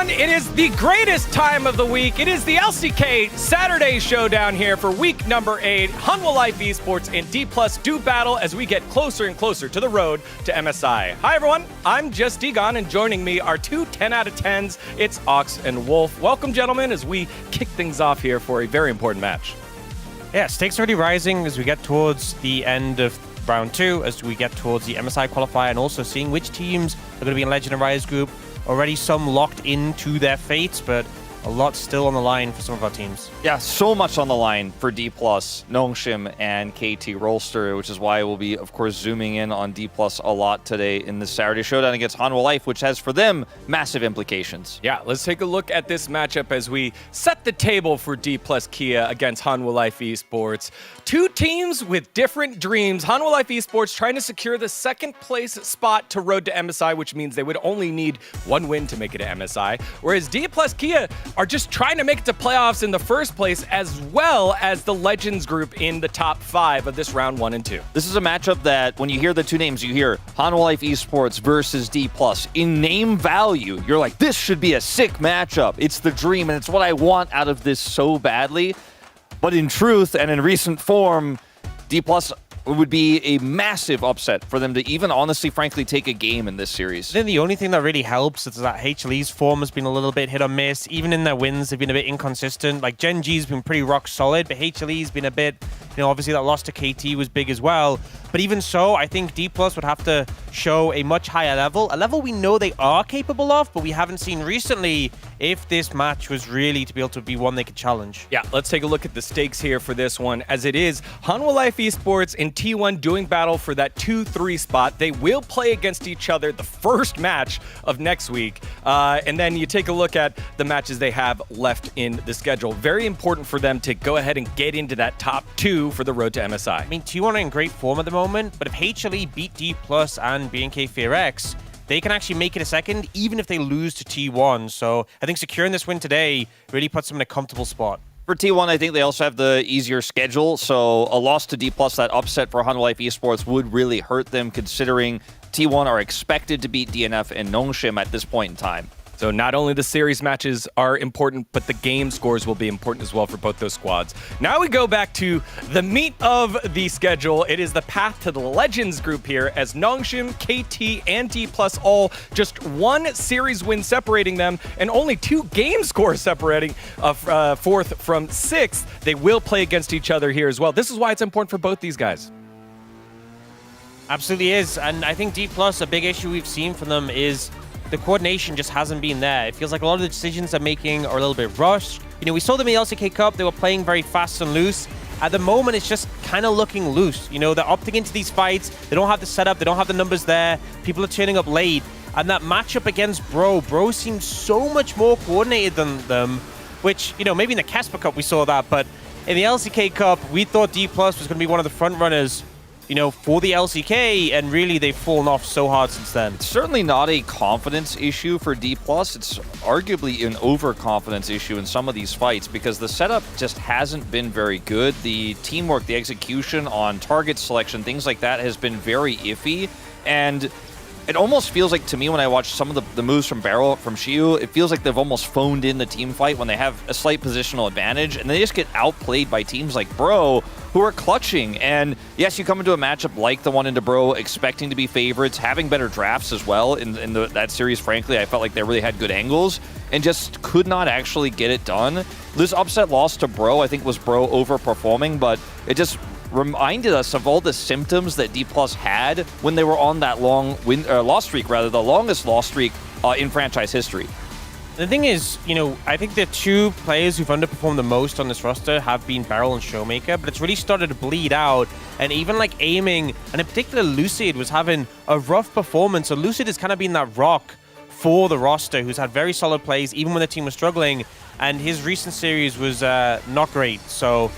everyone. It is the greatest time of the week. It is the LCK Saturday Showdown here for week number 8. Hanwha Life Esports and Dplus do battle as we get closer and closer to the road to MSI. Hi, everyone. I'm Just Degon, and joining me are two 10 out of 10s. It's Ox and Wolf. Welcome, gentlemen, as we kick things off here for a very important match. Yeah, stakes are already rising as we get towards the end of round 2, as we get towards the MSI qualifier, and also seeing which teams are going to be in Legend and Rise group. Already some locked into their fates, but a lot still on the line for some of our teams. Yeah, so much on the line for Dplus, Nongshim, and KT Rolster, which is why we'll be, of course, zooming in on Dplus a lot today in the Saturday Showdown against Hanwha Life, which has for them massive implications. Yeah, let's take a look at this matchup as we set the table for Dplus Kia against Hanwha Life Esports. Two teams with different dreams. Hanwha Life Esports trying to secure the second place spot to road to MSI, which means they would only need one win to make it to MSI, whereas Dplus Kia are just trying to make it to playoffs in the first place, as well as the Legends group in the top 5 of this round 1 and 2. This is a matchup that when you hear the two names, you hear Hanwha Life Esports versus Dplus. In name value, you're like, this should be a sick matchup. It's the dream, and it's what I want out of this so badly. But in truth and in recent form, Dplus would be a massive upset for them to even honestly, frankly, take a game in this series. Then the only thing that really helps is that HLE's form has been a little bit hit or miss. Even in their wins, they've been a bit inconsistent. Like, Gen G's been pretty rock solid, but HLE's been a bit, obviously that loss to KT was big as well. But even so, I think Dplus would have to show a much higher level, a level we know they are capable of, but we haven't seen recently if this match was really to be able to be one they could challenge. Yeah, let's take a look at the stakes here for this one, as it is Hanwha Life Esports and T1 doing battle for that 2-3 spot. They will play against each other the first match of next week. And then you take a look at the matches they have left in the schedule. Very important for them to go ahead and get into that top 2 for the road to MSI. I mean, T1 are in great form at the moment, but if HLE beat Dplus and BNK FearX, they can actually make it a second, even if they lose to T1. So I think securing this win today really puts them in a comfortable spot. For T1, I think they also have the easier schedule, so a loss to Dplus, that upset for Hanwha Life Esports, would really hurt them, considering T1 are expected to beat DNF and Nongshim at this point in time. So not only the series matches are important, but the game scores will be important as well for both those squads. Now we go back to the meat of the schedule. It is the path to the Legends group here, as Nongshim, KT, and Dplus all just one series win separating them, and only 2 game scores separating 4th from 6th. They will play against each other here as well. This is why it's important for both these guys. Absolutely is, and I think Dplus, a big issue we've seen from them is the coordination just hasn't been there. It feels like a lot of the decisions they're making are a little bit rushed. We saw them in the LCK Cup. They were playing very fast and loose. At the moment, it's just kind of looking loose. They're opting into these fights. They don't have the setup. They don't have the numbers there. People are turning up late. And that matchup against Bro seems so much more coordinated than them, which, maybe in the Casper Cup we saw that, but in the LCK Cup, we thought Dplus was going to be one of the front runners for the LCK, and really they've fallen off so hard since then. It's certainly not a confidence issue for Dplus. It's arguably an overconfidence issue in some of these fights, because the setup just hasn't been very good. The teamwork, the execution on target selection, things like that has been very iffy, and it almost feels like, to me, when I watch some of the moves from Barrel, from Shiu, it feels like they've almost phoned in the team fight when they have a slight positional advantage, and they just get outplayed by teams like Bro, who are clutching. And yes, you come into a matchup like the one into Bro, expecting to be favorites, having better drafts as well. In that series, frankly, I felt like they really had good angles, and just could not actually get it done. This upset loss to Bro, I think, was Bro overperforming, but it just reminded us of all the symptoms that Dplus had when they were on that long loss streak, rather, the longest loss streak in franchise history. The thing is, I think the 2 players who've underperformed the most on this roster have been Beryl and Showmaker, but it's really started to bleed out, and even like aiming, and in particular Lucid was having a rough performance. So Lucid has kind of been that rock for the roster, who's had very solid plays even when the team was struggling, and his recent series was not great. So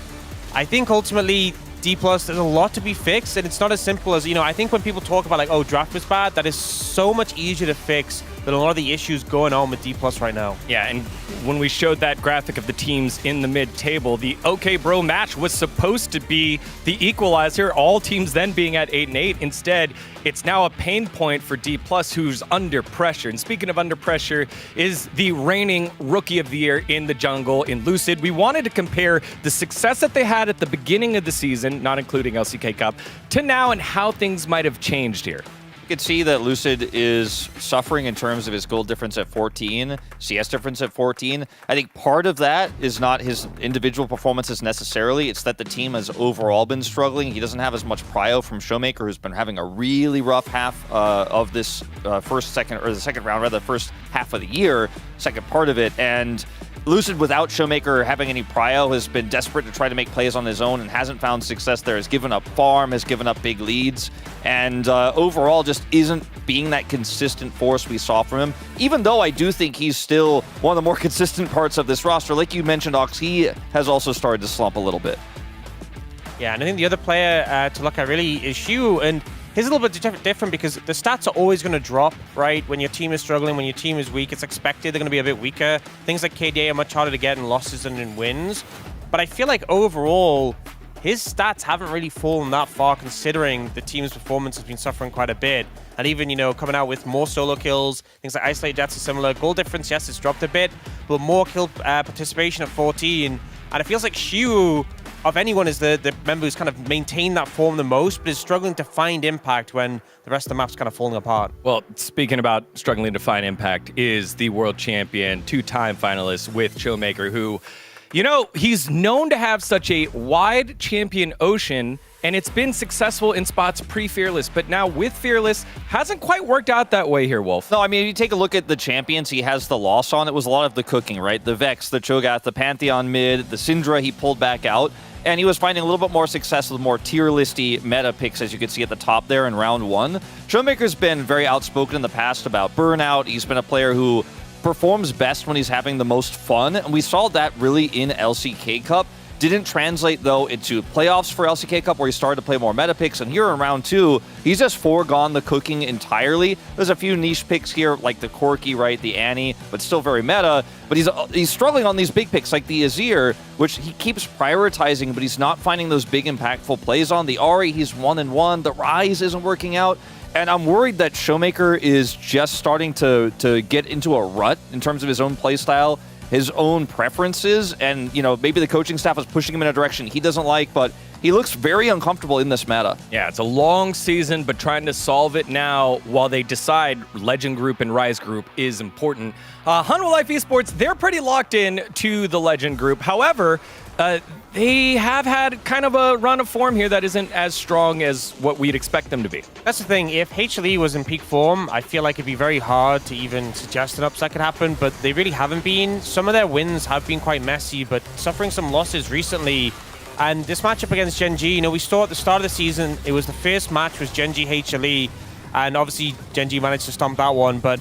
I think ultimately Dplus, there's a lot to be fixed, and it's not as simple as, I think when people talk about like, oh, draft was bad, that is so much easier to fix than a lot of the issues going on with Dplus right now. Yeah, and when we showed that graphic of the teams in the mid-table, the OK Bro match was supposed to be the equalizer, all teams then being at 8-8. Instead, it's now a pain point for Dplus, who's under pressure. And speaking of under pressure, is the reigning Rookie of the Year in the jungle in Lucid. We wanted to compare the success that they had at the beginning of the season, not including LCK Cup, to now and how things might have changed here. You can see that Lucid is suffering in terms of his gold difference at 14, CS difference at 14. I think part of that is not his individual performances necessarily. It's that the team has overall been struggling. He doesn't have as much prio from Showmaker, who's been having a really rough half of this the second round, rather, the first half of the year, second part of it. And Lucid, without Showmaker having any prio, has been desperate to try to make plays on his own and hasn't found success there. Has given up farm, has given up big leads, and overall just isn't being that consistent force we saw from him. Even though I do think he's still one of the more consistent parts of this roster. Like you mentioned, Ox, he has also started to slump a little bit. Yeah, and I think the other player to look at really is Shu, and he's a little bit different because the stats are always going to drop, right? When your team is struggling, when your team is weak, it's expected they're going to be a bit weaker. Things like KDA are much harder to get in losses than in wins. But I feel like overall, his stats haven't really fallen that far considering the team's performance has been suffering quite a bit. And even, coming out with more solo kills, things like Isolate Jets are similar. Goal difference, yes, it's dropped a bit, but more kill participation at 14. And it feels like Shu, of anyone, is the member who's kind of maintained that form the most, but is struggling to find impact when the rest of the map's kind of falling apart. Well, speaking about struggling to find impact, is the world champion, two-time finalist with Showmaker, who, he's known to have such a wide champion ocean, and it's been successful in spots pre-Fearless, but now with Fearless, hasn't quite worked out that way here, Wolf. No, I mean, if you take a look at the champions he has the loss on, it was a lot of the cooking, right? The Vex, the Cho'Gath, the Pantheon mid, the Syndra he pulled back out, and he was finding a little bit more success with more tier-listy meta picks, as you can see at the top there in round 1. Showmaker's been very outspoken in the past about burnout. He's been a player who performs best when he's having the most fun, and we saw that really in LCK Cup. Didn't translate, though, into playoffs for LCK Cup, where he started to play more meta picks, and here in round 2, he's just foregone the cooking entirely. There's a few niche picks here, like the Corki, right, the Annie, but still very meta, but he's struggling on these big picks, like the Azir, which he keeps prioritizing, but he's not finding those big, impactful plays on. The Ahri, he's 1-1, the Ryze isn't working out, and I'm worried that Showmaker is just starting to get into a rut in terms of his own playstyle, his own preferences, and maybe the coaching staff is pushing him in a direction he doesn't like, but he looks very uncomfortable in this meta. Yeah, it's a long season, but trying to solve it now while they decide Legend Group and Rise Group is important. Hanwha Life Esports, they're pretty locked in to the Legend Group. However, they have had kind of a run of form here that isn't as strong as what we'd expect them to be. That's the thing. If HLE was in peak form, I feel like it'd be very hard to even suggest an upset could happen, but they really haven't been. Some of their wins have been quite messy, but suffering some losses recently. And this matchup against Gen G, we saw at the start of the season, it was the first match was Gen G HLE, and obviously Gen G managed to stomp that one, but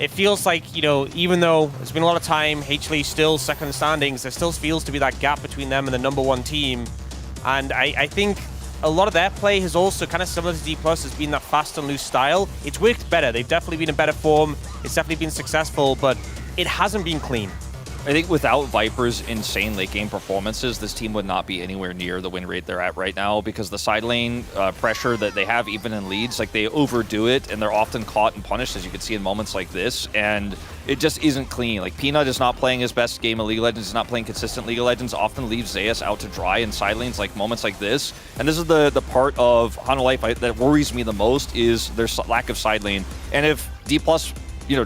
it feels like, even though it's been a lot of time, HLE still second in the standings, there still feels to be that gap between them and the #1 team. And I think a lot of their play has also, kind of similar to Dplus, has been that fast and loose style. It's worked better. They've definitely been in better form. It's definitely been successful, but it hasn't been clean. I think without Viper's insane late game performances, this team would not be anywhere near the win rate they're at right now, because the side lane pressure that they have even in leads, like they overdo it and they're often caught and punished, as you can see in moments like this, and it just isn't clean. Like Peanut is not playing his best game of League of Legends, is not playing consistent League of Legends, often leaves Zeus out to dry in side lanes like moments like this. And this is the part of Hanwha Life that worries me the most, is their lack of side lane. And if Dplus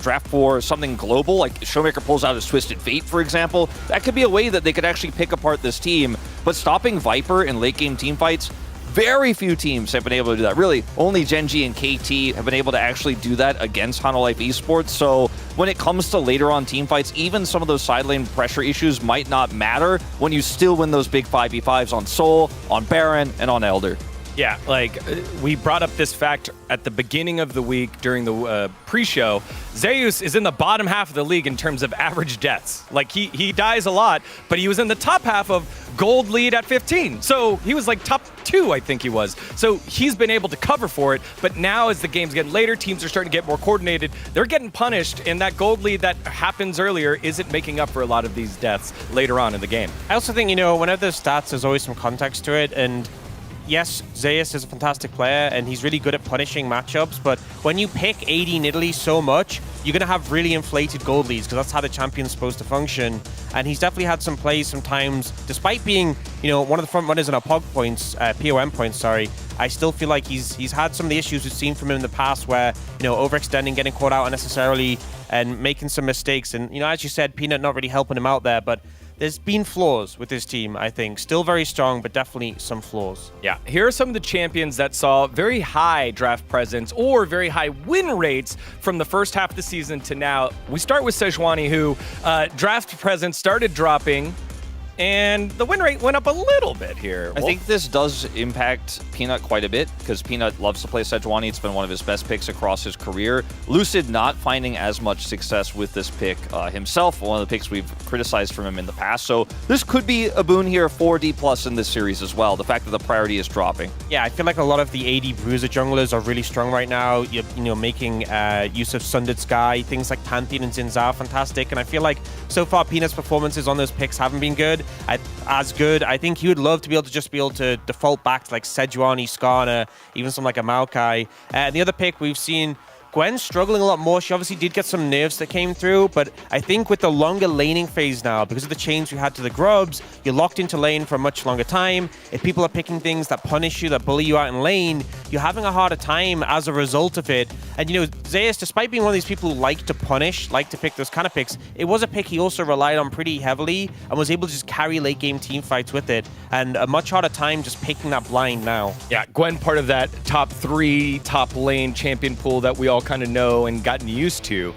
draft for something global, like Showmaker pulls out his Twisted Fate, for example, that could be a way that they could actually pick apart this team. But stopping Viper in late game team fights, very few teams have been able to do that. Really, only Gen G and KT have been able to actually do that against Hanwha Life Esports. So when it comes to later on team fights, even some of those side lane pressure issues might not matter when you still win those big 5v5s on Soul, on Baron, and on Elder. Yeah, we brought up this fact at the beginning of the week during the pre-show. Zeus is in the bottom half of the league in terms of average deaths. He dies a lot, but he was in the top half of gold lead at 15. So he was like top 2, I think he was. So he's been able to cover for it, but now as the game's getting later, teams are starting to get more coordinated. They're getting punished, and that gold lead that happens earlier isn't making up for a lot of these deaths later on in the game. I also think, whenever there's stats, there's always some context to it, and yes, Zeus is a fantastic player, and he's really good at punishing matchups, but when you pick AD Nidalee so much, you're going to have really inflated gold leads, because that's how the champion's supposed to function. And he's definitely had some plays sometimes, despite being, one of the front runners in our POM points, I still feel like he's had some of the issues we've seen from him in the past where, overextending, getting caught out unnecessarily, and making some mistakes. And, as you said, Peanut not really helping him out there, but there's been flaws with this team, I think. Still very strong, but definitely some flaws. Yeah, here are some of the champions that saw very high draft presence or very high win rates from the first half of the season to now. We start with Sejuani, who draft presence started dropping, and the win rate went up a little bit here. I think this does impact Peanut quite a bit, because Peanut loves to play Sejuani. It's been one of his best picks across his career. Lucid not finding as much success with this pick himself, one of the picks we've criticized from him in the past. So this could be a boon here for Dplus in this series as well, the fact that the priority is dropping. Yeah, I feel like a lot of the AD Bruiser junglers are really strong right now. Making use of Sundered Sky, things like Pantheon and Zinza are fantastic. And I feel like so far Peanut's performances on those picks haven't been good. As good. I think he would love to be able to default back to like Sejuani, Skarner, even something like a Maokai. The other pick we've seen Gwen struggling a lot more. She obviously did get some nerfs that came through, but I think with the longer laning phase now, because of the change we had to the grubs, you're locked into lane for a much longer time. If people are picking things that punish you, that bully you out in lane, you're having a harder time as a result of it. And Zeus, despite being one of these people who like to punish, like to pick those kind of picks, it was a pick he also relied on pretty heavily and was able to just carry late game team fights with it, and a much harder time just picking that blind now. Yeah, Gwen part of that top 3 top lane champion pool that we all kind of know and gotten used to.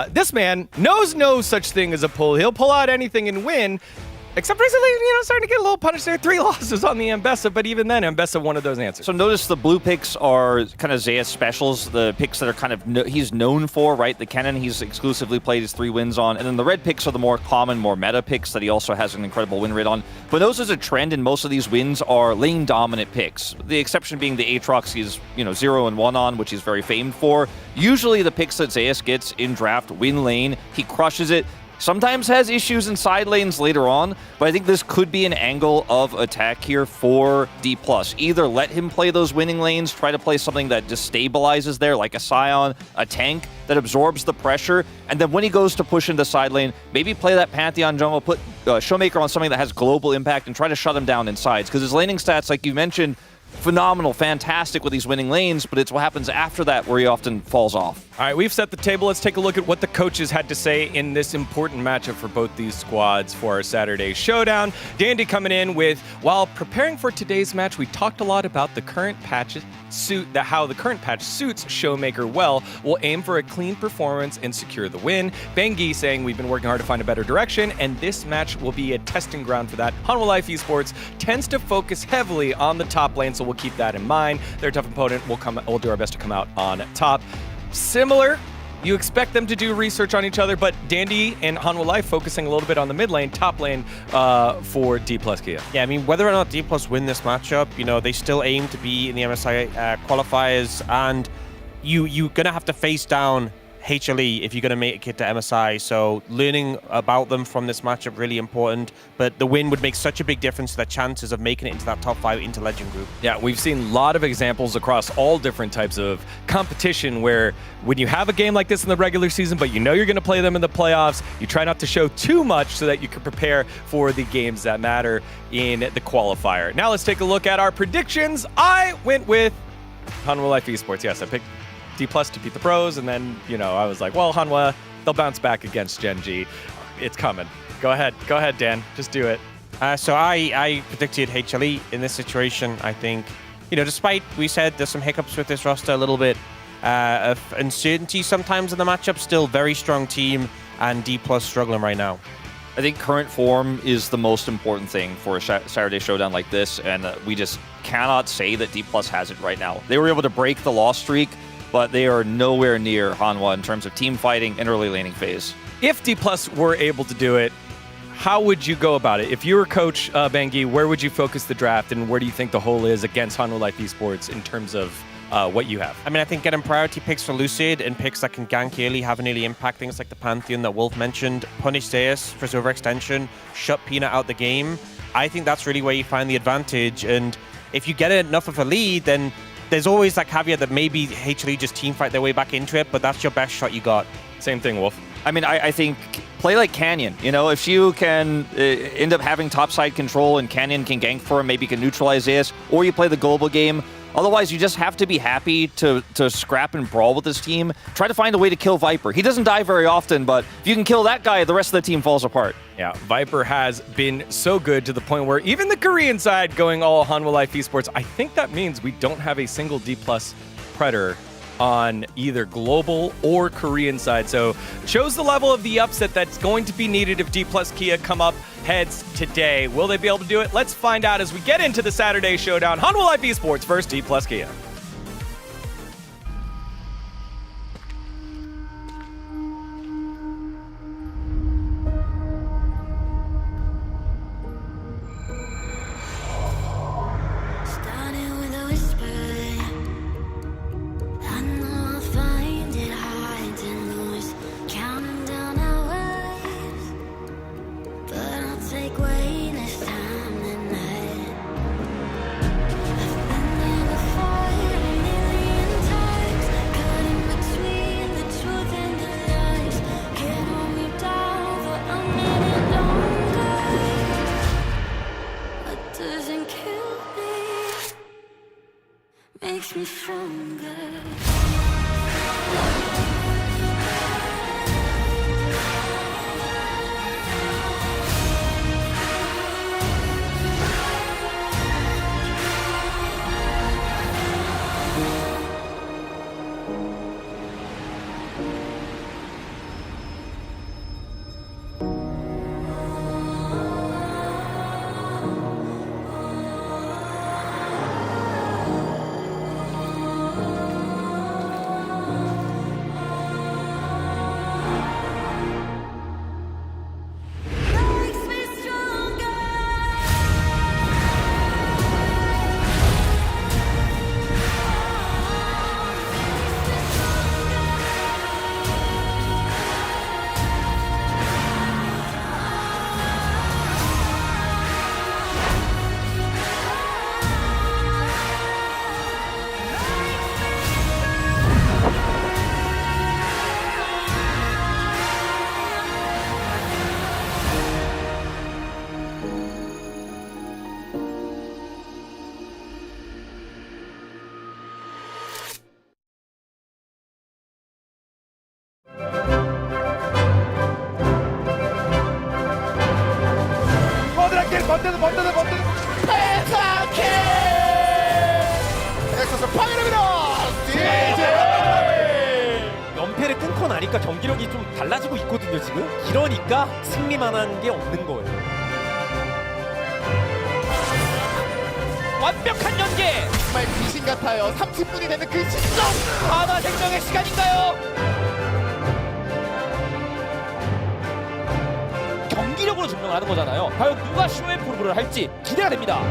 This man knows no such thing as a pull. He'll pull out anything and win. Except recently, starting to get a little punished there. 3 losses on the Ambessa, but even then, Ambessa one of those answers. So notice the blue picks are kind of Zeus specials, the picks that are kind of he's known for, right? The Kennen he's exclusively played his 3 wins on, and then the red picks are the more common, more meta picks that he also has an incredible win rate on. But those as a trend, and most of these wins are lane dominant picks. The exception being the Aatrox he's 0 and 1 on, which he's very famed for. Usually the picks that Zeus gets in draft win lane, he crushes it. Sometimes has issues in side lanes later on, but I think this could be an angle of attack here for Dplus. Either let him play those winning lanes, try to play something that destabilizes there, like a Scion, a tank that absorbs the pressure, and then when he goes to push into side lane, maybe play that Pantheon jungle, put Showmaker on something that has global impact, and try to shut him down in sides. Because his laning stats, like you mentioned, phenomenal, fantastic with these winning lanes, but it's what happens after that where he often falls off. All right, we've set the table. Let's take a look at what the coaches had to say in this important matchup for both these squads for our Saturday showdown. Dandy coming in with, while preparing for today's match, we talked a lot about the current patch how the current patch suits Showmaker well. We'll aim for a clean performance and secure the win. Bengi saying we've been working hard to find a better direction, and this match will be a testing ground for that. Hanwha Life Esports tends to focus heavily on the top lane, so we'll keep that in mind. They're a tough opponent. We'll do our best to come out on top. Similar, you expect them to do research on each other, but Dandy and Hanwha Life focusing a little bit on the mid lane, top lane for Dplus Kia. Yeah, I mean, whether or not Dplus win this matchup, they still aim to be in the MSI qualifiers, and you're going to have to face down HLE if you're going to make it to MSI, so learning about them from this matchup really important, but the win would make such a big difference to their chances of making it into that top 5 into Legend group. Yeah, we've seen a lot of examples across all different types of competition where when you have a game like this in the regular season, but you're going to play them in the playoffs, you try not to show too much so that you can prepare for the games that matter in the qualifier. Now let's take a look at our predictions. I went with Hanwha Life Esports. Yes, I picked Dplus to beat the pros, and then, I was like, well, Hanwha, they'll bounce back against Gen G. It's coming. Go ahead, Dan. Just do it. So I predicted HLE in this situation. I think, despite we said there's some hiccups with this roster, a little bit of uncertainty sometimes in the matchup, still very strong team, and Dplus struggling right now. I think current form is the most important thing for a Saturday showdown like this, and we just cannot say that Dplus has it right now. They were able to break the loss streak, but they are nowhere near Hanwha in terms of team fighting and early laning phase. If Dplus were able to do it, how would you go about it? If you were Coach Bengi, where would you focus the draft, and where do you think the hole is against Hanwha Life Esports in terms of what you have? I mean, I think getting priority picks for Lucid and picks that can gank early, have an early impact, things like the Pantheon that Wolf mentioned, punish Zeus for his overextension, shut Peanut out the game. I think that's really where you find the advantage. And if you get enough of a lead, then there's always that caveat that maybe HLE just teamfight their way back into it, but that's your best shot you got. Same thing, Wolf. I mean, I think play like Canyon. You know, if you can end up having topside control and Canyon can gank for him, maybe you can neutralize this, or you play the global game. Otherwise, you just have to be happy to scrap and brawl with this team. Try to find a way to kill Viper. He doesn't die very often, but if you can kill that guy, the rest of the team falls apart. Yeah, Viper has been so good to the point where even the Korean side going all Hanwha Life Esports, I think that means we don't have a single Dplus Predator on either global or Korean side. So it shows the level of the upset that's going to be needed if Dplus Kia come up heads today. Will they be able to do it? Let's find out as we get into the Saturday showdown. Hanwha Life Esports versus Dplus Kia. Makes me stronger. 연패를 끊고 나니까 경기력이 좀 달라지고 있거든요 지금. 이러니까 승리만한 게 없는 거예요. 완벽한 연계! 정말 귀신 같아요. 30분이 되는 그 시점! 하나 생명의 시간인가요? 경기력으로 증명하는 거잖아요. 과연 누가 쇼앤프로브를 할지 기대가 됩니다.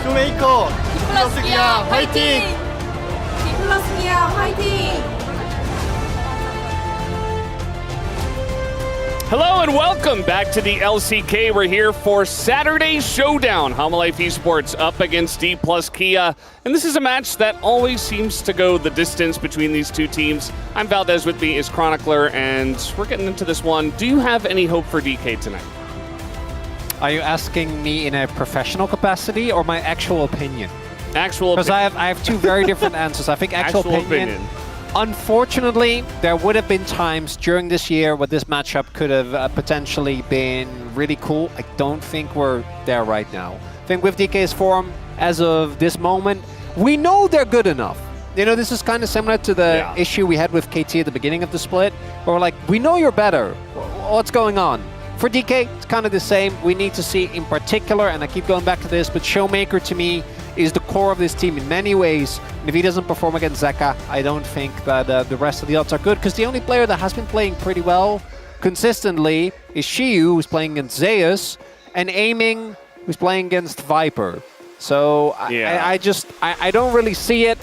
쇼메이커 Dplus Kia 화이팅! Dplus Kia 화이팅! Hello and welcome back to the LCK. We're here for Saturday's showdown. Hanwha Life Esports up against Dplus Kia. And this is a match that always seems to go the distance between these two teams. I'm Valdez, with me is Chronicler, and we're getting into this one. Do you have any hope for DK tonight? Are you asking me in a professional capacity or my actual opinion? Actual Because opinion. I have two very different answers. I think actual opinion Unfortunately, there would have been times during this year where this matchup could have potentially been really cool. I don't think we're there right now. I think with DK's form, as of this moment, we know they're good enough. You know, this is kind of similar to the issue we had with KT at the beginning of the split, where we're like, we know you're better. What's going on? For DK, it's kind of the same. We need to see in particular, and I keep going back to this, but Showmaker to me is the core of this team in many ways. And if he doesn't perform against Zeka, I don't think that the rest of the odds are good, because the only player that has been playing pretty well consistently is Shiyu, who's playing against Zeus, and Aiming, who's playing against Viper. So I don't really see it.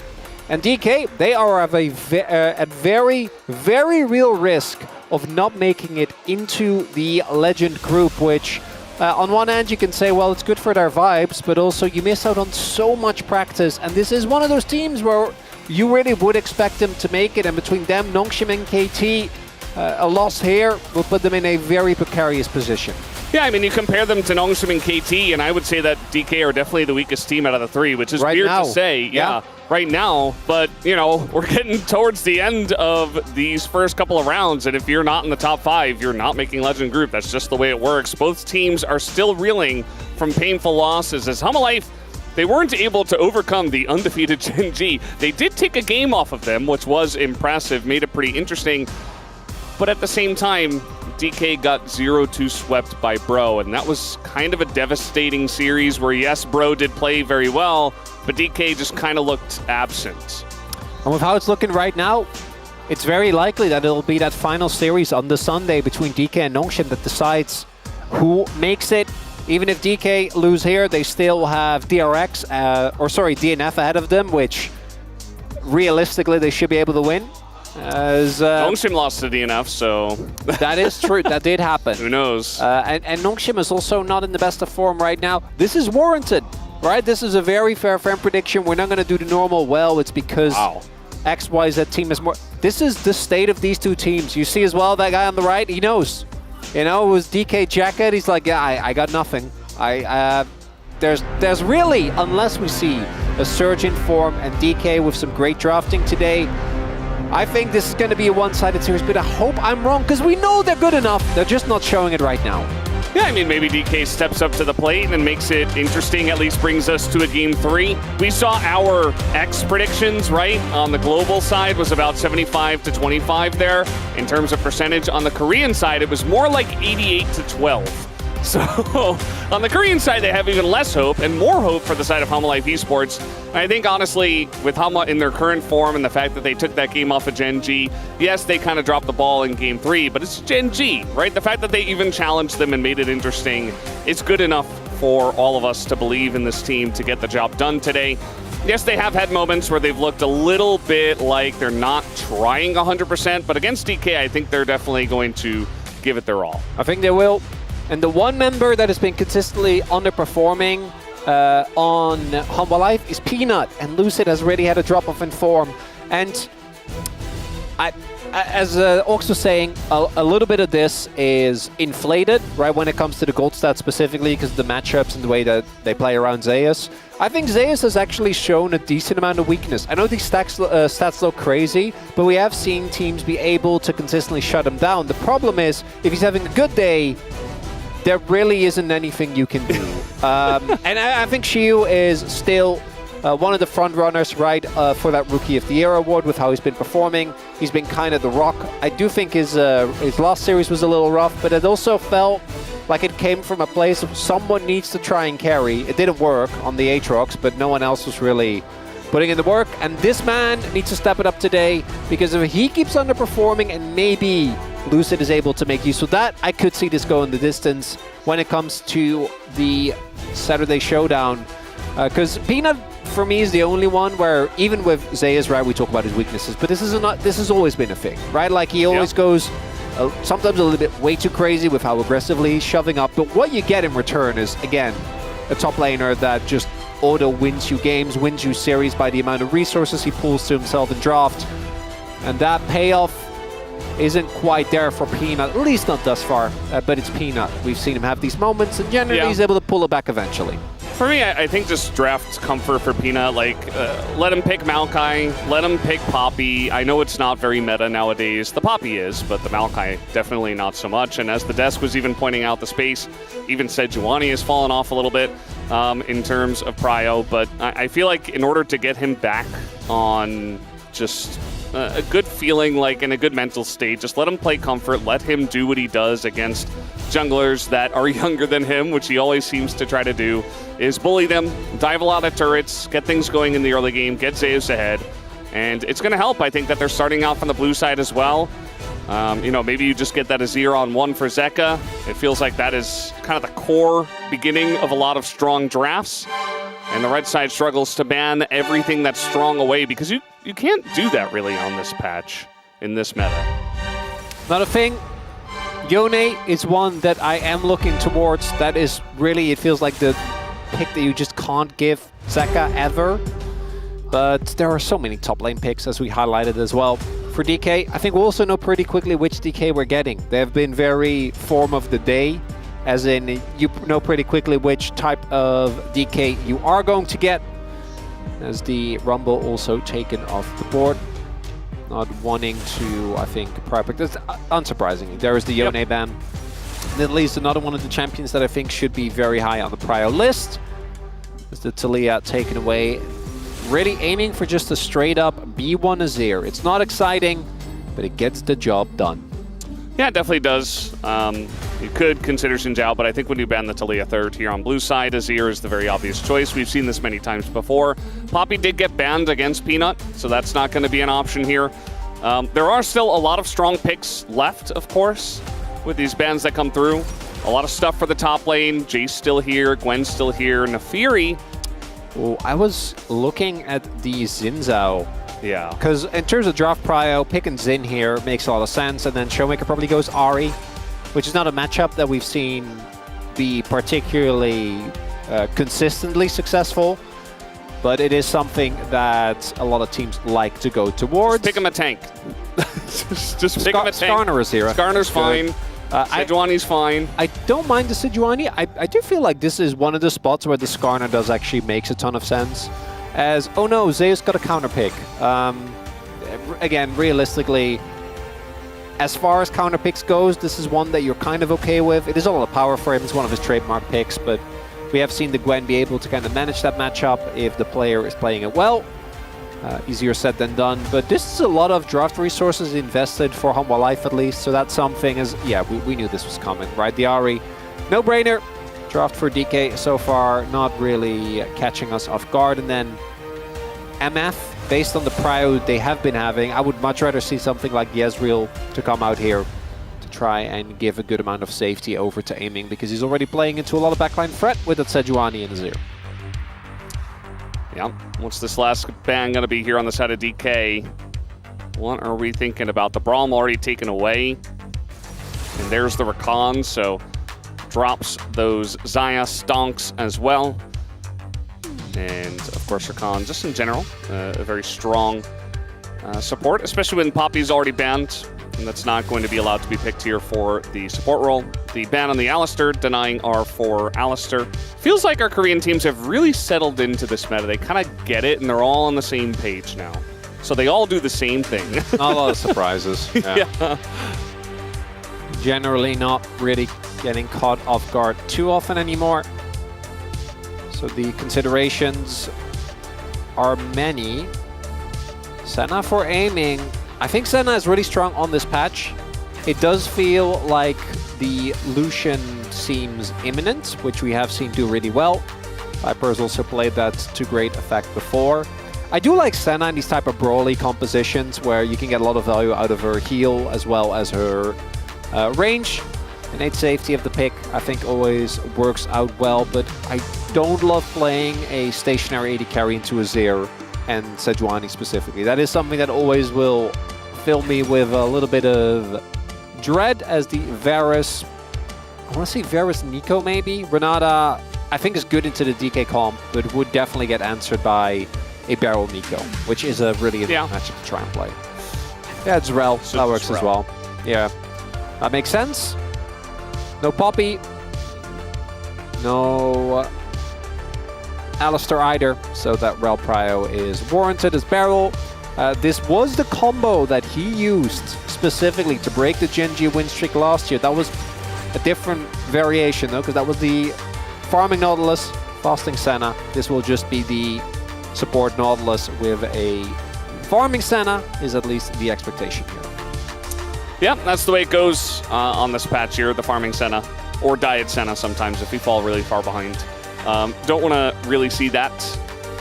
And DK, they are at very, very real risk of not making it into the Legend group, which on one hand you can say, well, it's good for their vibes, but also you miss out on so much practice. And this is one of those teams where you really would expect them to make it. And between them, Nongshim and KT, a loss here will put them in a very precarious position. Yeah, I mean, you compare them to Nongshim and KT, and I would say that DK are definitely the weakest team out of the three, which is weird to say. Yeah, right now. But, you know, we're getting towards the end of these first couple of rounds, and if you're not in the top 5, you're not making Legend Group. That's just the way it works. Both teams are still reeling from painful losses. As Hanwha Life, they weren't able to overcome the undefeated Gen G. They did take a game off of them, which was impressive, made it pretty interesting. But at the same time, DK got 0-2 swept by Bro, and that was kind of a devastating series where, yes, Bro did play very well, but DK just kind of looked absent. And with how it's looking right now, it's very likely that it'll be that final series on the Sunday between DK and Nongshim that decides who makes it. Even if DK lose here, they still have DNF ahead of them, which realistically they should be able to win. Nongshim lost to DNF, so... That is true. That did happen. Who knows? And Nongshim is also not in the best of form right now. This is warranted, right? This is a very fair prediction. We're not going to do the normal, well, it's because XYZ team is more... This is the state of these two teams. You see as well, that guy on the right, he knows. You know, it was DK Jacket. He's like, yeah, I got nothing. There's really, unless we see a surge in form and DK with some great drafting today, I think this is going to be a one-sided series, but I hope I'm wrong, because we know they're good enough. They're just not showing it right now. Yeah, I mean, maybe DK steps up to the plate and makes it interesting, at least brings us to a Game 3. We saw our X predictions, right? On the global side was about 75 to 25 there. In terms of percentage, on the Korean side, it was more like 88 to 12. So on the Korean side, they have even less hope and more hope for the side of Hanwha Life Esports. I think, honestly, with Hanwha in their current form and the fact that they took that game off of Gen G, yes, they kind of dropped the ball in Game 3, but it's Gen G, right? The fact that they even challenged them and made it interesting, it's good enough for all of us to believe in this team to get the job done today. Yes, they have had moments where they've looked a little bit like they're not trying 100%, but against DK, I think they're definitely going to give it their all. I think they will. And the one member that has been consistently underperforming on Hanwha Life is Peanut, and Lucid has already had a drop-off in form. And as Ox was saying, a little bit of this is inflated, right, when it comes to the gold stats specifically, because of the matchups and the way that they play around Zeus. I think Zeus has actually shown a decent amount of weakness. I know these stats look crazy, but we have seen teams be able to consistently shut him down. The problem is, if he's having a good day, there really isn't anything you can do. And I think Shiyu is still one of the front runners, right, for that Rookie of the Year award with how he's been performing. He's been kind of the rock. I do think his last series was a little rough, but it also felt like it came from a place of someone needs to try and carry. It didn't work on the Aatrox, but no one else was really putting in the work. And this man needs to step it up today, because if he keeps underperforming and maybe Lucid is able to make use of that, I could see this go in the distance when it comes to the Saturday showdown. Because Peanut, for me, is the only one where, even with Zeus, right, we talk about his weaknesses, but this has always been a thing, right? Like, he always goes sometimes a little bit way too crazy with how aggressively he's shoving up, but what you get in return is, again, a top laner that just auto wins you games, wins you series by the amount of resources he pulls to himself in draft. And that payoff isn't quite there for Peanut, at least not thus far, but it's Peanut. We've seen him have these moments, and generally he's able to pull it back eventually. For me, I think just draft comfort for Peanut. Like, let him pick Maokai, let him pick Poppy. I know it's not very meta nowadays. The Poppy is, but the Maokai definitely not so much. And as the desk was even pointing out the space, even Sejuani has fallen off a little bit in terms of prio. But I feel like in order to get him back on just a good feeling, like in a good mental state, just let him play comfort, let him do what he does against junglers that are younger than him, which he always seems to try to do, is bully them, dive a lot of turrets, get things going in the early game, get Zeus ahead. And it's going to help, I think, that they're starting out from the blue side as well. You know, maybe you just get that Azir on 1 for Zeka. It feels like that is kind of the core beginning of a lot of strong drafts. And the red side struggles to ban everything that's strong away, because you can't do that really on this patch, in this meta. Another thing, Yone is one that I am looking towards. That is really, it feels like the pick that you just can't give Zeka ever. But there are so many top lane picks, as we highlighted as well. For DK, I think we'll also know pretty quickly which DK we're getting. They have been very form of the day, as in you know pretty quickly which type of DK you are going to get. As the Rumble also taken off the board. Not wanting to, I think, prior pick. That's unsurprisingly. There is the Yone ban. And at least another one of the champions that I think should be very high on the prior list. Is the Talia taken away. Really aiming for just a straight up B1 Azir. It's not exciting, but it gets the job done. Yeah, it definitely does. You could consider Xin Zhao, but I think when you ban the Talia third here on blue side, Azir is the very obvious choice. We've seen this many times before. Poppy did get banned against Peanut, so that's not going to be an option here. There are still a lot of strong picks left, of course, with these bans that come through. A lot of stuff for the top lane. Jace still here, Gwen's still here, Nafiri. Oh, I was looking at the Xin Zhao. Yeah. Because in terms of draft prio, picking Xin here makes a lot of sense, and then Showmaker probably goes Ahri, which is not a matchup that we've seen be particularly consistently successful, but it is something that a lot of teams like to go towards. Just pick him a tank. just pick him a tank. Skarner is here. Skarner's fine. Sejuani's fine. I don't mind the Sejuani. I do feel like this is one of the spots where the Skarner does actually makes a ton of sense. As, oh no, Zeus got a counter pick. Again, realistically, as far as counter picks goes, this is one that you're kind of okay with. It is a lot of power for him. It's one of his trademark picks, but we have seen the Gwen be able to kind of manage that matchup if the player is playing it well. Easier said than done, but this is a lot of draft resources invested for Hanwha Life at least, so that's something as, yeah, we knew this was coming, right? The Ahri, no-brainer. Draft for DK so far, not really catching us off guard. And then MF, based on the prio they have been having, I would much rather see something like Yezreal to come out here to try and give a good amount of safety over to aiming, because he's already playing into a lot of backline threat with that Sejuani and Azir. Yeah, what's this last ban going to be here on the side of DK? What are we thinking about? The Braum already taken away. And there's the Rakan, so drops those Xayah stonks as well. And of course Rakan, just in general, a very strong support, especially when Poppy's already banned. And that's not going to be allowed to be picked here for the support role. The ban on the Alistar, denying R for Alistar. Feels like our Korean teams have really settled into this meta. They kind of get it, and they're all on the same page now. So they all do the same thing. Not a lot of surprises. Yeah. Generally not really getting caught off guard too often anymore. So the considerations are many. Senna for aiming. I think Senna is really strong on this patch. It does feel like the Lucian seems imminent, which we have seen do really well. Viper has also played that to great effect before. I do like Senna in these type of brawly compositions where you can get a lot of value out of her heal as well as her range. Innate safety of the pick, I think, always works out well, but I don't love playing a stationary AD carry into Azir and Sejuani specifically. That is something that always will fill me with a little bit of dread, as the Varus, I want to say Varus Nico maybe? Renata, I think is good into the DK comp, but would definitely get answered by a Barrel Nico, which is a really good matchup to try and play. Yeah, Zrel, that works as well. Yeah, that makes sense. No Poppy. No Alistair either, so that Rel Prio is warranted as Beryl. This was the combo that he used specifically to break the Genji win streak last year. That was a different variation though, because that was the farming Nautilus, fasting Senna. This will just be the support Nautilus with a farming Senna, is at least the expectation here. Yeah, that's the way it goes on this patch here, the farming Senna, or diet Senna sometimes if we fall really far behind. Don't want to really see that.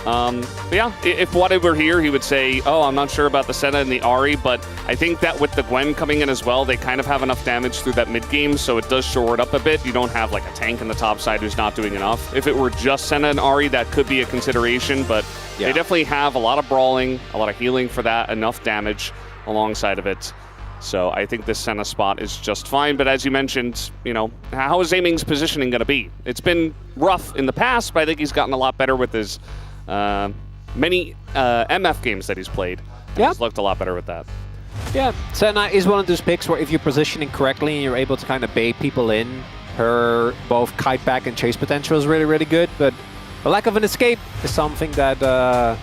But yeah, if Wade were here, he would say, oh, I'm not sure about the Senna and the Ahri, but I think that with the Gwen coming in as well, they kind of have enough damage through that mid game, so it does shore it up a bit. You don't have like a tank in the top side who's not doing enough. If it were just Senna and Ahri, that could be a consideration, but they definitely have a lot of brawling, a lot of healing for that, enough damage alongside of it. So I think this Senna spot is just fine, but as you mentioned, you know, how is Aiming's positioning going to be? It's been rough in the past, but I think he's gotten a lot better with his many MF games that he's played. He's looked a lot better with that. Yeah, Senna is one of those picks where if you're positioning correctly and you're able to kind of bait people in, her both kite back and chase potential is really, really good, but the lack of an escape is something that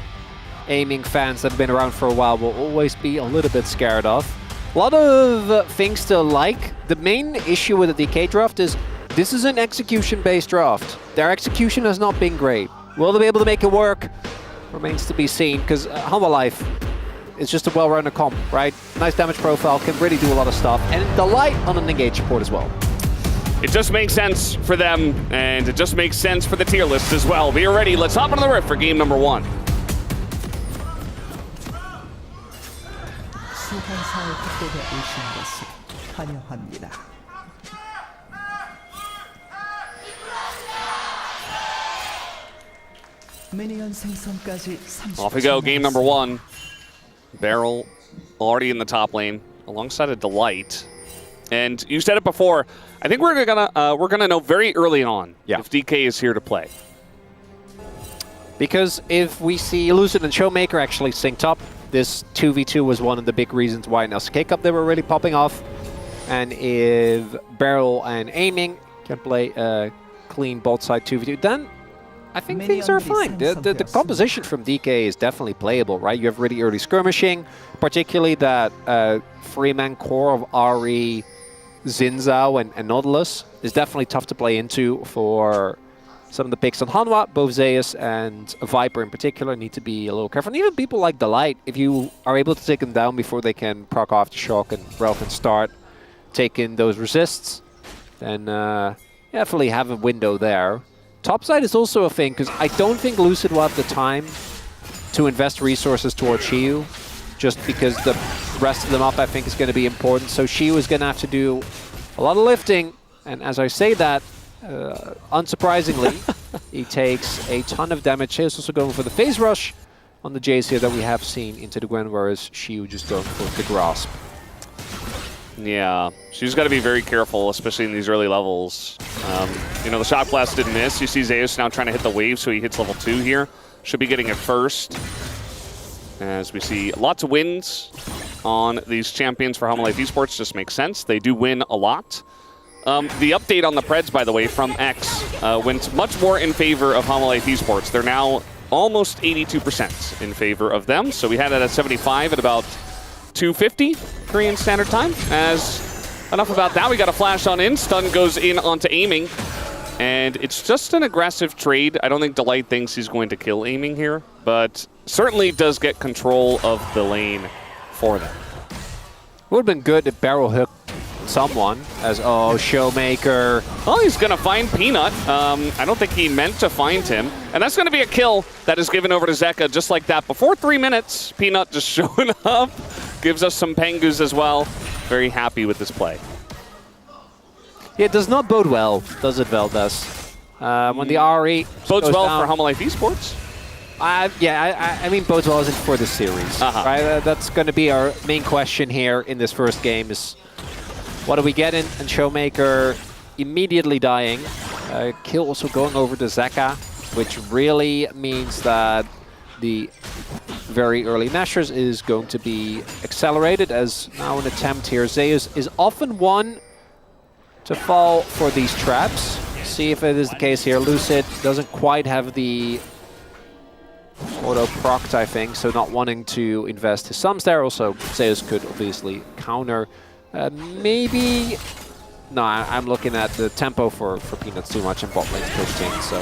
Aiming fans that have been around for a while will always be a little bit scared of. A lot of things to like. The main issue with the DK draft is this is an execution-based draft. Their execution has not been great. Will they be able to make it work? Remains to be seen, because Hanwha Life is just a well-rounded comp, right? Nice damage profile, can really do a lot of stuff, and delight on an engaged support as well. It just makes sense for them, and it just makes sense for the tier list as well. We are ready. Let's hop into the rift for game number 1. 수환사의 특별에 오신 것을 환영합니다. Off we go, game number 1. Beryl already in the top lane alongside a Delight. And you said it before, I think we're gonna know very early on if DK is here to play. Because if we see Lucid and Showmaker actually synced up, this 2v2 was one of the big reasons why in LCK Cup they were really popping off. And if Beryl and Aiming can play a clean both side 2v2, then I think things are fine. The composition from DK is definitely playable, right? You have really early skirmishing, particularly that three-man core of Ahri, Xin Zhao, and Nautilus is definitely tough to play into for some of the picks on Hanwha. Both Zeus and Viper in particular need to be a little careful. And even people like Delight, if you are able to take them down before they can proc off the shock and Rel can start taking those resists, then definitely have a window there. Topside is also a thing, because I don't think Lucid will have the time to invest resources towards Xiyu, just because the rest of the map I think is going to be important. So Xiyu is going to have to do a lot of lifting, and as I say that, unsurprisingly, he takes a ton of damage. He's also going for the phase rush on the Jace here that we have seen into the Gwen, whereas Xiyu just going for the grasp. Yeah, she's got to be very careful, especially in these early levels. You know, the Shock Blast didn't miss. You see Zeus now trying to hit the wave, so he hits level 2 here. Should be getting it first. As we see lots of wins on these champions for Hanwha Life Esports. Just makes sense. They do win a lot. The update on the Preds, by the way, from X went much more in favor of Hanwha Life Esports. They're now almost 82% in favor of them. So we had it at 75 at about 250 Korean Standard Time. As enough about that, we got a flash on in. Stun goes in onto Aiming. And it's just an aggressive trade. I don't think Delight thinks he's going to kill Aiming here, but certainly does get control of the lane for them. Would have been good if Beryl hooked someone as, Showmaker. Well, he's going to find Peanut. I don't think he meant to find him. And that's going to be a kill that is given over to Zeka just like that. Before 3 minutes, Peanut just showing up. Gives us some Pengus as well. Very happy with this play. Yeah, it does not bode well, does it, Veldas? When the Ahri bodes well down, for Hanwha Life Esports? I mean bodes well isn't for the series, right? That's going to be our main question here in this first game is what do we get in? And Showmaker immediately dying. Kill also going over to Zeka, which really means that the very early Nashers is going to be accelerated as now an attempt here. Zeus is often one to fall for these traps. See if it is the case here. Lucid doesn't quite have the auto-procced, I think, so not wanting to invest his sums there. Also, Zeus could obviously counter. Maybe... No, I'm looking at the tempo for Peanut's too much and bot lane's pushed in, so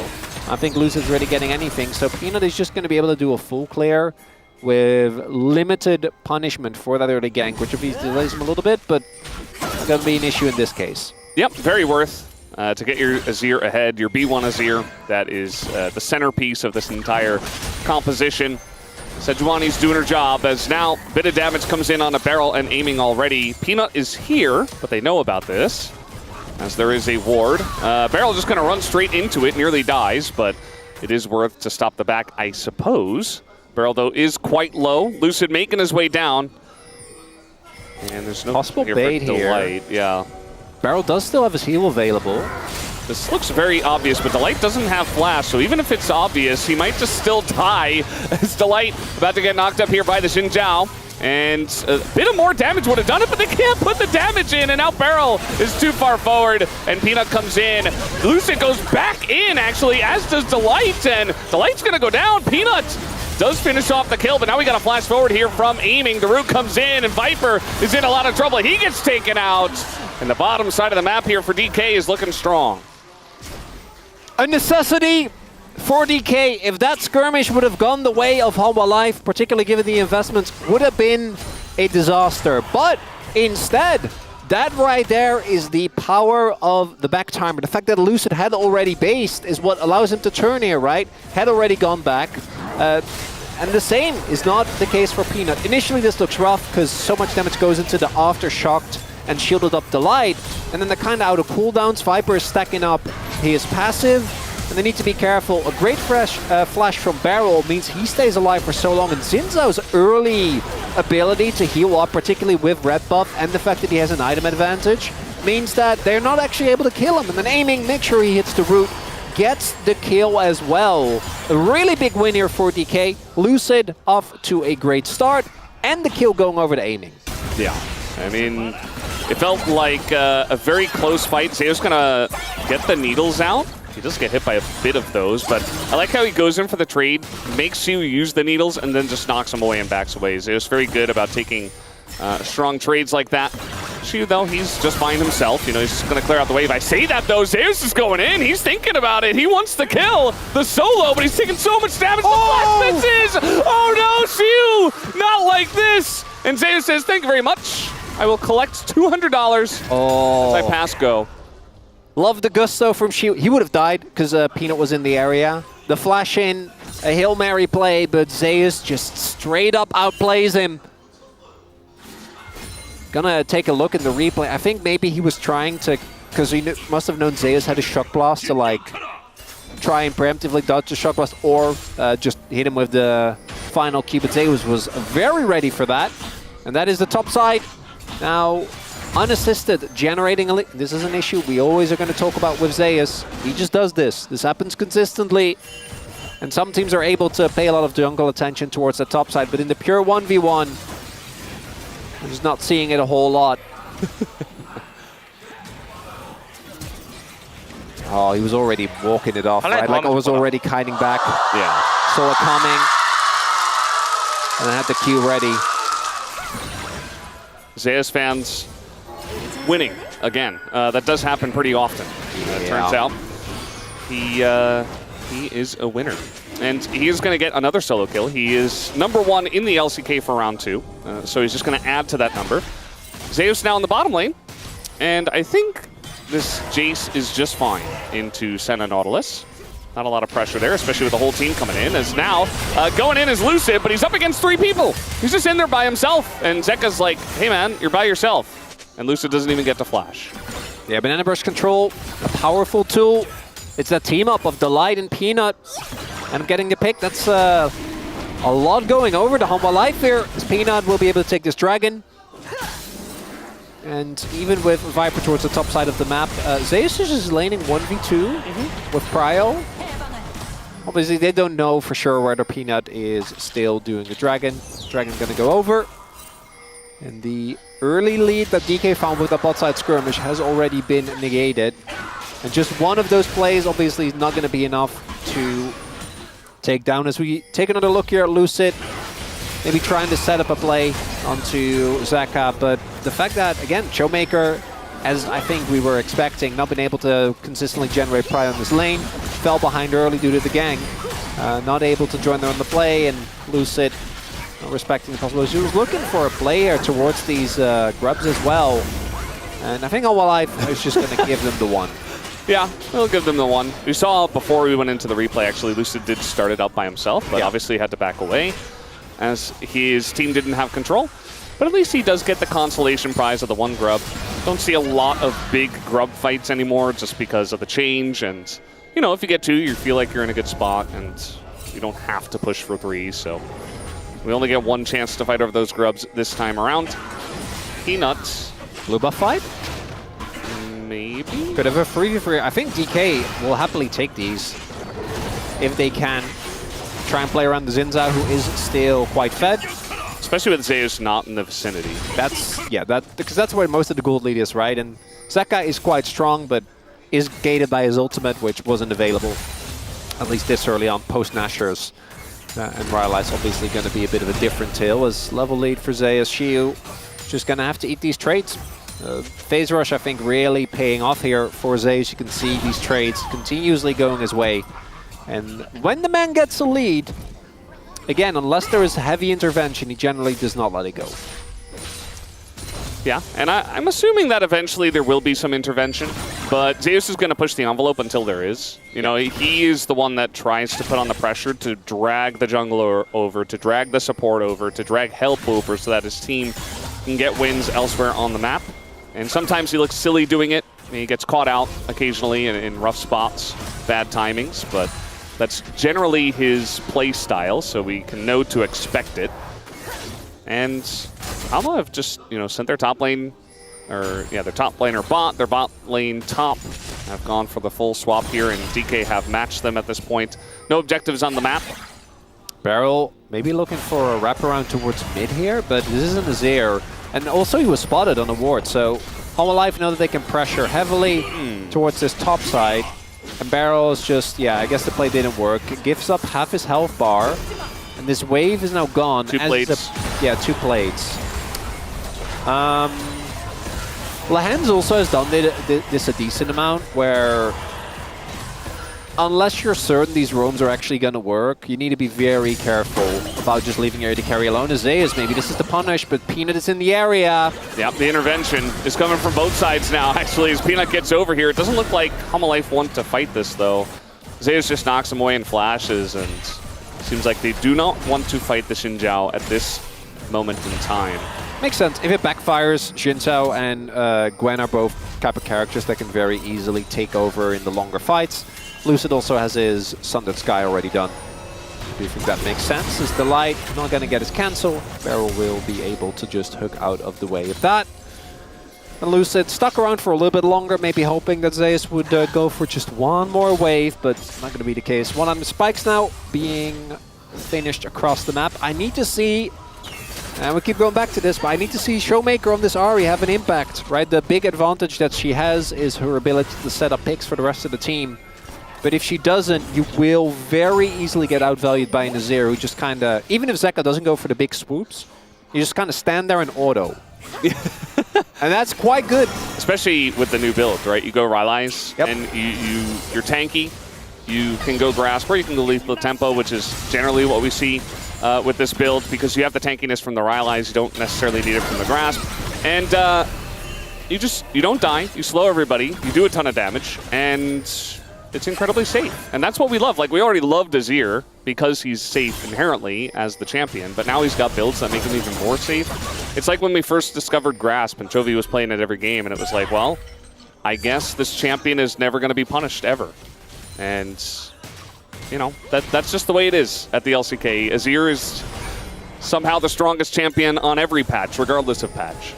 I think Lucid's really getting anything. So Peanut is just going to be able to do a full clear with limited punishment for that early gank, which obviously delays him a little bit, but it's going to be an issue in this case. Yep, very worth to get your Azir ahead, your B1 Azir. That is the centerpiece of this entire composition. Sejuani's doing her job as now a bit of damage comes in on a barrel and aiming already. Peanut is here, but they know about this as there is a ward. Barrel just going to run straight into it, nearly dies, but it is worth to stop the back, I suppose. Barrel, though, is quite low. Lucid making his way down. And there's no possible bait here. Delight. Yeah. Barrel does still have his heal available. This looks very obvious, but Delight doesn't have flash, so even if it's obvious, he might just still die. As Delight about to get knocked up here by the Xin Zhao. And a bit of more damage would have done it, but they can't put the damage in, and now Barrel is too far forward, and Peanut comes in. Lucid goes back in, actually, as does Delight, and Delight's going to go down. Peanut does finish off the kill, but now we got a flash forward here from aiming. The root comes in, and Viper is in a lot of trouble. He gets taken out, and the bottom side of the map here for DK is looking strong. A necessity for DK. If that skirmish would have gone the way of Hanwha Life, particularly given the investments, would have been a disaster. But instead, that right there is the power of the back timer. The fact that Lucid had already based is what allows him to turn here, right? Had already gone back. And the same is not the case for Peanut. Initially, this looks rough because so much damage goes into the aftershocked and shielded up Delight. And then they're kind of out of cooldowns. Viper is stacking up his passive. And they need to be careful. A great flash from Barrel means he stays alive for so long. And Xin Zhao's early ability to heal up, particularly with red buff, and the fact that he has an item advantage, means that they're not actually able to kill him. And then aiming, make sure he hits the root, gets the kill as well. A really big win here for DK. Lucid off to a great start, and the kill going over to aiming. Yeah, I mean, it felt like a very close fight. Zeus gonna get the needles out. He does get hit by a bit of those, but I like how he goes in for the trade, makes you use the needles, and then just knocks him away and backs away. Zeus very good about taking strong trades like that. Shu, though, he's just fine himself. You know, he's just going to clear out the wave. I say that, though. Zeus is going in. He's thinking about it. He wants to kill the solo, but he's taking so much damage. Oh! The flash misses! Oh, no, Shu! Not like this! And Zeus says, thank you very much. I will collect $200 as I pass go. Love the gusto from Shu. He would have died because Peanut was in the area. The flash in, a Hail Mary play, but Zeus just straight up outplays him. Gonna take a look at the replay. I think maybe he was trying to, because he must have known Zeus had a shock blast to like try and preemptively dodge the shock blast or just hit him with the final Q. But Zeus was very ready for that. And that is the top side. Now, unassisted, generating a this is an issue we always are going to talk about with Zeus. He just does this. This happens consistently. And some teams are able to pay a lot of jungle attention towards the top side. But in the pure 1v1, I'm just not seeing it a whole lot. Oh, he was already walking it off, right? Like I was already kiting back. Yeah. Saw it coming. And I had the Q ready. Zeus fans winning again. That does happen pretty often. Turns out he is a winner. And he is going to get another solo kill. He is #1 in the LCK for round 2. So he's just going to add to that number. Zeus now in the bottom lane. And I think this Jace is just fine into Senna Nautilus. Not a lot of pressure there, especially with the whole team coming in. As now, going in is Lucid, but he's up against 3 people. He's just in there by himself. And Zeka's like, hey man, you're by yourself. And Lucid doesn't even get to flash. Yeah, Banana Burst Control, a powerful tool. It's that team up of Delight and Peanut. And getting the pick, that's a lot going over to Hanwha Life here. As Peanut will be able to take this dragon. And even with Viper towards the top side of the map, Zeus is just laning 1v2 with Prio. Obviously, they don't know for sure whether Peanut is still doing the dragon. Dragon gonna go over. And the early lead that DK found with the bot side skirmish has already been negated. And just one of those plays obviously is not gonna be enough to takedown. As we take another look here at Lucid, maybe trying to set up a play onto Zeka, but the fact that, again, Showmaker, as I think we were expecting, not been able to consistently generate pride on this lane, fell behind early due to the gang, not able to join them on the play, and Lucid not respecting the possibilities. He was looking for a player towards these grubs as well, and I think Hanwha Life is just going to give them the one. Yeah, we'll give them the one. We saw before we went into the replay, actually, Lucid did start it up by himself, but obviously had to back away as his team didn't have control. But at least he does get the consolation prize of the one grub. Don't see a lot of big grub fights anymore just because of the change. And, you know, if you get 2, you feel like you're in a good spot and you don't have to push for 3. So we only get 1 chance to fight over those grubs this time around. Peanuts. Blue buff fight? Maybe? Could have a 3v3. I think DK will happily take these if they can try and play around the Zinza, who is still quite fed. Especially with Zeus not in the vicinity. Because that's where most of the gold lead is, right? And Zeka is quite strong, but is gated by his ultimate, which wasn't available, at least this early on, post-Nashers. And Rylai's obviously going to be a bit of a different tale as level lead for Zeus. Shiu just going to have to eat these trades. Phase Rush, I think, really paying off here for Zeus. You can see these trades continuously going his way. And when the man gets a lead, again, unless there is heavy intervention, he generally does not let it go. Yeah, and I'm assuming that eventually there will be some intervention, but Zeus is going to push the envelope until there is. You know, he is the one that tries to put on the pressure to drag the jungler over, to drag the support over, to drag help over so that his team can get wins elsewhere on the map. And sometimes he looks silly doing it. He gets caught out occasionally in rough spots, bad timings, but that's generally his play style, so we can know to expect it. And Hanwha have just, you know, sent their top lane, or yeah, their top laner bot, their bot lane top, have gone for the full swap here, and DK have matched them at this point. No objectives on the map. Barrel maybe looking for a wraparound towards mid here, but this isn't a Zaire. And also he was spotted on the ward, so Hanwha Life know that they can pressure heavily towards this top side. And Barrel is just, yeah, I guess the play didn't work. It gives up half his health bar. And this wave is now gone. 2 plates. Yeah, 2 plates. Lahens also has done this a decent amount, where unless you're certain these roams are actually going to work, you need to be very careful about just leaving your AD carry alone. Azayas, maybe this is the punish, but Peanut is in the area. Yep, the intervention is coming from both sides now, actually, as Peanut gets over here. It doesn't look like Hanwha Life want to fight this, though. Azayas just knocks him away in flashes, and seems like they do not want to fight the Xin Zhao at this moment in time. Makes sense. If it backfires, Xin Zhao and Gwen are both type of characters that can very easily take over in the longer fights. Lucid also has his Sundered Sky already done. Do you think that makes sense? Is the light not going to get his cancel? Barrel will be able to just hook out of the way of that. And Lucid stuck around for a little bit longer, maybe hoping that Zeus would go for just one more wave, but not going to be the case. One on the spikes now being finished across the map. I need to see, and we keep going back to this, but I need to see Showmaker on this Ahri have an impact, right? The big advantage that she has is her ability to set up picks for the rest of the team. But if she doesn't, you will very easily get outvalued by Nazir, who just kind of, even if Zeka doesn't go for the big swoops, you just kind of stand there and auto. And that's quite good. Especially with the new build, right? You go Rylai's, and you're tanky. You can go Grasp, or you can go Lethal Tempo, which is generally what we see with this build, because you have the tankiness from the Rylai's, you don't necessarily need it from the Grasp. And you don't die, you slow everybody, you do a ton of damage, and it's incredibly safe. And that's what we love. Like, we already loved Azir because he's safe inherently as the champion, but now he's got builds that make him even more safe. It's like when we first discovered Grasp and Chovy was playing it every game, and it was like, well, I guess this champion is never going to be punished ever. And, you know, that's just the way it is at the LCK. Azir is somehow the strongest champion on every patch, regardless of patch.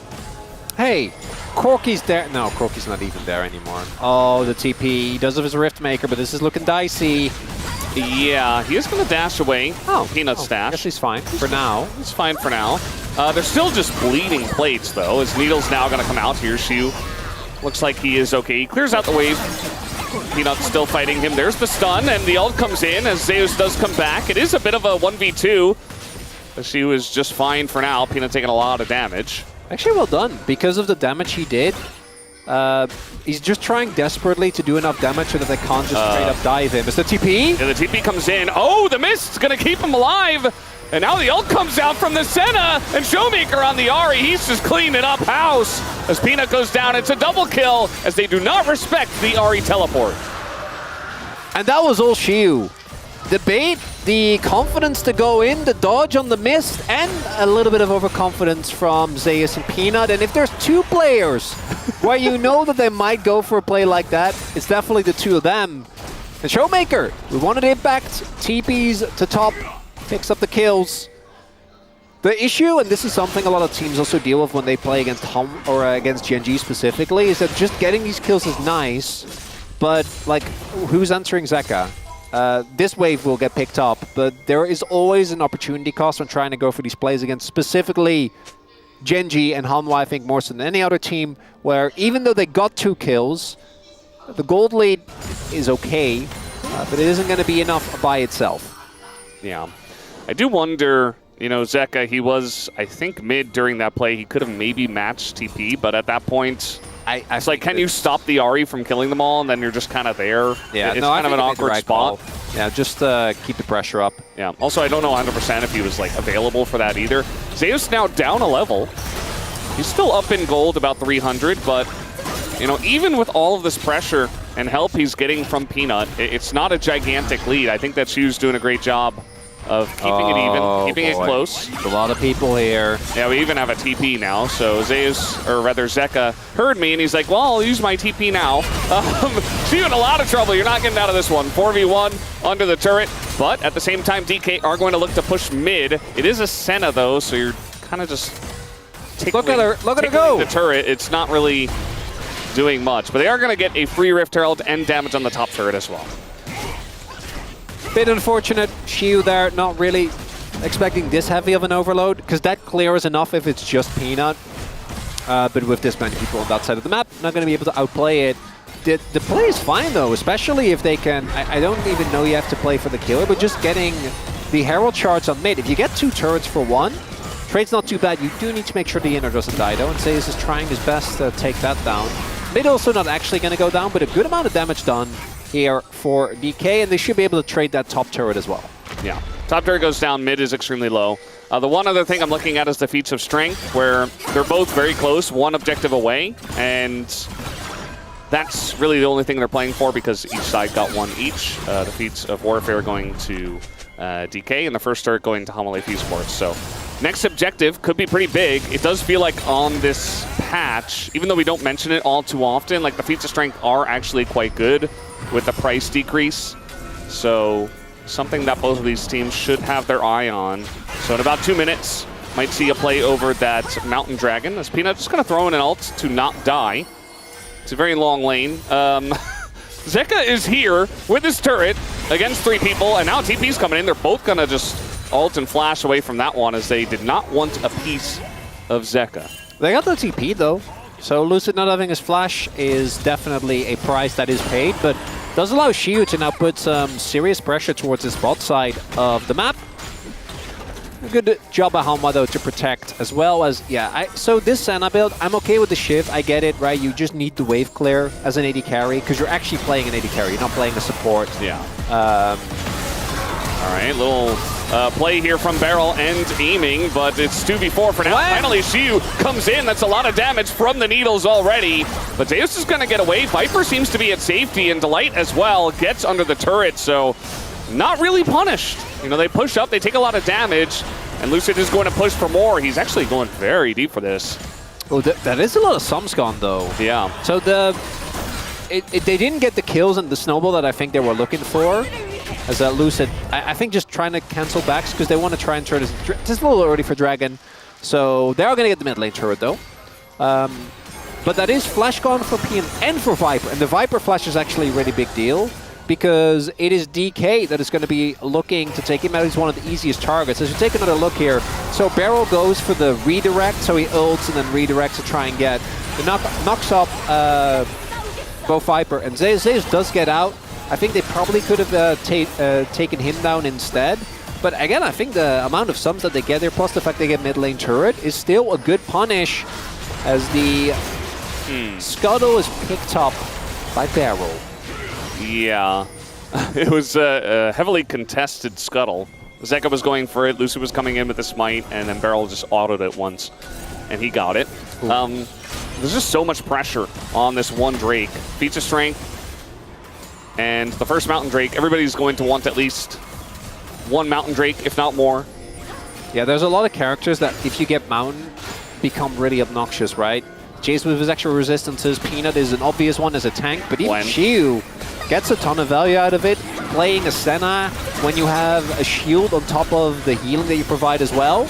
Hey, Corky's there. No, Corky's not even there anymore. Oh, the TP. He does have his Riftmaker, but this is looking dicey. Yeah, he is going to dash away. Oh, Peanut's dash. I guess he's fine for now. He's fine for now. They're still just bleeding plates, though, as Needle's now going to come out here. Shu looks like he is okay. He clears out the wave. Peanut's still fighting him. There's the stun, and the ult comes in as Zeus does come back. It is a bit of a 1v2. She was just fine for now. Peanut taking a lot of damage. Actually, well done. Because of the damage he did, he's just trying desperately to do enough damage so that they can't just straight up dive him. Is the TP? Yeah, the TP comes in. Oh, the mist's going to keep him alive. And now the ult comes out from the Senna, and Showmaker on the Ahri. He's just cleaning up house. As Peanut goes down, it's a double kill, as they do not respect the Ahri teleport. And that was all Shiu. The bait, the confidence to go in, the dodge on the mist, and a little bit of overconfidence from Zeus and Peanut. And if there's two players where you know that they might go for a play like that, it's definitely the two of them. And Showmaker, we wanted impact, TPs to top, picks up the kills. The issue, and this is something a lot of teams also deal with when they play against against GNG specifically, is that just getting these kills is nice, but like, who's answering Zeka? This wave will get picked up, but there is always an opportunity cost when trying to go for these plays against specifically Genji and Hanwha, I think more so than any other team, where even though they got 2 kills, the gold lead is okay, but it isn't going to be enough by itself. Yeah. I do wonder, you know, Zeka, he was, I think, mid during that play. He could have maybe matched TP, but at that point, it's like, can you stop the Ahri from killing them all, and then you're just kind of there? Yeah, it's kind of an awkward spot. Call. Yeah, just keep the pressure up. Yeah. Also, I don't know 100% if he was like available for that either. Zeus now down a level. He's still up in gold, about 300, but you know, even with all of this pressure and help he's getting from Peanut, it's not a gigantic lead. I think that Shu's doing a great job of keeping it even, keeping it close. A lot of people here. Yeah, we even have a TP now, so Zeus, or rather Zeka, heard me, and he's like, well, I'll use my TP now. Shu in a lot of trouble. You're not getting out of this one. 4v1 under the turret, but at the same time, DK are going to look to push mid. It is a Senna, though, so you're kind of just look at her go. The turret. It's not really doing much, but they are going to get a free Rift Herald and damage on the top turret as well. Bit unfortunate, Shiu there, not really expecting this heavy of an overload, because that clears enough if it's just Peanut. But with this many people on that side of the map, not going to be able to outplay it. The play is fine though, especially if they can, I don't even know you have to play for the killer, but just getting the Herald charge on mid. If you get 2 turrets for 1, trade's not too bad. You do need to make sure the inner doesn't die though, and Zeus is trying his best to take that down. Mid also not actually going to go down, but a good amount of damage done here for DK, and they should be able to trade that top turret as well. Yeah, top turret goes down, mid is extremely low. The one other thing I'm looking at is the feats of strength, where they're both very close, one objective away, and that's really the only thing they're playing for because each side got 1 each. The feats of warfare going to DK, and the first turret going to Hanwha Life Esports. So next objective could be pretty big. It does feel like on this patch, even though we don't mention it all too often, like the feats of strength are actually quite good with the price decrease. So something that both of these teams should have their eye on. So in about 2 minutes, might see a play over that Mountain Dragon. As Peanut just going to throw in an ult to not die. It's a very long lane. Zeka is here with his turret against 3 people, and now TP's coming in. They're both going to just ult and flash away from that one, as they did not want a piece of Zeka. They got the TP though, so Lucid not having his flash is definitely a price that is paid, but does allow Shiu to now put some serious pressure towards his bot side of the map. A good job by Hanwha though to protect, as well as, yeah, so this Senna build, I'm okay with the Shiv, I get it, right? You just need the wave clear as an AD carry, because you're actually playing an AD carry, you're not playing a support. Yeah. All right, little play here from Barrel and aiming, but it's 2v4 for now. What? Finally, Shiu comes in. That's a lot of damage from the needles already. But Zeus is going to get away. Viper seems to be at safety, and Delight as well gets under the turret, so not really punished. You know, they push up, they take a lot of damage, and Lucid is going to push for more. He's actually going very deep for this. Oh, that is a lot of sums gone though. Yeah. So they didn't get the kills and the snowball that I think they were looking for. As Lucid, I think just trying to cancel backs because they want to try and turn this. Just a little early for Dragon. So they are going to get the mid lane turret though. But that is flash gone for PM and for Viper. And the Viper flash is actually a really big deal because it is DK that is going to be looking to take him out. He's one of the easiest targets. As you take another look here, so Barrel goes for the redirect, so he ults and then redirects to try and get the knocks up both Viper and Zeus. Zeus does get out. I think they probably could have taken him down instead. But again, I think the amount of sums that they get there, plus the fact they get mid lane turret, is still a good punish as the Scuttle is picked up by Barrel. Yeah. It was a heavily contested Scuttle. Zeka was going for it, Lucy was coming in with the smite, and then Barrel just autoed it once, and he got it. There's just so much pressure on this one Drake. Feats of Strength, and the first Mountain Drake, everybody's going to want at least one Mountain Drake, if not more. Yeah, there's a lot of characters that, if you get Mountain, become really obnoxious, right? Jace with his extra resistances, Peanut is an obvious one as a tank, but even Shiu gets a ton of value out of it. Playing a Senna when you have a shield on top of the healing that you provide as well.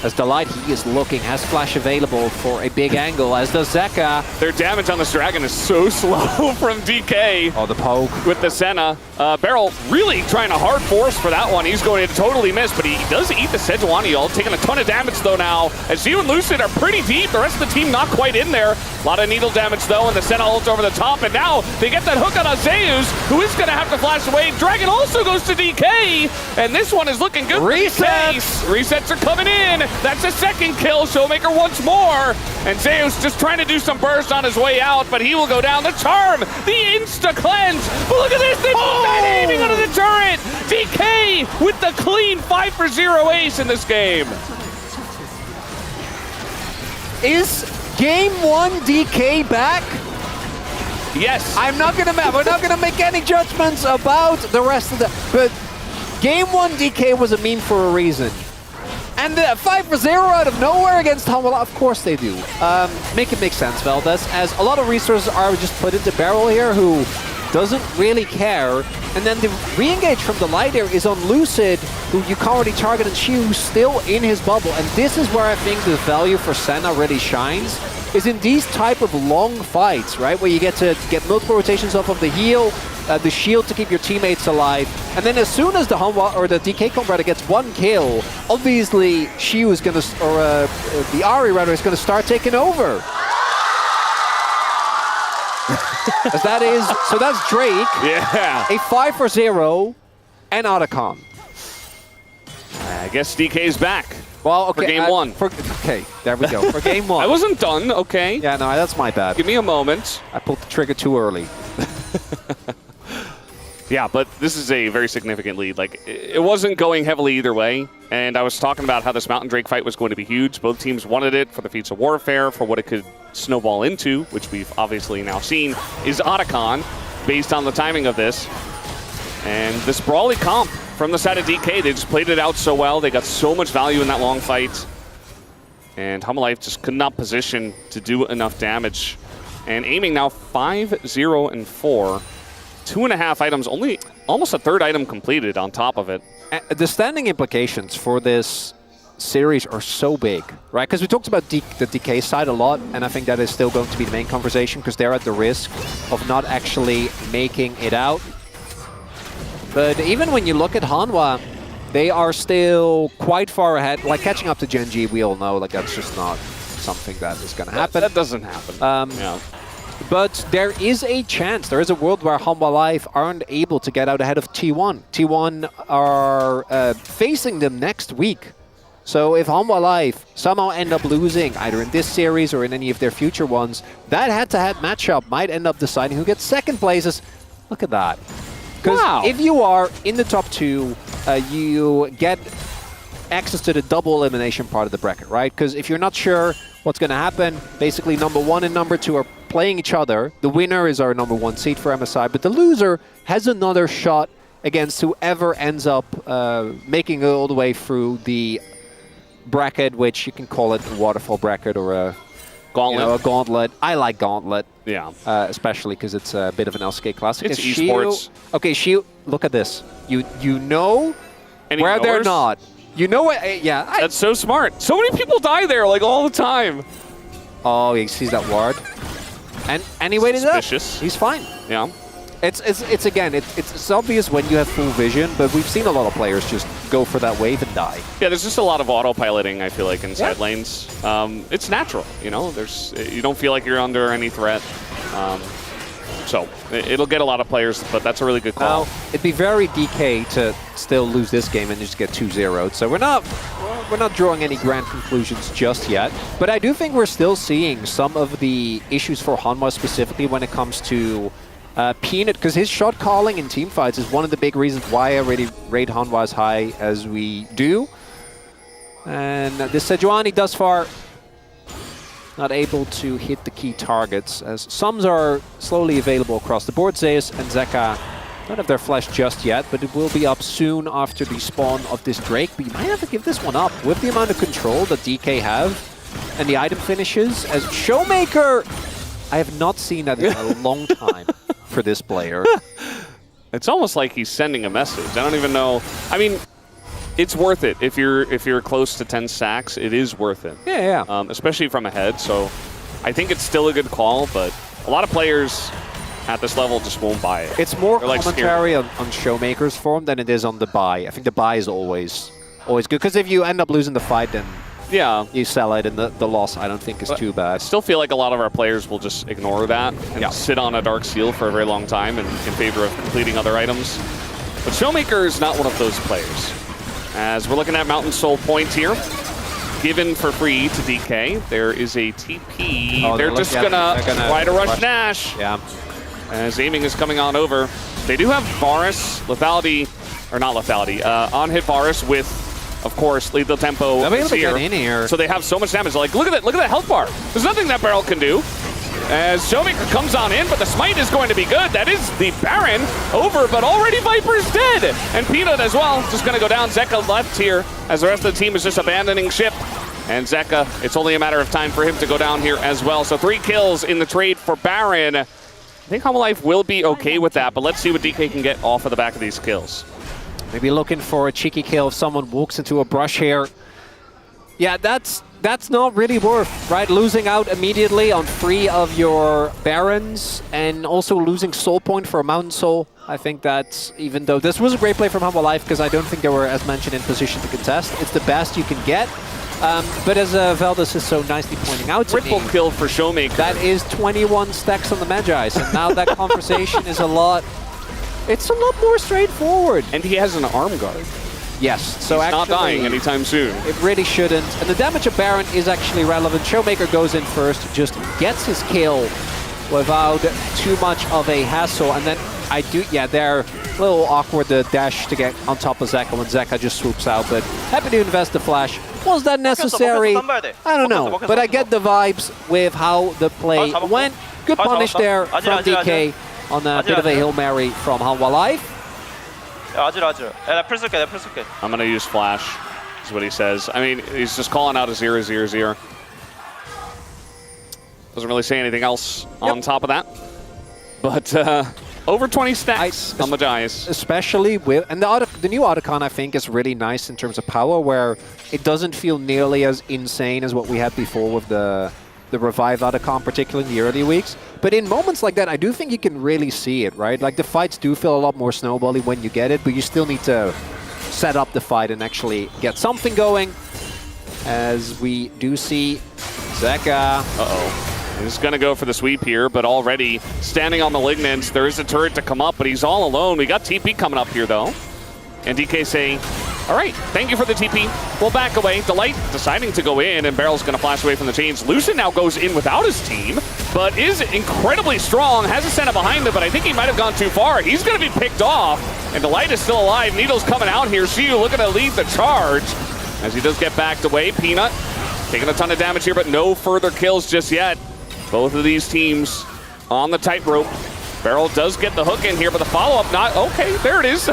As Delight, he is looking, has flash available for a big angle, as does Zeka. Their damage on this dragon is so slow from DK. Oh, the poke. With the Senna. Barrel really trying to hard force for that one. He's going to totally miss, but he does eat the Sejuani ult, taking a ton of damage though now. As you and Lucid are pretty deep, the rest of the team not quite in there. A lot of needle damage though, and the Senna ult over the top, and now they get that hook on Azeus, who is going to have to flash away. Dragon also goes to DK, and this one is looking good. Resets! Resets are coming in. That's a second kill. Showmaker once more. And Zeus just trying to do some burst on his way out, but he will go down. The charm, the insta-cleanse. But look at this. They both died aiming under the turret. DK with the clean 5-for-0 ace in this game. Is game 1 DK back? Yes. We're not gonna make any judgments about the rest of the, but game 1 DK was a meme for a reason. And 5-for-0 out of nowhere against Hanwha, of course they do. Make it make sense, Valdez, as a lot of resources are just put into Barrel here, who doesn't really care. And then the re-engage from the light here is on Lucid, who you can't really target, and Shiu still in his bubble. And this is where I think the value for Senna really shines, is in these type of long fights, right? Where you get to get multiple rotations off of the heal, the shield to keep your teammates alive. And then as soon as the Hanwha or the DK combatter gets one kill, obviously Shiu is gonna, or the Ahri rather, is gonna start taking over. As that is, so that's Drake. Yeah. A 5-for-0 and Otacon. I guess DK's back. Well, okay. For game 1. Okay, there we go. For game 1. I wasn't done, okay. Yeah, no, that's my bad. Give me a moment. I pulled the trigger too early. Yeah, but this is a very significant lead. Like, it wasn't going heavily either way, and I was talking about how this Mountain Drake fight was going to be huge. Both teams wanted it for the feats of warfare, for what it could snowball into, which we've obviously now seen, is Otacon, based on the timing of this. And this brawly comp from the side of DK, they just played it out so well. They got so much value in that long fight. And Hanwha Life just could not position to do enough damage. And aiming now 5-0-4. 2.5 items, only almost a third item completed on top of it. The standing implications for this series are so big, right? Because we talked about the DK side a lot, and I think that is still going to be the main conversation because they're at the risk of not actually making it out. But even when you look at Hanwha, they are still quite far ahead. Like catching up to Gen G, we all know, like that's just not something that is going to happen. That doesn't happen. Yeah. But there is a chance, there is a world where Hanwha Life aren't able to get out ahead of T1. T1 are facing them next week. So if Hanwha Life somehow end up losing, either in this series or in any of their future ones, that head-to-head matchup might end up deciding who gets second places. Look at that. Because if you are in the top 2, you get access to the double elimination part of the bracket, right? Because if you're not sure what's going to happen, basically number 1 and number 2 are playing each other. The winner is our number 1 seed for MSI, but the loser has another shot against whoever ends up making it all the way through the bracket, which you can call it a waterfall bracket or a gauntlet. You know, a gauntlet. I like gauntlet. Yeah. Especially because it's a bit of an LCK classic. It's esports. Okay, Shiu, look at this. You know where they're not. You know what? Yeah. That's so smart. So many people die there, like all the time. Oh, he sees that ward. And he waited up. He's fine. Yeah. It's again, it's obvious when you have full vision, but we've seen a lot of players just go for that wave and die. Yeah, there's just a lot of autopiloting, I feel like, in side lanes. It's natural, you know? You don't feel like you're under any threat. So it'll get a lot of players, but that's a really good call. Now, it'd be very DK to still lose this game and just get 2-0'd. So we're not drawing any grand conclusions just yet. But I do think we're still seeing some of the issues for Hanwha specifically when it comes to Peanut, because his shot calling in team fights is one of the big reasons why I really rate Hanwha as high as we do. And this Sejuani thus far not able to hit the key targets, as sums are slowly available across the board. Zeus and Zeka don't have their flash just yet, but it will be up soon after the spawn of this Drake. But you might have to give this one up with the amount of control that DK have and the item finishes. As Showmaker, I have not seen that in a long time for this player. It's almost like he's sending a message. I don't even know. I mean, it's worth it if you're close to 10 stacks. It is worth it. Yeah. Especially from ahead. So I think it's still a good call, but a lot of players at this level just won't buy it. It's more They're, like, commentary on Showmaker's form than it is on the buy. I think the buy is always good, because if you end up losing the fight, then yeah, you sell it, and the loss I don't think is too bad. I still feel like a lot of our players will just ignore that and sit on a Dark Seal for a very long time in favor of completing other items. But Showmaker is not one of those players. As we're looking at Mountain Soul Point here, given for free to DK. There is a TP. Oh, they're just gonna try to rush Nash. Yeah. As aiming is coming on over. They do have Varus, lethality, or not lethality, on-hit Varus with, of course, lethal tempo. They'll be able to get in here. So they have so much damage. Like, look at that health bar. There's nothing that Barrel can do. As Showmaker comes on in, but the smite is going to be good. That is the Baron over, but already Viper's dead. And Peanut as well, just gonna go down. Zeka left here, as the rest of the team is just abandoning ship. And Zeka, it's only a matter of time for him to go down here as well. So 3 kills in the trade for Baron. I think Hanwha Life will be okay with that, but let's see what DK can get off of the back of these kills. Maybe looking for a cheeky kill if someone walks into a brush here. Yeah, that's not really worth, right? Losing out immediately on 3 of your Barons and also losing Soul Point for a Mountain Soul. I think that even though this was a great play from Hanwha Life, because I don't think they were, as mentioned, in position to contest. It's the best you can get. But as Veldis is so nicely pointing out to Triple me, kill for Showmaker. that is 21 stacks on the Magi. So now that conversation is it's a lot more straightforward. And he has an arm guard. Yes, so He's actually not dying anytime soon. it really shouldn't. And the damage of Baron is actually relevant. Showmaker goes in first, just gets his kill without too much of a hassle. And then they're a little awkward, the dash to get on top of Zeka when Zeka just swoops out. But happy to invest the flash. Was that necessary? I don't know. But I get the vibes with how the play went. Good punish there from DK on a bit of a Hail Mary from Hanwha Life. I'm going to use flash, is what he says. I mean, he's just calling out a 0-0-0. Doesn't really say anything else on top of that. But over 20 stacks on the Giants. Especially with, and the new Otacon, I think, is really nice in terms of power, where it doesn't feel nearly as insane as what we had before with the Revive Otacon, particularly in the early weeks. But in moments like that, I do think you can really see it, right? Like, the fights do feel a lot more snowbally when you get it, but you still need to set up the fight and actually get something going. As we do see Zeka. Uh-oh. He's going to go for the sweep here, but already standing on Malignant. There is a turret to come up, but he's all alone. We got TP coming up here, though. And DK saying, all right, thank you for the TP. We'll back away. Delight deciding to go in, and Barrel's going to flash away from the chains. Lucid now goes in without his team, but is incredibly strong. Has a Senna behind him, but I think he might have gone too far. He's going to be picked off, and Delight is still alive. Needle's coming out here. Shiyu looking to lead the charge as he does get backed away. Peanut taking a ton of damage here, but no further kills just yet. Both of these teams on the tightrope. Barrel does get the hook in here, but the follow-up not... Okay, there it is.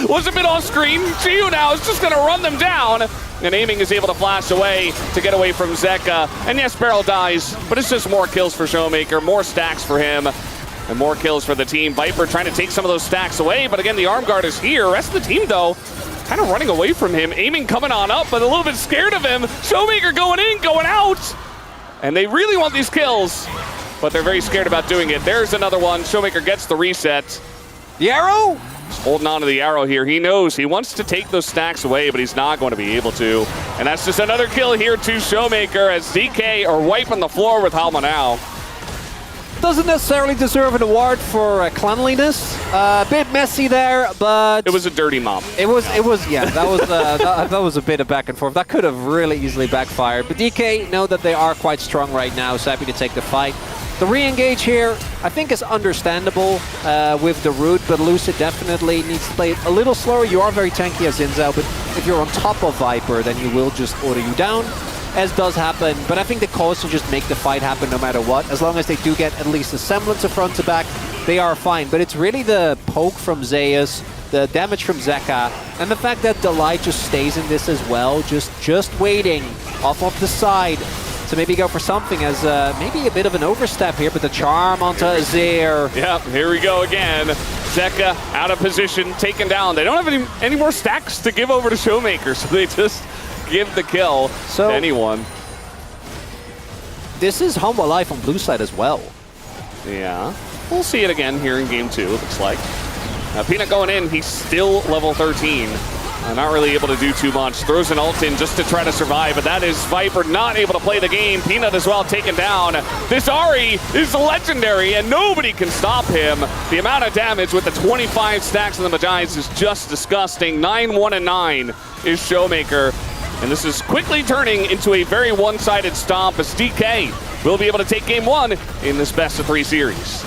Was a bit off screen. Shiyu now is just going to run them down. And aiming is able to flash away to get away from Zeka. And yes, Barrel dies, but it's just more kills for Showmaker, more stacks for him, and more kills for the team. Viper trying to take some of those stacks away, but again, the arm guard is here. Rest of the team, though, kind of running away from him. Aiming coming on up, but a little bit scared of him. Showmaker going in, going out. And they really want these kills, but they're very scared about doing it. There's another one. Showmaker gets the reset. The arrow? He's holding on to the arrow here. He knows he wants to take those stacks away, but he's not going to be able to. And that's just another kill here to Showmaker as DK are wiping the floor with Hanwha now. Doesn't necessarily deserve an award for cleanliness. A bit messy there, but It was a dirty mop. It was, yeah, that was that was a bit of back and forth. That could have really easily backfired. But DK know that they are quite strong right now, so happy to take the fight. The re-engage here, I think, is understandable with the root, but Lucid definitely needs to play it a little slower. You are very tanky as Inzao, but if you're on top of Viper, then you will just auto you down, as does happen. But I think the cause will just make the fight happen no matter what. As long as they do get at least a semblance of front to back, they are fine. But it's really the poke from Zeus, the damage from Zeka, and the fact that Delight just stays in this as well, just waiting off of the side to maybe go for something as maybe a bit of an overstep here, but the charm onto Azir. Yeah, here we go again. Zeka out of position, taken down. They don't have any more stacks to give over to Showmaker, so they just give the kill to anyone. This is Hanwha Life on blue side as well. Yeah, we'll see it again here in game 2, it looks like. Peanut going in, he's still level 13. Not really able to do too much. Throws an ult in just to try to survive, but that is Viper not able to play the game. Peanut as well taken down. This Ahri is legendary, and nobody can stop him. The amount of damage with the 25 stacks on the Magi's is just disgusting. 9-1-9 is Showmaker, and this is quickly turning into a very one-sided stomp as DK will be able to take game 1 in this best-of-3 series.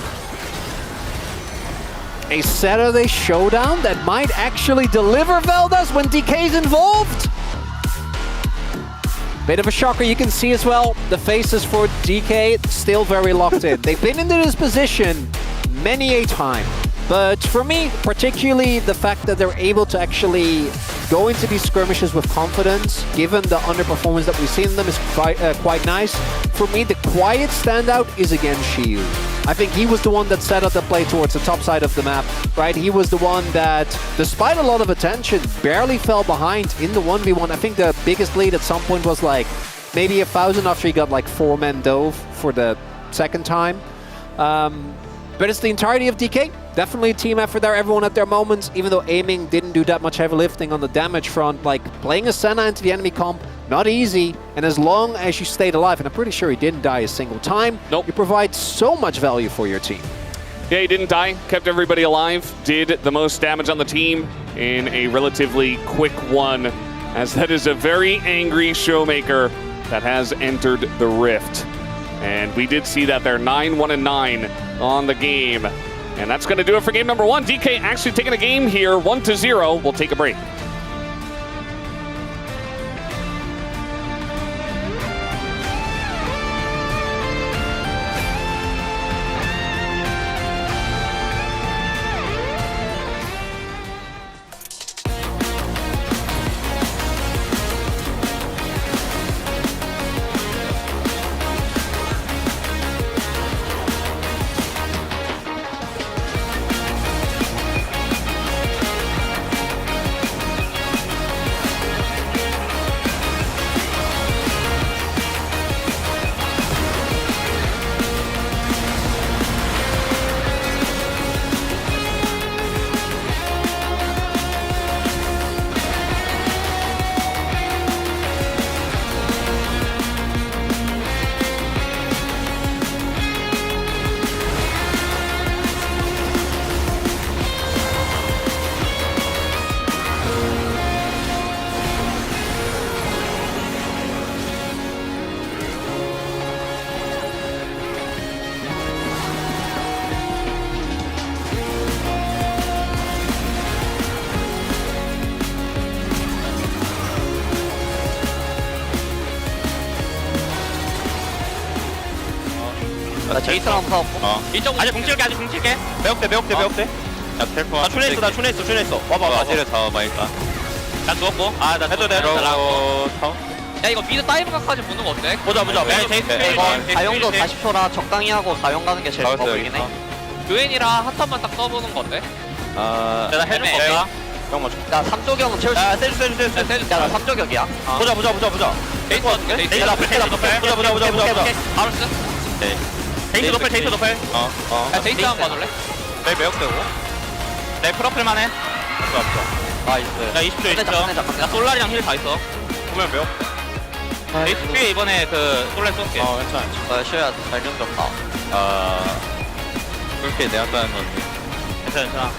A Saturday showdown that might actually deliver Veldas when DK's involved. Bit of a shocker, you can see as well, the faces for DK still very locked in. They've been into this position many a time. But for me, particularly the fact that they're able to actually go into these skirmishes with confidence, given the underperformance that we've seen in them, is quite nice. For me, the quiet standout is again Shiyu. I think he was the one that set up the play towards the top side of the map, right? He was the one that, despite a lot of attention, barely fell behind in the 1v1. I think the biggest lead at some point was like maybe 1,000 after he got like 4-man dove for the second time. But it's the entirety of DK. Definitely a team effort there, everyone at their moments, even though aiming didn't do that much heavy lifting on the damage front. Like, playing a Senna into the enemy comp, not easy, and as long as you stayed alive, and I'm pretty sure he didn't die a single time, you provide so much value for your team. Yeah, he didn't die, kept everybody alive, did the most damage on the team in a relatively quick one, as that is a very angry Showmaker that has entered the Rift. And we did see that they're 9-1-9 on the game. And that's going to do it for game number 1. DK actually taking a game here, 1-0. We'll take a break. 나 제이스 한번 파고. 아직 공칠게, 아직 공칠게. 매혹돼. 야, 텔포. 나 춘했어. 와봐. 쟤를 잡아봐, 일단. 난 누웠고. 나 해도 돼. 야, 이거 미드 다이브각까지 보는 거 어때? 보자. 야, 제이스 이거 가용도 40초라 적당히 하고 가용 가는 게 제일 좋아 보이긴 해. 교엔이랑 한 턴만 딱 써보는 거 어때? 내가 해줄 거 없다. 형 맞춰. 야, 3조경은 채울 수 있어. 세주. 야, 나 3조경이야. 보자. 데이트 어떻게? 데이트 노펠. 보자. 바루스? 네. 데이트 노펠. 야, 데이트 한번 봐줄래? 내 매혹되고. 내 프로필만 해. 나이스. 야, 20초. 나 솔라리랑 힐 다 있어. 보면 매혹. 데이트 피해 이번에 그 솔라 쏠게. 괜찮아. 쉬어야 잘 좀 좋다. 그렇게 내가 따는 건데. 괜찮아.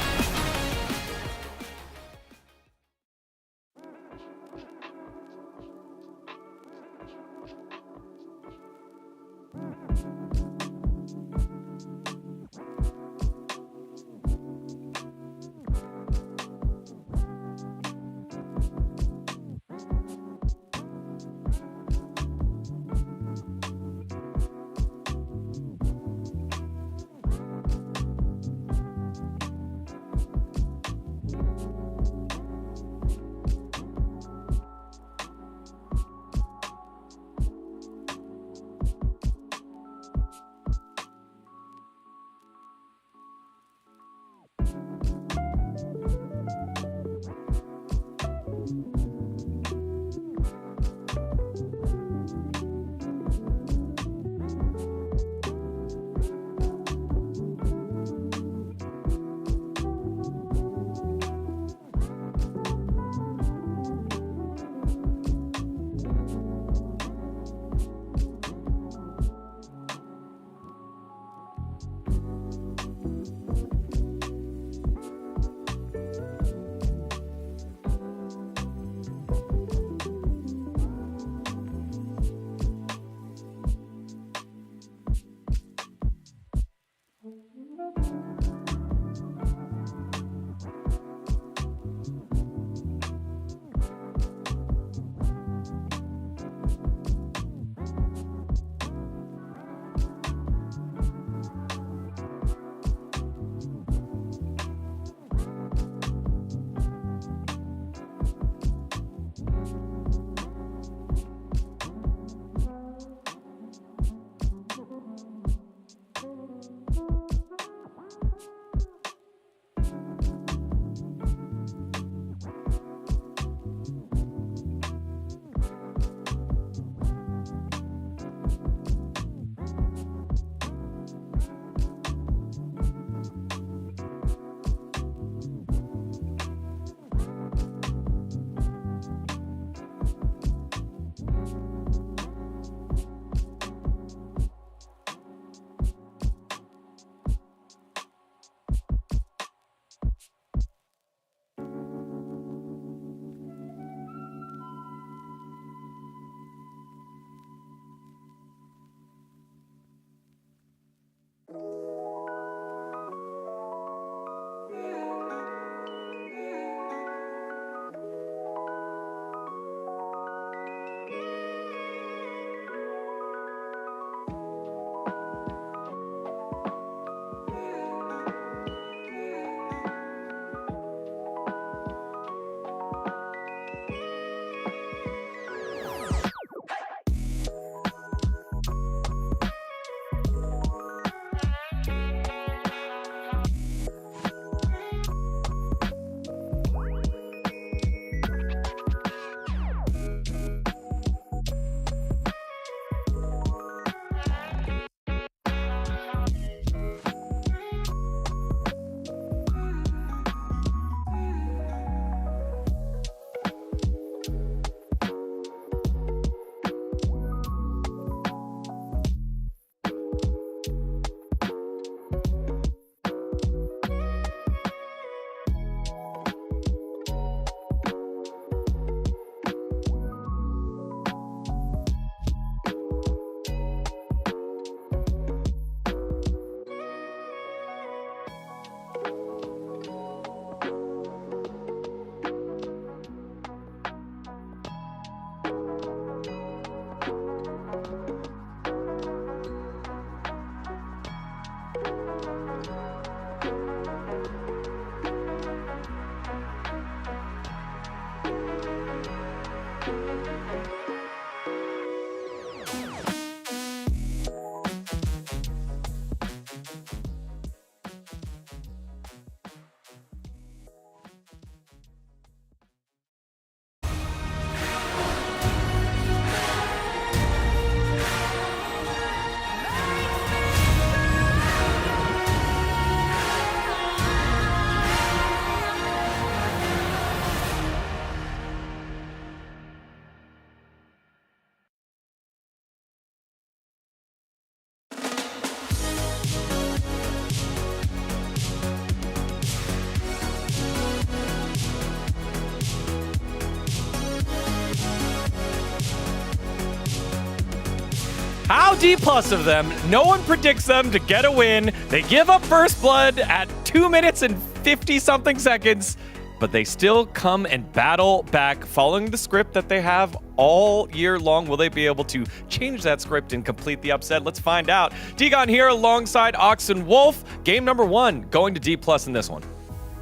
How Dplus of them, no one predicts them to get a win. They give up first blood at 2 minutes and 50-something seconds, but they still come and battle back following the script that they have all year long. Will they be able to change that script and complete the upset? Let's find out. Digon here alongside Ox and Wolf. Game number 1 going to Dplus in this one.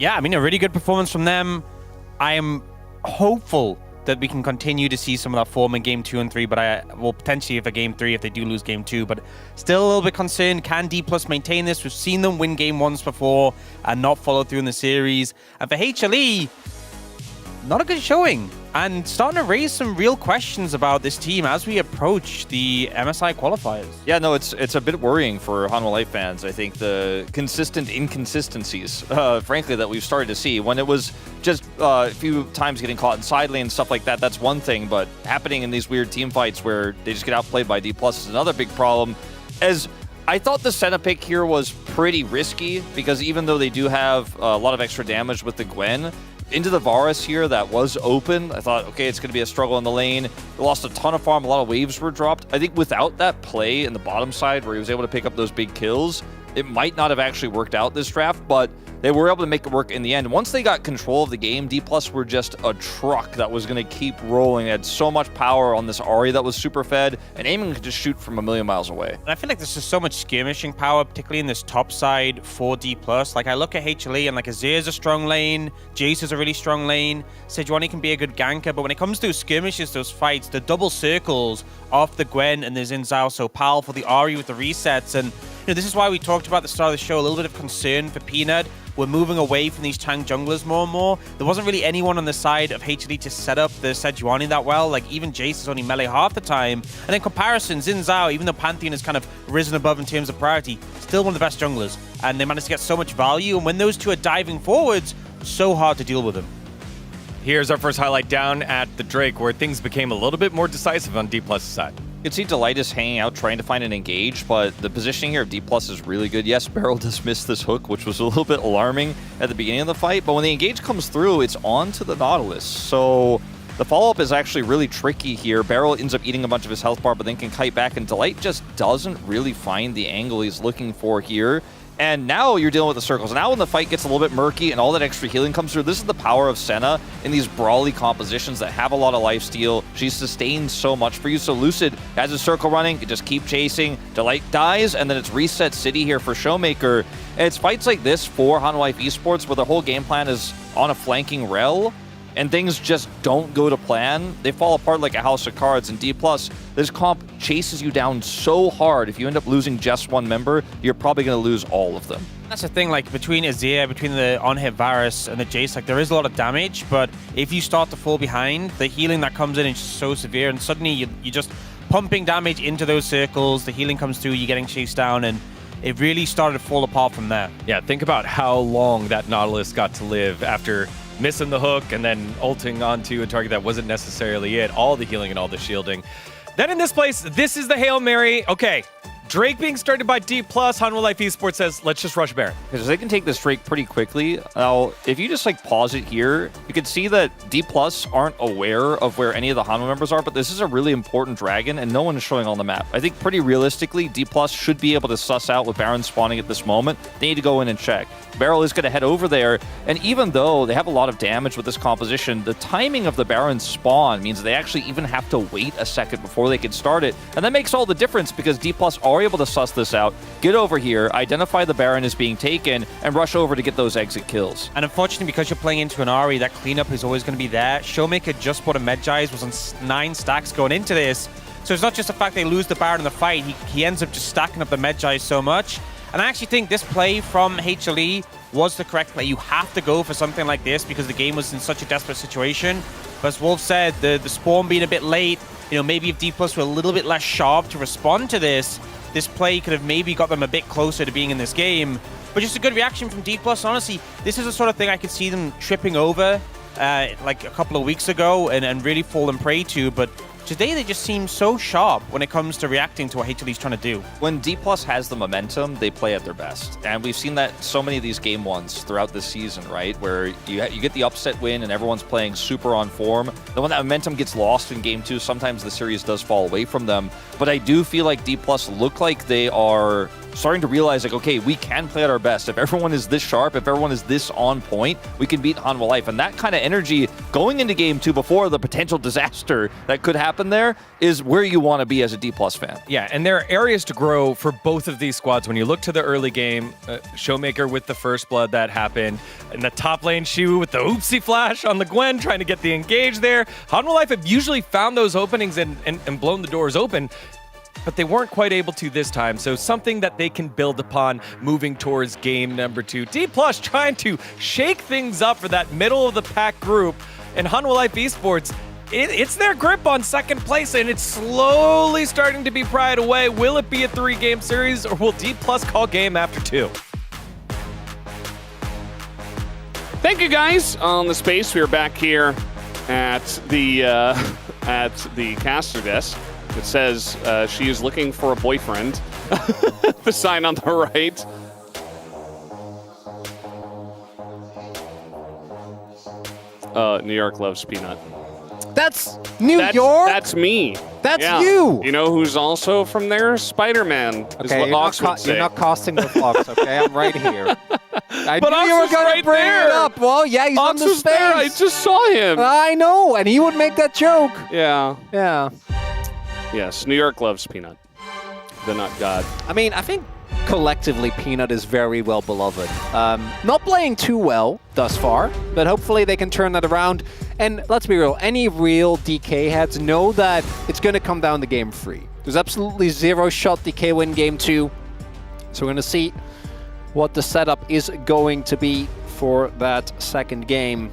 Yeah, I mean, a really good performance from them. I am hopeful that we can continue to see some of that form in game 2 and 3, but I will potentially for game 3 if they do lose game 2, but still a little bit concerned. Can Dplus maintain this? We've seen them win game 1s before and not follow through in the series. And for HLE, not a good showing, and starting to raise some real questions about this team as we approach the MSI qualifiers. Yeah, no, it's a bit worrying for Hanwha Life fans. I think the consistent inconsistencies, frankly, that we've started to see. When it was just a few times getting caught in side lane and stuff like that, that's one thing, but happening in these weird team fights where they just get outplayed by Dplus is another big problem. As I thought the setup pick here was pretty risky, because even though they do have a lot of extra damage with the Gwen, into the Varus here that was open, I thought, okay, it's going to be a struggle in the lane. They lost a ton of farm, a lot of waves were dropped. I think without that play in the bottom side where he was able to pick up those big kills, it might not have actually worked out this draft, but they were able to make it work in the end. Once they got control of the game, Dplus were just a truck that was going to keep rolling. They had so much power on this Ahri that was super fed, and Aiming could just shoot from a million miles away. And I feel like there's just so much skirmishing power, particularly in this top side for Dplus. Like, I look at HLE and like Azir's a strong lane, Jace is a really strong lane, Sejuani can be a good ganker, but when it comes to skirmishes, those fights, the double circles off the Gwen and the Xin Zhao so powerful, the Ahri with the resets, and this is why we talked about at the start of the show, a little bit of concern for Peanut. We're moving away from these tank junglers more and more. There wasn't really anyone on the side of HLE to set up the Sejuani that well. Like, even Jace is only melee half the time. And then comparison, Xin Zhao, even though Pantheon has kind of risen above in terms of priority, still one of the best junglers. And they managed to get so much value. And when those two are diving forwards, so hard to deal with them. Here's our first highlight down at the Drake, where things became a little bit more decisive on Dplus' side. You can see Delightus hanging out, trying to find an engage, but the positioning here of Dplus is really good. Yes, Beryl does miss this hook, which was a little bit alarming at the beginning of the fight, but when the engage comes through, it's on to the Nautilus. So the follow-up is actually really tricky here. Beryl ends up eating a bunch of his health bar, but then can kite back, and Delight just doesn't really find the angle he's looking for here. And now you're dealing with the circles. Now when the fight gets a little bit murky and all that extra healing comes through, this is the power of Senna in these brawly compositions that have a lot of lifesteal. She sustains so much for you. So Lucid has a circle running, you just keep chasing. Delight dies, and then it's reset city here for Showmaker. And it's fights like this for Hanwha Life Esports where the whole game plan is on a flanking rel, and things just don't go to plan. They fall apart like a house of cards. And Dplus, this comp chases you down so hard. If you end up losing just one member, you're probably going to lose all of them. That's the thing, like, between Azir, between the on-hit Varus and the Jace, like, there is a lot of damage, but if you start to fall behind, the healing that comes in is so severe, and suddenly you're just pumping damage into those circles, the healing comes through, you're getting chased down, and it really started to fall apart from there. Yeah, think about how long that Nautilus got to live after missing the hook and then ulting onto a target that wasn't necessarily it. All the healing and all the shielding. Then in this place, this is the Hail Mary. Okay, Drake being started by Dplus. Hanwha Life Esports says, let's just rush Baron. Because they can take this Drake pretty quickly. Now, if you just like pause it here, you can see that Dplus aren't aware of where any of the Hanwha members are, but this is a really important dragon and no one is showing on the map. I think pretty realistically, Dplus should be able to suss out with Baron spawning at this moment. They need to go in and check. Beryl is going to head over there, and even though they have a lot of damage with this composition, the timing of the Baron spawn means they actually even have to wait a second before they can start it, and that makes all the difference because Dplus are able to suss this out, get over here, identify the Baron as being taken, and rush over to get those exit kills. And unfortunately, because you're playing into an Ahri, that cleanup is always going to be there. Showmaker just bought a Medjay's, was on 9 stacks going into this, so it's not just the fact they lose the Baron in the fight, he ends up just stacking up the Medjay's so much. And I actually think this play from HLE was the correct play. You have to go for something like this because the game was in such a desperate situation. But as Wolf said, the spawn being a bit late, maybe if Dplus were a little bit less sharp to respond to this play could have maybe got them a bit closer to being in this game. But just a good reaction from Dplus. Honestly, this is the sort of thing I could see them tripping over like a couple of weeks ago and really falling prey to. But today they just seem so sharp when it comes to reacting to what HLE's trying to do. When Dplus has the momentum, they play at their best. And we've seen that so many of these game ones throughout this season, right? Where you get the upset win and everyone's playing super on form. Then when that momentum gets lost in game 2, sometimes the series does fall away from them. But I do feel like Dplus look like they are starting to realize, like, okay, we can play at our best. If everyone is this sharp, if everyone is this on point, we can beat Hanwha Life. And that kind of energy going into game 2 before the potential disaster that could happen there is where you want to be as a Dplus fan. Yeah, and there are areas to grow for both of these squads. When you look to the early game, Showmaker with the first blood that happened, and the top lane Shu with the oopsie flash on the Gwen trying to get the engage there. Hanwha Life have usually found those openings and blown the doors open, but they weren't quite able to this time, so something that they can build upon moving towards game number 2. Dplus trying to shake things up for that middle of the pack group, and Hanwha Life Esports, it's their grip on second place, and it's slowly starting to be pried away. Will it be a 3-game series, or will Dplus call game after 2? Thank you guys on the space. We are back here at the caster desk. It says she is looking for a boyfriend. The sign on the right. New York loves Peanut. That's New York? That's me. That's you. You know who's also from there? Spider-Man. Okay, you're not costing the Fox, okay? I'm right here. I but knew you were Ox was going right to bring there. it up. Well, yeah, he's on Ox the was space. there. I just saw him. I know, and he would make that joke. Yeah. Yeah. Yes, New York loves Peanut. The nut god. I mean, I think collectively Peanut is very well beloved. Not playing too well thus far, but hopefully they can turn that around. And let's be real, any real DK heads know that it's going to come down to game 3. There's absolutely zero shot DK win game 2. So we're going to see what the setup is going to be for that second game.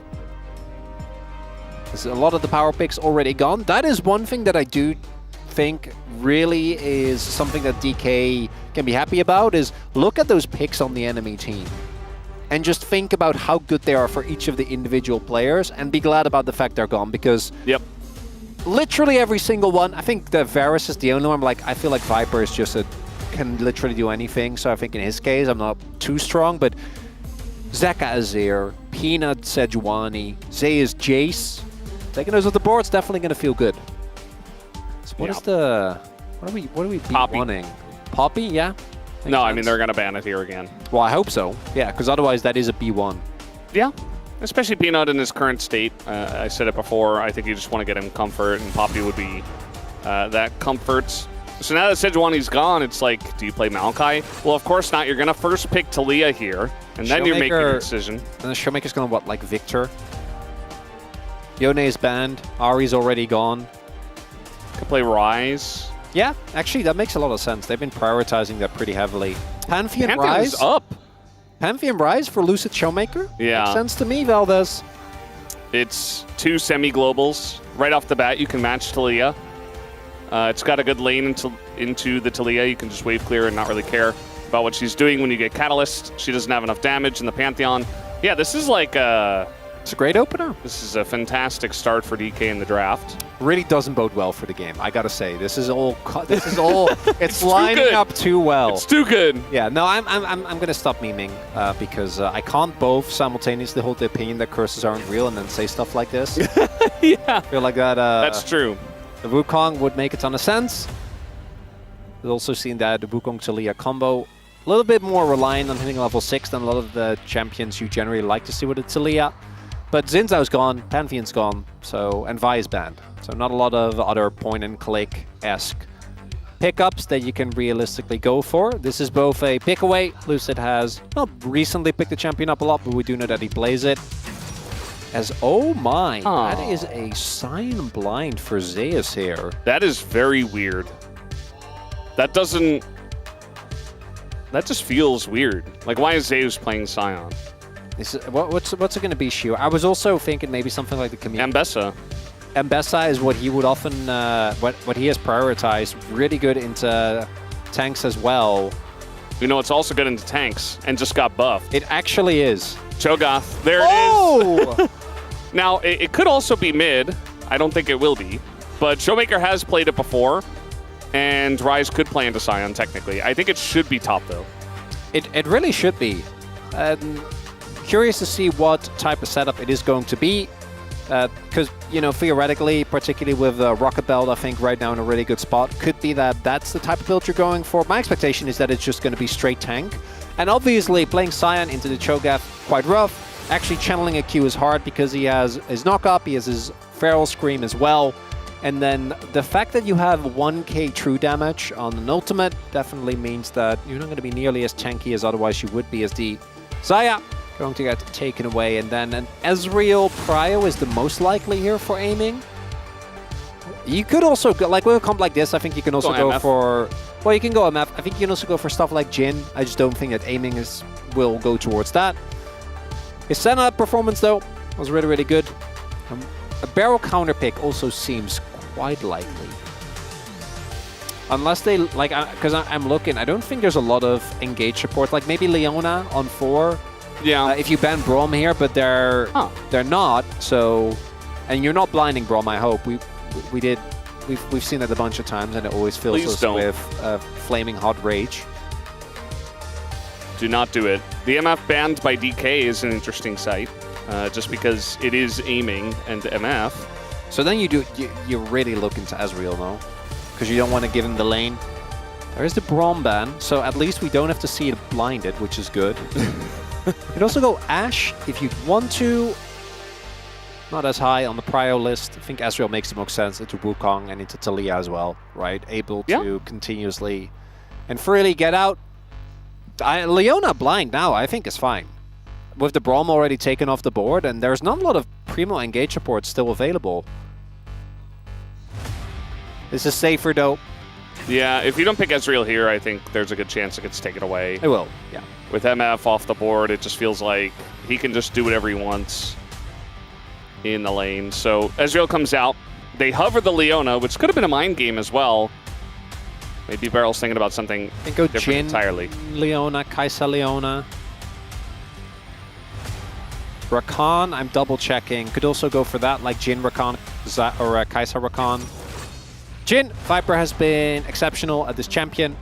There's a lot of the power picks already gone. That is one thing that I do think really is something that DK can be happy about, is look at those picks on the enemy team and just think about how good they are for each of the individual players and be glad about the fact they're gone, because literally every single one, I think the Varus is the only one, like, I feel like Viper is just can literally do anything, so I think in his case I'm not too strong, but Zeka Azir, Peanut Sejuani, Zay's Jace, taking those off the board, it's definitely going to feel good. So what is the... What are we wanting? Poppy, yeah? No, I mean, they're going to ban it here again. Well, I hope so. Yeah, because otherwise that is a B1. Yeah, especially Peanut in his current state. I said it before, I think you just want to get him comfort, and Poppy would be that comfort. So now that Sejuani's gone, it's like, do you play Maokai? Well, of course not. You're going to first pick Talia here, and then you're making a decision. And the Showmaker's going to, what, like Victor? Yone is banned. Ari's already gone. Could play Ryze. Yeah, actually, that makes a lot of sense. They've been prioritizing that pretty heavily. Pantheon Pantheon's Ryze? up. Pantheon Ryze for Lucid Showmaker? Yeah. Makes sense to me, Valdez. It's 2 semi-globals. Right off the bat, you can match Talia. It's got a good lane into the Talia. You can just wave clear and not really care about what she's doing when you get Catalyst. She doesn't have enough damage in the Pantheon. Yeah, this is like it's a great opener. This is a fantastic start for DK in the draft. Really doesn't bode well for the game, I gotta say. This is all it's lining up too well. It's too good. Yeah, no, I'm gonna stop memeing because I can't both simultaneously hold the opinion that curses aren't real and then say stuff like this. Yeah. I feel like that that's true. The Wukong would make a ton of sense. We've also seen that the Wukong Talia combo a little bit more reliant on hitting level 6 than a lot of the champions you generally like to see with the Talia. But Xin gone, Pantheon's gone, so, and Vi is banned. So not a lot of other point-and-click-esque pickups that you can realistically go for. This is both a pick-away. Lucid has not recently picked the champion up a lot, but we do know that he plays it. As, oh my, that is a sign blind for Zeus here. That is very weird. That doesn't... That just feels weird. Like, why is Zeus playing Sion? What's it going to be, Shu? I was also thinking maybe something like the community. Ambessa. Ambessa is what he would often, what he has prioritized. Really good into tanks as well. You know, it's also good into tanks and just got buffed. It actually is. Cho'Gath, there it is. Now, it could also be mid. I don't think it will be. but Showmaker has played it before, and Rise could play into Sion technically. I think it should be top though. It really should be. Curious to see what type of setup it is going to be. Because, you know, theoretically, particularly with Rocket Belt, I think right now in a really good spot, could be that that's the type of build you're going for. My expectation is that it's just going to be straight tank. And obviously, playing Sion into the Cho'Gath, quite rough. Actually, channeling a Q is hard because he has his knock-up, he has his Feral Scream as well. And then the fact that you have 1k true damage on an ultimate definitely means that you're not going to be nearly as tanky as otherwise you would be as the Xayah. Going to get taken away, and then an Ezreal Prio is the most likely here for aiming. You could also go, like with a comp like this, I think you can also go for, well, you can go MF. I think you can also go for stuff like Jhin. I just don't think that aiming will go towards that. His Senna performance, though, was really, really good. A barrel counter pick also seems quite likely. Unless they, like, because I'm looking, I don't think there's a lot of engage support. Like maybe Leona on 4. Yeah. If you ban Braum here, but they're not. So, and you're not blinding Braum. I hope we've seen that a bunch of times, and it always fills us with flaming hot rage. Do not do it. The MF banned by DK is an interesting sight, just because it is aiming and MF. So then you're really looking to Ezreal though, because you don't want to give him the lane. There is the Braum ban, so at least we don't have to see it blinded, which is good. You could also go Ashe if you want to. Not as high on the prio list. I think Ezreal makes the most sense into Wukong and into Taliyah as well, right? Able to continuously and freely get out. Leona blind now, I think, is fine. With the Braum already taken off the board, and there's not a lot of Primo engage support still available. This is safer, though. Yeah, if you don't pick Ezreal here, I think there's a good chance it gets taken away. It will, yeah. With MF off the board, it just feels like he can just do whatever he wants in the lane. So Ezreal comes out. They hover the Leona, which could have been a mind game as well. Maybe Barrel's thinking about something different Jhin, entirely. Leona, Kai'Sa Leona. Rakan, I'm double checking. Could also go for that, like Jhin Rakan or Kai'Sa Rakan. Jhin, Viper has been exceptional at this champion.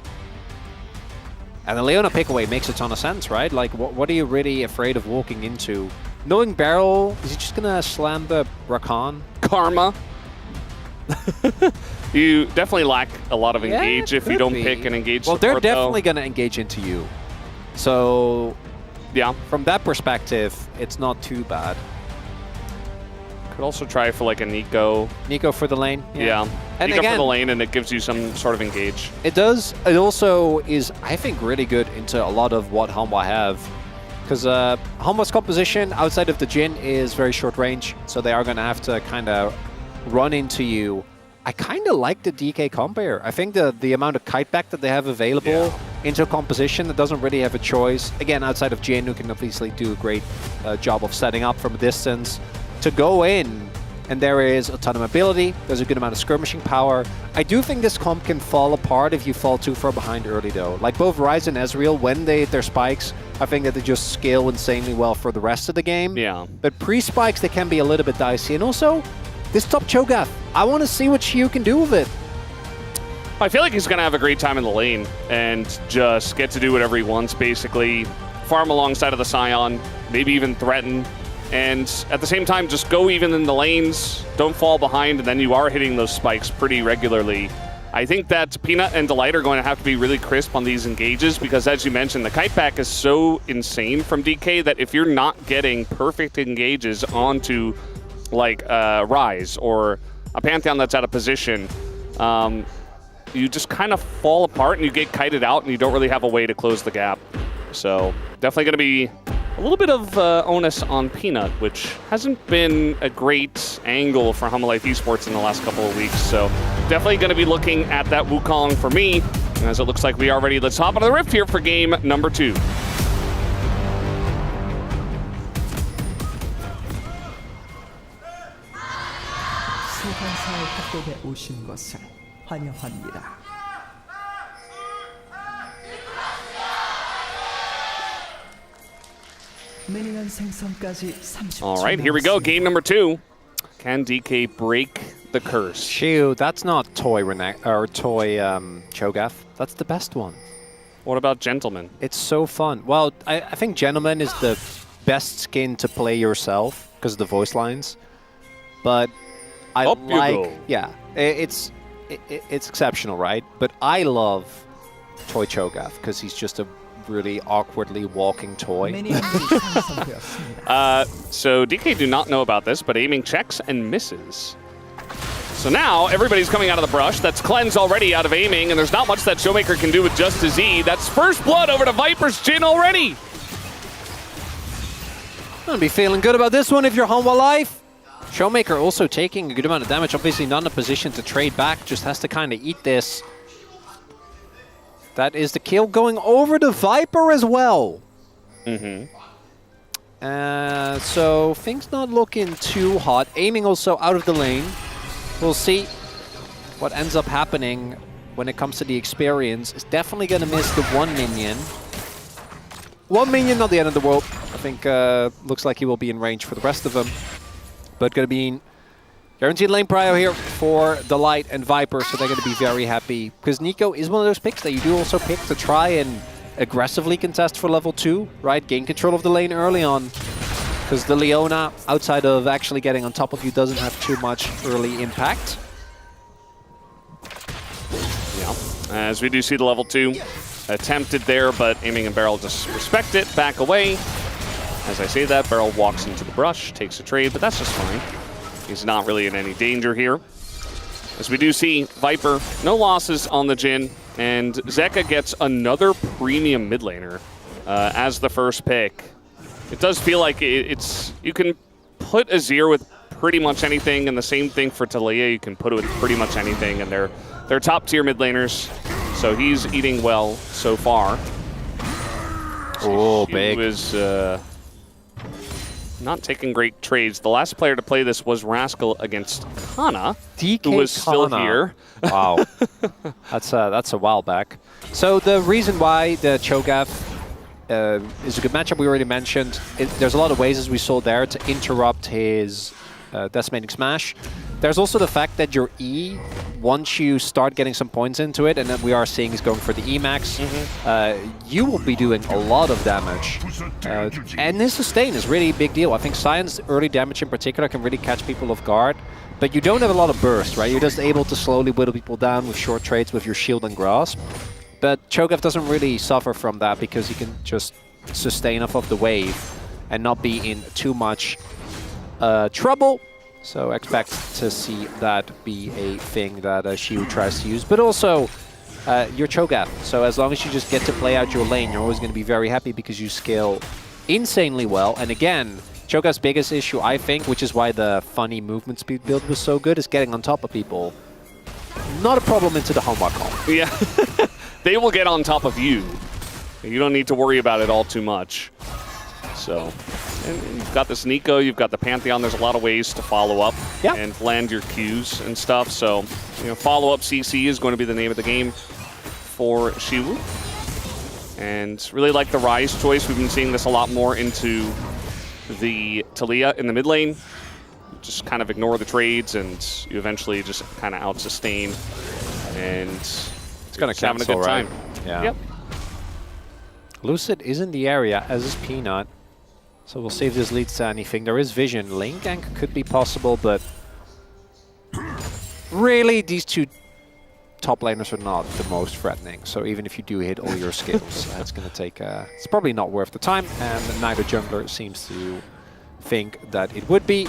And the Leona pick away makes a ton of sense, right? Like, what are you really afraid of walking into? Knowing Barrel, is he just gonna slam the Rakan? Karma. You definitely lack a lot of engage if you don't pick an engage support, they're definitely gonna engage into you. So, yeah, from that perspective, it's not too bad. Could also try for like a Nico. Nico for the lane? Yeah. And Nico again, for the lane, and it gives you some sort of engage. It does. It also is, I think, really good into a lot of what Hanwha have. Because Hanwha's composition outside of the Jhin is very short range, so they are going to have to kind of run into you. I kind of like the DK comp here. I think the amount of kite back that they have available into a composition that doesn't really have a choice. Again, outside of Jhin, who can obviously do a great job of setting up from a distance. To go in, and there is a ton of mobility, there's a good amount of skirmishing power. I do think this comp can fall apart if you fall too far behind early though. Like both Ryze and Ezreal, when they hit their spikes, I think that they just scale insanely well for the rest of the game. Yeah. But pre-spikes, they can be a little bit dicey. And also, this top Cho'Gath, I want to see what Xiu can do with it. I feel like he's going to have a great time in the lane and just get to do whatever he wants, basically. Farm alongside of the Sion, maybe even threaten. And at the same time, just go even in the lanes, don't fall behind, and then you are hitting those spikes pretty regularly. I think that Peanut and Delight are going to have to be really crisp on these engages because, as you mentioned, the kite back is so insane from DK that if you're not getting perfect engages onto, like, Ryze or a Pantheon that's out of position, you just kind of fall apart and you get kited out and you don't really have a way to close the gap. So definitely going to be a little bit of onus on Peanut, which hasn't been a great angle for Hanwha Life Esports in the last couple of weeks. So definitely going to be looking at that Wukong for me. And as it looks like we are ready, let's hop on the rift here for game number 2. 소환사의 협곡에 오신 것을 환영합니다. All right, here we go. Game number 2. Can DK break the curse? Shiu, that's not toy Cho'Gath. That's the best one. What about Gentleman? It's so fun. Well, I think Gentleman is the best skin to play yourself because of the voice lines. But I Up you go. yeah, it's exceptional, right? But I love toy Cho'Gath because he's just a really awkwardly walking toy. So DK do not know about this, but aiming checks and misses. So now everybody's coming out of the brush. That's Cleanse already out of aiming, and there's not much that Showmaker can do with just a Z. That's first blood over to Viper's Jin already. Gonna be feeling good about this one if you're Hanwha Life. Showmaker also taking a good amount of damage. Obviously not in a position to trade back. Just has to kind of eat this. That is the kill going over the Viper as well. So things not looking too hot. Aiming also out of the lane. We'll see what ends up happening when it comes to the experience. It's definitely going to miss the one minion. One minion, not the end of the world. I think looks like he will be in range for the rest of them. But going to be guaranteed lane prio here for Delight and Viper, so they're going to be very happy. Because Nico is one of those picks that you do also pick to try and aggressively contest for level 2, right? Gain control of the lane early on. Because the Leona, outside of actually getting on top of you, doesn't have too much early impact. Yeah, as we do see the level 2 attempted there, but aiming and Barrel just respect it, back away. As I say that, Barrel walks into the brush, takes a trade, but that's just fine. He's not really in any danger here. As we do see Viper, no losses on the Jin, and Zeka gets another premium mid laner as the first pick. It does feel like it's you can put Azir with pretty much anything, and the same thing for Talia. You can put it with pretty much anything, and they're top tier mid laners. So he's eating well so far. Oh, big. He was not taking great trades. The last player to play this was Rascal against Kana, who was still here. Wow, that's a while back. So the reason why the Cho'Gath is a good matchup, we already mentioned. There's a lot of ways, as we saw there, to interrupt his decimating smash. There's also the fact that your E, once you start getting some points into it, and then we are seeing he's going for the E max, you will be doing a lot of damage. And his sustain is really a big deal. I think Science early damage in particular can really catch people off guard. But you don't have a lot of burst, right? You're just able to slowly whittle people down with short trades with your shield and grasp. But Cho'Gath doesn't really suffer from that because he can just sustain off of the wave and not be in too much trouble. So expect to see that be a thing that Shiu tries to use. But also, you're Cho'Gath. So as long as you just get to play out your lane, you're always going to be very happy because you scale insanely well. And again, Cho'Gath's biggest issue, I think, which is why the funny movement speed build was so good, is getting on top of people. Not a problem into the Hanwha comp. Yeah. They will get on top of you. You don't need to worry about it all too much. So, and you've got this Nico, you've got the Pantheon. There's a lot of ways to follow up and land your Qs and stuff. So, you know, follow-up CC is going to be the name of the game for Shiwu. And really like the Rise choice. We've been seeing this a lot more into the Talia in the mid lane. Just kind of ignore the trades, and you eventually just kind of out-sustain. And it's going to having a good time. Yeah. Yep. Lucid is in the area, as is Peanut. So we'll see if this leads to anything. There is vision. Lane gank could be possible, but really, these two top laners are not the most threatening. So even if you do hit all your skills, it's going to take... it's probably not worth the time, and neither jungler seems to think that it would be.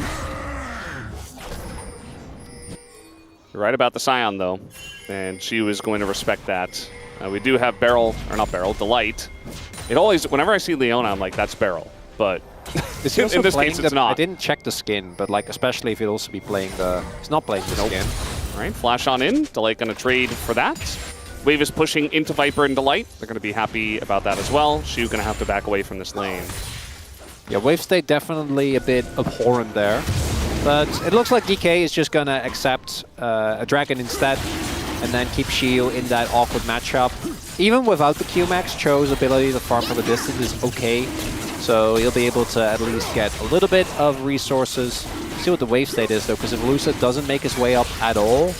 You're right about the Scion, though, and Shiu is going to respect that. We do have Delight. It always, whenever I see Leona, I'm like, that's Barrel. But in this case, it's not. I didn't check the skin, but like, especially if he'll also be playing the... He's not playing the skin. All right, flash on in. Delight going to trade for that. Wave is pushing into Viper and Delight. They're going to be happy about that as well. Shiu going to have to back away from this lane. Yeah, wave state definitely a bit abhorrent there. But it looks like DK is just going to accept a dragon instead and then keep Shiu in that awkward matchup. Even without the Q-Max, Cho's ability to farm from a distance is okay. So he'll be able to at least get a little bit of resources See what the wave state is, though, because if Lusa doesn't make his way up at all,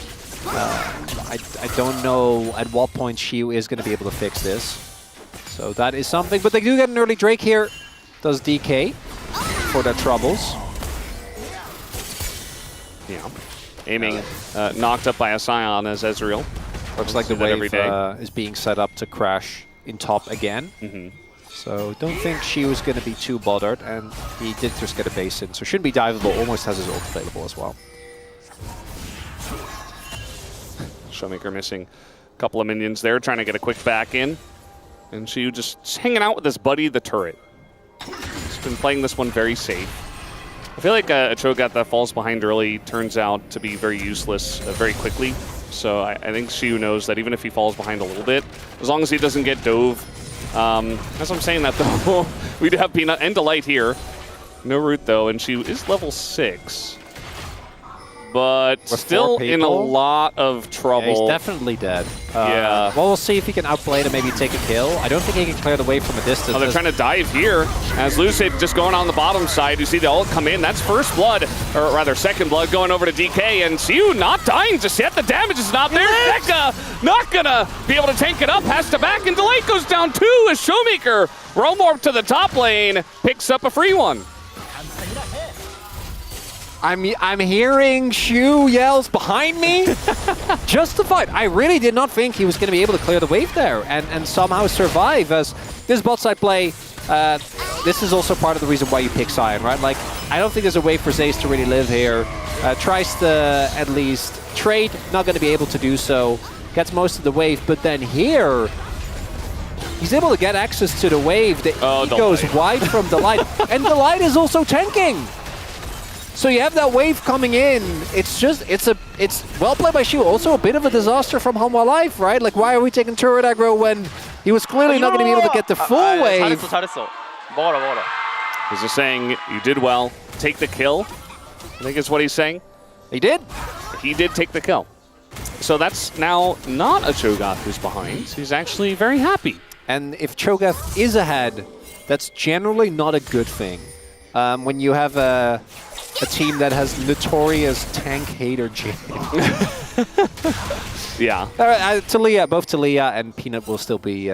I don't know at what point Shiu is going to be able to fix this. So that is something. But they do get an early Drake here. Does DK for their troubles. Yeah. Aiming knocked up by a Scion as Ezreal. Looks like the wave is being set up to crash in top again. So don't think Shiu is going to be too bothered, and he did just get a base in, so shouldn't be diveable, almost has his ult available as well. Showmaker missing a couple of minions there, trying to get a quick back in. And Shiu just hanging out with his buddy, the turret. He's been playing this one very safe. I feel like a Cho'Gath that falls behind early turns out to be very useless very quickly. So I think Shiu knows that even if he falls behind a little bit, as long as he doesn't get dove. As I'm saying that, though, we do have Peanut and Delight here. No root, though, and Shiu is level 6. But With still in a lot of trouble. Yeah, he's definitely dead. Yeah. Well, we'll see if he can outplay to maybe take a kill. I don't think he can clear the wave from a distance. Oh, they're trying to dive here. As Lucid just going on the bottom side. You see the ult come in. That's first blood, or rather second blood, going over to DK. And Shiu not dying just yet. The damage is not there. Dekka not going to be able to tank it up. Has to back, and Delight goes down too as Showmaker, Roamorp to the top lane, picks up a free one. I'm hearing Shiu yells behind me. Justified. I really did not think he was going to be able to clear the wave there and somehow survive, as this bot side play, this is also part of the reason why you pick Sion, right? Like, I don't think there's a way for Zace to really live here. Tries to at least trade, not going to be able to do so. Gets most of the wave, but then here, he's able to get access to the wave. He goes wide from Delight, and Delight is also tanking. So you have that wave coming in. It's well played by Shiu. Also a bit of a disaster from Hanwha Life, right? Like, why are we taking turret aggro when he was clearly not going to be able to get the full wave? 잘했어. 먹어라. He's just saying, you did well. Take the kill. I think is what he's saying. He did. He did take the kill. So that's now not a Cho'Gath who's behind. He's actually very happy. And if Cho'Gath is ahead, that's generally not a good thing. When you have a team that has notorious tank hater Jhin. Yeah. Taliyah, both Taliyah and Peanut will still be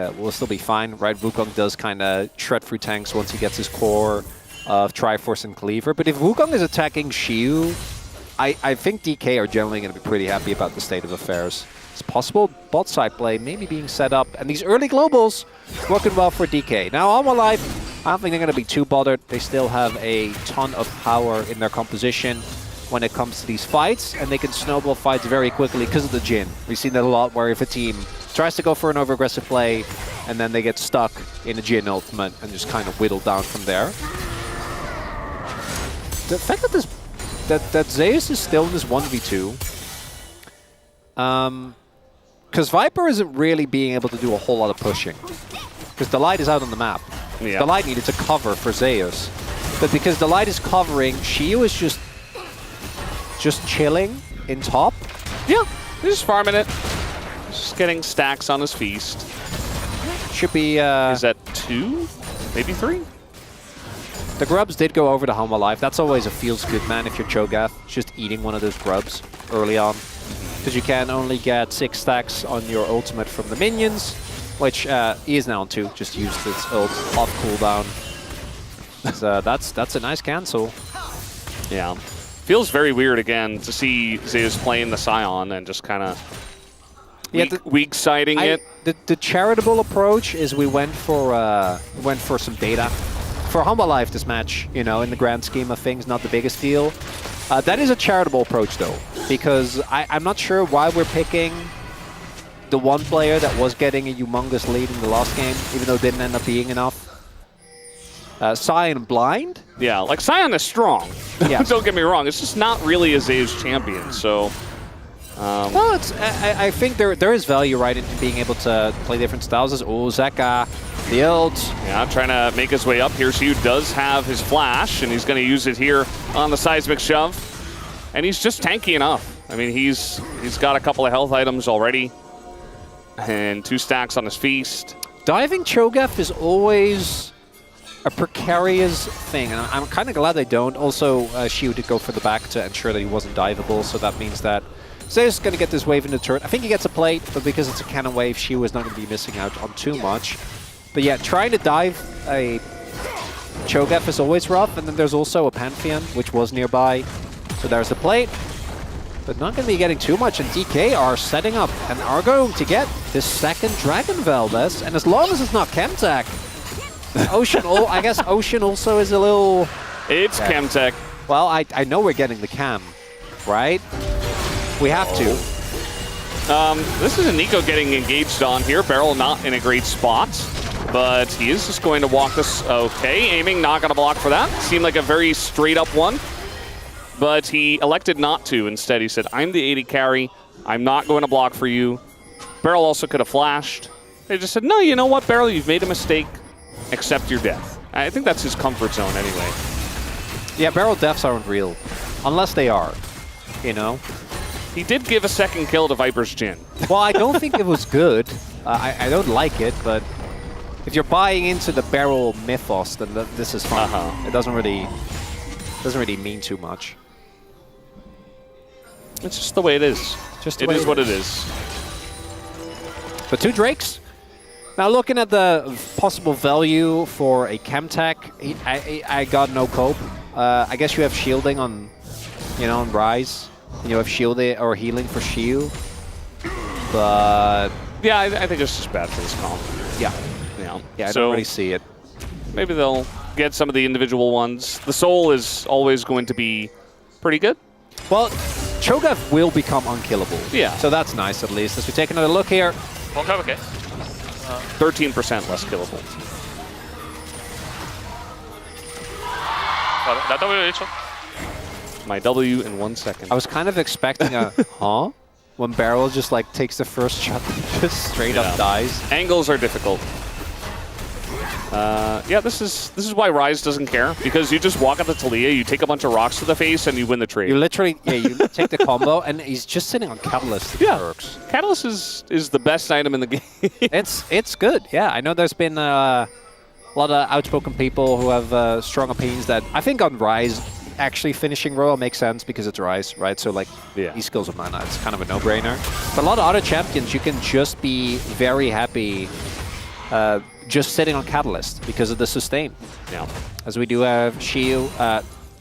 fine, right? Wukong does kind of shred through tanks once he gets his core of Triforce and Cleaver. But if Wukong is attacking Shiu, I think DK are generally going to be pretty happy about the state of affairs. It's possible bot side play maybe being set up, and these early globals working well for DK. Now, Hanwha Life, I don't think they're going to be too bothered. They still have a ton of power in their composition when it comes to these fights, and they can snowball fights very quickly because of the Jhin. We've seen that a lot, where if a team tries to go for an over-aggressive play, and then they get stuck in a Jhin ultimate and just kind of whittle down from there. The fact that Zeus is still in this 1v2, because Viper isn't really being able to do a whole lot of pushing, because Delight is out on the map. Yeah. Delight needed to cover for Zeus, but because Delight is covering, Shiu is just chilling in top. Yeah, he's just farming it. Just getting stacks on his feast. Should be... Is that 2? Maybe 3? The grubs did go over to Hanwha Life. That's always a feels good, man, if you're Cho'Gath. Just eating one of those grubs early on. Because you can only get 6 stacks on your ultimate from the minions, which he is now on 2. Just used its ult off cooldown. So that's a nice cancel. Yeah. Feels very weird again to see Zeus playing the Scion and just kind of weak siding it. The charitable approach is we went for some data. For Hanwha Life, this match, you know, in the grand scheme of things, not the biggest deal. That is a charitable approach, though, because I'm not sure why we're picking the one player that was getting a humongous lead in the last game, even though it didn't end up being enough. Sion blind? Yeah, like Sion is strong. Yeah. Don't get me wrong, it's just not really a Zeus champion, so... well, I think there is value, right, in being able to play different styles. Oh, Zeka, the ult. Yeah, trying to make his way up here. Shiu does have his flash, and he's going to use it here on the seismic shove. And he's just tanky enough. I mean, he's got a couple of health items already, and 2 stacks on his feast. Diving Cho'Gath is always a precarious thing, and I'm kind of glad they don't. Also, Shiu did go for the back to ensure that he wasn't diveable, so that means that Zeus is going to get this wave in the turret. I think he gets a plate, but because it's a cannon wave, Shiu is not going to be missing out on too much. But yeah, trying to dive a Cho'Gath is always rough, and then there's also a Pantheon, which was nearby. So there's the plate, but not going to be getting too much, and DK are setting up and are going to get this second Dragon Valdez, and as long as it's not Chemtech, Ocean, I guess Ocean also is a little... It's Chemtech. Well, I know we're getting the Chem, right? We have to. This is a Nico getting engaged on here. Beryl not in a great spot, but he is just going to walk this. Okay, aiming, not going to block for that. Seemed like a very straight up one, but he elected not to. Instead, he said, I'm the 80 carry. I'm not going to block for you. Beryl also could have flashed. They just said, no, you know what, Beryl, you've made a mistake. Accept your death. I think that's his comfort zone anyway. Yeah, Beryl deaths aren't real. Unless they are, you know? He did give a second kill to Viper's Jhin. Well, I don't think it was good. I don't like it, but if you're buying into the Beryl mythos, then this is fine. It doesn't really mean too much. It's just the way it is. It is what it is. But 2 Drakes. Now looking at the possible value for a Chemtech, I got no cope. I guess you have shielding on, on Rise. You have shielding or healing for Shiu. But yeah, I think it's just bad for this comp. Yeah. Yeah, I don't really see it. Maybe they'll get some of the individual ones. The Soul is always going to be pretty good. Well, Cho'Gath will become unkillable. Yeah. So that's nice at least. As we take another look here. Okay. 13% less killable. 나 W 1초. My W in 1 second. I was kind of expecting a huh? When Beryl just like takes the first shot and just straight up dies. Angles are difficult. Yeah, this is why Rise doesn't care, because you just walk up to Talia, you take a bunch of rocks to the face, and you win the trade. You literally, you take the combo, and he's just sitting on Catalyst. Yeah, works. Catalyst is the best item in the game. It's good. Yeah, I know there's been a lot of outspoken people who have strong opinions that I think on Rise, actually finishing Royal makes sense because it's Rise, right? So like, these skills of mana, it's kind of a no-brainer. But a lot of other champions, you can just be very happy just sitting on Catalyst because of the sustain. Yeah. As we do have Shiu,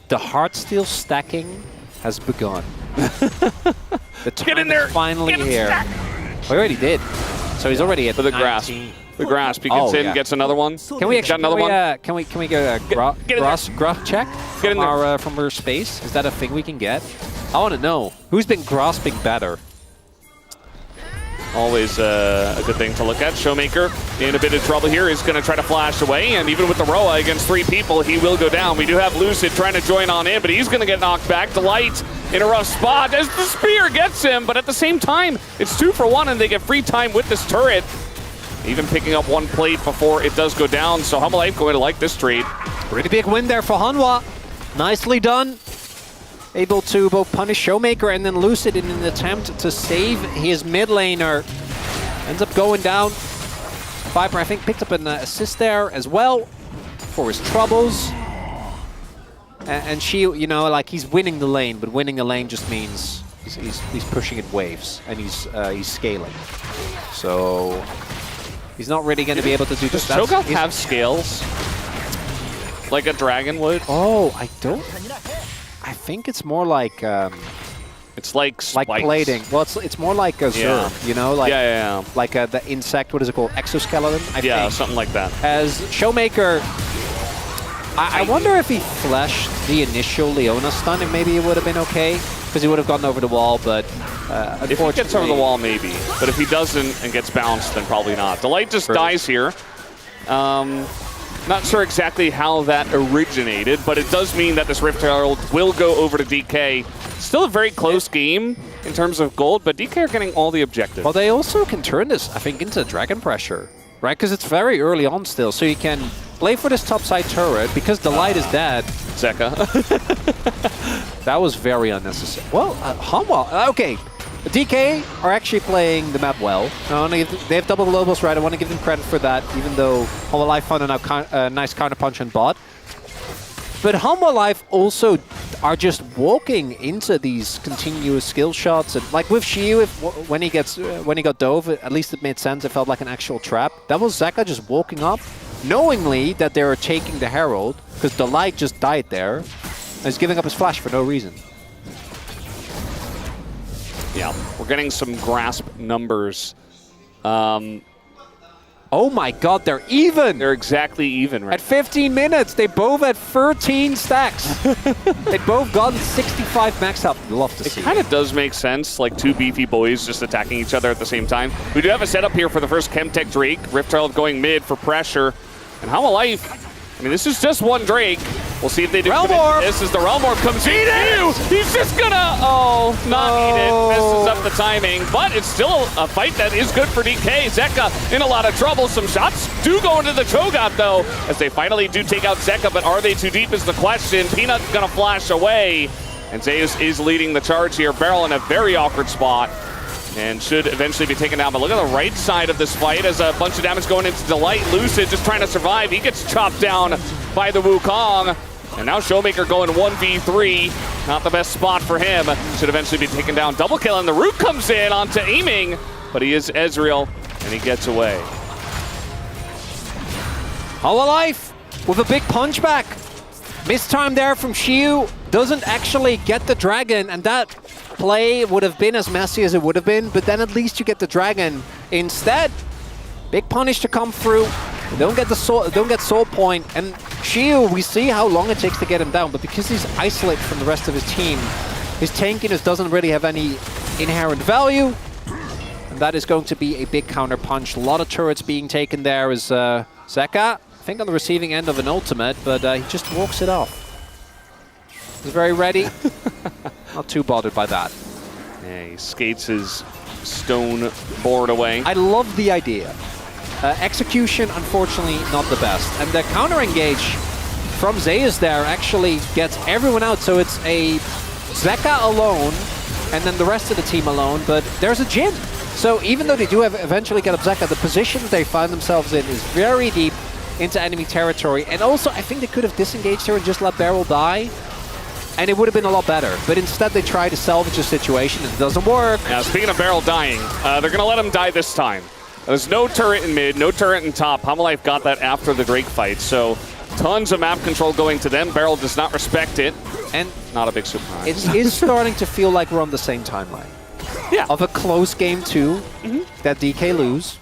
the Heartsteel stacking has begun. The time Get in there! is finally Get here. We already did. So he's already at For the 19. grasp. The grasp. He gets in, gets another one. Can we actually got another one? Can we get a grasp check from our space? Is that a thing we can get? I want to know who's been grasping better. Always a good thing to look at. Showmaker in a bit of trouble here. He's going to try to flash away, and even with the Roa against 3 people, he will go down. We do have Lucid trying to join on in, but he's going to get knocked back. Delight in a rough spot as the spear gets him, but at the same time, it's 2 for 1, and they get free time with this turret. Even picking up 1 plate before it does go down, so Hanwha Life going to like this trade. Pretty big win there for Hanwha. Nicely done. Able to both punish Showmaker and then Lucid in an attempt to save his mid laner. Ends up going down. Viper, I think, picked up an assist there as well for his troubles. And she, like he's winning the lane, but winning the lane just means he's pushing in waves and he's scaling. So he's not really going to be able to do Does just that. Cho'Gath have scales? Like a dragon would? Oh, I don't. I think it's more like it's like spikes. Like plating. Well, it's more like a Zerg, like like the insect. What is it called? Exoskeleton. I think. Something like that. As Showmaker, I wonder if he flashed the initial Leona stun, and maybe it would have been okay because he would have gotten over the wall. But unfortunately, if he gets over the wall, maybe. But if he doesn't and gets bounced, then probably not. Delight just dies here. Not sure exactly how that originated, but it does mean that this Rift Herald will go over to DK. Still a very close game in terms of gold, but DK are getting all the objectives. Well, they also can turn this, I think, into Dragon Pressure, right? Because it's very early on still, so you can play for this topside turret because Delight is dead. Zeka. That was very unnecessary. Well, Hanwha, okay. DK are actually playing the map well. They have double globals, right? I want to give them credit for that, even though Hanwha Life found a nice counterpunch on bot. But Hanwha Life also are just walking into these continuous skill shots, and like with Shiu, when he got dove, at least it made sense. It felt like an actual trap. That was Zeka just walking up, knowingly that they were taking the Herald, because the light just died there, and he's giving up his flash for no reason. Yeah, we're getting some grasp numbers. Oh my god, they're even! They're exactly even, right? At 15 minutes, they both had 13 stacks. They both got 65 max health. Love to see it. Kind of does make sense, like two beefy boys just attacking each other at the same time. We do have a setup here for the first Chemtech Drake. Rift Herald going mid for pressure. And Hanwha Life, I mean, this is just one Drake. We'll see if they do. This is the Realm Orb comes in. He's just gonna, not eat it. Messes up the timing, but it's still a fight that is good for DK. Zeka in a lot of trouble. Some shots do go into the Cho'Gath though, as they finally do take out Zeka, but are they too deep is the question. Peanut's gonna flash away, and Zeus is leading the charge here. Beryl in a very awkward spot, and should eventually be taken down. But look at the right side of this fight as a bunch of damage going into Delight. Lucid just trying to survive. He gets chopped down by the Wukong. And now Showmaker going 1v3. Not the best spot for him. Should eventually be taken down. Double kill, and the Root comes in onto aiming. But he is Ezreal, and he gets away. Hanwha Life with a big punchback. Mistime there from Shiu. Doesn't actually get the dragon, and that play would have been as messy as it would have been, but then at least you get the dragon. Instead, big punish to come through. They don't get soul point, and Shiu, we see how long it takes to get him down, but because he's isolated from the rest of his team, his tankiness doesn't really have any inherent value, and that is going to be a big counter punch. A lot of turrets being taken there as Zeka, I think on the receiving end of an ultimate, but he just walks it off. He's very ready. Not too bothered by that. Yeah, he skates his stone board away. I love the idea. Execution, unfortunately, not the best. And the counter-engage from Zeus there actually gets everyone out, so it's a Zeka alone, and then the rest of the team alone, but there's a Jhin. So even though they do eventually get up Zeka, the position they find themselves in is very deep into enemy territory. And also, I think they could have disengaged her and just let Beryl die, and it would have been a lot better. But instead, they try to salvage the situation, and it doesn't work. Now, speaking of Beryl dying, they're going to let him die this time. There's no turret in mid, no turret in top. Hanwha Life got that after the Drake fight, so tons of map control going to them. Beryl does not respect it, and not a big surprise. It is starting to feel like we're on the same timeline. Yeah. Of a close game 2 that DK lose.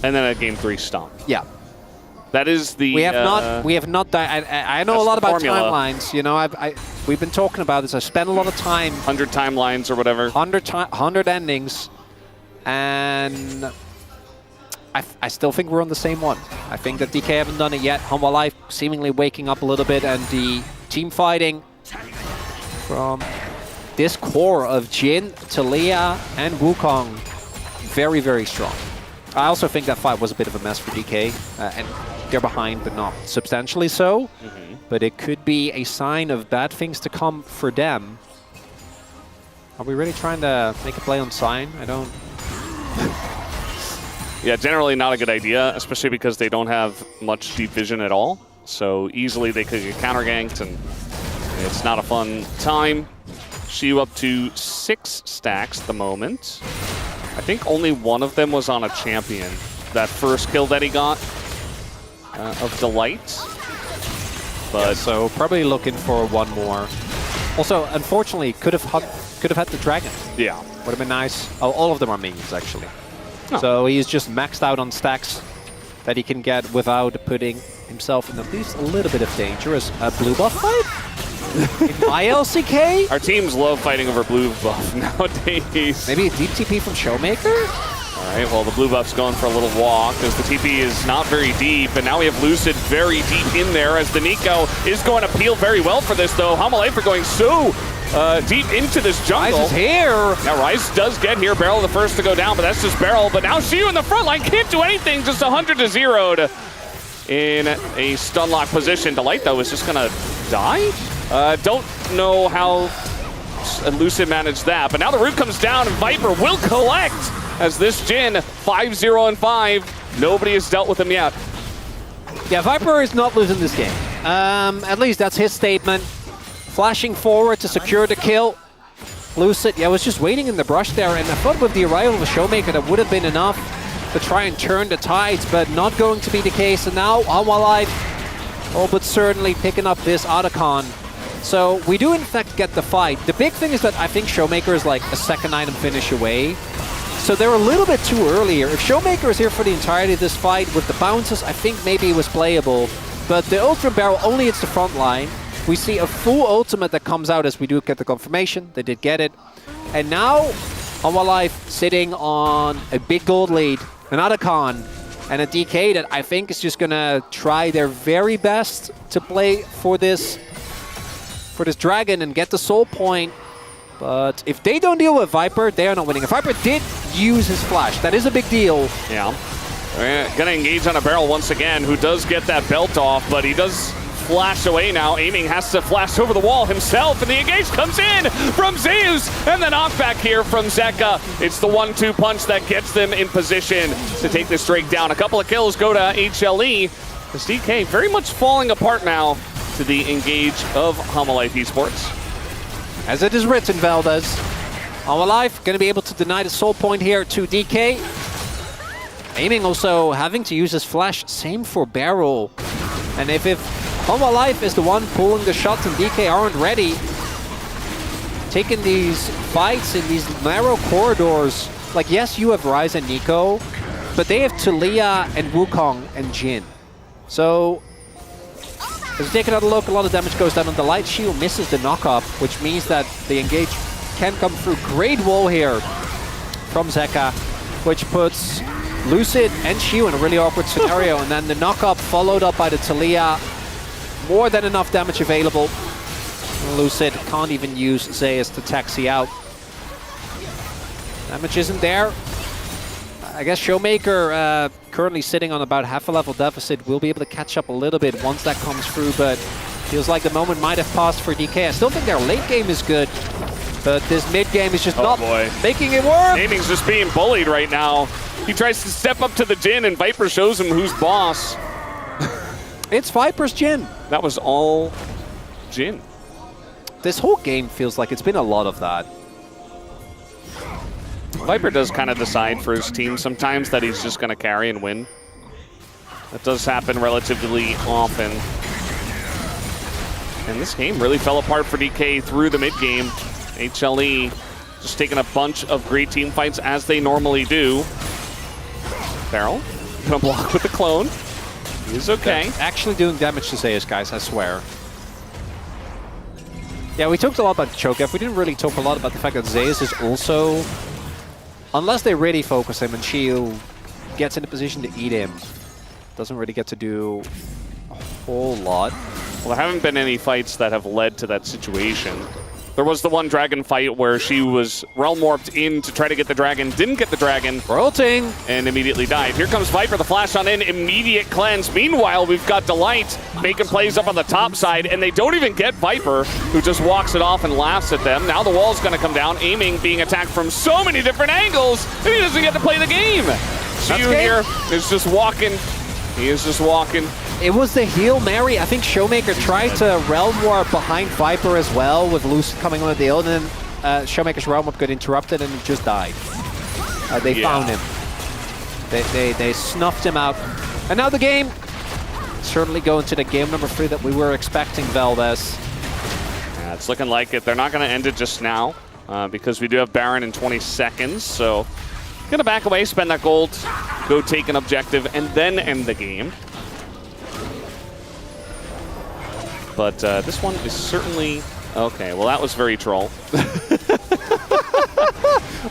And then a game 3 stomp. Yeah. That is the... We have not done... I know a lot about timelines. You know, we've been talking about this. I spent a lot of time... 100 timelines or whatever. 100 endings. And I still think we're on the same one. I think that DK haven't done it yet. Hanwha Life seemingly waking up a little bit, and the team fighting from this core of Jhin, Talia, and Wukong, very, very strong. I also think that fight was a bit of a mess for DK, and they're behind, but not substantially so. But it could be a sign of bad things to come for them. Are we really trying to make a play on Sign? I don't... Yeah, generally not a good idea, especially because they don't have much deep vision at all. So easily they could get counter-ganked, and it's not a fun time. Shiu up to 6 stacks at the moment. I think only one of them was on a champion. That first kill that he got of Delight. But yeah, so probably looking for one more. Also, unfortunately, could have had the dragon. Yeah. Would have been nice. Oh, all of them are minions, actually. Oh. So he's just maxed out on stacks that he can get without putting himself in at least a little bit of danger. As a blue buff fight? In my LCK? Our teams love fighting over blue buff nowadays. Maybe a deep TP from Showmaker? All right, well, the blue buff's going for a little walk as the TP is not very deep, and now we have Lucid very deep in there as the Nico is going to peel very well for this, though. Hanwha Life are going so deep into this jungle. Ryze is here. Now, Ryze does get here. Beryl the first to go down, but that's just Beryl. But now Shiu in the front line can't do anything, just 100-0'd in a stun lock position. Delight, though, is just going to die? Don't know how and Lucid managed that. But now the root comes down, and Viper will collect as this Jin 5-0 and 5. Nobody has dealt with him yet. Yeah, Viper is not losing this game. At least that's his statement. Flashing forward to secure the kill. Lucid, yeah, was just waiting in the brush there, and I thought with the arrival of a Showmaker that would have been enough to try and turn the tides, but not going to be the case. And now Hanwha Life, oh, but certainly picking up this Otacon. So we do in fact get the fight. The big thing is that I think Showmaker is like a second item finish away. So they're a little bit too early here. If Showmaker is here for the entirety of this fight with the bounces, I think maybe it was playable. But the Ultra Barrel only hits the front line. We see a full ultimate that comes out as we do get the confirmation. They did get it. And now, Hanwha Life sitting on a big gold lead, an Otacon, and a DK that I think is just going to try their very best to play for this dragon and get the soul point. But if they don't deal with Viper, they are not winning. If Viper did use his flash, that is a big deal. Yeah. Gonna engage on a Barrel once again, who does get that belt off, but he does flash away now. Aiming has to flash over the wall himself, and the engage comes in from Zeus, and the knockback here from Zeka. It's the 1-2 punch that gets them in position to take this Drake down. A couple of kills go to HLE. This DK very much falling apart now to the engage of Hanwha Life Esports. As it is written, Valdez. Hanwha Life going to be able to deny the soul point here to DK. Aiming also having to use his flash. Same for Barrel. And if Hanwha Life is the one pulling the shots and DK aren't ready, taking these fights in these narrow corridors, like yes, you have Ryze and Nico, but they have Talia and Wukong and Jin. So, as we take another look, a lot of damage goes down on the Light Shield, misses the knock-up, which means that the engage can come through. Great wall here from Zeka, which puts Lucid and Shiu in a really awkward scenario, and then the knock-up followed up by the Talia. More than enough damage available. Lucid can't even use Zeus to taxi out. Damage isn't there. I guess Showmaker, currently sitting on about half a level deficit, will be able to catch up a little bit once that comes through, but feels like the moment might have passed for DK. I still think their late game is good, but this mid game is just not making it work. Aiming's just being bullied right now. He tries to step up to the Jin, and Viper shows him who's boss. It's Viper's Jin. That was all Jin. This whole game feels like it's been a lot of that. Viper does kind of decide for his team sometimes that he's just going to carry and win. That does happen relatively often. And this game really fell apart for DK through the mid game. HLE just taking a bunch of great team fights as they normally do. Barrel gonna block with the clone. He's okay. They're actually doing damage to Zeus, guys, I swear. Yeah, we talked a lot about Cho'Gath. We didn't really talk a lot about the fact that Zeus is also, unless they really focus him and Shield gets in a position to eat him, doesn't really get to do a whole lot. Well, there haven't been any fights that have led to that situation. There was the one dragon fight where she was realm warped in to try to get the dragon, didn't get the dragon, ulting, and immediately died. Here comes Viper, the flash on in, immediate cleanse. Meanwhile, we've got Delight making plays up on the top side, and they don't even get Viper, who just walks it off and laughs at them. Now the wall's going to come down, Aiming being attacked from so many different angles, and he doesn't get to play the game. Shiu here is just walking. He is just walking. It was the Hail Mary. I think Showmaker tried to Realm Warp behind Viper as well, with Lucid coming on the deal, and then Showmaker's Realm Warp got interrupted and he just died. They found him. They snuffed him out. And now the game certainly going to the game number 3 that we were expecting, Valdez. Yeah, it's looking like it. They're not going to end it just now because we do have Baron in 20 seconds, so gonna back away, spend that gold, go take an objective, and then end the game. But this one is certainly... Okay, well that was very troll.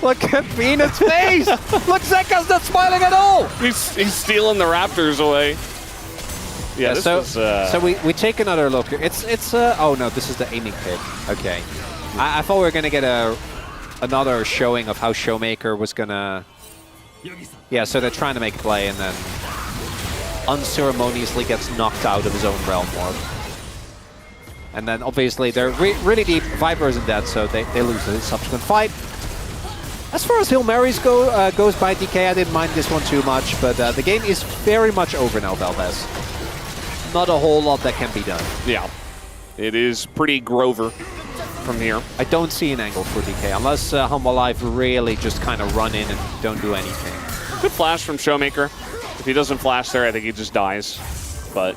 Look at Peanut's face! Look, Zeka's not smiling at all! He's stealing the Raptors away. Yeah, this was... So we take another look here. Oh no, this is the aiming pit. Okay. I thought we were gonna get another showing of how Showmaker was gonna... Yeah, so they're trying to make a play and then unceremoniously gets knocked out of his own Realm Warp. And then obviously they're really deep. Viper isn't dead, so they lose the subsequent fight. As far as Hail Marys goes by DK, I didn't mind this one too much, but the game is very much over now, Valdez. Not a whole lot that can be done. Yeah, it is pretty Grover from here. I don't see an angle for DK, unless Hanwha Life really just kind of run in and don't do anything. Good flash from Showmaker. If he doesn't flash there, I think he just dies. But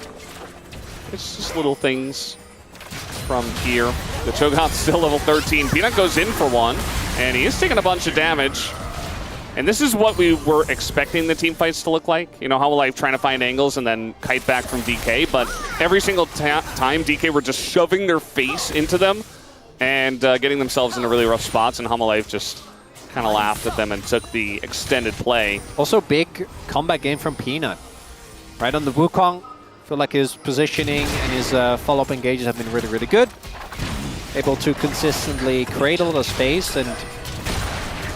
it's just little things from here. The Cho'Gath's still level 13. Peanut goes in for one, and he is taking a bunch of damage. And this is what we were expecting the team fights to look like. You know, Hanwha Life trying to find angles and then kite back from DK. But every single time, DK were just shoving their face into them and getting themselves into really rough spots. And Hanwha Life just kind of laughed at them and took the extended play. Also, big comeback game from Peanut. Right on the Wukong. Feel like his positioning and his follow-up engages have been really, really good. Able to consistently create a lot of space, and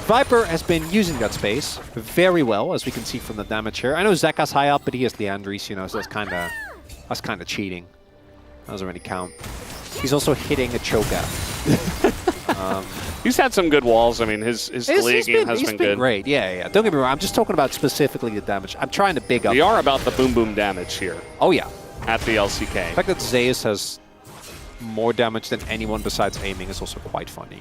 Viper has been using that space very well, as we can see from the damage here. I know Zeka's high up, but he has Leandris, you know, so that's kind of cheating. That doesn't really count. He's also hitting a Cho'Gath. He's had some good walls. I mean, his delay game has been good. Great, yeah. Don't get me wrong. I'm just talking about specifically the damage. I'm trying to big up. We are about the boom boom damage here. Oh yeah. At the LCK. The fact that Zeus has more damage than anyone besides aiming is also quite funny.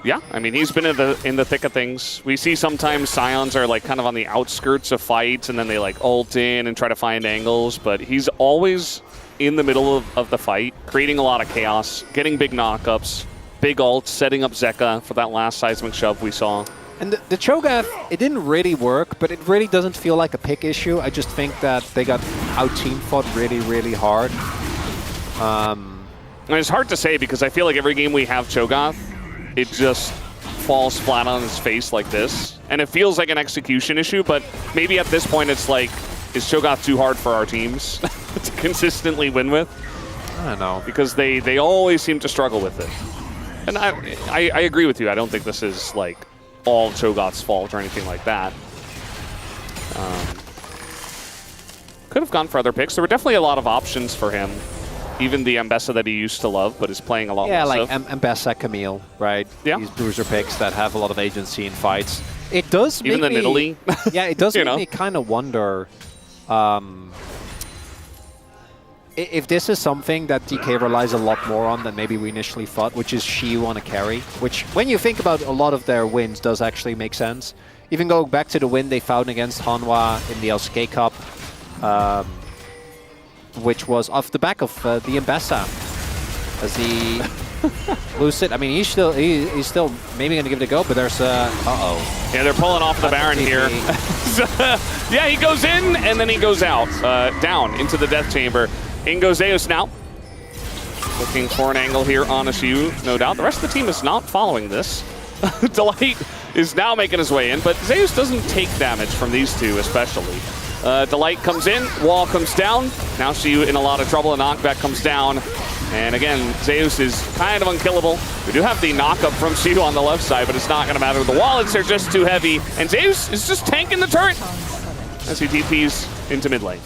Yeah, I mean, he's been in the thick of things. We see sometimes Scions are like kind of on the outskirts of fights, and then they like ult in and try to find angles, but he's always in the middle of the fight, creating a lot of chaos, getting big knockups, big ults, setting up Zeka for that last seismic shove we saw. And the Cho'Gath, it didn't really work, but it really doesn't feel like a pick issue. I just think that they got out-team fought really, really hard. And it's hard to say because I feel like every game we have Cho'Gath, it just falls flat on his face like this. And it feels like an execution issue, but maybe at this point it's like, is Cho'Gath too hard for our teams to consistently win with? I don't know. Because they always seem to struggle with it. And I agree with you. I don't think this is like all Cho'Gath's fault or anything like that. Could have gone for other picks. There were definitely a lot of options for him. Even the Ambessa that he used to love, but is playing a lot less. Yeah, like Ambessa, Camille, right? Yeah. These bruiser picks that have a lot of agency in fights. It does even make the Nidalee. Yeah, it does make me kind of wonder if this is something that DK relies a lot more on than maybe we initially thought, which is Shiyu on a carry, which when you think about a lot of their wins does actually make sense. Even going back to the win they found against Hanwha in the LCK Cup, which was off the back of the Ambessa. As he loses it. I mean, he's still maybe going to give it a go, but there's uh-oh. Yeah, they're pulling off the Baron here. Yeah, he goes in, and then he goes out, down into the Death Chamber. In goes Zeus now. Looking for an angle here on Shiyu, no doubt. The rest of the team is not following this. Delight is now making his way in, but Zeus doesn't take damage from these two, especially. Delight comes in, wall comes down. Now Shiyu in a lot of trouble, a knockback comes down. And again, Zeus is kind of unkillable. We do have the knockup from Shiyu on the left side, but it's not going to matter. The wallets are just too heavy, and Zeus is just tanking the turret as he TPs into mid lane.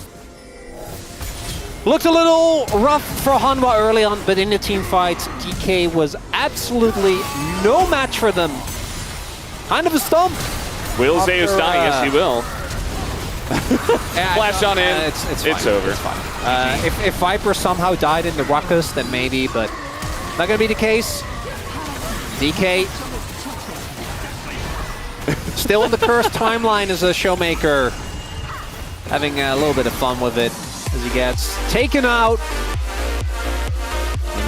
Looked a little rough for Hanwha early on, but in the team fights, DK was absolutely no match for them. Kind of a stump. Will Zeus die? Yes, he will. Flash on in. It's over. It's fine. If Viper somehow died in the ruckus, then maybe, but not going to be the case. DK still in the cursed timeline as a Showmaker. Having a little bit of fun with it as he gets taken out.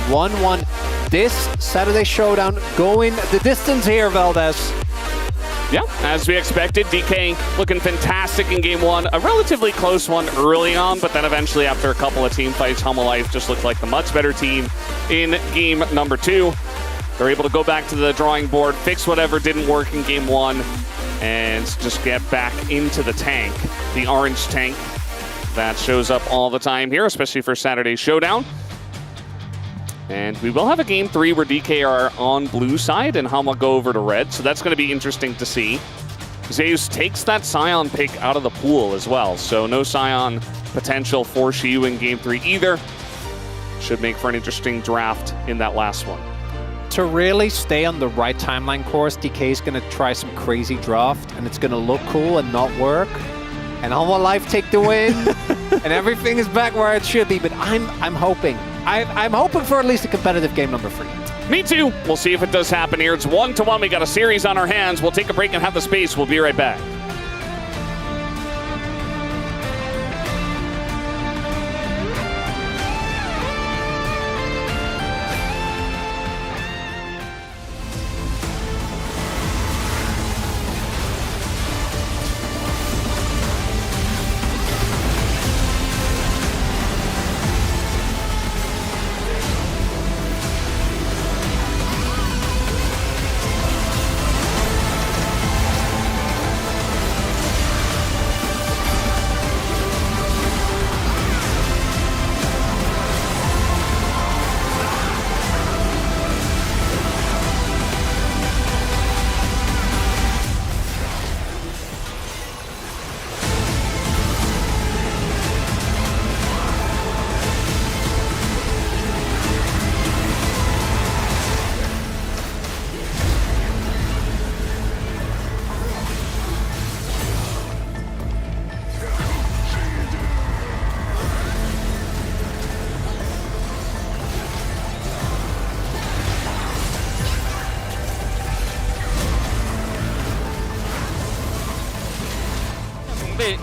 1-1. This Saturday Showdown going the distance here, Valdez. Yeah, as we expected, DK looking fantastic in game one. A relatively close one early on, but then eventually after a couple of team fights, Hanwha Life just looked like the much better team in game number 2. They're able to go back to the drawing board, fix whatever didn't work in game 1, and just get back into the tank, the orange tank that shows up all the time here, especially for Saturday's Showdown. And we will have a game 3 where DK are on blue side and Hanwha go over to red, so that's going to be interesting to see. Zeus takes that Scion pick out of the pool as well, so no Scion potential for Shiyu in game 3 either. should make for an interesting draft in that last one. To really stay on the right timeline course, DK is going to try some crazy draft, and it's going to look cool and not work. And Hanwha Life take the win, and everything is back where it should be. But I'm hoping. I'm hoping for at least a competitive game number 3. Me too. We'll see if it does happen here. It's 1-1. We got a series on our hands. We'll take a break and have the space. We'll be right back.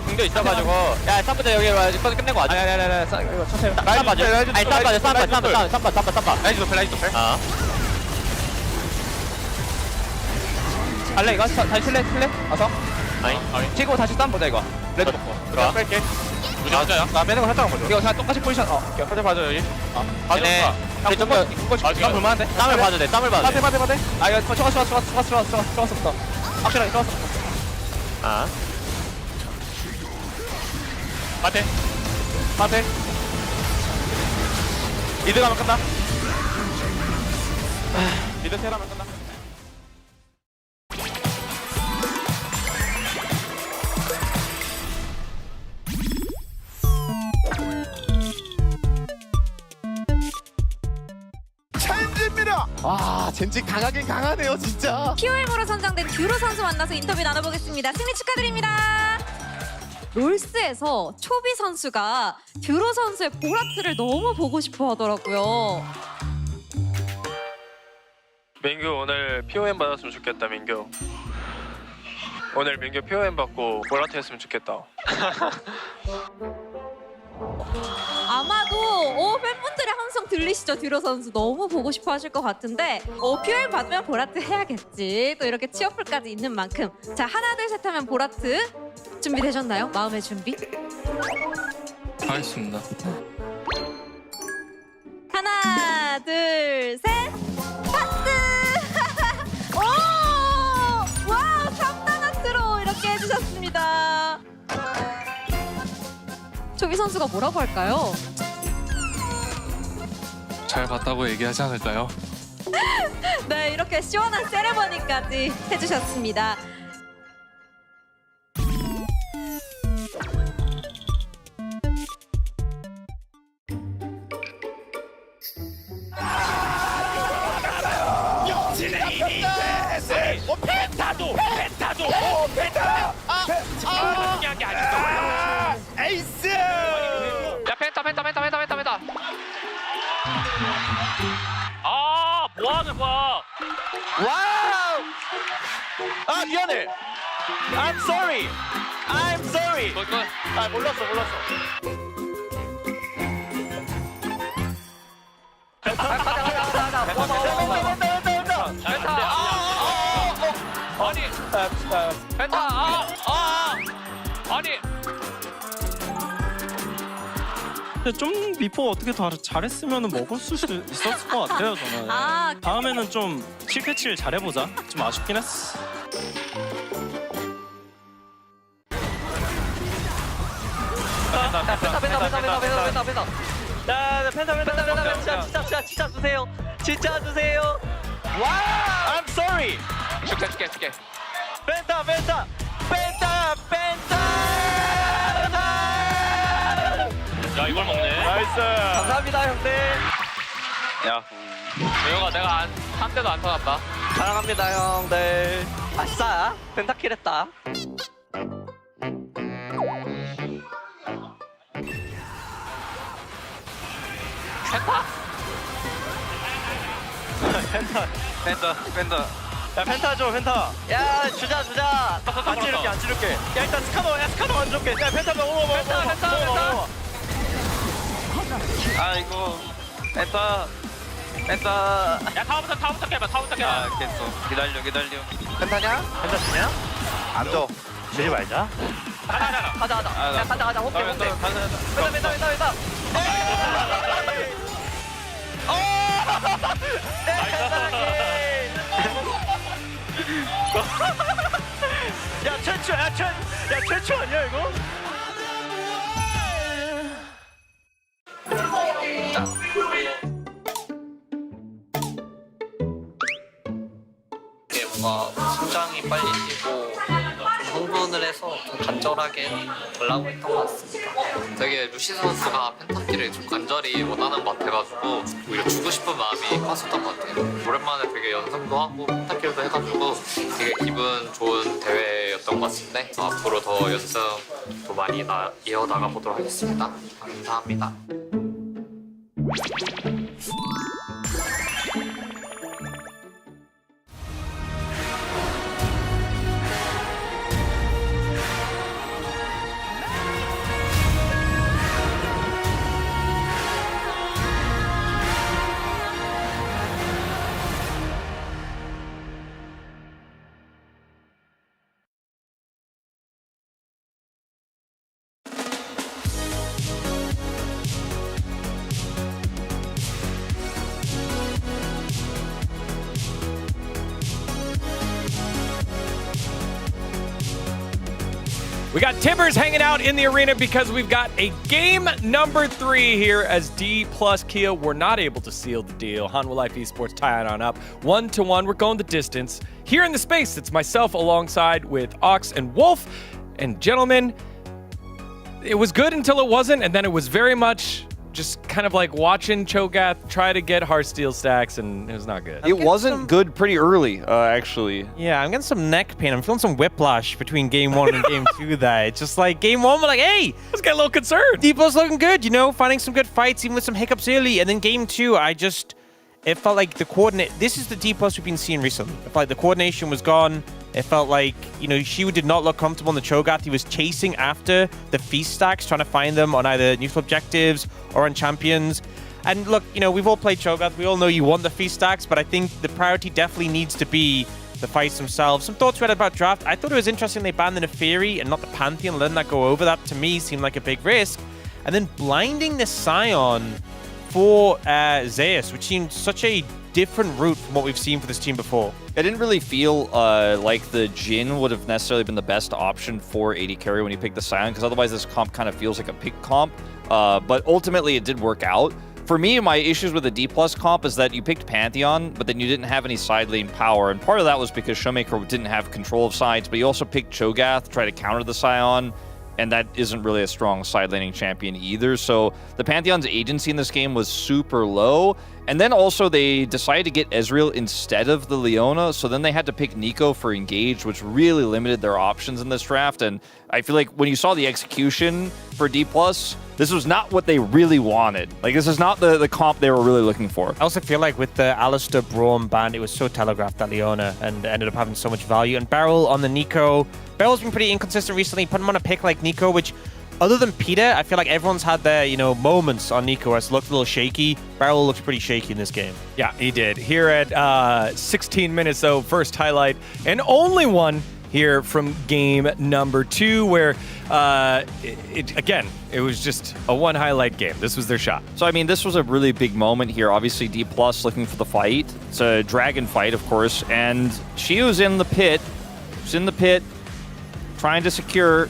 공도 있어가지고 야 쌈부터 여기 와서 끝내고 와줘. 아니 이거 천천히 쌈 봐줘. 아니 쌈 봐줘. 쌈 라이즈 노플 아 할래 이거? 다시 슬래? 와서 아니 치고 다시 쌈 보자 이거. 레드 먹고 들어와 뺄게. 맞아요. 나 빼는 거 살짝 보자. 이거 다 똑같이 포지션 살짝 봐줘 여기 봐줘. 네 좀더 쌈 볼만한데? 쌈을 봐줘 돼. 쌈을 봐줘 돼. 받아 아 이거 좋았어 확실하게 좋았어. 아 맞대 미드 가면 끝나. 미드 테라면 끝나. 젠지입니다. 아 젠지 강하긴 강하네요 진짜. POM으로 선정된 듀로 선수 만나서 인터뷰 나눠보겠습니다. 승리 축하드립니다. 롤스에서 초비 선수가 듀로 선수의 보라트를 너무 보고 싶어 하더라고요. 민규 오늘 POM 받았으면 좋겠다. 민규 오늘 민규 POM 받고 보라트 했으면 좋겠다. 아마도 팬분들의 함성 들리시죠? 듀로 선수 너무 보고 싶어 하실 것 같은데 POM 받으면 보라트 해야겠지. 또 이렇게 취업풀까지 있는 만큼 자 하나 둘 셋 하면 보라트 준비되셨나요? 마음의 준비? 하겠습니다. 하나 둘 셋 파트! 오! 와우 3단 하트로 이렇게 해주셨습니다. 조비 선수가 뭐라고 할까요? 잘 봤다고 얘기하지 않을까요? 네 이렇게 시원한 세레머니까지 해주셨습니다. 펜타! 에이스! 야 펜타 아 뭐하는 거야. 와우! 아 미안해. I'm sorry. 아 몰랐어. 좀 리포 어떻게 더 잘했으면 먹을 수 있었을 것 같아요 저는. 다음에는 좀 실패치를 잘해보자. 좀 아쉽긴 했어. 펜타 진짜 주세요. 와! I'm sorry. 줄게. 펜타. 야 이걸 먹네. 나이스. 감사합니다 형들. 야, 조용아 내가 한 대도 안 터졌다. 사랑합니다 형들. 아싸 펜타킬 했다. 펜타. 야 펜타 줘 펜타. 야 주자. 안 찌를게. 야 일단 스카노 안 줄게. 야 펜타 먹어. 펜타. 아이고, 펜타. 야 타워부터 깨봐. 아, 깼어. 기다려. 펜타냐? 펜타 주냐? 안 줘. 주지 말자. 가자. 야 가자. 호흡해. 펜타. 야 최초 아니야 이거? 이게 뭔가 심장이 빨리 뛰고 좀 흥분을 해서 좀 간절하게 달라고 했던 것 같습니다. 되게 루시 선수가 펜타키를 좀 간절히 원하는 것 같아가지고 오히려 주고 싶은 마음이 컸었던 것 같아요. 오랜만에 되게 연습도 하고 펜타키도 해가지고 되게 기분 좋은 대회였던 것 같은데 앞으로 더 연습 더 많이 이어나가 보도록 하겠습니다. 감사합니다. We got Timbers hanging out in the arena because we've got a game number 3 here as Dplus Kia were not able to seal the deal. Hanwha Life Esports tie it on up 1-1. We're going the distance. Here in the space, it's myself alongside with Ox and Wolf. And gentlemen, it was good until it wasn't, and then it was very much just kind of like watching Cho'Gath try to get Heartsteel stacks, and it was not good. It wasn't good pretty early, actually. Yeah, I'm getting some neck pain. I'm feeling some whiplash between game 1 and game 2 there. It's just like game 1, we're like, hey, let's get a little concerned. Dplus looking good, you know, finding some good fights, even with some hiccups early. And then game 2, it felt like the coordinate. This is the Dplus we've been seeing recently. It felt like the coordination was gone. It felt like, you know, Shiwu did not look comfortable in the Cho'Gath. He was chasing after the feast stacks, trying to find them on either neutral objectives or on champions. And look, you know, we've all played Cho'Gath. We all know you want the feast stacks, but I think the priority definitely needs to be the fights themselves. Some thoughts we had about draft. I thought it was interesting they banned the Neferi and not the Pantheon, letting that go over. That, to me, seemed like a big risk. And then blinding the Scion for Zeus, which seemed such a different route from what we've seen for this team before. I didn't really feel like the Jhin would have necessarily been the best option for AD carry when you pick the Scion, because otherwise this comp kind of feels like a pick comp. But ultimately it did work out. For me, my issues with the Dplus comp is that you picked Pantheon, but then you didn't have any side lane power. And part of that was because Showmaker didn't have control of sides, but you also picked Cho'Gath to try to counter the Scion, and that isn't really a strong side laning champion either. So the Pantheon's agency in this game was super low. And then also they decided to get Ezreal instead of the Leona, so then they had to pick Nico for Engage, which really limited their options in this draft. And I feel like when you saw the execution for Dplus, this was not what they really wanted. Like, this is not the comp they were really looking for. I also feel like with the Alistair Braum ban, it was so telegraphed that Leona and ended up having so much value. And Beryl on the Nico. Beryl's been pretty inconsistent recently. Put him on a pick like Nico, which, other than Peter, I feel like everyone's had their, you know, moments on Nico where it's looked a little shaky. Beryl looks pretty shaky in this game. Yeah, he did. Here at 16 minutes, though, first highlight, and only one here from game number 2, where, again, it was just a one highlight game. This was their shot. So, I mean, this was a really big moment here. Obviously, Dplus looking for the fight. It's a dragon fight, of course, and she was in the pit. She's in the pit, trying to secure.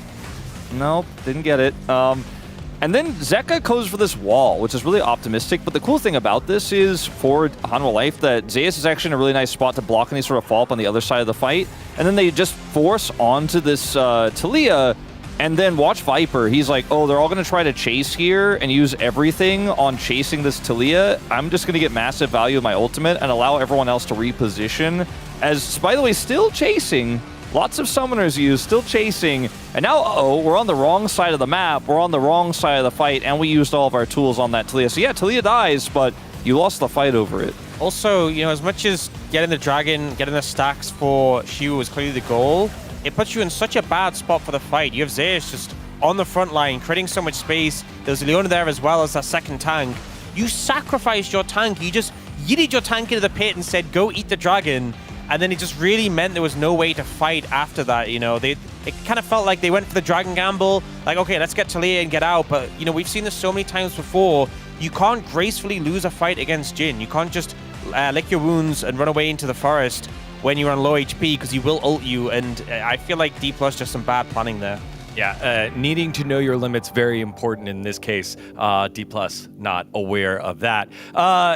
Nope, didn't get it. And then Zeka goes for this wall, which is really optimistic. But the cool thing about this is for Hanwha Life that Zeus is actually in a really nice spot to block any sort of follow-up on the other side of the fight. And then they just force onto this Talia, And then watch Viper. He's like, oh, they're all going to try to chase here and use everything on chasing this Talia. I'm just going to get massive value of my ultimate and allow everyone else to reposition. As, by the way, still chasing. Lots of summoners used, still chasing. And now, uh-oh, we're on the wrong side of the map. We're on the wrong side of the fight, and we used all of our tools on that Talia. So yeah, Talia dies, but you lost the fight over it. Also, you know, as much as getting the dragon, getting the stacks for Shu was clearly the goal, it puts you in such a bad spot for the fight. You have Zeus just on the front line, creating so much space. There's Leona there as well as that second tank. You sacrificed your tank. You just yeeted your tank into the pit and said, go eat the dragon. And then it just really meant there was no way to fight after that, you know. It kind of felt like they went for the dragon gamble, like, okay, let's get Talia and get out. But, you know, we've seen this so many times before. You can't gracefully lose a fight against Jhin. You can't just lick your wounds and run away into the forest when you're on low HP, because he will ult you, and I feel like Dplus just some bad planning there. Yeah, needing to know your limits, very important in this case. Dplus not aware of that.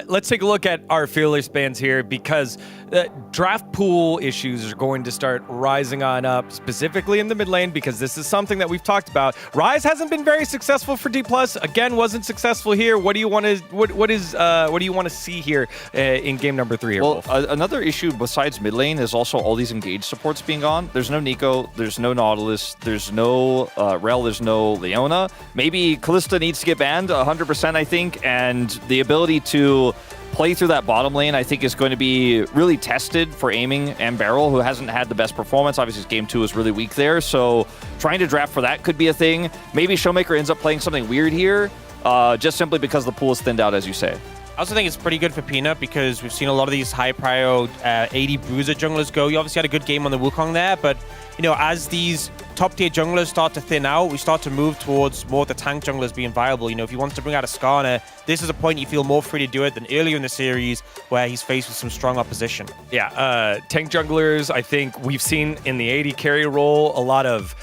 Let's take a look at our Fearless bands here, because draft pool issues are going to start rising on up, specifically in the mid lane, because this is something that we've talked about. Ryze hasn't been very successful for Dplus. Again, wasn't successful here. What do you want to what do you want to see here in game number 3 here, Well, Wolf? another issue besides mid lane is also all these engaged supports being gone. There's no Nico, there's no Nautilus, there's no Rel, there's no Leona. Maybe Kalista needs to get banned 100%, I think, and the ability to play through that bottom lane, I think, is going to be really tested for Aiming and Beryl, who hasn't had the best performance. Obviously, his game 2 was really weak there, so trying to draft for that could be a thing. Maybe Showmaker ends up playing something weird here, just simply because the pool is thinned out, as you say. I also think it's pretty good for Peanut, because we've seen a lot of these high-prio AD bruiser junglers go. You obviously had a good game on the Wukong there, but, you know, as these top-tier junglers start to thin out, we start to move towards more of the tank junglers being viable. You know, if he wants to bring out a Skarner, this is a point you feel more free to do it than earlier in the series, where he's faced with some strong opposition. Yeah, tank junglers, I think we've seen in the AD carry role a lot of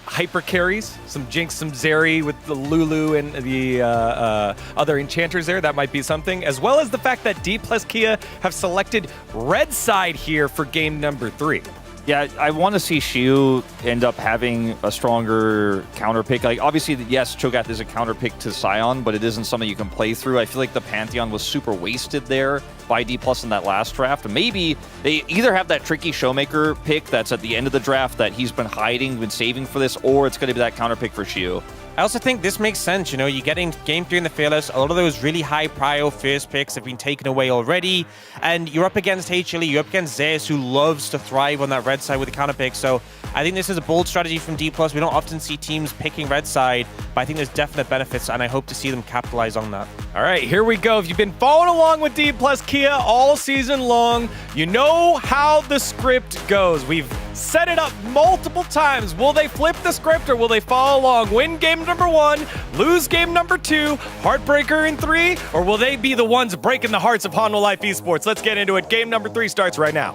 hyper carries, some Jinx, some Zeri with the Lulu and the other enchanters there. That might be something, as well as the fact that Dplus Kia have selected red side here for game number 3. Yeah, I want to see Shiu end up having a stronger counter pick. Like, obviously, yes, Cho'Gath is a counter pick to Sion, but it isn't something you can play through. I feel like the Pantheon was super wasted there by Dplus in that last draft. Maybe they either have that tricky Showmaker pick that's at the end of the draft that he's been hiding, been saving for this, or it's going to be that counter pick for Shiu. I also think this makes sense. You know, you get in game 3 in the Fearless, a lot of those really high prio first picks have been taken away already, and you're up against HLE, you're up against Zeus, who loves to thrive on that red side with the counter pick. So I think this is a bold strategy from Dplus. We don't often see teams picking red side, but I think there's definite benefits, and I hope to see them capitalize on that. All right, here we go. If you've been following along with Dplus Kia all season long, you know how the script goes. We've set it up multiple times. Will they flip the script, or will they follow along? Win game number 1, lose game number 2, heartbreaker in 3, or will they be the ones breaking the hearts of Hanwha Life Esports? Let's get into it. Game number 3 starts right now.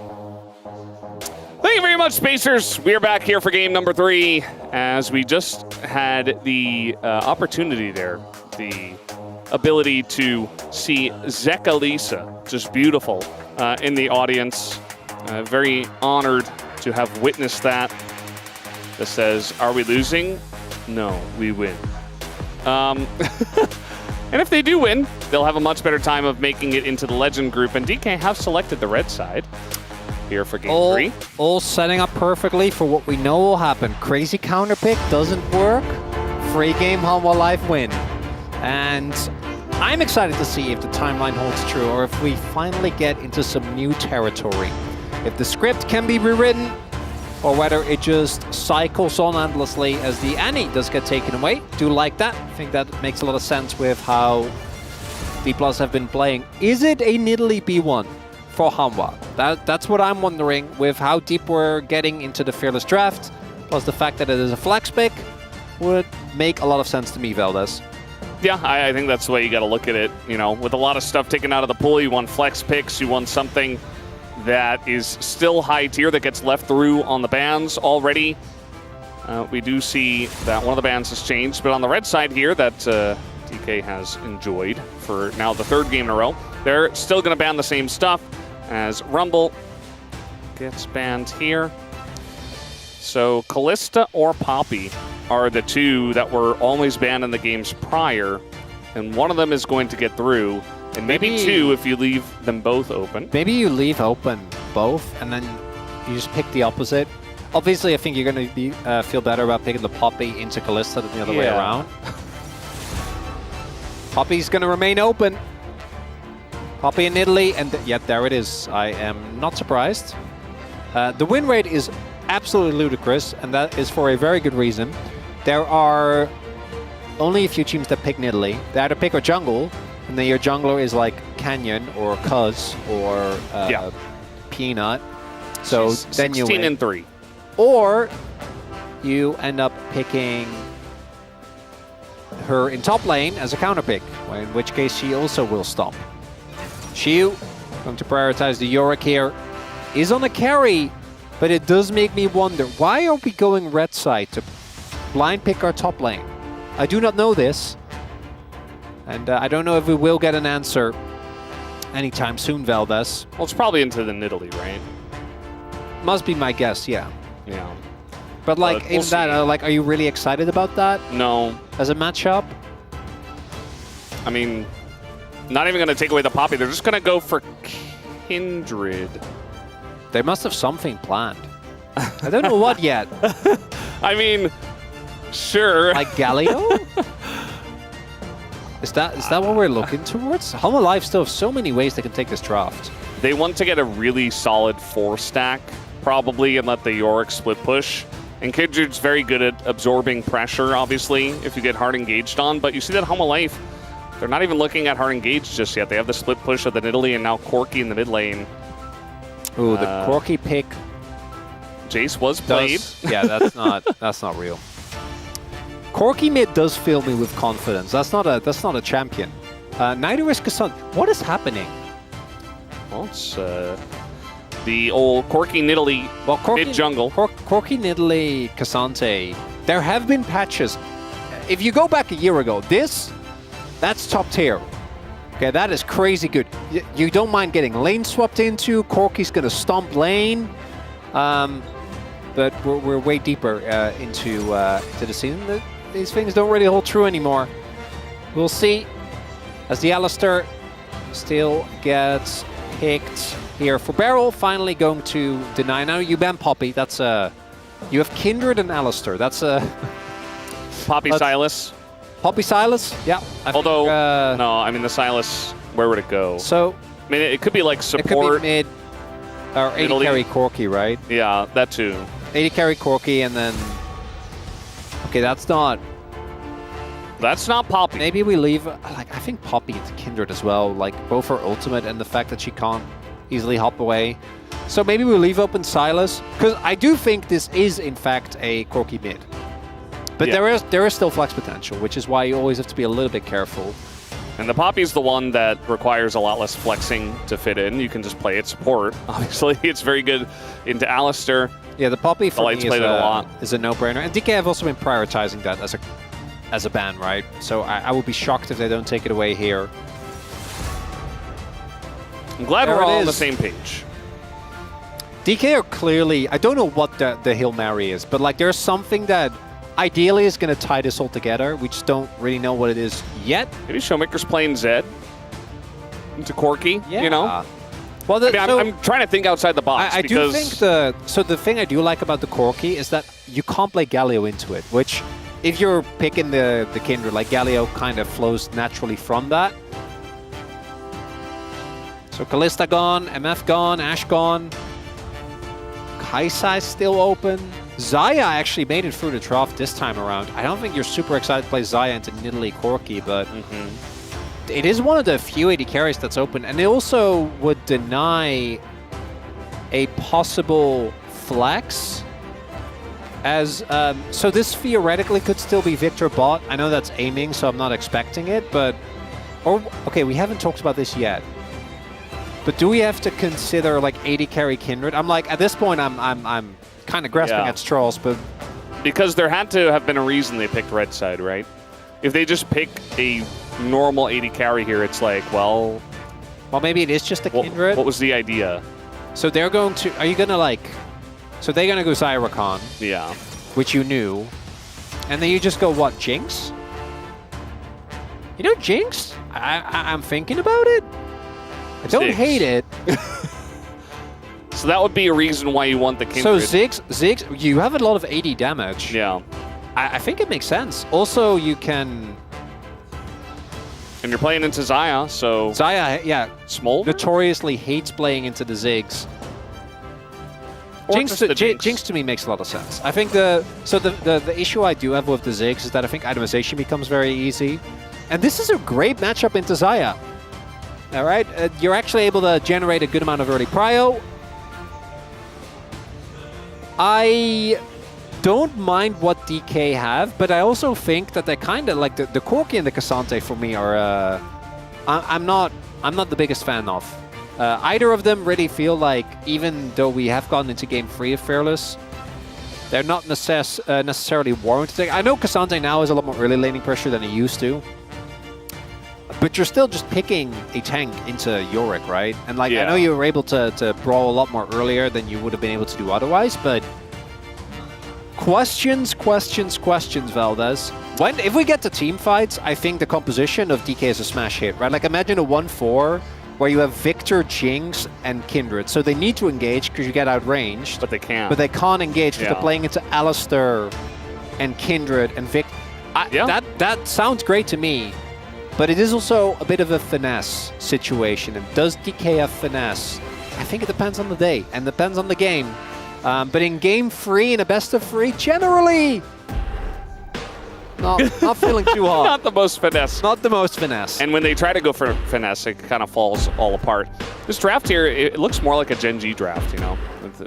Thank you very much, Spacers. We are back here for game number 3, as we just had the opportunity there, the ability to see Zekalisa, just beautiful, in the audience. Very honored to have witnessed that. That says, are we losing? No, we win. And if they do win, they'll have a much better time of making it into the Legend group, and DK have selected the red side here for game 3. All setting up perfectly for what we know will happen. Crazy counter pick doesn't work. Free game Hanwha Life win. And I'm excited to see if the timeline holds true, or if we finally get into some new territory. If the script can be rewritten, or whether it just cycles on endlessly as the Annie does get taken away. Do like that. I think that makes a lot of sense with how Dplus have been playing. Is it a Nidalee B1 for Hanwha? That's what I'm wondering, with how deep we're getting into the Fearless draft, plus the fact that it is a flex pick, would make a lot of sense to me, Valdez. Yeah, I think that's the way you got to look at it. You know, with a lot of stuff taken out of the pool, you want flex picks, you want something that is still high tier that gets left through on the bans already. We do see that one of the bans has changed, but on the red side here that DK has enjoyed for now the 3rd game in a row, they're still going to ban the same stuff as Rumble gets banned here. So Kalista or Poppy are the two that were always banned in the games prior, and one of them is going to get through, and maybe two if you leave them both open. Maybe you leave open both, and then you just pick the opposite. Obviously, I think you're going to feel better about picking the Poppy into Kalista than the other way around. Poppy's going to remain open. Poppy in Italy, and yet there it is. I am not surprised. The win rate is absolutely ludicrous, and that is for a very good reason. There are only a few teams that pick Italy. They either pick a jungle, and then your jungler is like Canyon or Cuz or Peanut. So then you win. 16 and 3. Or you end up picking her in top lane as a counter pick, in which case she also will stop. Xiu, going to prioritize the Yorick here, is on a carry, but it does make me wonder, why are we going red side to blind pick our top lane? I do not know this, and I don't know if we will get an answer anytime soon, Valdez. Well, it's probably into the Nidalee, right? Must be my guess, yeah. Yeah. But like, we'll in that, like, are you really excited about that? No. As a matchup? I mean, not even going to take away the Poppy. They're just going to go for Kindred. They must have something planned. I don't know what yet. I mean, sure. Like Galio? Is that what we're looking towards? Hanwha Life still have so many ways they can take this draft. They want to get a really solid 4-stack, probably, and let the Yorick split push. And Kindred's very good at absorbing pressure, obviously, if you get hard engaged on. But you see that Hanwha Life, they're not even looking at hard engaged just yet. They have the split push of the Nidalee and now Corki in the mid lane. Ooh, the Corki pick. Jace was played. Yeah, that's not real. Corki mid does fill me with confidence. That's not a champion. Neither is Kassan. What is happening? Well, it's the old Corki Nidalee mid jungle. Corki Nidalee Cassante. There have been patches. If you go back a year ago, that's top tier. Okay, that is crazy good. You don't mind getting lane swapped into. Corki's gonna stomp lane. But we're way deeper into the season. These things don't really hold true anymore. We'll see as the Alistar still gets picked here for Beryl. Finally going to deny. Now you ban Poppy. That's you have Kindred and Alistar. That's Poppy Silas. Poppy Silas? Yeah. Although, no, I mean the Silas, where would it go? So, I mean, it could be like support. It could be mid, or AD carry Corki, right? Yeah, that too. AD carry Corki, and then... Okay, that's not Poppy. Maybe we leave... Like, I think Poppy into Kindred as well. Like, both her ultimate and the fact that she can't easily hop away. So maybe we leave open Silas. Because I do think this is, in fact, a Corki mid. But there is still flex potential, which is why you always have to be a little bit careful. And the Poppy's the one that requires a lot less flexing to fit in. You can just play it support. Obviously, it's very good into Alistar. Yeah, the Poppy for me is a no-brainer. And DK have also been prioritizing that as a ban, right? So I would be shocked if they don't take it away here. I'm glad we're all on the same page. DK are clearly... I don't know what the Hail Mary is, but like there's something that ideally is going to tie this all together. We just don't really know what it is yet. Maybe Showmaker's playing Zed into Corki, you know? Well, I'm trying to think outside the box. I do think the thing I do like about the Corki is that you can't play Galio into it, which if you're picking the Kindred, like Galio kind of flows naturally from that. So Kalista gone, MF gone, Ashe gone. Kaisai's still open. Xayah actually made it through the trough this time around. I don't think you're super excited to play Xayah into Nidalee Corki, but it is one of the few AD carries that's open. And they also would deny a possible flex. As so this theoretically could still be Victor bot. I know that's aiming, so I'm not expecting it, but... okay, we haven't talked about this yet. But do we have to consider like AD carry Kindred? I'm like, at this point, I'm kind of grasping at straws, but... Because there had to have been a reason they picked red side, right? If they just pick a normal AD carry here, it's like, well... Well, maybe it is just a Kindred. What was the idea? So they're going to... Are you going to like... So they're going to go Xayah Rakan. Yeah. Which you knew. And then you just go, what, Jinx? You know, Jinx? I'm thinking about it. I don't hate it. So that would be a reason why you want the Kindred. So Ziggs, you have a lot of AD damage. Yeah. I think it makes sense. Also, you can... And you're playing into Xayah, so... Xayah, yeah. Smolder? Notoriously hates playing into the Ziggs. Jinx to me makes a lot of sense. I think the issue I do have with the Ziggs is that I think itemization becomes very easy. And this is a great matchup into Xayah. All right, you're actually able to generate a good amount of early prio. I don't mind what DK have, but I also think that they kind of like the Corki and the Cassante for me are. I'm not the biggest fan of. Either of them really feel like, even though we have gotten into game 3 of Fearless, they're not necessarily warranted. I know Cassante now has a lot more early laning pressure than he used to. But you're still just picking a tank into Yorick, right? And like, I know you were able to brawl a lot more earlier than you would have been able to do otherwise, but questions, Valdez. If we get to team fights, I think the composition of DK is a smash hit, right? Like, imagine a 1-4 where you have Victor, Jinx, and Kindred. So they need to engage because you get outranged. But they can't. But they can't engage because they're playing into Alistair and Kindred and Vic. That sounds great to me. But it is also a bit of a finesse situation. And does DK have finesse? I think it depends on the day and depends on the game. But in game 3, in a best of 3, generally, not feeling too hot. Not the most finesse. Not the most finesse. And when they try to go for finesse, it kind of falls all apart. This draft here, it looks more like a Gen G draft, you know,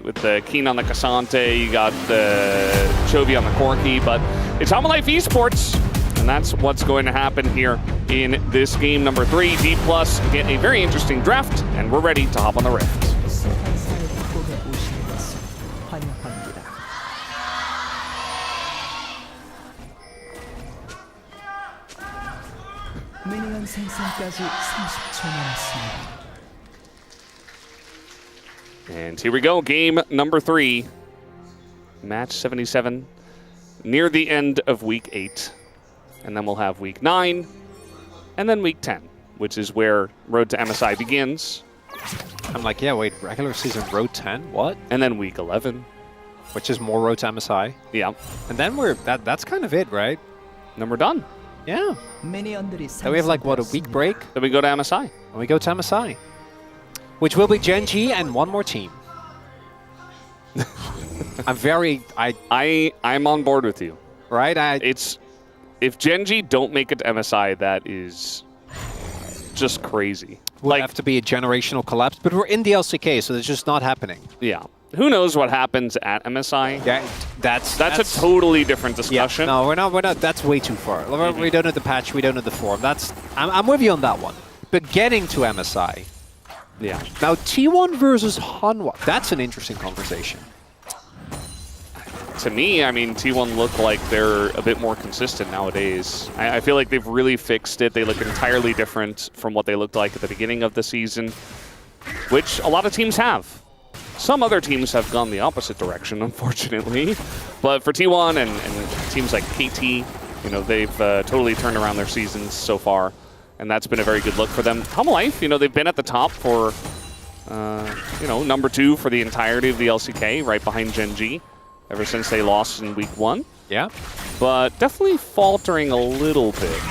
with the Keen on the Cassante, you got the Chovy on the Corki, but it's Hanwha Life Esports. And that's what's going to happen here in this game number 3. Dplus get a very interesting draft, and we're ready to hop on the Rift. 미니언 생성까지 30초 남았습니다. And here we go, game number 3. Match 77, near the end of week 8. And then we'll have week 9, and then week 10, which is where Road to MSI begins. I'm like, yeah, wait, regular season Road 10? What? And then week 11. Which is more Road to MSI. Yeah. And then that's kind of it, right? Then we're done. Yeah. Then we have like, what, a week break? Then we go to MSI. And we go to MSI. Which will be Gen G and one more team. I'm on board with you. Right? If Gen G don't make it to MSI, that is just crazy. Would have to be a generational collapse, but we're in the LCK, so it's just not happening. Yeah. Who knows what happens at MSI? Yeah, that's a totally different discussion. Yeah, no, we're not. That's way too far. We don't know the patch. We don't know the form. I'm with you on that one. But getting to MSI. Yeah. Now T1 versus Hanwha. That's an interesting conversation. To me, I mean, T1 look like they're a bit more consistent nowadays. I feel like they've really fixed it. They look entirely different from what they looked like at the beginning of the season, which a lot of teams have. Some other teams have gone the opposite direction, unfortunately. But for T1 and teams like KT, you know, they've totally turned around their seasons so far, and that's been a very good look for them. Hanwha Life, you know, they've been at the top for, you know, number 2 for the entirety of the LCK, right behind Gen G, ever since they lost in week 1. Yeah. But definitely faltering a little bit.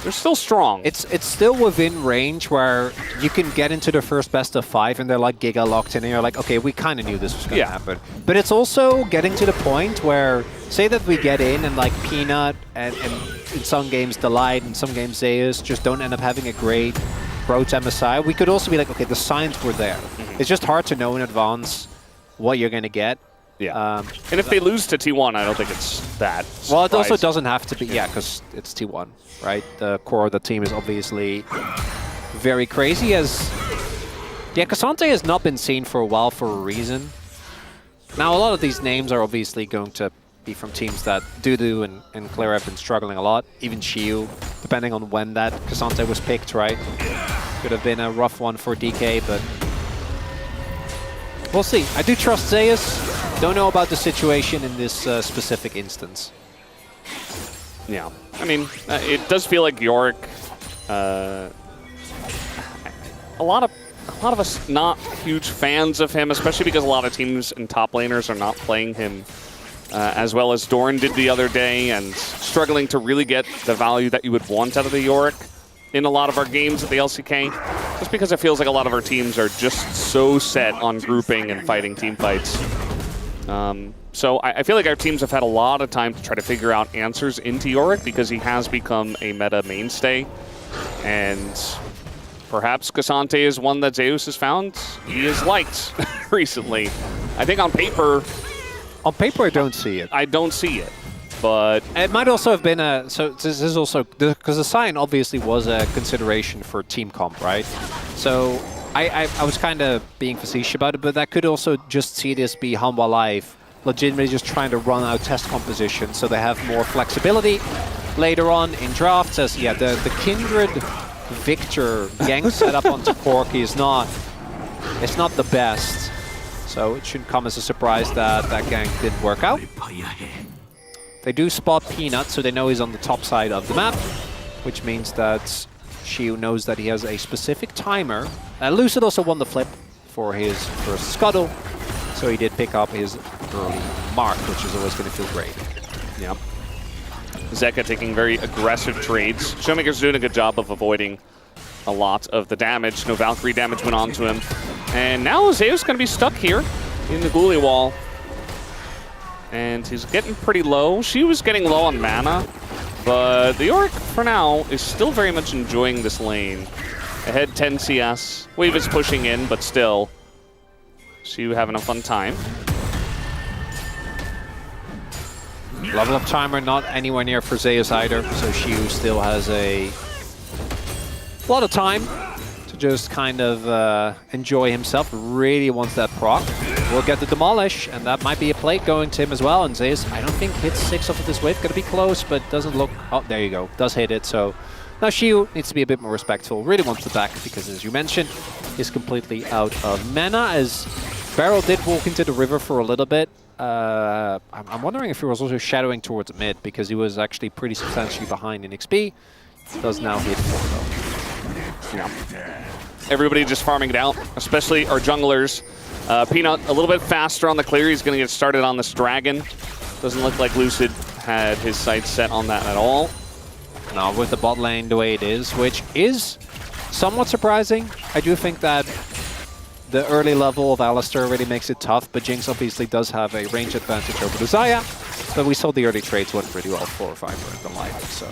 They're still strong. It's still within range where you can get into the first best of 5 and they're like giga locked in and you're like, okay, we kind of knew this was going to happen. But it's also getting to the point where, say that we get in and like Peanut and in some games Delight and some games Zeus just don't end up having a great road to MSI. We could also be like, okay, the signs were there. It's just hard to know in advance what you're going to get. Yeah. And if they lose to T1, I don't think it's that surprising. Well, it also doesn't have to be, yeah, because it's T1, right? The core of the team is obviously very crazy as... Yeah, Cassante has not been seen for a while for a reason. Now, a lot of these names are obviously going to be from teams that Dudu and Claire have been struggling a lot. Even Shiu, depending on when that Cassante was picked, right? Could have been a rough one for DK, but... We'll see. I do trust Zeus. Don't know about the situation in this specific instance. Yeah, I mean, it does feel like Yorick. A lot of us not huge fans of him, especially because a lot of teams and top laners are not playing him as well as Doran did the other day, and struggling to really get the value that you would want out of the Yorick in a lot of our games at the LCK, just because it feels like a lot of our teams are just so set on grouping and fighting team fights. So I feel like our teams have had a lot of time to try to figure out answers into Yorick because he has become a meta mainstay. And perhaps Cassante is one that Zeus has found he has liked recently. I think on paper... On paper, I don't see it. I don't see it, but... It might also have been a... So this is also... Because the sign obviously was a consideration for team comp, right? So I was kind of being facetious about it, but that could also just see this be Hanwha Life legitimately just trying to run out test composition so they have more flexibility later on in drafts. As yeah, the Kindred Victor gank setup onto Corki is not... It's not the best. So it shouldn't come as a surprise that that gank didn't work out. They do spot Peanut, so they know he's on the top side of the map, which means that Shiu knows that he has a specific timer. Lucid also won the flip for his first scuttle, so he did pick up his early mark, which is always going to feel great. Yep. Zeka taking very aggressive trades. Showmaker's doing a good job of avoiding a lot of the damage. No Valkyrie damage went on to him. And now Zeus going to be stuck here in the Ghoulie wall. And he's getting pretty low. She was getting low on mana, but the Yorick, for now, is still very much enjoying this lane. Ahead 10 CS. Wave is pushing in, but still, she having a fun time. Level up timer not anywhere near for Zeus either, so Shiu still has a lot of time to just kind of enjoy himself. Really wants that proc. We'll get the demolish, and that might be a plate going to him as well. And Zeus, I don't think hits 6 off of this wave. Gonna be close, but doesn't look... Oh, there you go. Does hit it, so... Now Shiu needs to be a bit more respectful. Really wants the back, because as you mentioned, he's completely out of mana, as Barrel did walk into the river for a little bit. I'm wondering if he was also shadowing towards mid, because he was actually pretty substantially behind in XP. Does now hit 4 though. Yeah. Everybody just farming it out, especially our junglers. Peanut a little bit faster on the clear. He's going to get started on this dragon. Doesn't look like Lucid had his sights set on that at all. No, with the bot lane the way it is, which is somewhat surprising. I do think that the early level of Alistar really makes it tough, but Jinx obviously does have a range advantage over the Xayah. But we saw the early trades went pretty well for Fiber and the like, so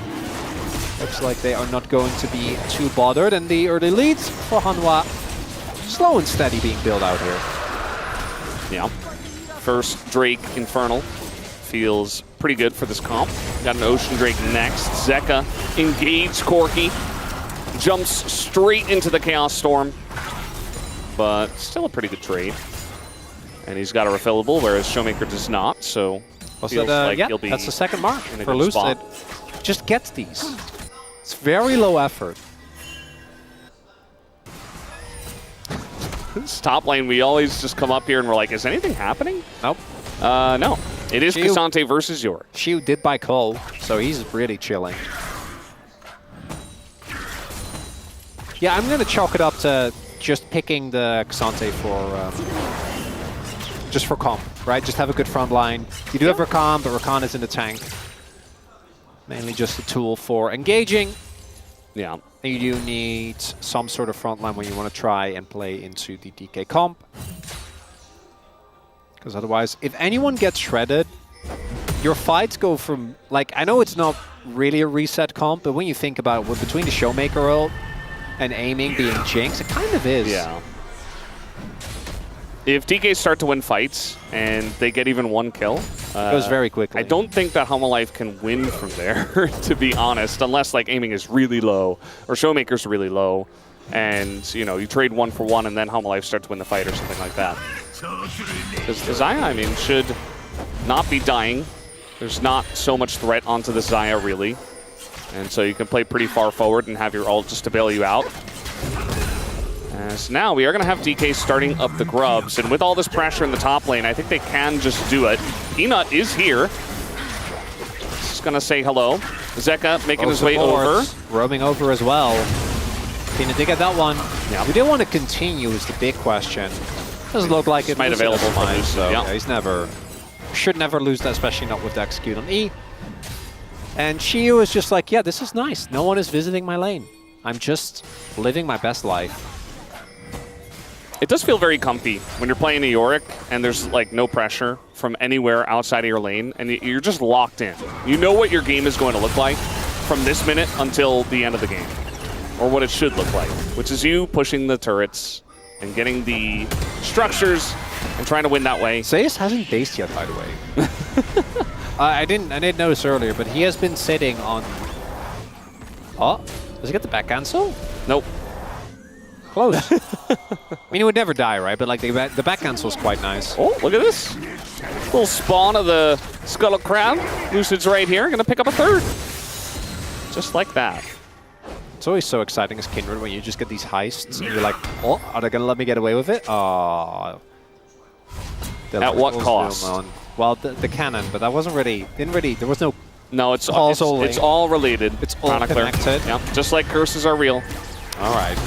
looks like they are not going to be too bothered. And the early leads for Hanwha, slow and steady being built out here. Yeah. First Drake Infernal feels pretty good for this comp. Got an Ocean Drake next. Zeka engaged Corki. Jumps straight into the Chaos Storm. But still a pretty good trade. And he's got a refillable, whereas Showmaker does not, so feels like he'll be... That's the second mark for Lucid. Just gets these. It's very low effort. This top lane, we always just come up here and we're like, is anything happening? Nope. No. It is Cassante versus Yorick. Shiu did buy Cole, so he's really chilling. Yeah, I'm going to chalk it up to just picking the Cassante for... just for comp, right? Just have a good front line. You do have Rakan, but Rakan is in the tank. Mainly just a tool for engaging. Yeah. And you do need some sort of front line when you want to try and play into the DK comp. Because otherwise, if anyone gets shredded, your fights go from... Like, I know it's not really a reset comp, but when you think about it, between the Showmaker ult and aiming being Jinx, it kind of is. Yeah. If DK start to win fights and they get even one kill, it goes very quickly. I don't think that Hanwha Life can win from there, to be honest, unless like aiming is really low or Showmaker's really low, and you know you trade 1 for 1 and then Hanwha Life start to win the fight or something like that. Because Xayah, I mean, should not be dying. There's not so much threat onto the Xayah really, and so you can play pretty far forward and have your ult just to bail you out. So now we are going to have DK starting up the grubs, and with all this pressure in the top lane, I think they can just do it. Peanut is here. Just going to say hello. Zeka making his Both way over. supports, roaming over as well. Kina did get that one. Yeah. We didn't want to continue is the big question. Doesn't look like it. Might available for mine, this, so yeah. yeah, he's never... Should never lose that, especially not with the execute on E. And Shiyu is just like, yeah, this is nice. No one is visiting my lane. I'm just living my best life. It does feel very comfy when you're playing a Yorick and there's like no pressure from anywhere outside of your lane and you're just locked in. You know what your game is going to look like from this minute until the end of the game, or what it should look like, which is you pushing the turrets and getting the structures and trying to win that way. Zeus hasn't based yet, by the way. I didn't notice earlier, but he has been sitting on... Oh, does he get the back cancel? Nope. Close. I mean, he would never die, right? But like the back cancel is quite nice. Oh, look at this. Little spawn of the Scuttle Crab. Lucid's right here, gonna pick up a third. Just like that. It's always so exciting as Kindred when you just get these heists and you're like, oh, are they gonna let me get away with it? Oh. At what cost? Well, the cannon, but that wasn't really, there was no... No, it's all related. It's all connected. Yeah, just like curses are real. All right.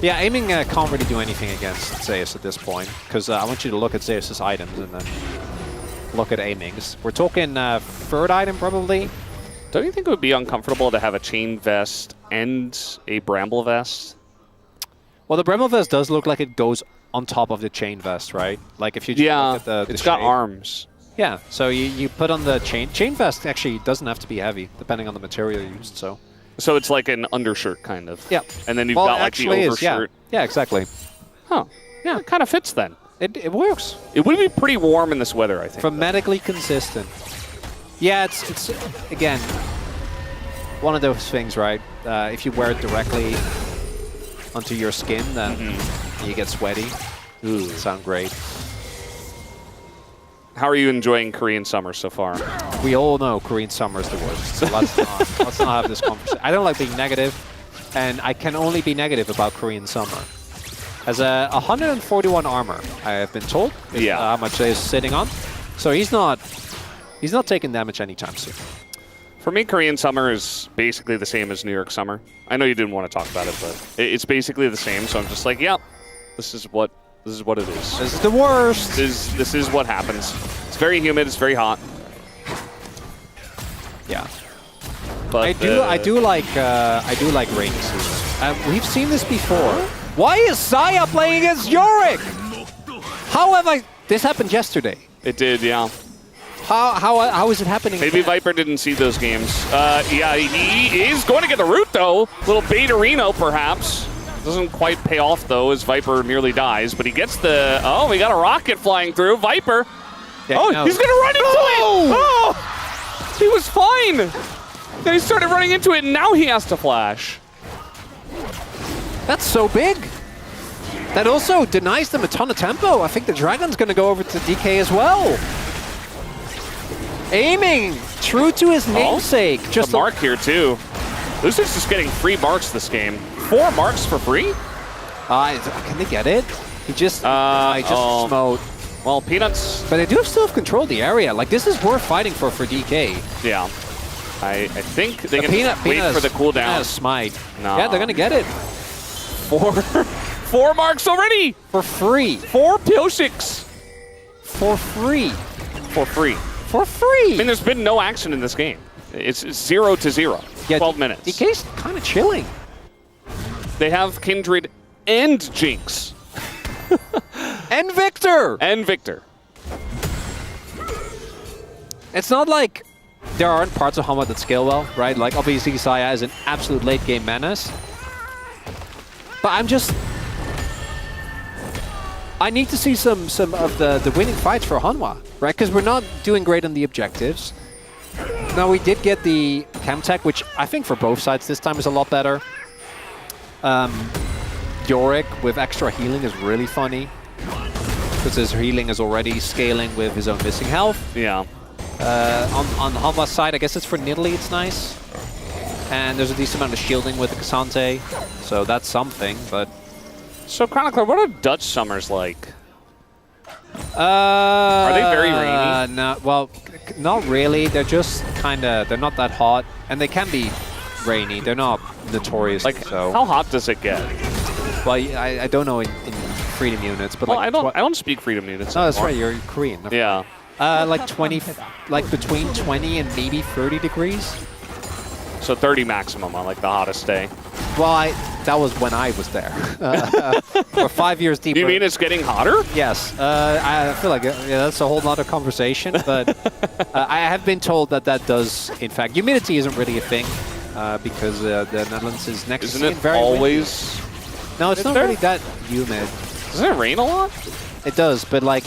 Yeah, aiming can't really do anything against Zeus at this point, because I want you to look at Zeus's items and then look at aimings. We're talking third item, probably. Don't you think it would be uncomfortable to have a chain vest and a bramble vest? Well, the bramble vest does look like it goes on top of the chain vest, right? Like if you just look at the it's got shape. arms. Yeah, so you put on the chain vest. Actually, doesn't have to be heavy, depending on the material used. So it's like an undershirt, kind of. Yeah. And then you've got like the overshirt. Yeah, exactly. Huh. Yeah, it kind of fits then. It works. It would be pretty warm in this weather, I think. Phonetically consistent. Yeah, it's again one of those things, right? If you wear it directly onto your skin, then you get sweaty. Ooh, sound great. How are you enjoying Korean summer so far? We all know Korean summer is the worst, so let's not have this conversation. I don't like being negative, and I can only be negative about Korean summer. Has a 141 armor, I have been told. Yeah. How much he's sitting on. So he's not taking damage anytime soon. For me, Korean summer is basically the same as New York summer. I know you didn't want to talk about it, but it's basically the same. So I'm just like, yeah, this is what it is. This is the worst. This is what happens. It's very humid. It's very hot. Yeah. But I do like rainy season. We've seen this before. Why is Saya playing against Yorick? How have I? This happened yesterday. It did, yeah. How is it happening? Maybe again? Viper didn't see those games. Yeah, he is going to get the root though. Little Baitarino perhaps. Doesn't quite pay off though as Viper nearly dies, but he gets the. Oh, we got a rocket flying through. Viper. Yeah, oh, he's gonna run into it. Oh, he was fine. Then he started running into it, and now he has to flash. That's so big. That also denies them a ton of tempo. I think the Dragon's going to go over to DK as well. Aiming true to his namesake. Just a mark here, too. Lucid's just getting free marks this game. 4 marks for free? Can they get it? He just smote. Well, Peanuts. But they do still have control of the area. Like, this is worth fighting for DK. Yeah. I think they can wait for the cooldown. Smite. No. Yeah, they're going to get it. 4 marks already! For free. 4 Pyoshiks. For free. For free. For free! I mean, there's been no action in this game. It's 0-0. Yeah, 12 minutes. DK's kind of chilling. They have Kindred and Jinx. And Victor! And Victor. It's not like there aren't parts of Hanwha that scale well, right? Like, obviously, Saya is an absolute late-game menace. But I need to see some of the winning fights for Hanwha, right? Because we're not doing great on the objectives. Now, we did get the Chemtech, which I think for both sides this time is a lot better. Yorick with extra healing is really funny. Because his healing is already scaling with his own missing health. Yeah. On Hanwha's side, I guess it's for Nidalee, it's nice. And there's a decent amount of shielding with the Cassante, so that's something, but... So, Chronicler, what are Dutch summers like? Are they very rainy? No, well, not really. They're just they're not that hot, and they can be rainy. They're not notorious. Like, so. how hot does it get? Well, I don't know in freedom units, but well, like I don't speak freedom units. No, that's anymore. right. You're Korean. Yeah. Like 20, like between 20 and maybe 30 degrees. So 30 maximum on like the hottest day. Well, that was when I was there. We're 5 years deeper. You mean it's getting hotter? Yes. I feel like that's a whole nother conversation, but I have been told that does, in fact, humidity isn't really a thing because the Netherlands is next Isn't to it very always? windy. No, it's not really that humid. Doesn't it rain a lot? It does, but like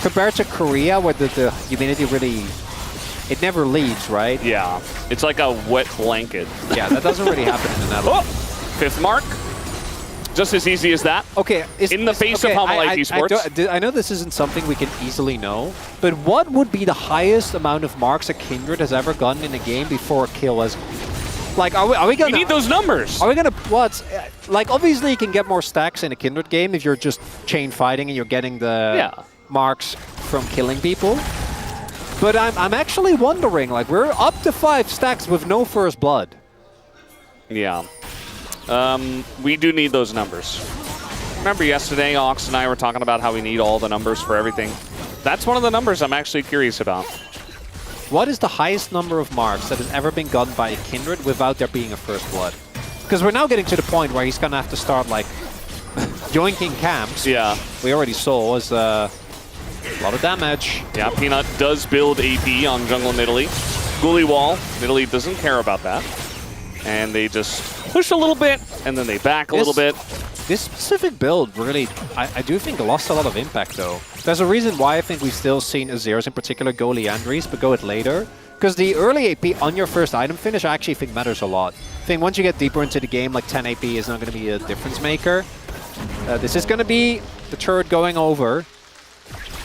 compared to Korea, where the humidity really, it never leaves, right? Yeah. It's like a wet blanket. Yeah, that doesn't really happen in the Netherlands. Oh, 5th mark. Just as easy as that. Okay. In the face of Hanwha Life Esports. I know this isn't something we can easily know, but what would be the highest amount of marks a Kindred has ever gotten in a game before a kill has? Like, are we gonna? We need those numbers. Are we gonna? What? Like, obviously, you can get more stacks in a Kindred game if you're just chain fighting and you're getting the marks from killing people. But I'm actually wondering, like, we're up to 5 stacks with no first blood. Yeah. We do need those numbers. Remember yesterday, Ox and I were talking about how we need all the numbers for everything. That's one of the numbers I'm actually curious about. What is the highest number of marks that has ever been gotten by a Kindred without there being a first blood? Because we're now getting to the point where he's going to have to start, like, joinking camps. Yeah. We already saw as a lot of damage. Yeah, Peanut does build AP on jungle Nidalee. Ghoulie wall. Nidalee doesn't care about that. And they just push a little bit, and then they back a little bit. This specific build really, I do think lost a lot of impact, though. There's a reason why I think we've still seen Azeros in particular go Leandries, but go it later. Because the early AP on your first item finish, I actually think matters a lot. I think once you get deeper into the game, like 10 AP is not going to be a difference maker. This is going to be the turret going over.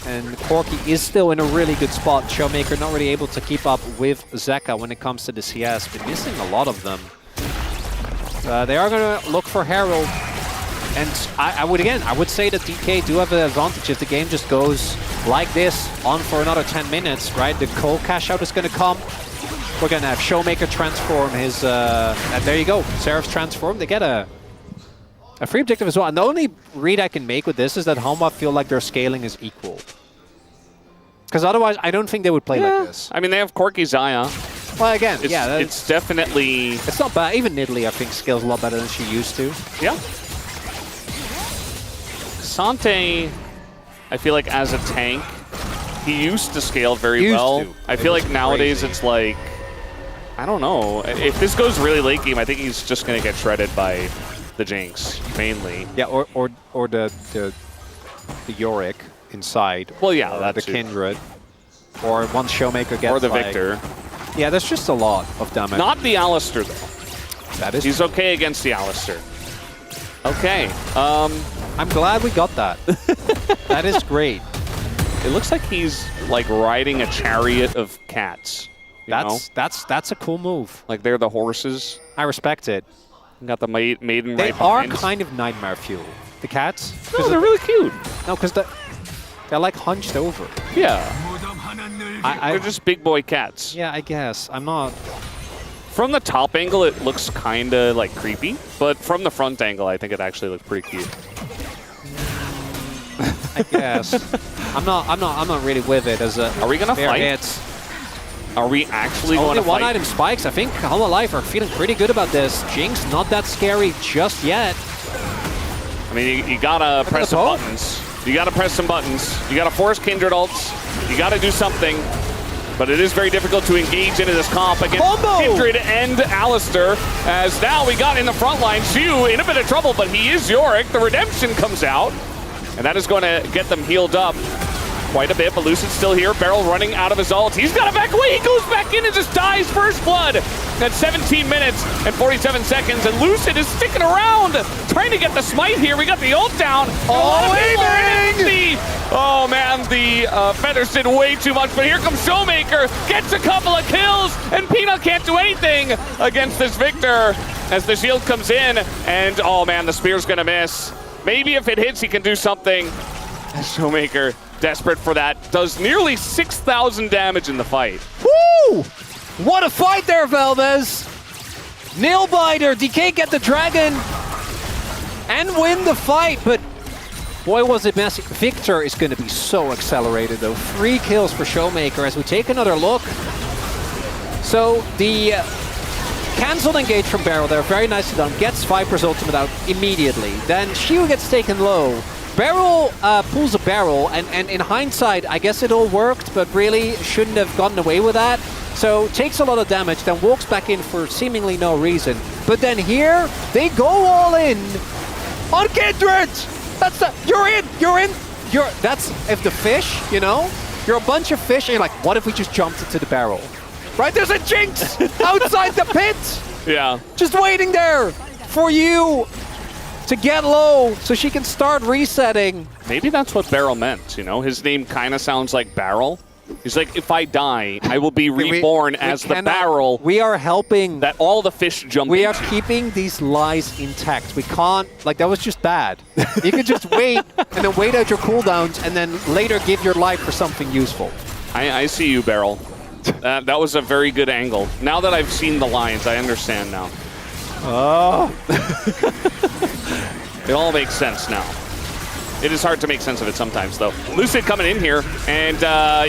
And Corki is still in a really good spot. Showmaker not really able to keep up with Zeka when it comes to the CS, but missing a lot of them. They are going to look for Herald. And I would say that DK do have an advantage if the game just goes like this on for another 10 minutes, right? The Cole cash out is going to come. We're going to have Showmaker transform his... and there you go. Seraph's transform. They get a free objective as well. And the only read I can make with this is that Hanwha feel like their scaling is equal. Because otherwise, I don't think they would play like this. I mean, they have Corki Zaya. Well, again, it's definitely... It's not bad. Even Nidalee, I think, scales a lot better than she used to. Yeah. Sante, I feel like as a tank, he used to scale very well. I feel like nowadays it's like, I don't know. If this goes really late game, I think he's just going to get shredded by the Jinx, mainly. Yeah, or the Yorick inside. Well, yeah, or that's the Kindred. Or once Showmaker gets or the like, Victor. Yeah, there's just a lot of damage. Not the Alistar, though. That is. He's okay against the Alistar. Okay. I'm glad we got that. That is great. It looks like he's like riding a chariot of cats. That's a cool move. Like they're the horses. I respect it. Got the maiden they right behind. They are kind of nightmare fuel. The cats. No, they're really cute. No, because they're like hunched over. Yeah. They're just big boy cats. Yeah, I guess. I'm not... From the top angle, it looks kind of like creepy, but from the front angle, I think it actually looks pretty cute. I guess. I'm not really with it as a... Are we gonna fight? Hits. Are we actually going to fight? One item spikes. I think Hanwha Life are feeling pretty good about this. Jinx not that scary just yet. I mean, you gotta press some buttons. You gotta press some buttons. You gotta force Kindred ults. You gotta do something. But it is very difficult to engage into this comp against Kindred and Alistar. As now we got in the front line, Shu in a bit of trouble, but he is Yorick. The redemption comes out. And that is going to get them healed up quite a bit. But Lucid's still here. Beryl running out of his ult. He's got to back away. He goes back in and just dies first blood at 17 minutes and 47 seconds. And Lucid is sticking around, trying to get the smite here. We got the ult down. Oh man, the Feathers did way too much. But here comes Showmaker. Gets a couple of kills. And Peanut can't do anything against this Victor as the shield comes in. And oh man, the spear's going to miss. Maybe if it hits, he can do something. Showmaker, desperate for that, does nearly 6,000 damage in the fight. Woo! What a fight there, Valdez! Nailbiter, DK get the dragon and win the fight, but boy was it messy. Victor is going to be so accelerated though. 3 kills for Showmaker as we take another look. So the cancelled engage from Barrel there, very nicely done. Gets Viper's ultimate out immediately. Then Shiu gets taken low. Barrel pulls a barrel, and in hindsight, I guess it all worked, but really shouldn't have gotten away with that. So takes a lot of damage, then walks back in for seemingly no reason. But then here, they go all in on Kindred! That's the, you're in! That's, if the fish, you know? You're a bunch of fish, and you're like, what if we just jumped into the barrel? Right, there's a Jinx outside the pit! Yeah. Just waiting there for you to get low so she can start resetting. Maybe that's what Barrel meant, you know? His name kind of sounds like Barrel. He's like, if I die, I will be reborn as the barrel. We are helping. That all the fish jump We into. are keeping these lies intact. We can't, like, that was just bad. You could just wait and then wait out your cooldowns and then later give your life for something useful. I see you, Barrel. That was a very good angle. Now that I've seen the lines, I understand now. Oh. It all makes sense now. It is hard to make sense of it sometimes, though. Lucid coming in here, and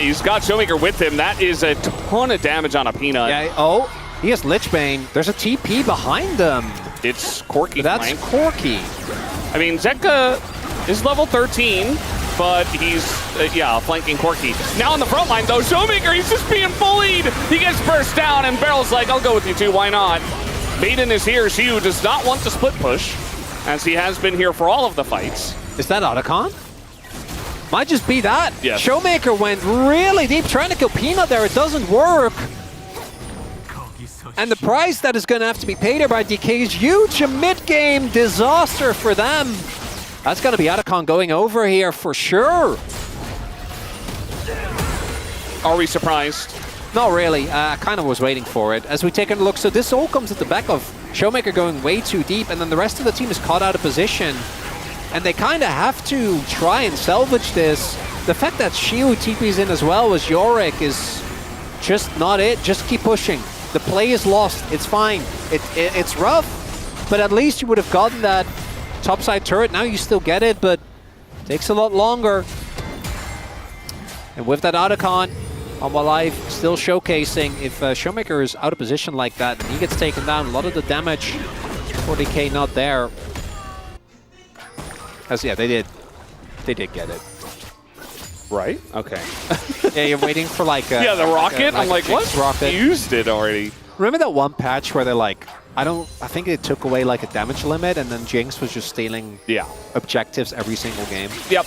he's got Showmaker with him. That is a ton of damage on a Peanut. Yeah, oh, he has Lichbane. There's a TP behind them. It's Corky. That's flank. Corky. I mean, Zeka is level 13, but he's, flanking Corky. Now on the front line, though, Showmaker, he's just being bullied. He gets burst down, and Barrel's like, I'll go with you too, why not? Maiden is here. Shiu does not want to split push, as he has been here for all of the fights. Is that Otacon? Might just be that. Yes. Showmaker went really deep trying to kill Peanut there. It doesn't work. And the price that is going to have to be paid here by DK is huge. A mid-game disaster for them. That's going to be Otacon going over here for sure. Are we surprised? Not really. I kind of was waiting for it. As we take a look, so this all comes at the back of Showmaker going way too deep, and then the rest of the team is caught out of position. And they kind of have to try and salvage this. The fact that Shiu TP's in as well as Yorick is just not it. Just keep pushing. The play is lost. It's fine. It's rough, but at least you would have gotten that topside turret. Now you still get it, but it takes a lot longer. And with that Otacon, Hanwha Life still showcasing. If Showmaker is out of position like that and he gets taken down, a lot of the damage, 40k not there. Yeah, they did get it. Right? Okay. Yeah, you're waiting for like a... Yeah, the rocket? I'm like, what? Rocket. They used it already. Remember that one patch where they're like, I think they took away like a damage limit and then Jinx was just stealing objectives every single game? Yep.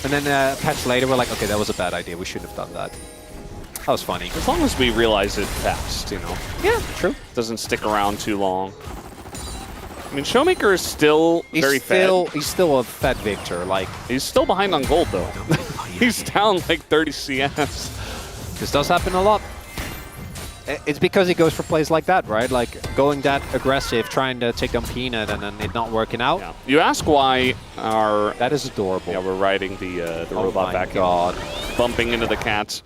And then a patch later we're like, okay, that was a bad idea. We shouldn't have done that. That was funny. As long as we realize it fast, you know. Yeah, true. Doesn't stick around too long. I mean, Showmaker is still very fed. He's still a fed Victor. Like, he's still behind on gold, though. He's down like 30 CS. This does happen a lot. It's because he goes for plays like that, right? Like, going that aggressive, trying to take down Peanut, and then it not working out. Yeah. You ask why our... That is adorable. Yeah, we're riding the robot back in. Bumping into the cats.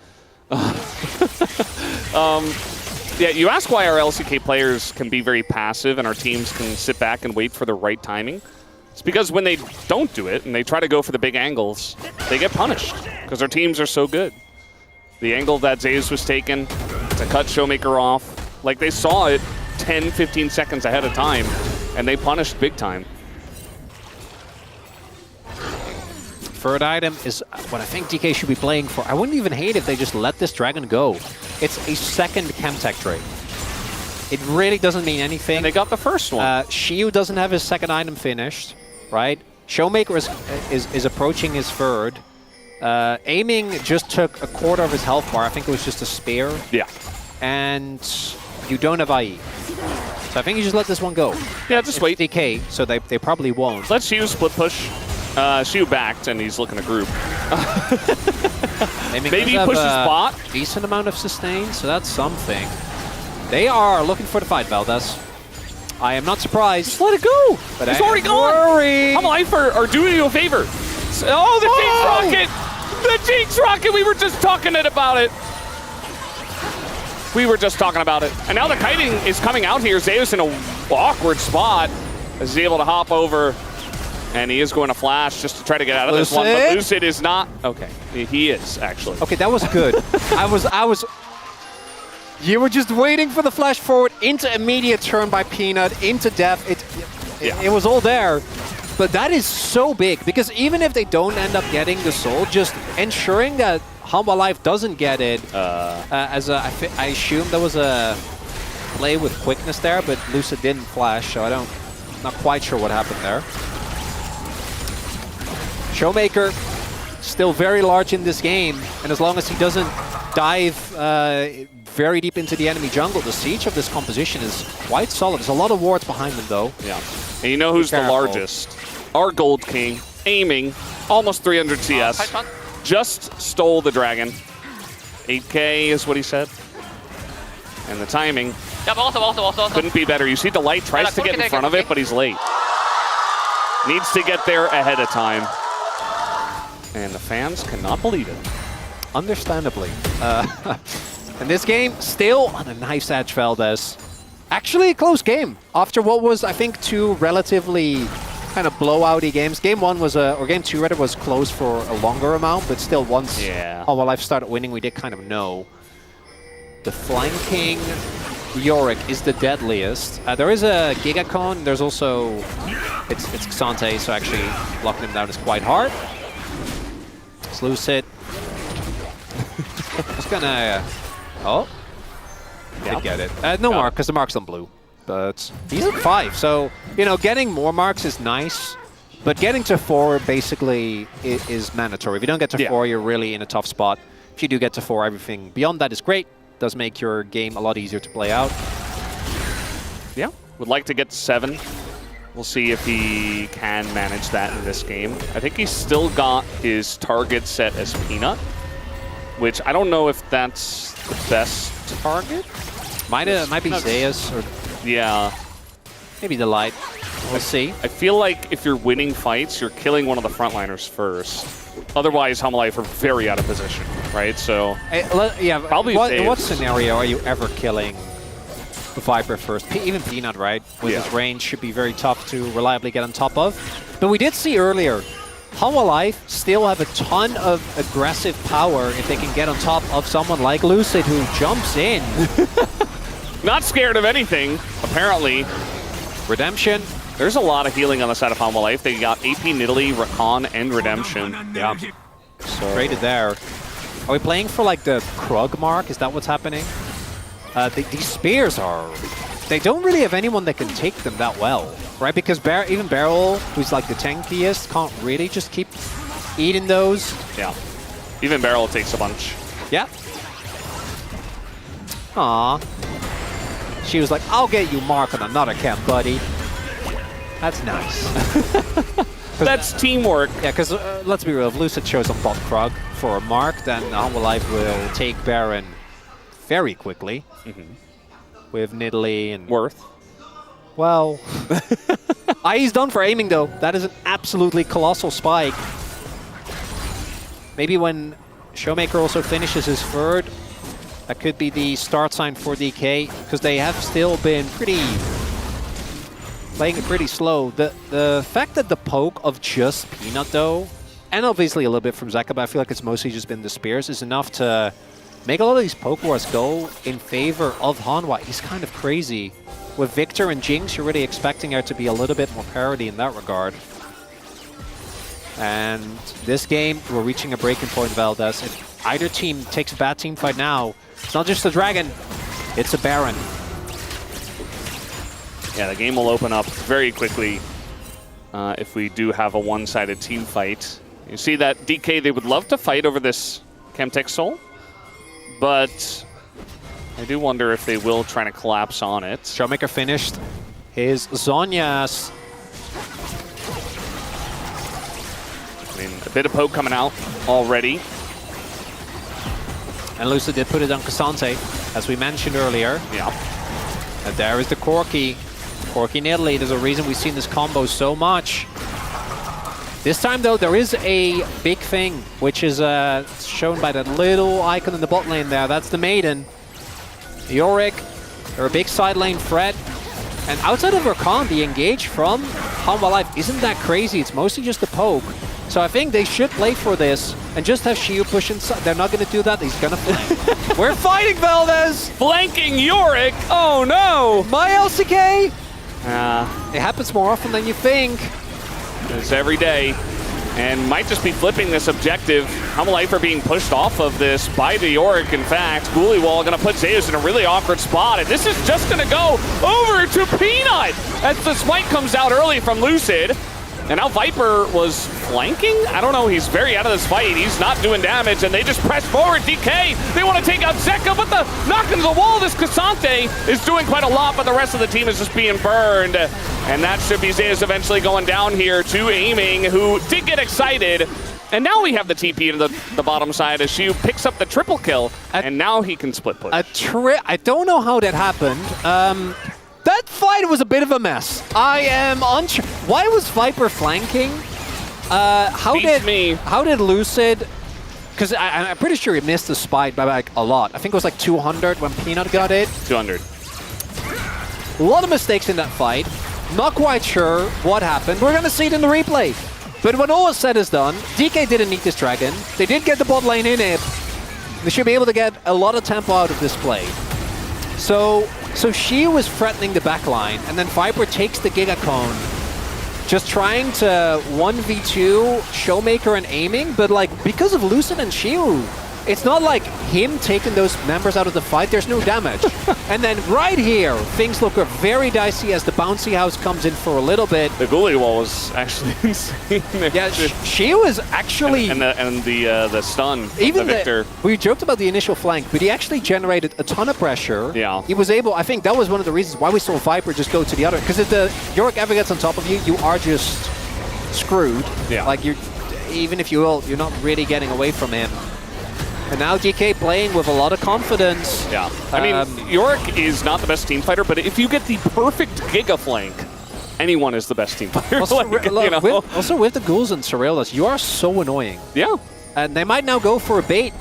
Yeah, you ask why our LCK players can be very passive and our teams can sit back and wait for the right timing. It's because when they don't do it and they try to go for the big angles, they get punished because our teams are so good. The angle that Zeus was taken to cut Showmaker off, like they saw it 10, 15 seconds ahead of time and they punished big time. Third item is what I think DK should be playing for. I wouldn't even hate if they just let this dragon go. It's a second Chemtech trade. It really doesn't mean anything. And they got the first one. Shiu doesn't have his second item finished, right? Showmaker is approaching his third. Aiming just took a quarter of his health bar. I think it was just a spear. Yeah. And you don't have IE. So I think you just let this one go. Yeah, just wait. DK, so they probably won't. Let's Shiu split push. Shiu backed, and he's looking to group. Maybe he pushes bot. Decent amount of sustain, so that's something. They are looking for the fight, Valdez. I am not surprised. Just let it go. But it's already gone. Hanwha Life are doing you a favor. Oh, the Jinx Rocket! The Jinx Rocket! We were just talking about it. We were just talking about it. And now the kiting is coming out here. Zeus in an awkward spot. Is he able to hop over? And he is going to flash just to try to get out of this one. But Lucid is not. Okay, he is actually. Okay, that was good. I was. You were just waiting for the flash forward into immediate turn by Peanut, into Def. It was all there. But that is so big, because even if they don't end up getting the soul, just ensuring that Hanwha Life doesn't get it, I assume there was a play with quickness there, but Lucid didn't flash, so not quite sure what happened there. Showmaker, still very large in this game, and as long as he doesn't dive very deep into the enemy jungle, the siege of this composition is quite solid. There's a lot of wards behind them, though. Yeah. And you know who's the largest? Our Gold King, aiming, almost 300 CS. Just stole the dragon. 8K is what he said. And the timing couldn't be better. You see the light tries to get in front of it, but he's late. Needs to get there ahead of time. And the fans cannot believe it. Understandably. And this game, still on a nice edge, Valdez. Actually a close game. After what was, I think, two relatively kind of blowout-y games. Game 1 was, or Game 2 rather, was close for a longer amount, but still once Hanwha Life started winning, we did kind of know. The flanking Yorick is the deadliest. There is a Gigacon, there's also, it's Xante, so actually locking him down is quite hard. It's Lucid. Just gonna, did get it. No mark, because the mark's on blue. But he's at 5, so, you know, getting more marks is nice, but getting to 4 basically is mandatory. If you don't get to 4, you're really in a tough spot. If you do get to 4, everything beyond that is great. Does make your game a lot easier to play out. Yeah, would like to get to 7. We'll see if he can manage that in this game. I think he's still got his target set as Peanut, which I don't know if that's the best target. Might be Zeus or... Yeah. Maybe the light. We'll see. I feel like if you're winning fights, you're killing one of the frontliners first. Otherwise, Hanwha Life are very out of position, right? So, probably what scenario are you ever killing the Viper first? Even Peanut, right? With his range, should be very tough to reliably get on top of. But we did see earlier, Hanwha Life still have a ton of aggressive power if they can get on top of someone like Lucid, who jumps in. Not scared of anything, apparently. Redemption. There's a lot of healing on the side of Hanwha Life. They got AP Nidalee, Rakan, and Redemption. Yeah. So traded there. Are we playing for like the Krug mark? Is that what's happening? These spears are... They don't really have anyone that can take them that well, right? Because even Beryl, who's like the tankiest, can't really just keep eating those. Yeah. Even Beryl takes a bunch. Yeah. Aww. She was like, I'll get you Mark on another camp, buddy. That's nice. That's teamwork. Yeah, because let's be real, if Lucid shows on bot Krug for a Mark, then Hanwha Life will take Baron very quickly. With Nidalee and... Worth. Well... he's done for aiming, though. That is an absolutely colossal spike. Maybe when Showmaker also finishes his third, that could be the start sign for DK, because they have still been playing it pretty slow. The fact that the poke of just Peanut, though, and obviously a little bit from Zeka, but I feel like it's mostly just been the spears, is enough to make a lot of these poke wars go in favor of Hanwha. He's kind of crazy. With Victor and Jinx, you're really expecting there to be a little bit more parity in that regard. And this game, we're reaching a breaking point, Valdez. If either team takes a bad team fight now, it's not just a Dragon, it's a Baron. Yeah, the game will open up very quickly if we do have a one-sided team fight. You see that DK, they would love to fight over this Chemtech Soul, but I do wonder if they will try to collapse on it. Showmaker finished his Zhonya's. I mean, a bit of poke coming out already. And Lucid did put it on Xante, as we mentioned earlier. Yeah. And there is the Corki. Corki Nidalee. There's a reason we've seen this combo so much. This time, though, there is a big thing, which is shown by that little icon in the bot lane there. That's the Maiden. Yorick, they're a big side lane threat. And outside of Rakan, the engage from Hanwha Life isn't that crazy. It's mostly just a poke. So I think they should play for this and just have Shiu push inside. They're not going to do that. He's going to flank. We're fighting, Valdez! Flanking Yorick! Oh no! My LCK! It happens more often than you think. It's every day. And might just be flipping this objective. Hanwha Life are being pushed off of this by the Yorick, in fact. Guliwall going to put Zeus in a really awkward spot. And this is just going to go over to Peanut as the smite comes out early from Lucid. And now Viper was flanking? I don't know, he's very out of this fight. He's not doing damage, and they just press forward. DK, they want to take out Zeka, but the knock into the wall, this Cassante is doing quite a lot, but the rest of the team is just being burned. And that should be Zeus eventually going down here to Aiming, who did get excited. And now we have the TP to the bottom side as Shiu picks up the triple kill, and now he can split push. I don't know how that happened. That fight was a bit of a mess. I am unsure. Why was Viper flanking? How did Lucid? Because I'm pretty sure he missed the spike by like a lot. I think it was like 200 when Peanut got it. 200. A lot of mistakes in that fight. Not quite sure what happened. We're gonna see it in the replay. But when all is said is done, DK didn't need this dragon. They did get the bot lane in it. They should be able to get a lot of tempo out of this play. So she was threatening the backline, and then Viper takes the Giga Cone, just trying to 1v2 Showmaker and Aiming, but like because of Lucid and Shiu, it's not like him taking those members out of the fight, there's no damage. And then right here, things look very dicey as the bouncy house comes in for a little bit. The Ghoulie wall was actually insane. Yeah, Shiu is actually... And the stun, even the Victor. We joked about the initial flank, but he actually generated a ton of pressure. Yeah. He was able, I think that was one of the reasons why we saw Viper just go to the other. Because if the Yorick ever gets on top of you, you are just screwed. Yeah. Like, even if you will, you're not really getting away from him. And now DK playing with a lot of confidence. Yeah. I mean, Yorick is not the best team fighter, but if you get the perfect Giga flank, anyone is the best team fighter. Also, like, also with the ghouls and Sorellas, you are so annoying. Yeah. And they might now go for a bait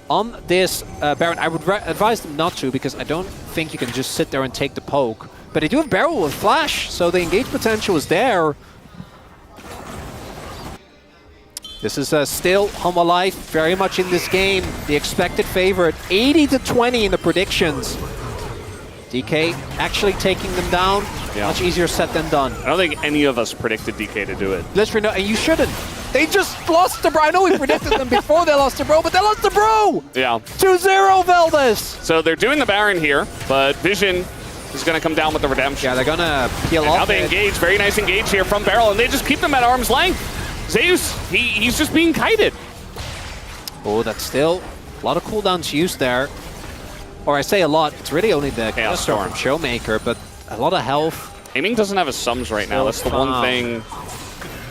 on this Baron. I would advise them not to, because I don't think you can just sit there and take the poke. But they do have Barrel with Flash, so the engage potential is there. This is still Hanwha Life, very much in this game. The expected favorite, 80-20 in the predictions. DK actually taking them down. Yeah. Much easier said than done. I don't think any of us predicted DK to do it. Literally, and you shouldn't. They just lost to Bro. I know we predicted them before they lost to Bro, but they lost to Bro! Yeah. 2-0 Valdez! So they're doing the Baron here, but Vision is going to come down with the redemption. Yeah, they're going to peel off. Now they engage. Very nice engage here from Beryl, and they just keep them at arm's length. Zeus, he's just being kited. Oh, that's still a lot of cooldowns used there. Or I say a lot, it's really only the Chaos Storm from Showmaker, but a lot of health. Aiming doesn't have a sums right now. That's the one thing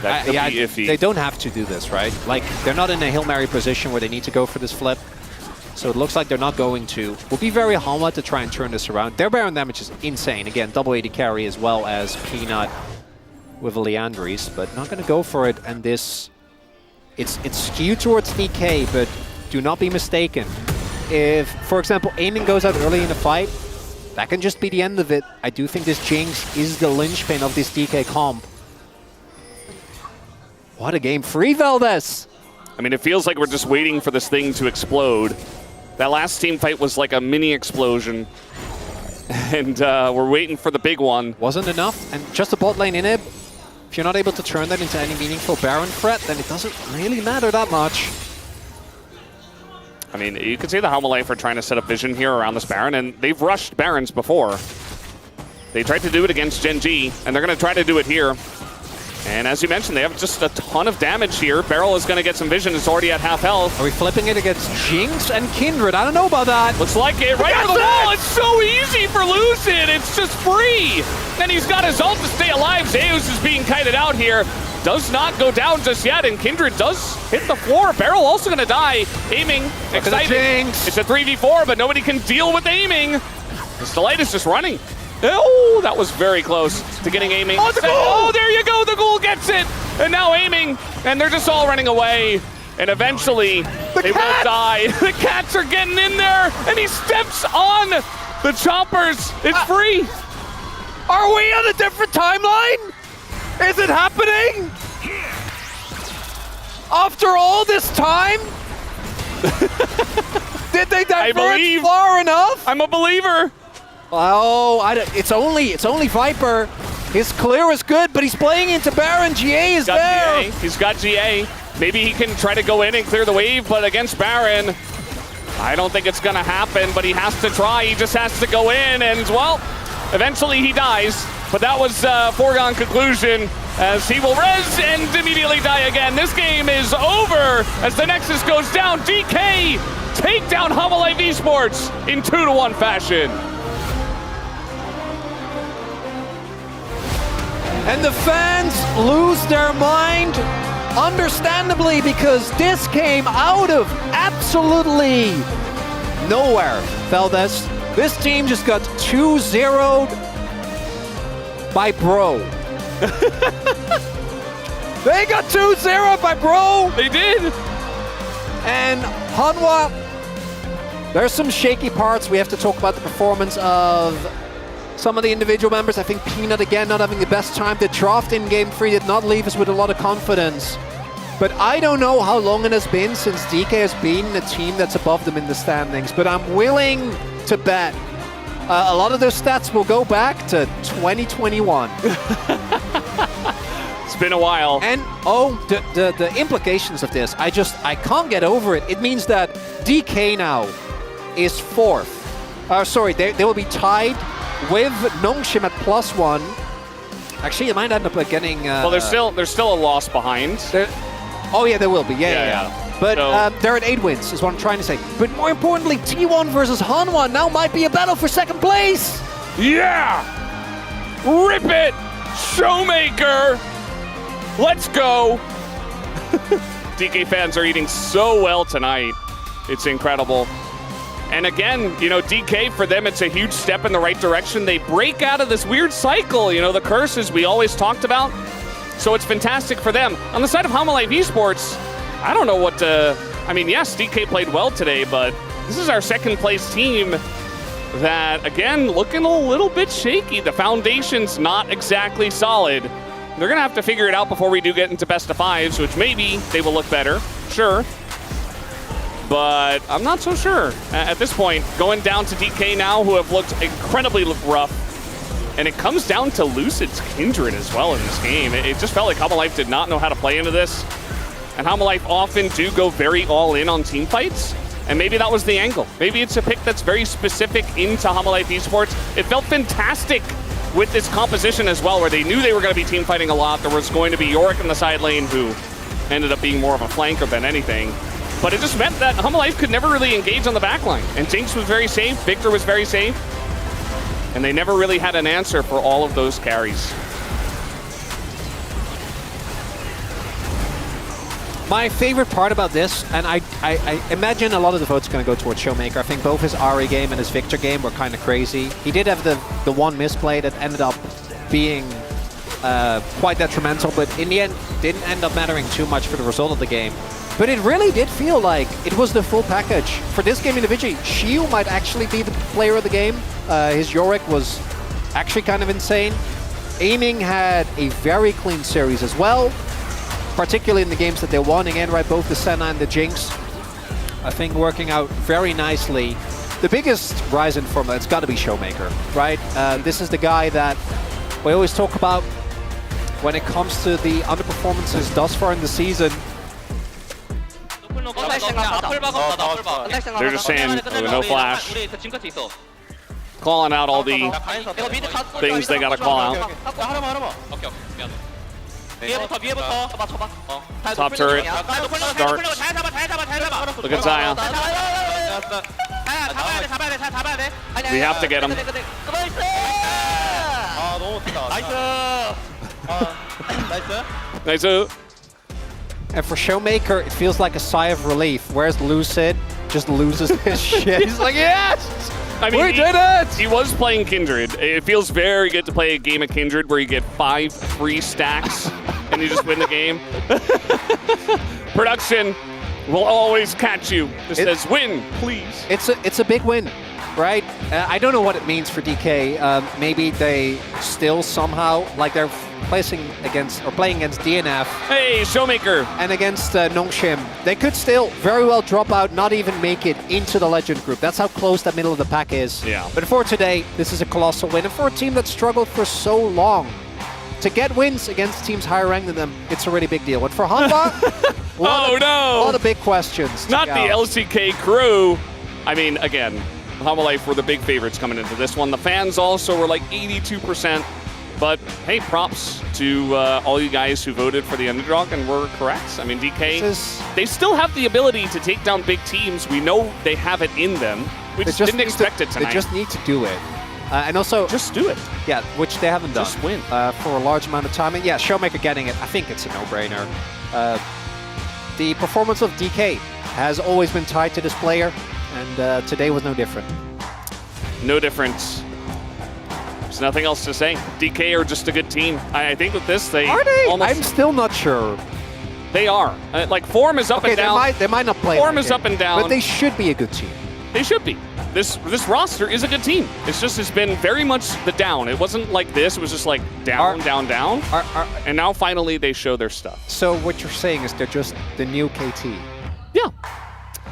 that could be iffy. They don't have to do this, right? Like, they're not in a Hail Mary position where they need to go for this flip. So it looks like they're not going to. Will be very Hanwha to try and turn this around. Their Baron damage is insane. Again, double 80 carry as well as Peanut with a Leandries, but not going to go for it. And this, it's skewed towards DK, but do not be mistaken. If, for example, Aiming goes out early in the fight, that can just be the end of it. I do think this Jinx is the linchpin of this DK comp. What a game. Free Valdez! I mean, it feels like we're just waiting for this thing to explode. That last team fight was like a mini explosion. And we're waiting for the big one. Wasn't enough, and just a bot lane inhib. If you're not able to turn that into any meaningful Baron threat, then it doesn't really matter that much. I mean, you can see the Hanwha Life are trying to set up Vision here around this Baron, and they've rushed Barons before. They tried to do it against Gen G, and they're going to try to do it here. And as you mentioned, they have just a ton of damage here. Beryl is going to get some vision. It's already at half health. Are we flipping it against Jinx and Kindred? I don't know about that. Looks like it. Right over the wall. It's so easy for Lucid. It's just free. And he's got his ult to stay alive. Zeus is being kited out here. Does not go down just yet. And Kindred does hit the floor. Beryl also going to die. Aiming. Excited. It's a 3v4, but nobody can deal with Aiming. This Delight is just running. Oh, that was very close to getting Aiming. Oh, the goal! Oh, there you go. The goal gets it. And now Aiming. And they're just all running away. And eventually, they will die. The cats are getting in there, and he steps on the choppers. It's free. Are we on a different timeline? Is it happening? After all this time? Did they divert far enough? I'm a believer. Oh, it's only Viper. His clear is good, but he's playing into Baron. GA is there. GA. He's got GA. Maybe he can try to go in and clear the wave, but against Baron, I don't think it's going to happen, but he has to try. He just has to go in, and, well, eventually he dies. But that was a foregone conclusion, as he will res and immediately die again. This game is over as the Nexus goes down. DK take down Hanwha Life Esports in 2-1 fashion. And the fans lose their mind, understandably, because this came out of absolutely nowhere, Feldes. This team just got 2-0'd by Bro. They got 2-0 by Bro. They did. And Hanwha, there's some shaky parts. We have to talk about the performance of some of the individual members. I think Peanut, again, not having the best time. The draft in Game 3 did not leave us with a lot of confidence. But I don't know how long it has been since DK has been a team that's above them in the standings. But I'm willing to bet a lot of those stats will go back to 2021. It's been a while. And, the implications of this, I can't get over it. It means that DK now is 4th. Sorry, they will be tied with Nongshim at +1. Actually, it might end up getting... well, there's still a loss behind. Oh, yeah, there will be. Yeah. But they're at 8 wins, is what I'm trying to say. But more importantly, T1 versus Hanwha now might be a battle for 2nd place. Yeah! Rip it! Showmaker! Let's go! DK fans are eating so well tonight. It's incredible. And again, DK, for them, it's a huge step in the right direction. They break out of this weird cycle, the curses we always talked about. So it's fantastic for them. On the side of Hanwha Life Esports, I don't know what to... I mean, yes, DK played well today, but this is our 2nd place team that, again, looking a little bit shaky. The foundation's not exactly solid. They're going to have to figure it out before we do get into best of 5s, which maybe they will look better, sure. But I'm not so sure at this point. Going down to DK now, who have looked incredibly rough. And it comes down to Lucid's Kindred as well in this game. It just felt like Hanwha Life did not know how to play into this. And Hanwha Life often do go very all in on team fights. And maybe that was the angle. Maybe it's a pick that's very specific into Hanwha Life Esports. It felt fantastic with this composition as well, where they knew they were going to be team fighting a lot. There was going to be Yorick in the side lane, who ended up being more of a flanker than anything. But it just meant that Hanwha Life could never really engage on the backline. And Jinx was very safe, Victor was very safe. And they never really had an answer for all of those carries. My favorite part about this, and I imagine a lot of the votes are going to go towards Showmaker. I think both his Ari game and his Victor game were kind of crazy. He did have the one misplay that ended up being quite detrimental, but in the end, didn't end up mattering too much for the result of the game. But it really did feel like it was the full package. For this game individually, Shiu might actually be the player of the game. His Yorick was actually kind of insane. Aiming had a very clean series as well, particularly in the games that they won. Again, right, both the Senna and the Jinx, I think working out very nicely. The biggest rise in form, it's got to be Showmaker, right? This is the guy that we always talk about when it comes to the underperformances thus far in the season. They're just saying no flash. Calling out all the things they gotta call out. Top turret. Start. Look at Zaya. We have to get him. Nice. And for Showmaker, it feels like a sigh of relief. Whereas Lucid just loses his shit. He's like, yes! I mean, we did it! He was playing Kindred. It feels very good to play a game of Kindred where you get 5 free stacks and you just win the game. Production will always catch you. This says win, please. It's a big win, right? I don't know what it means for DK. Maybe they still somehow, like they're playing against DNF. Hey, Showmaker. And against Nongshim. They could still very well drop out, not even make it into the Legend group. That's how close that middle of the pack is. Yeah. But for today, this is a colossal win. And for a team that struggled for so long, to get wins against teams higher ranked than them, it's a really big deal. And for Hanwha, a lot of big questions. Not the LCK crew. I mean, again, Hanwha Life were the big favorites coming into this one. The fans also were like 82%. But hey, props to all you guys who voted for the underdog and were correct. I mean, DK, they still have the ability to take down big teams. We know they have it in them. We just didn't expect it tonight. They just need to do it. And also... Just do it. Yeah, which they haven't done. Just win. For a large amount of time. And yeah, Showmaker getting it, I think it's a no-brainer. The performance of DK has always been tied to this player, and today was no different. No difference. There's nothing else to say. DK are just a good team. I think with this, they... Are they? I'm still not sure. They are. Like, form is up and down. They might not play. Form is up and down. But they should be a good team. They should be. This roster is a good team. It's been very much the down. It wasn't like this. It was just like down, down. And now finally they show their stuff. So what you're saying is they're just the new KT? Yeah.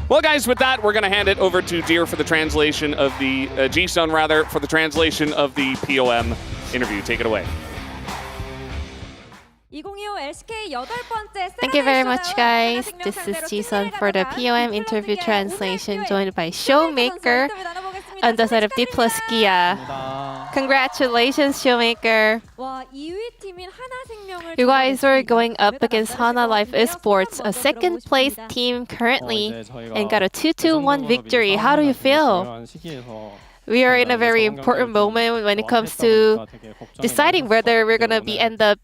Well, guys, with that, we're going to hand it over to Deer for the translation of the G-Sun, rather, for the translation of the POM interview. Take it away. Thank you very much, guys. This is Ji-sun for the POM interview translation, joined by Showmaker on the side of Dplus Kia. Congratulations, Showmaker. You guys are going up against Hanwha Life Esports, a second place team currently, and got a 2-2-1 victory. How do you feel? We are in a very important moment when it comes to deciding whether we're gonna end up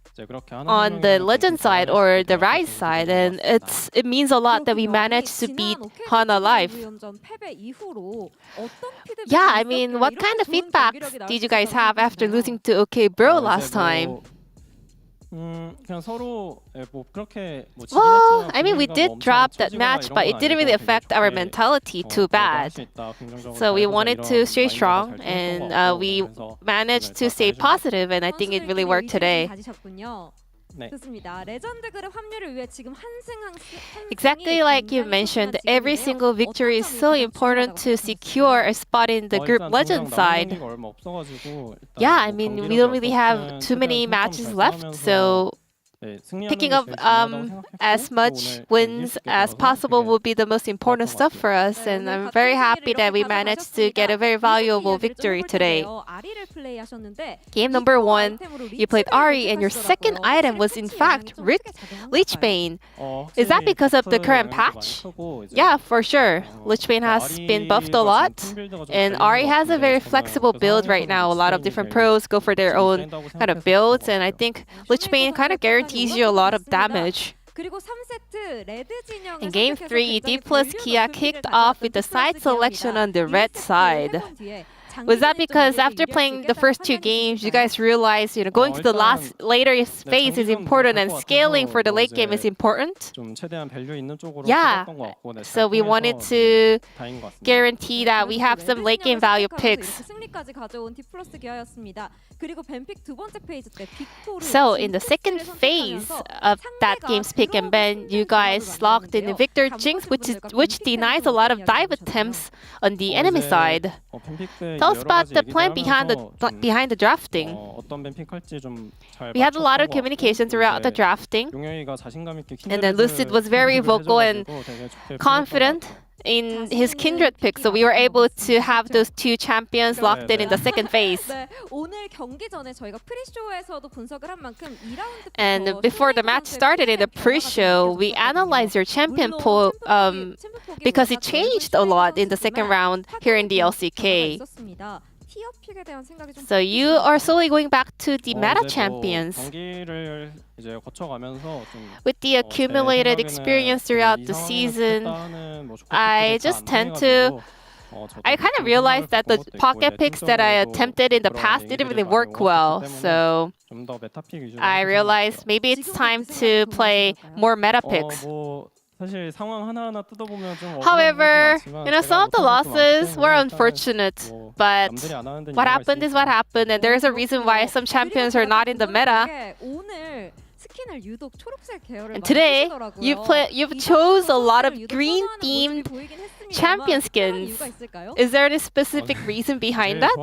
on the Legend side or the Rise side, and it means a lot that we managed to beat Hanwha Life. Yeah, I mean, what kind of feedback did you guys have after losing to OK Bro last time? Well, I mean, we did drop that match, but it didn't really affect our mentality too bad. So we wanted to stay strong, and we managed to stay positive, and I think it really worked today. Exactly like you mentioned, every single victory is so important to secure a spot in the group legend side. Yeah, I mean, we don't really have too many matches left, so picking up as much wins as possible will be the most important stuff for us, and I'm very happy that we managed to get a very valuable victory today. Game number 1, you played Ahri, and your second item was in fact Lichbane. Is that because of the current patch? Yeah, for sure. Lichbane has been buffed a lot, and Ahri has a very flexible build right now. A lot of different pros go for their own kind of builds, and I think Lichbane kind of guarantees you a lot of damage. In Game 3, Dplus Kia kicked off with the side selection on the red side. Was that because after playing the first 2 games, you guys realized, going to the later phase is important and scaling for the late game is important? Yeah, so we wanted to guarantee that we have some late game value picks. So in the second phase of that game's pick and ban, you guys locked in Victor Jinx, which denies a lot of dive attempts on the enemy side. Tell us about the plan behind the drafting. We had a lot of communication throughout the drafting, and then Lucid was very vocal and confident in his Kindred pick, so we were able to have those 2 champions locked in the second phase. And before the match started in the pre-show, we analyzed your champion pool because it changed a lot in the second round here in the LCK. So you are slowly going back to the meta champions. With the accumulated experience throughout the season, I just tend to... I kind of realized that the pocket picks that I attempted in the past didn't really work well, so I realized maybe it's time to play more meta picks. 사실 상황 하나하나 뜯어보면 좀 However, some of the losses were unfortunate, but what happened is what happened, and there's a reason why some champions are not in the meta. And today, you've chose a lot of green-themed champion skins. Is there any specific reason behind that?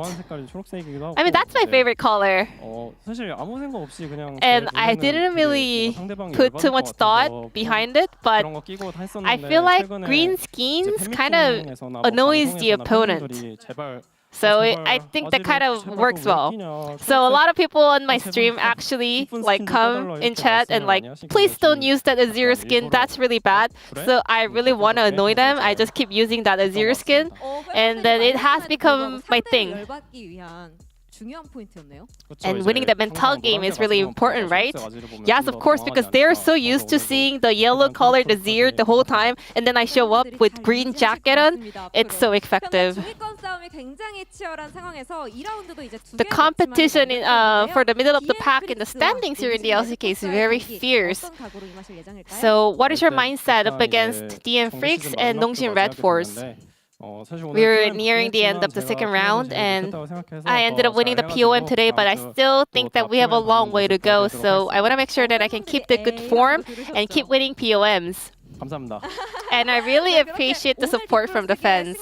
I mean, that's my favorite color. And I didn't really put too much thought behind it, but I feel like green skins kind of annoys the opponent. So I think that kind of works well. So a lot of people on my stream actually come in chat and please don't use that Azir skin. That's really bad. So I really want to annoy them. I just keep using that Azir skin, and then it has become my thing. And winning the mental game is really important, right? Yes, of course, because they're so used to seeing the yellow colored Azir the whole time, and then I show up with green jacket on. It's so effective. The competition for the middle of the pack in the standings here in the LCK is very fierce. So what is your mindset up against DN Freaks and Nongsin Red Force? We're nearing the end of the second round, and I ended up winning the POM today, but I still think that we have a long way to go. So I want to make sure that I can keep the good form and keep winning POMs. And I really appreciate the support from the fans.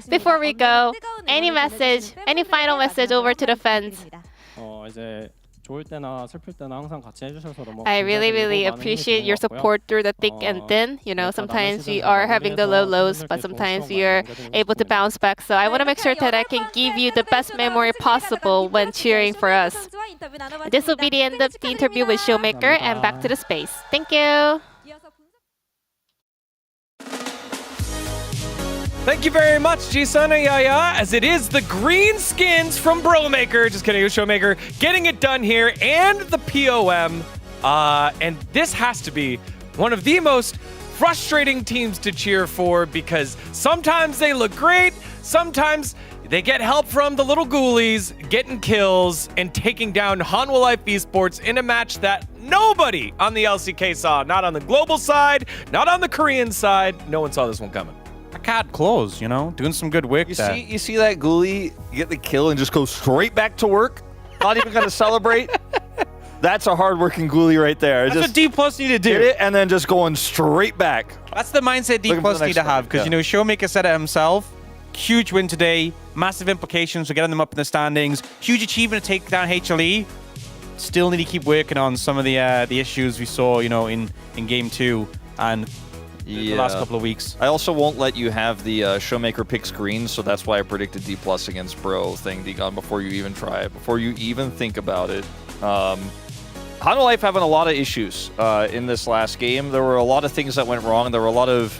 Before we go, any final message over to the fans? I really appreciate your support through the thick and thin. Sometimes we are having the lows, but sometimes we are able to bounce back. So I want to make sure that I can give you the best memory possible when cheering for us. This will be the end of the interview with Showmaker, and back to the space. Thank you. Thank you very much, Ji-Sun Yaya, as it is the green skins from Bromaker, just kidding, Showmaker, getting it done here, and the POM. And this has to be one of the most frustrating teams to cheer for, because sometimes they look great, sometimes they get help from the little ghoulies, getting kills, and taking down Hanwha Life Esports in a match that nobody on the LCK saw. Not on the global side, not on the Korean side. No one saw this one coming. Cat claws, doing some good work there. You see that ghoulie get the kill and just go straight back to work? Not even going to celebrate? That's a hard-working ghoulie right there. That's what Dplus need to do. Get it and then just going straight back. That's the mindset Dplus need to have, because, Showmaker said it himself. Huge win today, massive implications for getting them up in the standings. Huge achievement to take down HLE. Still need to keep working on some of the issues we saw, in Game 2 and the last couple of weeks. I also won't let you have the Showmaker pick screen, so that's why I predicted Dplus against Bro thing, Digon, before you even try it, before you even think about it. Hanwha Life having a lot of issues in this last game. There were a lot of things that went wrong. There were a lot of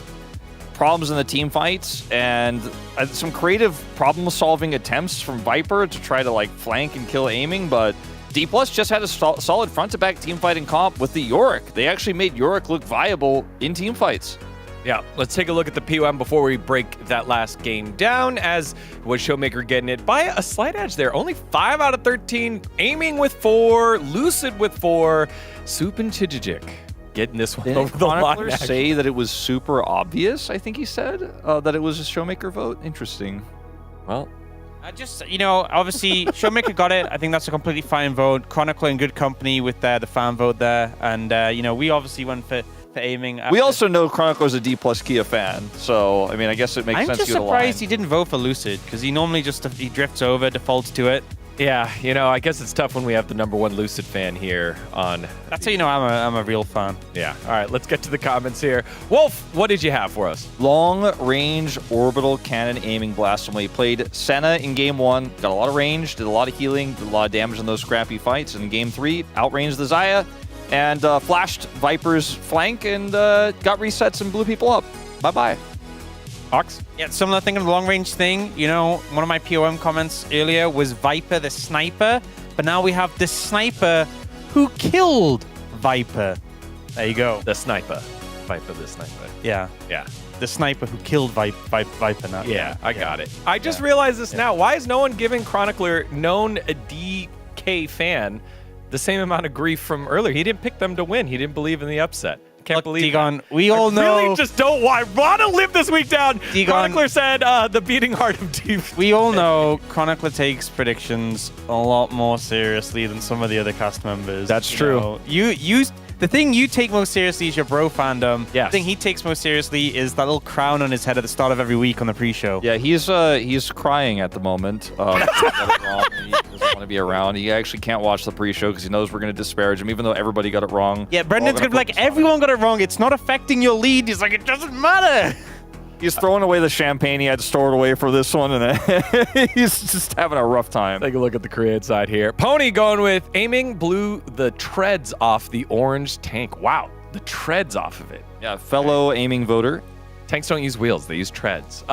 problems in the team fights, and some creative problem-solving attempts from Viper to try to flank and kill aiming, but Dplus just had a solid front-to-back teamfighting comp with the Yorick. They actually made Yorick look viable in teamfights. Yeah, let's take a look at the POM before we break that last game down, as was Showmaker getting it by a slight edge there. Only 5 out of 13, aiming with 4, Lucid with 4, Soup and Chijijik getting this one over the line. Chroniclers say that it was super obvious, I think he said, that it was a Showmaker vote. Interesting. Well, obviously, Showmaker got it. I think that's a completely fine vote. Chronicler in good company with the fan vote there. And, we obviously went for aiming. We also know Chronicler's a Dplus Kia fan. So, I mean, I guess it makes sense to I'm just surprised he didn't vote for Lucid, because he normally he drifts over, defaults to it. Yeah, I guess it's tough when we have the #1 Lucid fan here on. That's how you know I'm a real fan. Yeah. All right, let's get to the comments here. Wolf, what did you have for us? Long-range orbital cannon aiming blast. When he played Senna in Game 1, got a lot of range, did a lot of healing, did a lot of damage in those scrappy fights. And in Game 3, outranged the Xayah and flashed Viper's flank and got resets and blew people up. Bye-bye. Ox? Yeah, similar thing in the long-range thing. One of my POM comments earlier was Viper the sniper, but now we have the sniper who killed Viper. There you go. The sniper. Viper the sniper. Yeah. Yeah. The sniper who killed Viper now. Yeah, I got it. I just realized this now. Why is no one giving Chronicler, known a DK fan, the same amount of grief from earlier. He didn't pick them to win. He didn't believe in the upset. Can't believe Degon, we all know. Really just don't want to live this week down. Degon, Chronicler said the beating heart of Deep. We all know Chronicler takes predictions a lot more seriously than some of the other cast members. That's true. Know. The thing you take most seriously is your bro fandom. Yes. The thing he takes most seriously is that little crown on his head at the start of every week on the pre-show. Yeah, he's crying at the moment. He doesn't want to be around. He actually can't watch the pre-show because he knows we're going to disparage him, even though everybody got it wrong. Yeah, Brendan's going to be like, everyone got it wrong. It's not affecting your lead. He's like, it doesn't matter. He's throwing away the champagne he had stored away for this one, and he's just having a rough time. Take a look at the create side here. Pony going with aiming blew the treads off the orange tank. Wow, the treads off of it. Yeah, fellow aiming voter. Tanks don't use wheels, they use treads.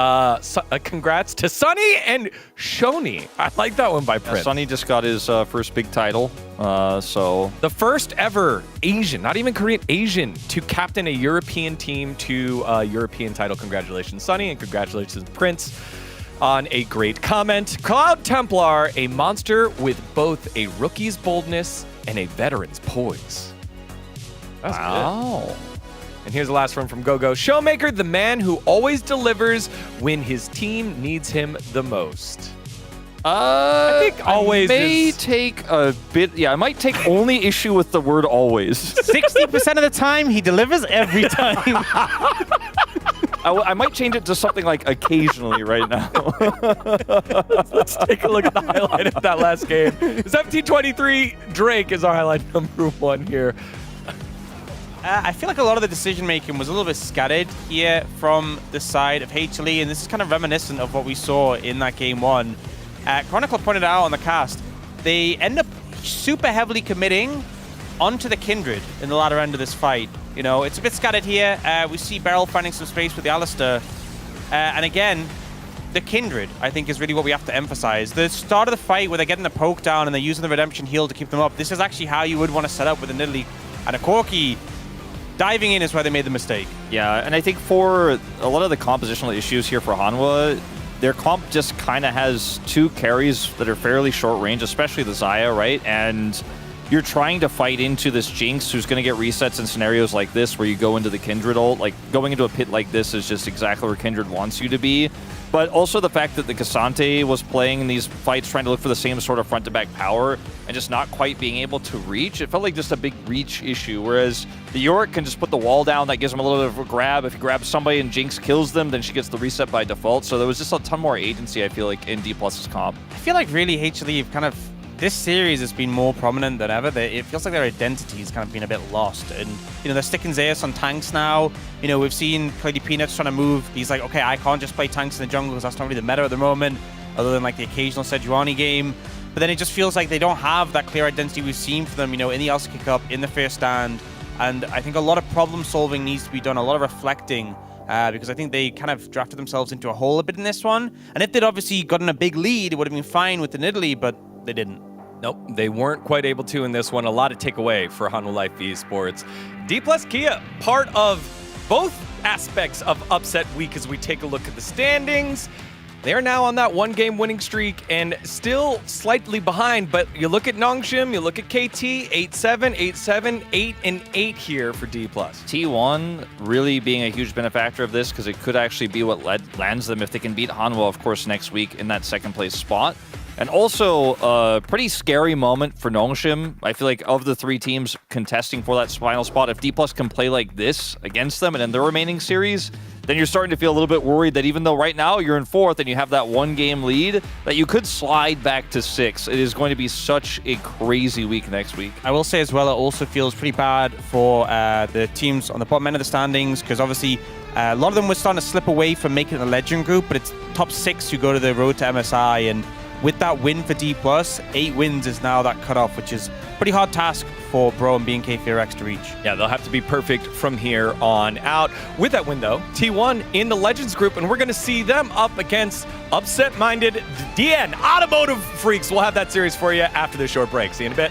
Congrats to Sunny and Shoni. I like that one by Prince. Yeah, Sunny just got his first big title, so... The first ever Asian, not even Korean, Asian, to captain a European team to a European title. Congratulations, Sunny, and congratulations, Prince, on a great comment. Cloud Templar, a monster with both a rookie's boldness and a veteran's poise. That's wow. Good. And here's the last one from GoGo. Showmaker, the man who always delivers when his team needs him the most. I think always take a bit... Yeah, I might take only issue with the word always. 60% of the time, he delivers every time. I might change it to something like occasionally right now. Let's take a look at the highlight of that last game. 1723 Drake is our highlight number 1 here. I feel like a lot of the decision-making was a little bit scattered here from the side of HLE, and this is kind of reminiscent of what we saw in that game 1. Chronicle pointed out on the cast, they end up super heavily committing onto the Kindred in the latter end of this fight. You know, it's a bit scattered here. We see Beryl finding some space with the Alistair. And again, the Kindred, I think, is really what we have to emphasize. The start of the fight where they're getting the poke down and they're using the Redemption heal to keep them up, this is actually how you would want to set up with a Nidalee and a Corki. Diving in is where they made the mistake. Yeah, and I think for a lot of the compositional issues here for Hanwha, their comp just kind of has 2 carries that are fairly short range, especially the Xayah, right? And you're trying to fight into this Jinx who's going to get resets in scenarios like this where you go into the Kindred ult. Like, going into a pit like this is just exactly where Kindred wants you to be. But also the fact that the Cassante was playing in these fights trying to look for the same sort of front-to-back power and just not quite being able to reach. It felt like just a big reach issue, whereas the Yorick can just put the wall down. That gives him a little bit of a grab. If he grabs somebody and Jinx kills them, then she gets the reset by default. So there was just a ton more agency, I feel like, in Dplus's comp. I feel like really HLE kind of... This series has been more prominent than ever. It feels like their identity has kind of been a bit lost. And, you know, they're sticking Zeus on tanks now. You know, we've seen Cody Peanuts trying to move. He's like, okay, I can't just play tanks in the jungle because that's not really the meta at the moment, other than like the occasional Sejuani game. But then it just feels like they don't have that clear identity we've seen for them, you know, in the LCK Cup, in the first stand. And I think a lot of problem solving needs to be done, a lot of reflecting, because I think they kind of drafted themselves into a hole a bit in this one. And if they'd obviously gotten a big lead, it would have been fine with the Nidalee, but they didn't. Nope, they weren't quite able to in this one. A lot of takeaway for Hanwha Life Esports. Dplus Kia, part of both aspects of upset week as we take a look at the standings. They are now on that 1-game winning streak and still slightly behind, but you look at Nongshim, you look at KT, 8-7, 8-7, 8-8 here for Dplus. T1 really being a huge benefactor of this because it could actually be what lands them if they can beat Hanwha, of course, next week in that 2nd place spot. And also, a pretty scary moment for Nongshim. I feel like of the 3 teams contesting for that final spot, if Dplus can play like this against them and in their remaining series, then you're starting to feel a little bit worried that even though right now you're in 4th and you have that 1-game lead, that you could slide back to 6. It is going to be such a crazy week next week. I will say as well, it also feels pretty bad for the teams on the bottom end of the standings, because obviously a lot of them were starting to slip away from making the Legend group, but it's top 6 who go to the road to MSI, and with that win for Dplus, 8 wins is now that cutoff, which is a pretty hard task for Bro and BNK FearX to reach. Yeah, they'll have to be perfect from here on out. With that win, though, T1 in the Legends group, and we're going to see them up against upset-minded DN Automotive Freaks. We'll have that series for you after this short break. See you in a bit.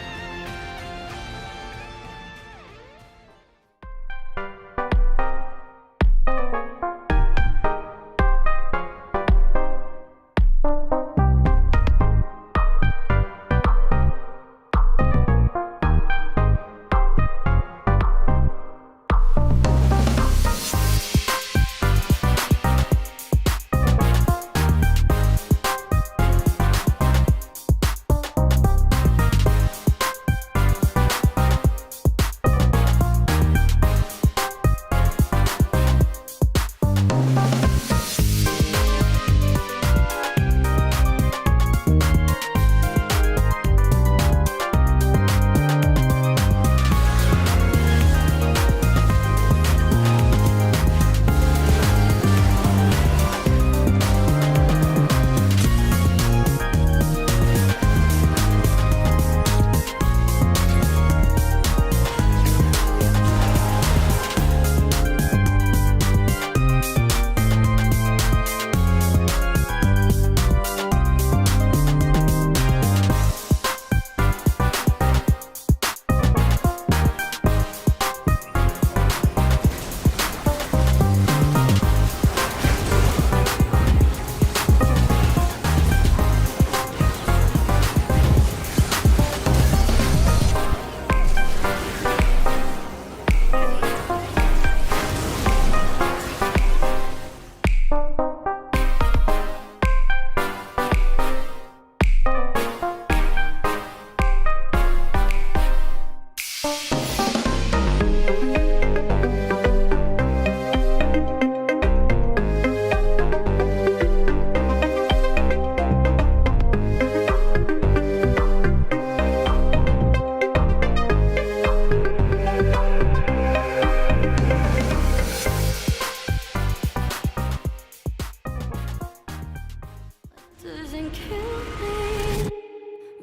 Doesn't kill me,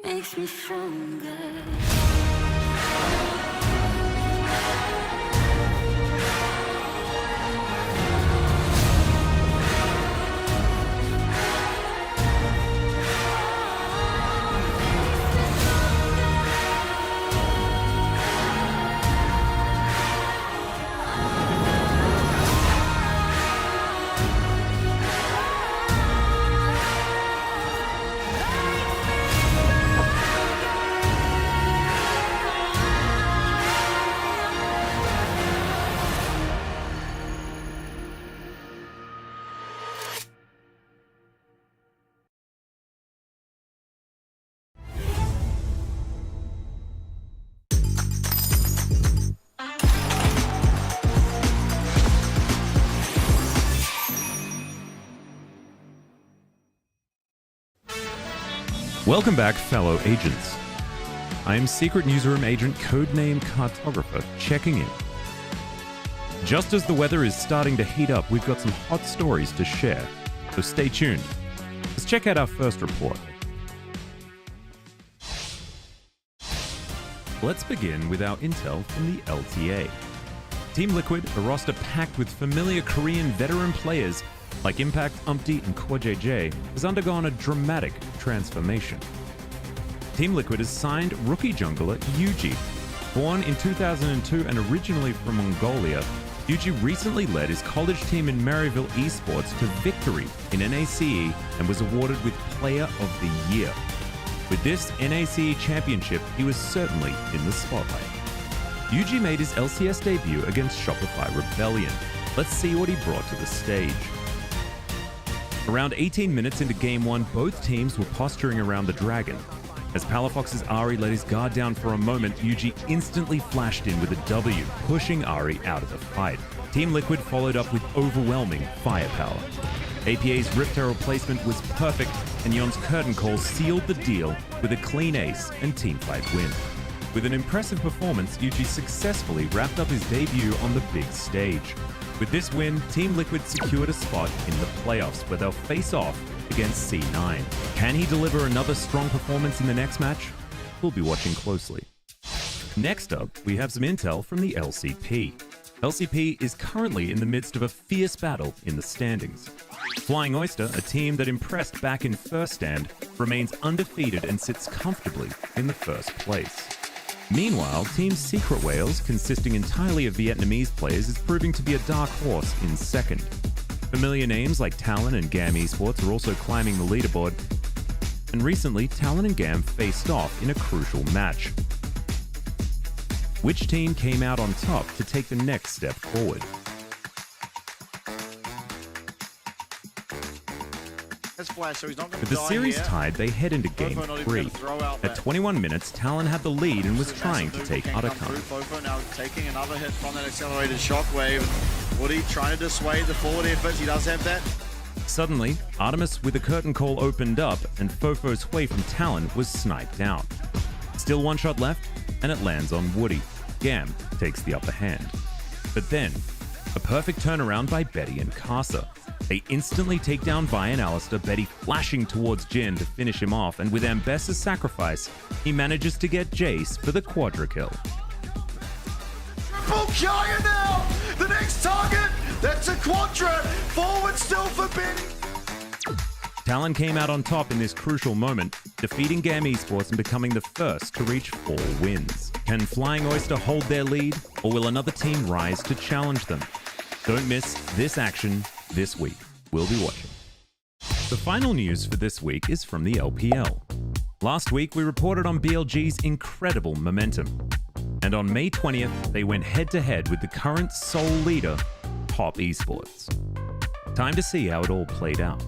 makes me stronger. Welcome back, fellow agents. I am Secret Newsroom Agent Codename Cartographer checking in. Just as the weather is starting to heat up, we've got some hot stories to share, so stay tuned. Let's check out our first report. Let's begin with our intel from the LTA. Team Liquid, a roster packed with familiar Korean veteran players like Impact, Umpty, and KoJJ, has undergone a dramatic transformation. Team Liquid has signed rookie jungler Yuji. Born in 2002 and originally from Mongolia, Yuji recently led his college team in Maryville Esports to victory in NACE and was awarded with Player of the Year. With this NACE championship, he was certainly in the spotlight. Yuji made his LCS debut against Shopify Rebellion. Let's see what he brought to the stage. Around 18 minutes into Game 1, both teams were posturing around the dragon. As Palafox's Ahri let his guard down for a moment, Yuji instantly flashed in with a W, pushing Ahri out of the fight. Team Liquid followed up with overwhelming firepower. APA's Rift Herald placement was perfect, and Yon's curtain call sealed the deal with a clean ace and teamfight win. With an impressive performance, Yuji successfully wrapped up his debut on the big stage. With this win, Team Liquid secured a spot in the playoffs where they'll face off against C9. Can he deliver another strong performance in the next match? We'll be watching closely. Next up, we have some intel from the LCP. LCP is currently in the midst of a fierce battle in the standings. Flying Oyster, a team that impressed back in first stand, remains undefeated and sits comfortably in the first place. Meanwhile, Team Secret Whales, consisting entirely of Vietnamese players, is proving to be a dark horse in second. Familiar names like Talon and GAM Esports are also climbing the leaderboard, and recently Talon and GAM faced off in a crucial match. Which team came out on top to take the next step forward? With the series tied, they head into Game 3. At 21 minutes, Talon had the lead and was trying to take Otacon. Fofo now taking another hit from that accelerated shockwave. Woody trying to dissuade the forward efforts. He does have that. Suddenly, Artemis with a curtain call opened up, and Fofo's Hui from Talon was sniped out. Still one shot left, and it lands on Woody. GAM takes the upper hand. But then, a perfect turnaround by Betty and Casa. They instantly take down Vi and Alistair, Betty flashing towards Jin to finish him off, and with Ambessa's sacrifice, he manages to get Jace for the quadra kill. Kia now! The next target! That's a quadra! Forward still for Betty! Talon came out on top in this crucial moment, defeating GAM Esports and becoming the first to reach 4 wins. Can Flying Oyster hold their lead, or will another team rise to challenge them? Don't miss this action this week. We'll be watching. The final news for this week is from the LPL. Last week, we reported on BLG's incredible momentum. And on May 20th, they went head-to-head with the current sole leader, Top Esports. Time to see how it all played out.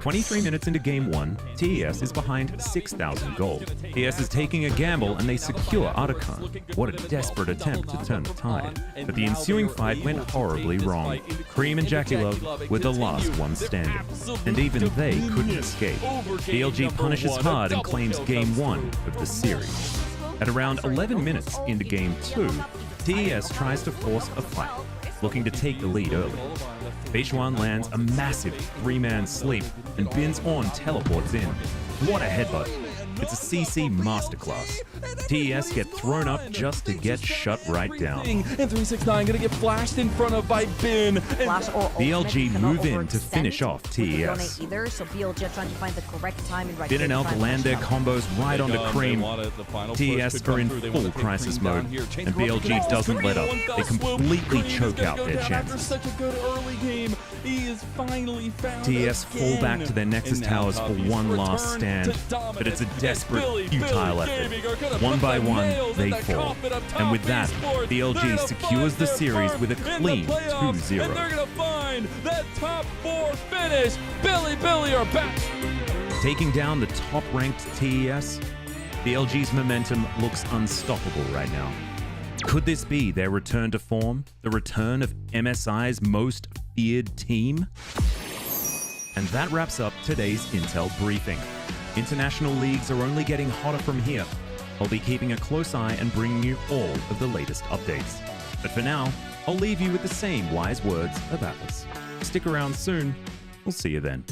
23 minutes into Game 1, TES is behind 6,000 gold. TES is taking a gamble and they secure Otacon. What a desperate attempt to turn the tide. But the ensuing fight went horribly wrong. Cream and Jackie Love were the last ones standing. And even they couldn't escape. BLG punishes hard and claims Game 1 of the series. At around 11 minutes into Game 2, TES tries to force a fight, looking to take the lead early. Beishuan lands a massive 3-man sleep, and Bin's on teleports in. What a headbutt. It's a CC masterclass. TES get thrown up just to get shut right down. And 369 gonna get flashed in front of by Bin. BLG move in to finish off TES. Either, so BLG trying to find the correct time and right. Bin and Elk land their combos right onto Cream. TES are in full crisis mode, and BLG doesn't let up. They completely choke out their chances. Such a good early game. He is finally found TES fall back to their Nexus towers for one last stand, but it's a desperate, futile effort. One by one, they fall. And with that, BLG secures the series with a clean 2-0. And they're gonna find that top 4 finish. Billy are back. Taking down the top-ranked TES, BLG's momentum looks unstoppable right now. Could this be their return to form? The return of MSI's most feared team? And that wraps up today's Intel briefing. International leagues are only getting hotter from here. I'll be keeping a close eye and bringing you all of the latest updates. But for now, I'll leave you with the same wise words of Atlas. Stick around soon. We'll see you then.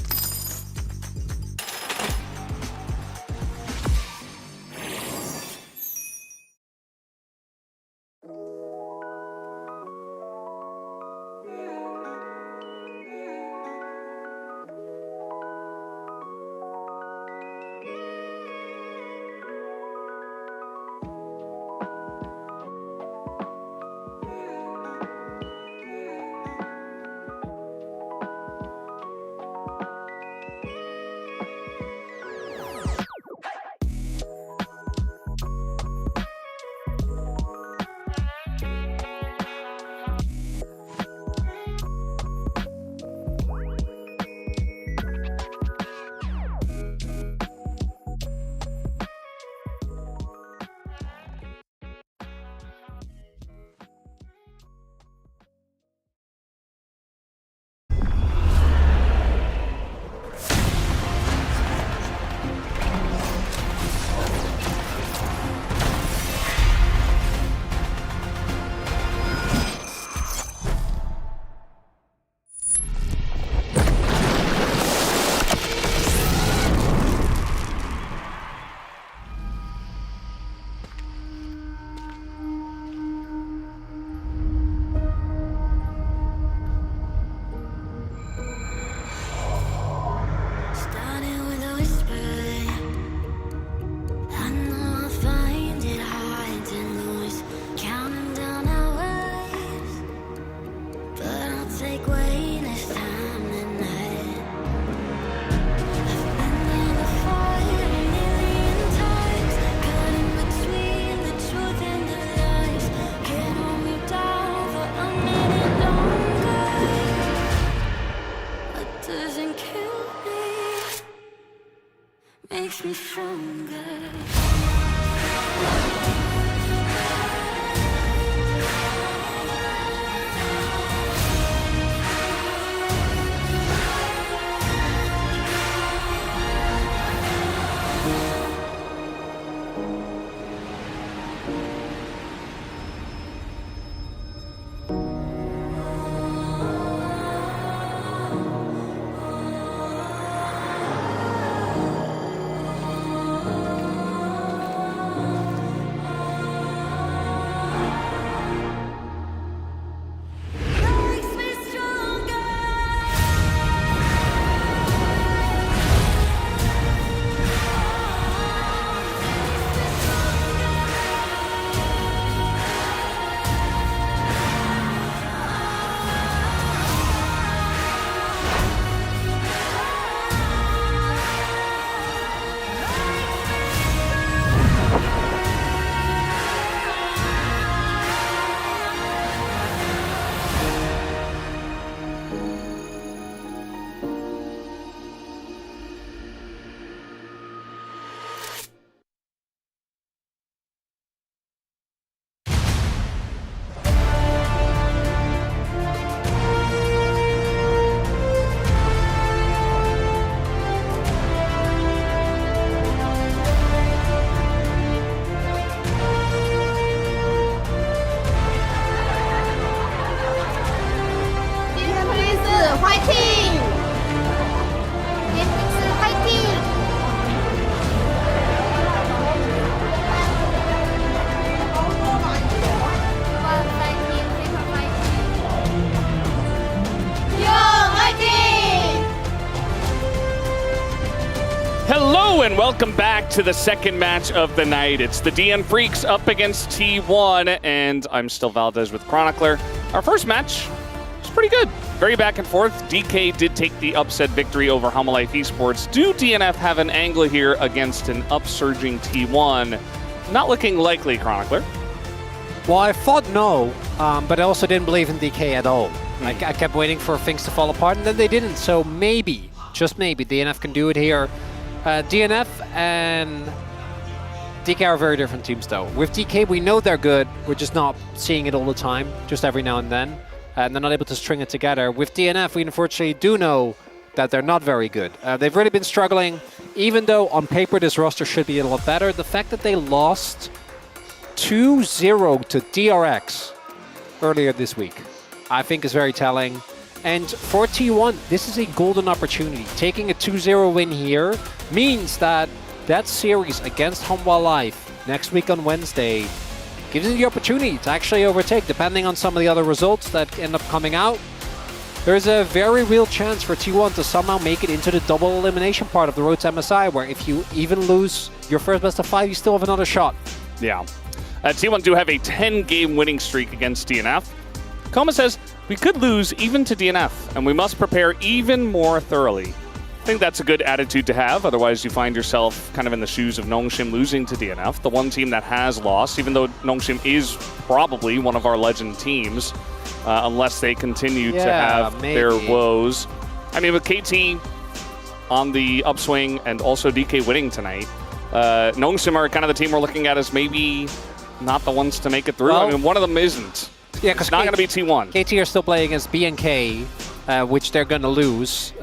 makes me stronger. Hello and welcome back to the second match of the night. It's the DN Freaks up against T1, and I'm still Valdez with Chronicler. Our first match was pretty good. Very back and forth. DK did take the upset victory over Hanwha Life Esports. Do DNF have an angle here against an upsurging T1? Not looking likely, Chronicler. Well, I thought no, but I also didn't believe in DK at all. I kept waiting for things to fall apart, and then they didn't. So maybe, just maybe, DNF can do it here. DNF and DK are very different teams, though. With DK, we know they're good. We're just not seeing it all the time, just every now and then. And they're not able to string it together. With DNF, we unfortunately do know that they're not very good. They've really been struggling. Even though on paper this roster should be a lot better, the fact that they lost 2-0 to DRX earlier this week, I think is very telling. And for T1, this is a golden opportunity. Taking a 2-0 win here means that that series against Hanwha Life next week on Wednesday gives you the opportunity to actually overtake, depending on some of the other results that end up coming out. There's a very real chance for T1 to somehow make it into the double elimination part of the road to MSI, where if you even lose your first best of 5, you still have another shot. Yeah. T1 do have a 10-game winning streak against DNF. Koma says, we could lose even to DNF, and we must prepare even more thoroughly. I think that's a good attitude to have, otherwise you find yourself kind of in the shoes of Nongshim losing to DNF, the one team that has lost, even though Nongshim is probably one of our legend teams, unless they continue to have their woes. I mean, with KT on the upswing and also DK winning tonight, Nongshim are kind of the team we're looking at as maybe not the ones to make it through. I mean, one of them isn't. Yeah, because it's not going to be T1. KT are still playing against BNK, which they're going to lose.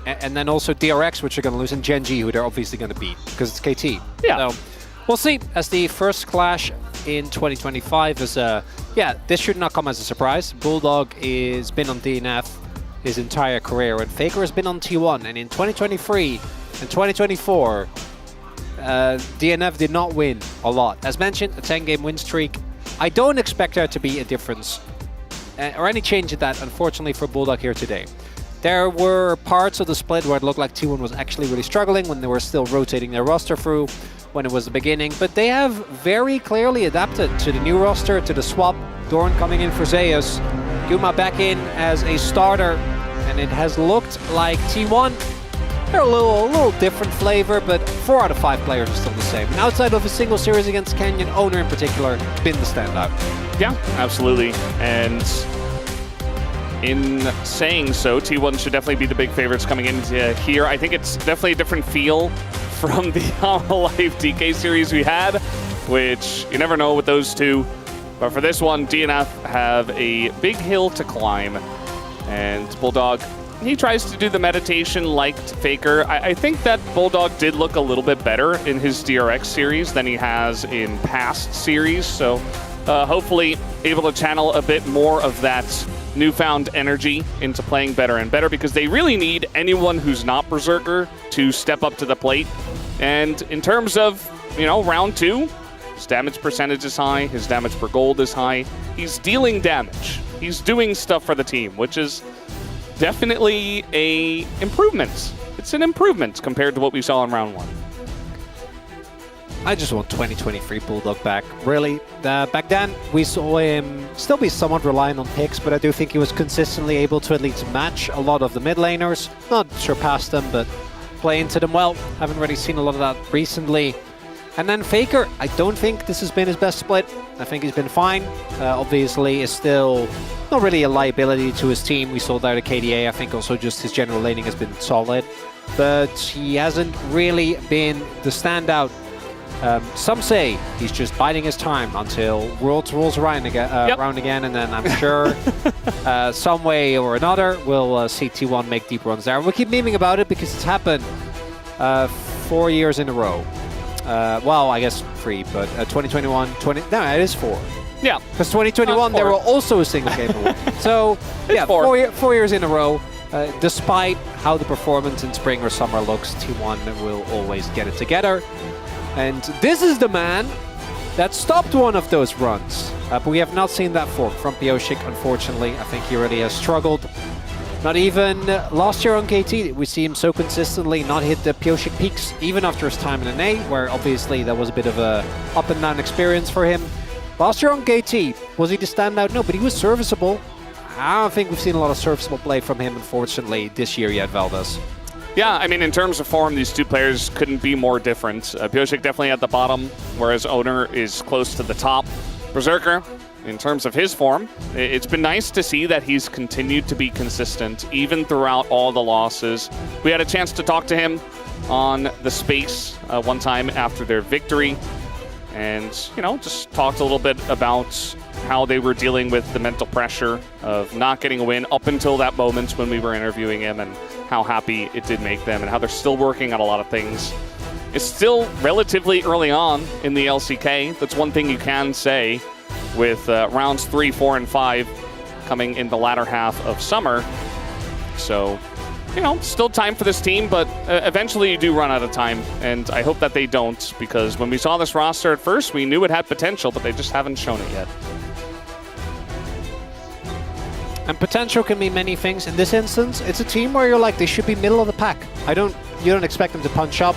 And then also DRX, which are going to lose, and Genji, who they're obviously going to beat, because it's KT. Yeah. So we'll see. As the first clash in 2025 is, yeah, this should not come as a surprise. Bulldog has been on DNF his entire career, and Faker has been on T1. And in 2023 and 2024, DNF did not win a lot. As mentioned, a 10-game win streak. I don't expect there to be a difference or any change in that, unfortunately, for Bulldog here today. There were parts of the split where it looked like T1 was actually really struggling when they were still rotating their roster through when it was the beginning, but they have very clearly adapted to the new roster, to the swap. Dorn coming in for Zeus, Yuma back in as a starter, and it has looked like T1, they're a little different flavor, but 4 out of 5 players are still the same. And outside of a single series against Kenyan, Owner in particular, been the standout. Yeah, absolutely. And in saying so, T1 should definitely be the big favorites coming into here. I think it's definitely a different feel from the Hanwha Life DK series we had, which you never know with those two. But for this one, DNF have a big hill to climb. And Bulldog, he tries to do the meditation like Faker. I think that Bulldog did look a little bit better in his DRX series than he has in past series. So hopefully able to channel a bit more of that newfound energy into playing better and better, because they really need anyone who's not Berserker to step up to the plate. And in terms of, you know, round 2, his damage percentage is high, his damage per gold is high. He's dealing damage. He's doing stuff for the team, which is definitely a improvement. It's an improvement compared to what we saw in round 1. I just want 2023 Bulldog back. Really, back then we saw him still be somewhat reliant on picks, but I do think he was consistently able to at least match a lot of the mid laners. Not surpass them, but play into them well. Haven't really seen a lot of that recently. And then Faker, I don't think this has been his best split. I think he's been fine. Obviously, is still not really a liability to his team. We saw that at KDA. I think also just his general laning has been solid, but he hasn't really been the standout. Some say he's just biding his time until Worlds rolls around again, and then I'm sure some way or another we'll see T1 make deep runs there. And we'll keep memeing about it because it's happened 4 years in a row. Well, I guess 3, but 2021, no, it is 4. Yeah. Because 2021, there were also a single game away. So, yeah, 4 years in a row. Despite how the performance in spring or summer looks, T1 will always get it together. And this is the man that stopped one of those runs. But we have not seen that form from Pioshik, unfortunately. I think he really has struggled. Not even last year on KT, we see him so consistently not hit the Pioshik peaks, even after his time in NA, where obviously that was a bit of a up and down experience for him. Last year on KT, was he the standout? No, but he was serviceable. I don't think we've seen a lot of serviceable play from him, unfortunately, this year yet, Valdez. Yeah, I mean, in terms of form, these two players couldn't be more different. Pioshik definitely at the bottom, whereas Owner is close to the top. Berserker, in terms of his form, it's been nice to see that he's continued to be consistent, even throughout all the losses. We had a chance to talk to him on the space one time after their victory, and, you know, just talked a little bit about how they were dealing with the mental pressure of not getting a win up until that moment when we were interviewing him, and how happy it did make them, and how they're still working on a lot of things. It's still relatively early on in the LCK. That's one thing you can say, with rounds 3, 4, and 5 coming in the latter half of summer. So, you know, still time for this team, but eventually you do run out of time, and I hope that they don't, because when we saw this roster at first, we knew it had potential, but they just haven't shown it yet. And potential can mean many things. In this instance, it's a team where you're like, they should be middle of the pack. You don't expect them to punch up,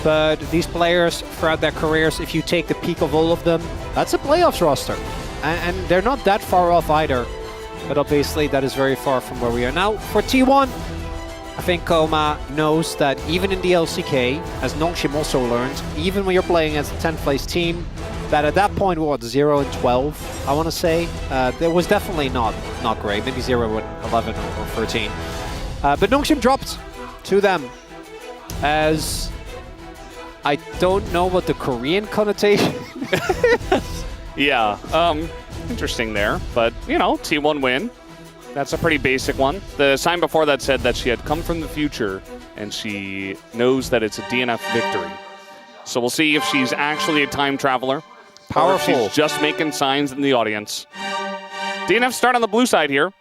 but these players throughout their careers, if you take the peak of all of them, that's a playoffs roster. And they're not that far off either, but obviously that is very far from where we are now. For T1, I think Koma knows that even in the LCK, as Nongshim also learned, even when you're playing as a 10th place team, that at that point, what, 0 and 12, I want to say? That was definitely not great. Maybe 0 and 11 or 13. But Nongshim dropped to them, as I don't know what the Korean connotation is. Yeah, interesting there. But, you know, T1 win. That's a pretty basic one. The sign before that said that she had come from the future, and she knows that it's a DNF victory. So we'll see if she's actually a time traveler. Powerful. Or if she's just making signs in the audience. DNF start on the blue side here.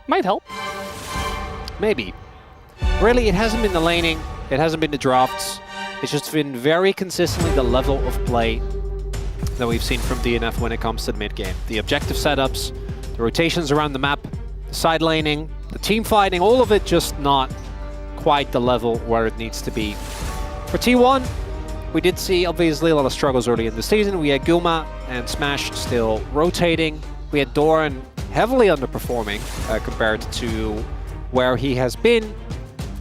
Might help. Maybe. Really, it hasn't been the laning. It hasn't been the drafts. It's just been very consistently the level of play that we've seen from DNF when it comes to the mid-game. The objective setups, the rotations around the map, the side laning, the team fighting, all of it just not quite the level where it needs to be. For T1, we did see obviously a lot of struggles early in the season. We had Guma and Smash still rotating. We had Doran heavily underperforming compared to where he has been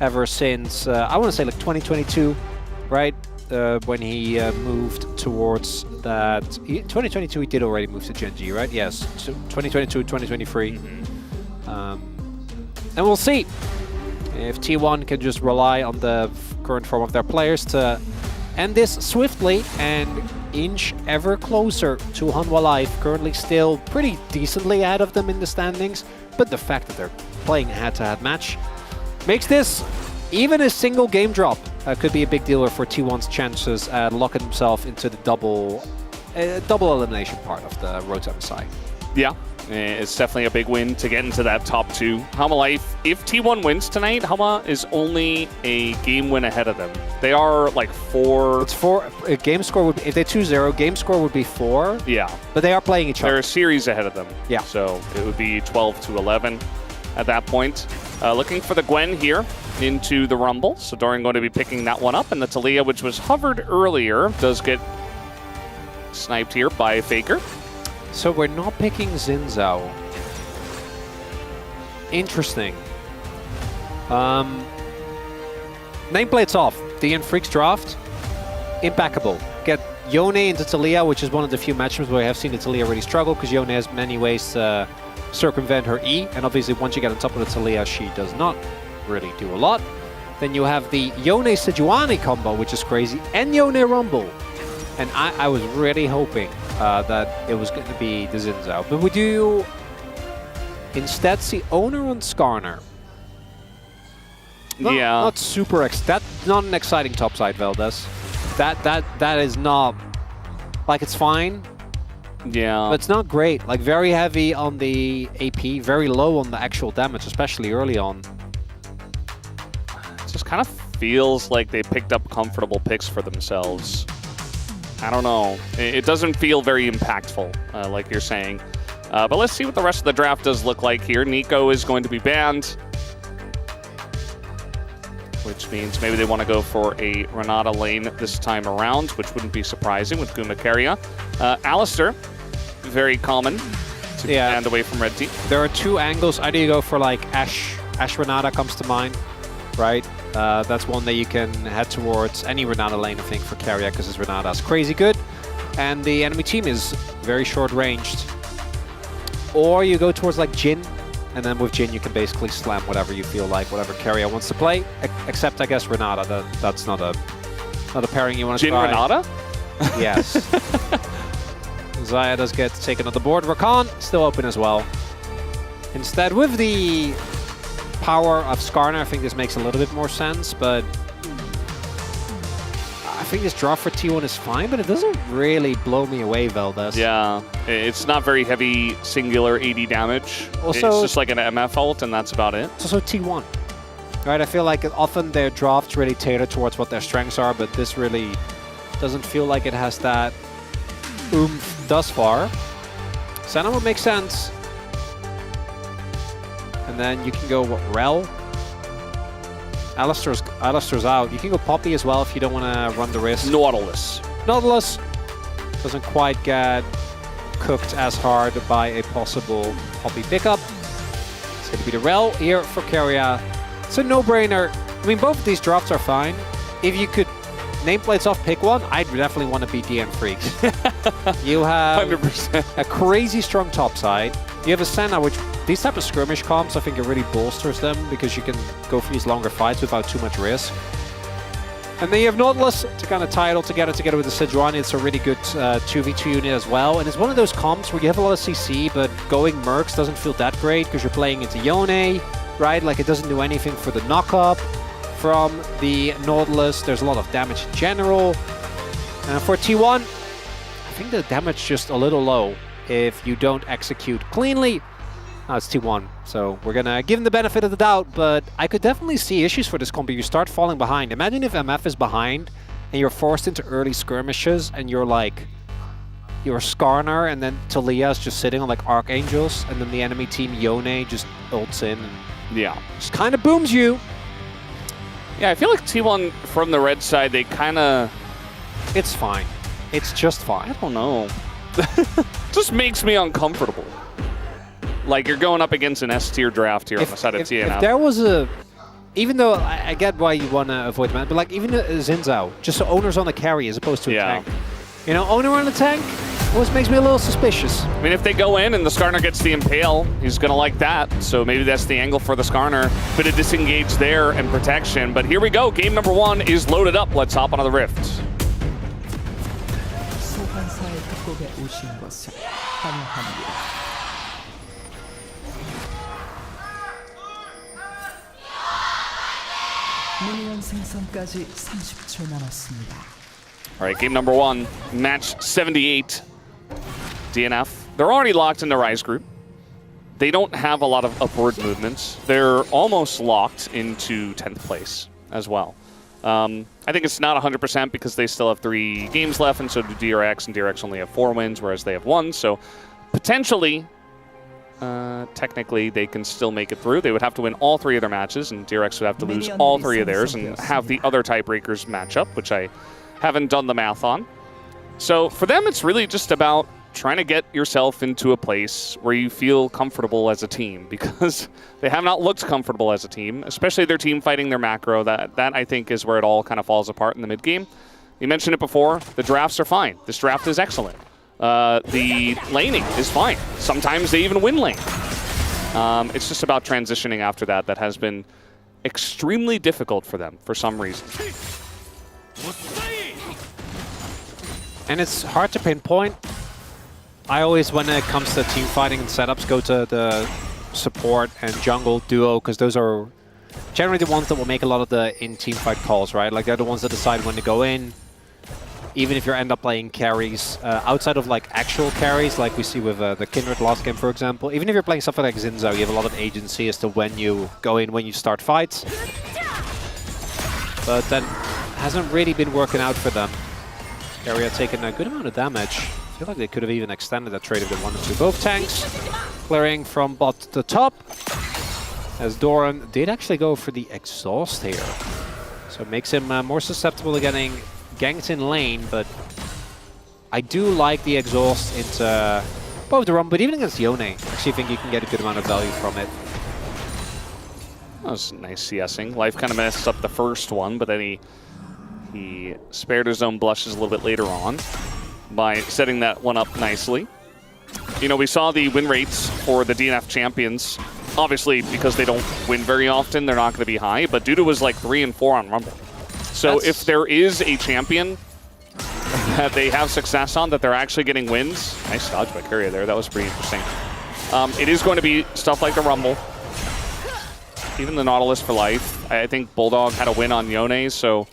ever since, I want to say like 2022, right? When he moved towards that. 2022 he did already move to Gen G, right? Yes, 2022, 2023. And we'll see if T1 can just rely on the current form of their players to end this swiftly and inch ever closer to Hanwha Life, currently still pretty decently ahead of them in the standings, but the fact that they're playing a head-to-head match makes this, even a single game drop, could be a big dealer for T1's chances at locking himself into the double elimination part of the road to MSI. Yeah, it's definitely a big win to get into that top 2. Hanwha Life, if T1 wins tonight, Hanwha is only a game win ahead of them. They are like 4. It's 4. Game score would be, if they 2-0, game score would be 4. Yeah. But they are playing each other. They're a series ahead of them. Yeah. So it would be 12-11 at that point. Looking for the Gwen here into the Rumble. So Dorian going to be picking that one up. And the Talia, which was hovered earlier, does get sniped here by Faker. So we're not picking Xin Zhao. Interesting. Nameplates off. DN Freaks draft. Impeccable. Get Yone into Talia, which is one of the few matchups where I have seen the Talia really struggle, because Yone has many ways to circumvent her E, and obviously once you get on top of the Talia, she does not really do a lot. Then you have the Yone Sejuani combo, which is crazy, and Yone Rumble. And I was really hoping that it was going to be the Xin Zhao. But we do instead see Owner on Skarner. Not super that's not an exciting topside, Valdez. That is not, like, it's fine. Yeah. But it's not great. Like, very heavy on the AP, very low on the actual damage, especially early on. It just kind of feels like they picked up comfortable picks for themselves. I don't know. It doesn't feel very impactful, like you're saying. But let's see what the rest of the draft does look like here. Nico is going to be banned, which means maybe they want to go for a Renata lane this time around, which wouldn't be surprising with Guma Keria. Alistair, very common to be banned away from red team. There are two angles. Either you go for like Ashe Renata comes to mind, right? That's one that you can head towards. Any Renata lane, I think, for Keria, because his Renata is crazy good. And the enemy team is very short-ranged. Or you go towards like Jhin, and then with Jhin you can basically slam whatever you feel like, whatever Keria wants to play, except I guess Renata. That's not a pairing you want to try. Jhin Renata? Yes. Xayah does get taken on the board. Rakan still open as well. Instead, with the power of Skarner, I think this makes a little bit more sense, but I think this draw for T1 is fine, but it doesn't really blow me away, Veldes. Yeah, it's not very heavy singular AD damage. Also, it's just like an MF ult, and that's about it. It's also T1. Right, I feel like often their drafts really tailor towards what their strengths are, but this really doesn't feel like it has that oomph thus far. Senna would make sense. And then you can go, what, Rel? Alistair's out. You can go Poppy as well if you don't want to run the risk. Nautilus. Nautilus doesn't quite get cooked as hard by a possible Poppy pickup. It's going to be the Rel here for Keria. It's a no-brainer. I mean, both of these drafts are fine. If you could nameplates off, pick one, I'd definitely want to be DN Freaks. You have 100%. A crazy strong top side. You have a Senna, which these type of skirmish comps, I think it really bolsters them because you can go for these longer fights without too much risk. And then you have Nautilus to kind of tie it all together with the Sejuani. It's a really good 2v2 unit as well. And it's one of those comps where you have a lot of CC, but going Mercs doesn't feel that great because you're playing into Yone, right? Like it doesn't do anything for the knock-up from the Nautilus. There's a lot of damage in general. And for T1, I think the damage just a little low if you don't execute cleanly. Now it's T1, so we're gonna give him the benefit of the doubt, but I could definitely see issues for this combo. You start falling behind. Imagine if MF is behind and you're forced into early skirmishes and you're Skarner and then Talia is just sitting on like Archangels and then the enemy team Yone just ults in and just kind of booms you. Yeah, I feel like T1 from the red side, they kind of... It's fine. It's just fine. I don't know. Just makes me uncomfortable. Like, you're going up against an S-tier draft here on the side of TNF. If there was a... Even though I get why you want to avoid man, but like even a Xin Zhao, just so owner's on the carry as opposed to a tank. You know, owner on the tank always makes me a little suspicious. I mean, if they go in and the Skarner gets the Impale, he's going to like that. So maybe that's the angle for the Skarner. Bit of disengage there and protection. But here we go. Game number 1 is loaded up. Let's hop onto the Rift. 소환사의 협곡에 오신 것을 환영합니다. 미니언 생성까지 30초 남았습니다. All right, game number 1, match 78. DNF. They're already locked in the Rise group. They don't have a lot of upward movements. They're almost locked into 10th place as well. I think it's not 100% because they still have 3 games left, and so do DRX, and DRX only have 4 wins, whereas they have 1. So potentially, technically, they can still make it through. They would have to win all 3 of their matches, and DRX would have to lose all 3 of theirs and have the other tiebreakers match up, which I haven't done the math on. So for them, it's really just about trying to get yourself into a place where you feel comfortable as a team, because they have not looked comfortable as a team, especially their team fighting their macro. That I think is where it all kind of falls apart in the mid game. You mentioned it before, the drafts are fine. This draft is excellent. The laning is fine. Sometimes they even win lane. It's just about transitioning after that that has been extremely difficult for them for some reason. And it's hard to pinpoint. I always, when it comes to team fighting and setups, go to the support and jungle duo, because those are generally the ones that will make a lot of the in-team fight calls, right? Like, they're the ones that decide when to go in. Even if you end up playing carries, outside of like actual carries, like we see with the Kindred last game, for example. Even if you're playing something like Xin Zhao, you have a lot of agency as to when you go in, when you start fights. But that hasn't really been working out for them. Keria taking a good amount of damage I feel like they could have even extended that trade if they wanted to. Both tanks clearing from bot to top. As Doran did actually go for the exhaust here. So it makes him more susceptible to getting ganked in lane, but I do like the exhaust into both the Rumble, but even against Yone, I actually think you can get a good amount of value from it. That was nice CSing. Life kind of messed up the first one, but then he spared his own blushes a little bit later on by setting that one up nicely. You know, we saw the win rates for the DNF champions. Obviously, because they don't win very often, they're not going to be high, but Duda was like 3 and 4 on Rumble. So if there is a champion that they have success on, that they're actually getting wins, nice dodge by Courier there, that was pretty interesting. It is going to be stuff like the Rumble, even the Nautilus for life. I think Bulldog had a win on Yone, so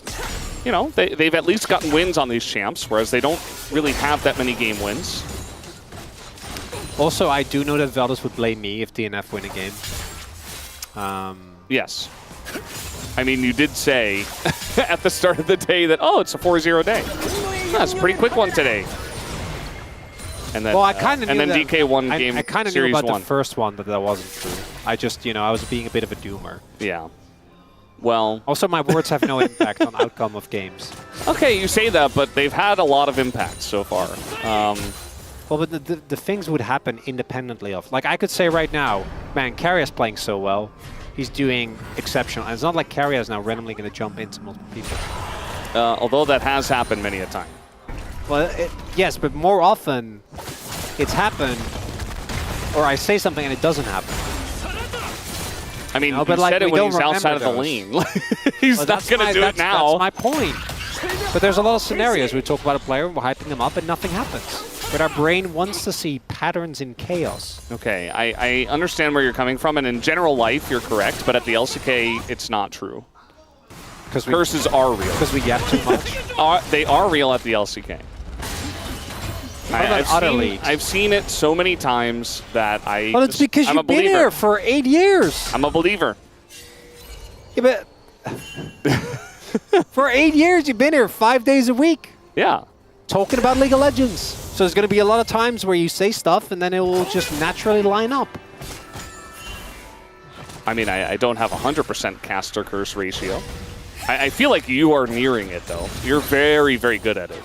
you know, they've at least gotten wins on these champs, whereas they don't really have that many game wins. Also, I do know that Veldus would blame me if DNF win a game. Yes. I mean, you did say at the start of the day that, oh, it's a 4-0 day. That's a pretty quick one today. And then, well, I kind of knew and then that, DK won game I kind of knew about the first one, but that wasn't true. I just, you know, I was being a bit of a doomer. Yeah. Well. Also, my words have no impact on outcome of games. Okay, you say that, but they've had a lot of impact so far. Well, but the things would happen independently of. Like, I could say right now, man, Carrier's playing so well. He's doing exceptional. And it's not like Carrier's now randomly going to jump into multiple people. Although that has happened many a time. Well, yes, but more often it's happened, or I say something and it doesn't happen. I mean, no, he like, said it when he's outside of the lane. He's not going to do it now. That's my point. But there's a lot of scenarios. We talk about a player, we're hyping them up, and nothing happens. But our brain wants to see patterns in chaos. Okay, I understand where you're coming from, and in general life, you're correct, but at the LCK, it's not true. Because curses are real. Because we yap too much? They are real at the LCK. I've seen it so many times that Well, it's because you've been here for 8 years. I'm a believer. Yeah, but for 8 years, you've been here 5 days a week. Yeah. Talking about League of Legends. So there's going to be a lot of times where you say stuff and then it will just naturally line up. I mean, I don't have 100% caster curse ratio. I feel like you are nearing it, though. You're very, very good at it.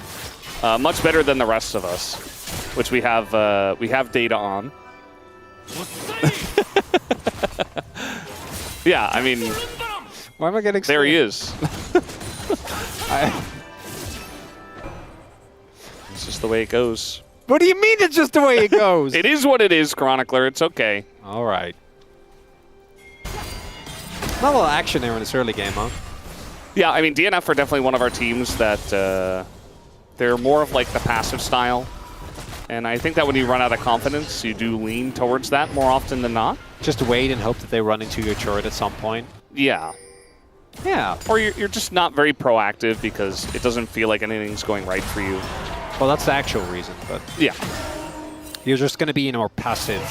Much better than the rest of us, which we have data on. Yeah, I mean... Why am I getting there he is. It's just the way it goes. What do you mean it's just the way it goes? It is what it is, Chronicler. It's okay. All right. Not a lot of action there in this early game, huh? Yeah, I mean, DNF are definitely one of our teams that they're more of like the passive style. And I think that when you run out of confidence, you do lean towards that more often than not. Just wait and hope that they run into your turret at some point. Yeah. Yeah. Or you're just not very proactive because it doesn't feel like anything's going right for you. Well, that's the actual reason, but... Yeah. You're just going to be more passive.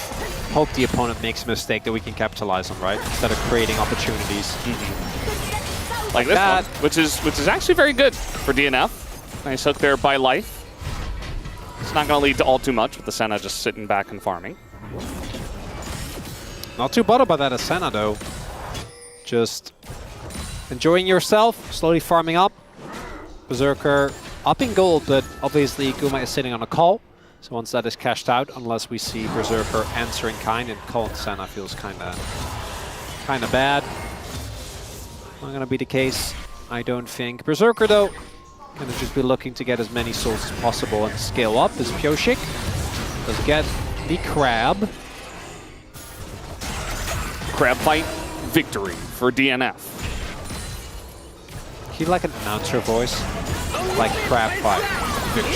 Hope the opponent makes a mistake that we can capitalize on, right? Instead of creating opportunities. Mm-hmm. Like this one, which is actually very good for DNF. Nice hook there by Life. It's not going to lead to all too much with the Senna just sitting back and farming. Not too bothered by that Ascena, though. Just enjoying yourself, slowly farming up. Berserker up in gold, but obviously Guma is sitting on a call. So once that is cashed out, unless we see Berserker answering kind, and call Senna feels kind of bad. Not going to be the case, I don't think. Berserker, though, going to just be looking to get as many souls as possible and scale up as Pyoshik does get the crab. Crab fight victory for DNF. He like an announcer voice, like crab fight victory.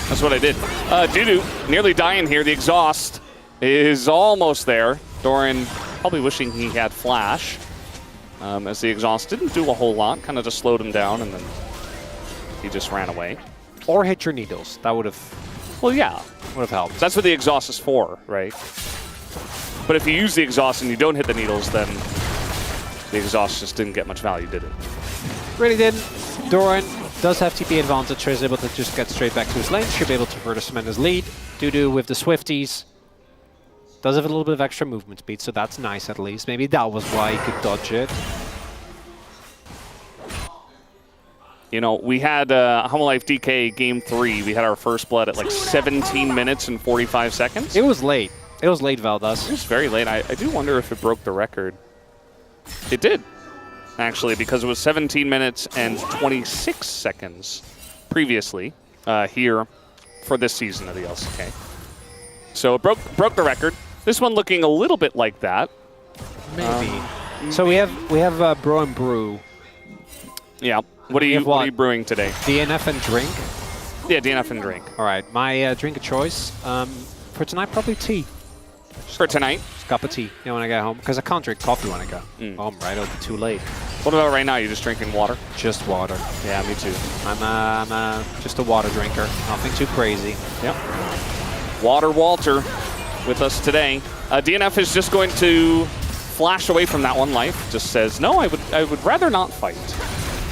That's what I did. Dudu nearly dying here. The exhaust is almost there. Doran probably wishing he had flash, as the exhaust didn't do a whole lot. Kind of just slowed him down, and then he just ran away. Or hit your needles. That would have... Well, yeah. Would have helped. That's what the exhaust is for, right? But if you use the exhaust and you don't hit the needles, then the exhaust just didn't get much value, did it? Really didn't. Doran does have TP advantage, so he's able to just get straight back to his lane. Should be able to further cement his lead. Dudu with the Swifties. Does have a little bit of extra movement speed, so that's nice at least. Maybe that was why he could dodge it. You know, we had Hanwha Life DK Game 3. We had our first blood at like 17 minutes and 45 seconds. It was late. It was late, Valdas. It was very late. I do wonder if it broke the record. It did, actually, because it was 17 minutes and 26 seconds previously here for this season of the LCK. So it broke the record. This one looking a little bit like that. Maybe. So we have Bro and Brew. Yeah. What are you brewing today? DNF and drink. Yeah, DNF and drink. All right, my drink of choice for tonight probably tea. For tonight? Just a cup of tea. When I get home, because I can't drink coffee when I go home. Right, it'll be too late. What about right now? You just drinking water? Just water. Yeah, me too. I'm just a water drinker. Nothing too crazy. Yep. Water Walter with us today. DNF is just going to flash away from that one. Life just says, no, I would rather not fight.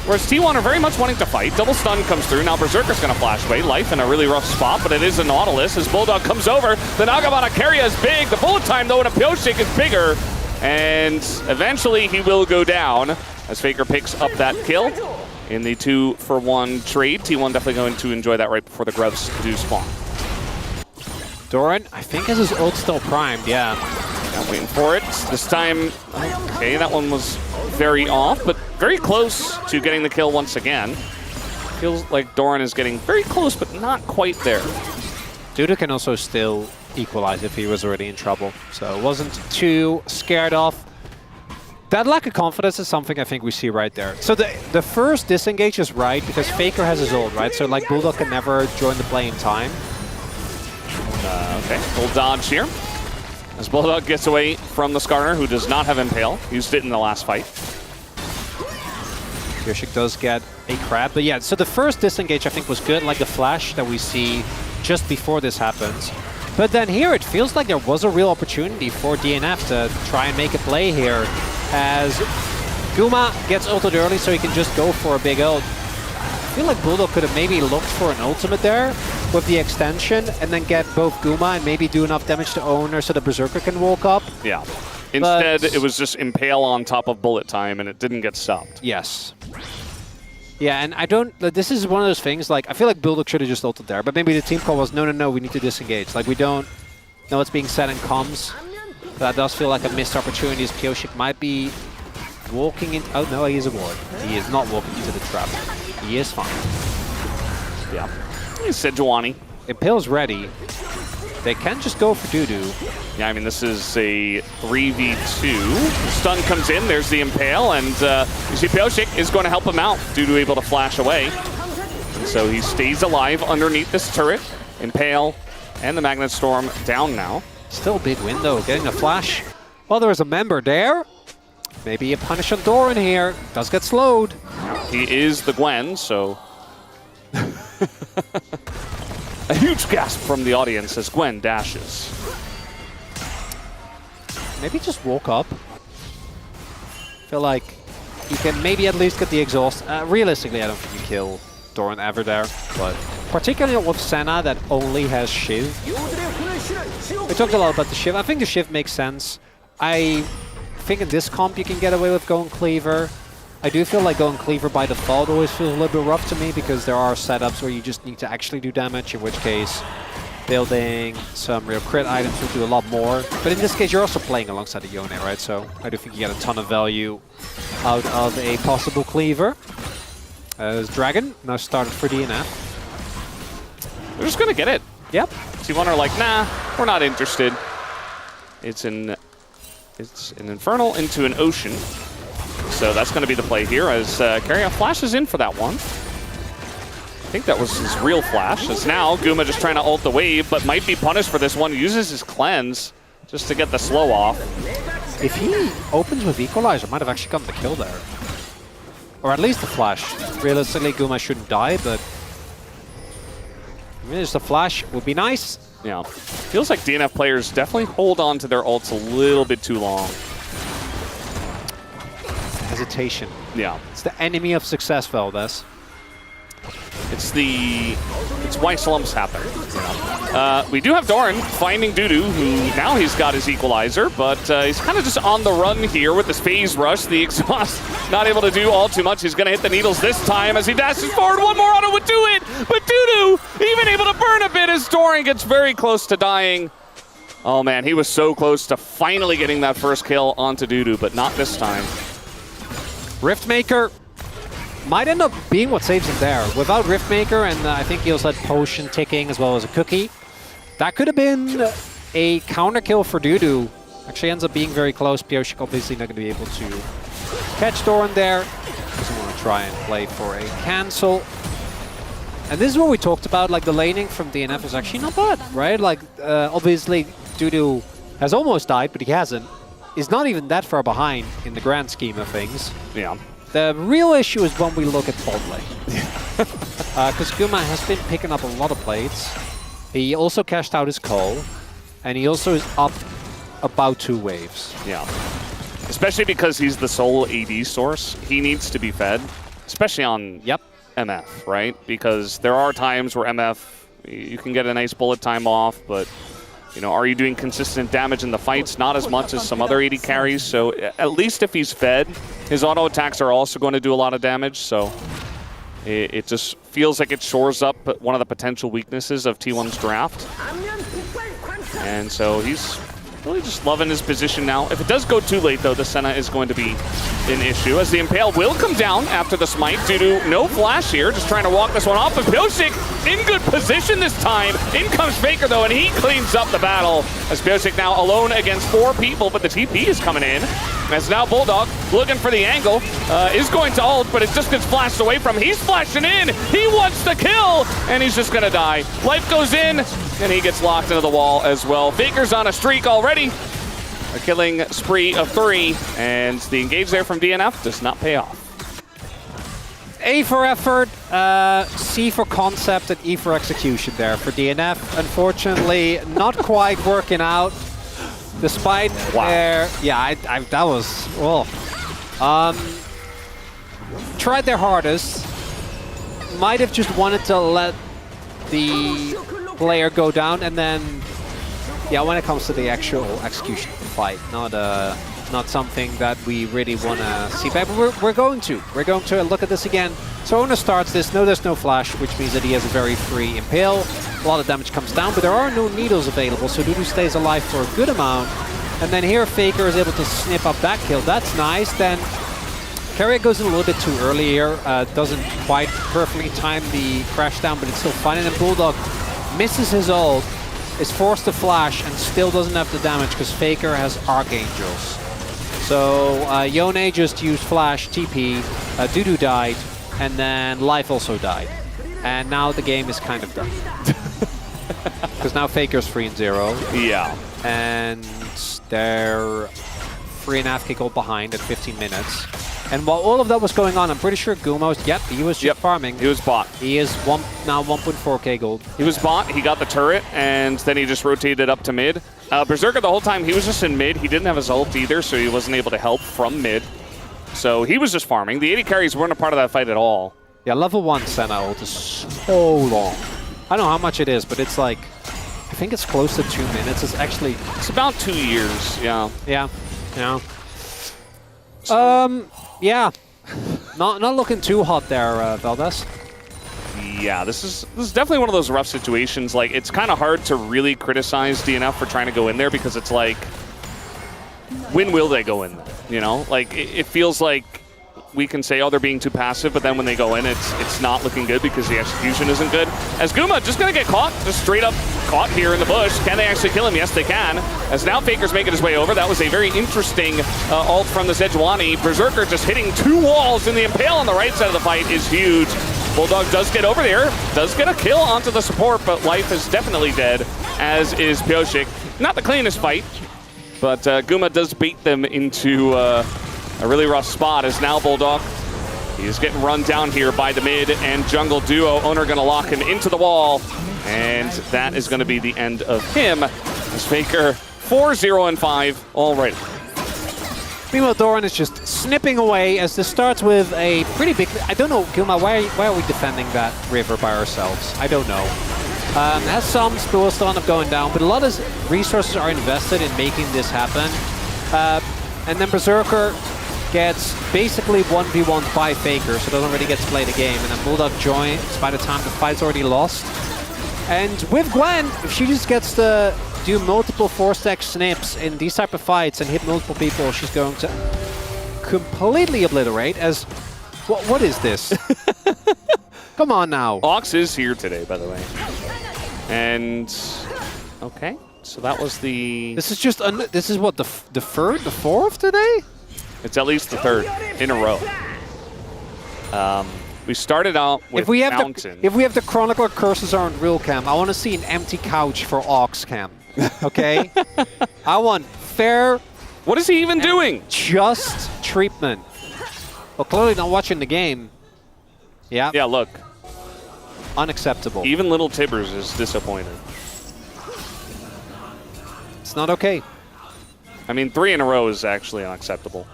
Whereas T1 are very much wanting to fight. Double stun comes through. Now Berserker's going to flash away. Life in a really rough spot, but it is a Nautilus. As Bulldog comes over, the Nagamana carry is big. The bullet time, though, in a Pyoshik is bigger. And eventually he will go down as Faker picks up that kill in the 2-for-1 trade. T1 definitely going to enjoy that right before the Grubs do spawn. Doran, I think, has his ult still primed, yeah. I'm waiting for it. This time, okay, that one was very off, but very close to getting the kill once again. Feels like Doran is getting very close, but not quite there. Dudu can also still equalize if he was already in trouble, so wasn't too scared off. That lack of confidence is something I think we see right there. So the first disengage is right, because Faker has his ult, right? So like Bulldog can never join the play in time. Okay, full dodge here. As Bulldog gets away from the Skarner, who does not have Impale. Used it in the last fight. Pyoshik does get a crab, but yeah, so the first disengage I think was good, like the flash that we see just before this happens. But then here it feels like there was a real opportunity for DNF to try and make a play here, as Guma gets ulted early so he can just go for a big ult. I feel like Bulldog could have maybe looked for an ultimate there with the extension and then get both Guma and maybe do enough damage to Owner so the Berserker can walk up. Yeah. Instead, it was just Impale on top of bullet time and it didn't get stopped. Yes. Yeah, and I don't... This is one of those things, like, I feel like Bulldog should have just ulted there, but maybe the team call was, no, we need to disengage. Like, we don't know what's being said in comms. That does feel like a missed opportunity, as Pyoshik might be walking in... Oh, no, he is a ward. He is not walking into the trap. He is fine. Yeah. He said Sejuani. Impale's ready. They can just go for Dudu. Yeah, I mean, this is a 3v2. Stun comes in, there's the Impale, and you see Pyoshik is going to help him out. Dudu able to flash away. And so he stays alive underneath this turret. Impale and the Magnet Storm down now. Still a big window, getting a flash. Well, there is a member there. Maybe a punish on Doran here. Does get slowed. He is the Gwen, so... A huge gasp from the audience as Gwen dashes. Maybe just walk up. Feel like you can maybe at least get the exhaust. Realistically, I don't think you kill Doran ever there, but particularly with Senna that only has Shiv. We talked a lot about the Shiv. I think the Shiv makes sense. I think in this comp you can get away with going Cleaver. I do feel like going Cleaver by default always feels a little bit rough to me because there are setups where you just need to actually do damage, in which case building some real crit items will do a lot more. But in this case, you're also playing alongside the Yone, right? So I do think you get a ton of value out of a possible Cleaver. As Dragon now started for DNF. They're just going to get it. Yep. T1 are like, nah, we're not interested. It's an Infernal into an Ocean. So that's going to be the play here as Carrion flashes in for that one. I think that was his real flash. As now Guma just trying to ult the wave, but might be punished for this one. Uses his cleanse just to get the slow off. If he opens with Equalizer, might have actually gotten the kill there. Or at least the flash. Realistically, Guma shouldn't die, but just the flash would be nice. Yeah. Feels like DNF players definitely hold on to their ults a little bit too long. Has hesitation. Yeah. It's the enemy of success, Valdez. It's why slumps happen. We do have Doran finding Dudu, who now he's got his equalizer, but he's kind of just on the run here with this phase rush. The exhaust not able to do all too much. He's going to hit the needles this time as he dashes forward. One more auto would do it, but Dudu even able to burn a bit as Doran gets very close to dying. Oh man, he was so close to finally getting that first kill onto Dudu, but not this time. Riftmaker might end up being what saves him there. Without Riftmaker, and I think he also had Potion ticking as well as a cookie, that could have been a counter kill for Dudu. Actually ends up being very close. Pioshik obviously not going to be able to catch Doran there. Doesn't want to try and play for a cancel. And this is what we talked about, like the laning from DNF is actually not bad, right? Like, obviously Dudu has almost died, but he hasn't. Is not even that far behind in the grand scheme of things. Yeah. The real issue is when we look at bot lane. Because Guma has been picking up a lot of plates. He also cashed out his call. And he also is up about 2 waves. Yeah. Especially because he's the sole AD source. He needs to be fed. Especially on MF, right? Because there are times where MF, you can get a nice bullet time off, but you know, are you doing consistent damage in the fights? Not as much as some other AD carries. So at least if he's fed, his auto attacks are also going to do a lot of damage. So it just feels like it shores up one of the potential weaknesses of T1's draft. And so he's really just loving his position now. If it does go too late, though, the Senna is going to be an issue, as the Impale will come down after the smite due to no flash here, just trying to walk this one off. But Pioshik in good position this time. In comes Faker, though, and he cleans up the battle, as Pioshik now alone against 4 people, but the TP is coming in. As now Bulldog, looking for the angle, is going to ult, but it just gets flashed away from him. He's flashing in, he wants the kill, and he's just gonna die. Life goes in, and he gets locked into the wall as well. Faker's on a streak already. A killing spree of 3, and the engage there from DNF does not pay off. A for effort, C for concept, and E for execution there for DNF. Unfortunately, not quite working out. Despite their, that was, tried their hardest. Might have just wanted to let the player go down, and then, when it comes to the actual execution of the fight, not something that we really want to see back. But we're going to look at this again. So Owner starts this. No, there's no flash, which means that he has a very free Impale. A lot of damage comes down, but there are no needles available, so Dudu stays alive for a good amount. And then here Faker is able to snip up that kill. That's nice. Then Carrier goes in a little bit too early here. Doesn't quite perfectly time the crash down, but it's still fine. And then Bulldog misses his ult, is forced to flash, and still doesn't have the damage because Faker has Archangels. So Yone just used flash, TP, Dudu died, and then Life also died. And now the game is kind of done. Because now Faker's 3-0. Yeah. And they're 3.5k gold behind at 15 minutes. And while all of that was going on, I'm pretty sure Guma was, he was just farming. He was bot. He is now 1.4k gold. He was bot, he got the turret, and then he just rotated up to mid. Berserker the whole time, he was just in mid. He didn't have his ult either, so he wasn't able to help from mid. So he was just farming. The AD carries weren't a part of that fight at all. Yeah, level 1 Senna ult is so long. I don't know how much it is, but it's like, I think it's close to 2 minutes. It's actually... It's about 2 years, yeah. Yeah. Not looking too hot there, Valdez. Yeah, this is definitely one of those rough situations. Like, it's kind of hard to really criticize DNF for trying to go in there because it's like, when will they go in there? You know, like it feels like we can say, oh, they're being too passive, but then when they go in, it's not looking good because the execution isn't good. As Guma just gonna get caught, just straight up caught here in the bush. Can they actually kill him? Yes, they can. As now Faker's making his way over. That was a very interesting ult from the Sejuani. Berserker just hitting 2 walls, and the Impale on the right side of the fight is huge. Bulldog does get over there, does get a kill onto the support, but Life is definitely dead, as is Pioshik. Not the cleanest fight, but Guma does bait them into a really rough spot, as now Bulldog, he's getting run down here by the mid and jungle duo. Owner gonna lock him into the wall, and that is gonna be the end of him. As Faker 4-0-5 already. Meanwhile, Doran is just snipping away as this starts with a pretty big... I don't know, Gilma, why are we defending that river by ourselves? I don't know. Has some spools still end up going down, but a lot of resources are invested in making this happen. And then Berserker gets basically 1v1 by Faker, so doesn't really get to play the game. And then Bulldog joins by the time the fight's already lost. And with Gwen, if she just gets to do multiple 4-stack snips in these type of fights and hit multiple people, she's going to completely obliterate as... What is this? Come on now. Ox is here today, by the way. And... okay, so that was the... This is just... this is what, the third, the fourth today? It's at least the third in a row. We started out with Mountain. If we have the Chronicler Curses aren't real cam, I want to see an empty couch for Ox cam. Okay? I want fair... What is he even doing? Just treatment. Well, clearly not watching the game. Yeah. Yeah, look. Unacceptable. Even little Tibbers is disappointed. It's not okay. I mean, 3 in a row is actually unacceptable.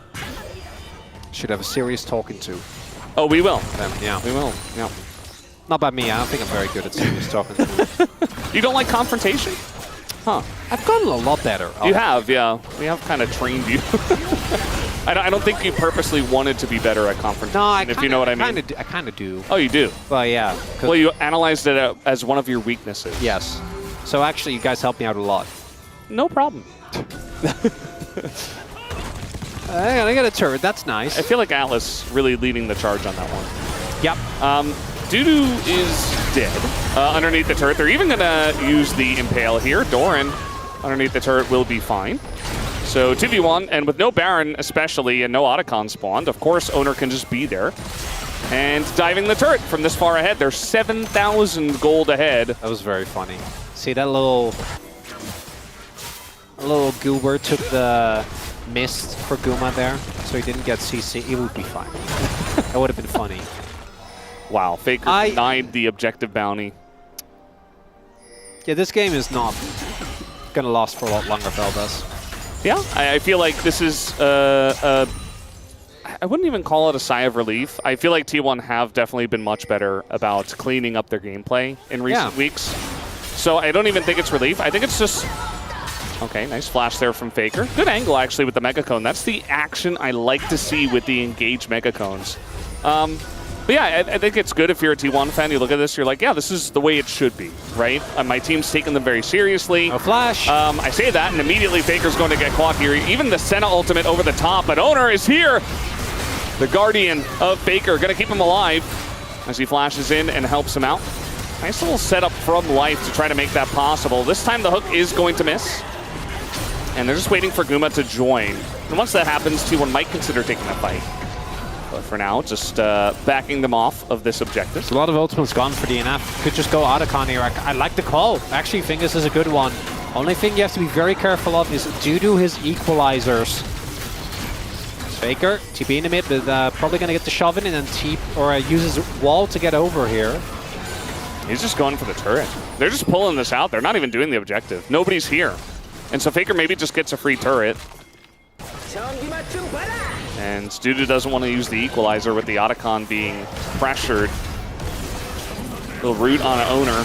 Should have a serious talking to. Oh, we will. Yeah. We will, yeah. Not by me, I don't think I'm very good at serious talking to. You don't like confrontation? Huh. I've gotten a lot better. You have, yeah. We have kind of trained you. I don't think you purposely wanted to be better at confrontation, if you know what I mean. I kind of do. Oh, you do? Well, yeah. Well, you analyzed it as one of your weaknesses. Yes. So actually, you guys helped me out a lot. No problem. I got a turret. That's nice. I feel like Atlas really leading the charge on that one. Yep. Dudu is dead underneath the turret. They're even going to use the Impale here. Doran underneath the turret will be fine. So 2v1, and with no Baron especially, and no Otacon spawned, of course Owner can just be there. And diving the turret from this far ahead. They're 7,000 gold ahead. That was very funny. See that little Gilbert took the mist for Guma there, so he didn't get CC. It would be fine. That would have been funny. Wow, Faker denied the objective bounty. Yeah, this game is not gonna last for a lot longer, Feldas. Yeah, I feel like this is I wouldn't even call it a sigh of relief. I feel like T1 have definitely been much better about cleaning up their gameplay in recent weeks. So I don't even think it's relief. I think it's just... Okay, nice flash there from Faker. Good angle, actually, with the Mega Cone. That's the action I like to see with the engaged Mega Cones. But yeah, I think it's good if you're a T1 fan. You look at this, you're like, yeah, this is the way it should be, right? My team's taking them very seriously. No flash. I say that, and immediately Faker's going to get caught here. Even the Senna ultimate over the top, but Owner is here. The Guardian of Faker, going to keep him alive as he flashes in and helps him out. Nice little setup from Life to try to make that possible. This time the hook is going to miss. And they're just waiting for Guma to join. And once that happens, T1 might consider taking that fight. But for now, just backing them off of this objective. There's a lot of ultimates gone for DNF. Could just go Otacon here. I like the call. Actually, I think this is a good one. Only thing you have to be very careful of is due to his equalizers. Faker, TP in the mid, but probably going to get the shove in and then uses wall to get over here. He's just going for the turret. They're just pulling this out. They're not even doing the objective. Nobody's here. And so Faker maybe just gets a free turret. And Dudu doesn't want to use the equalizer with the Otacon being pressured. Little root on an Owner.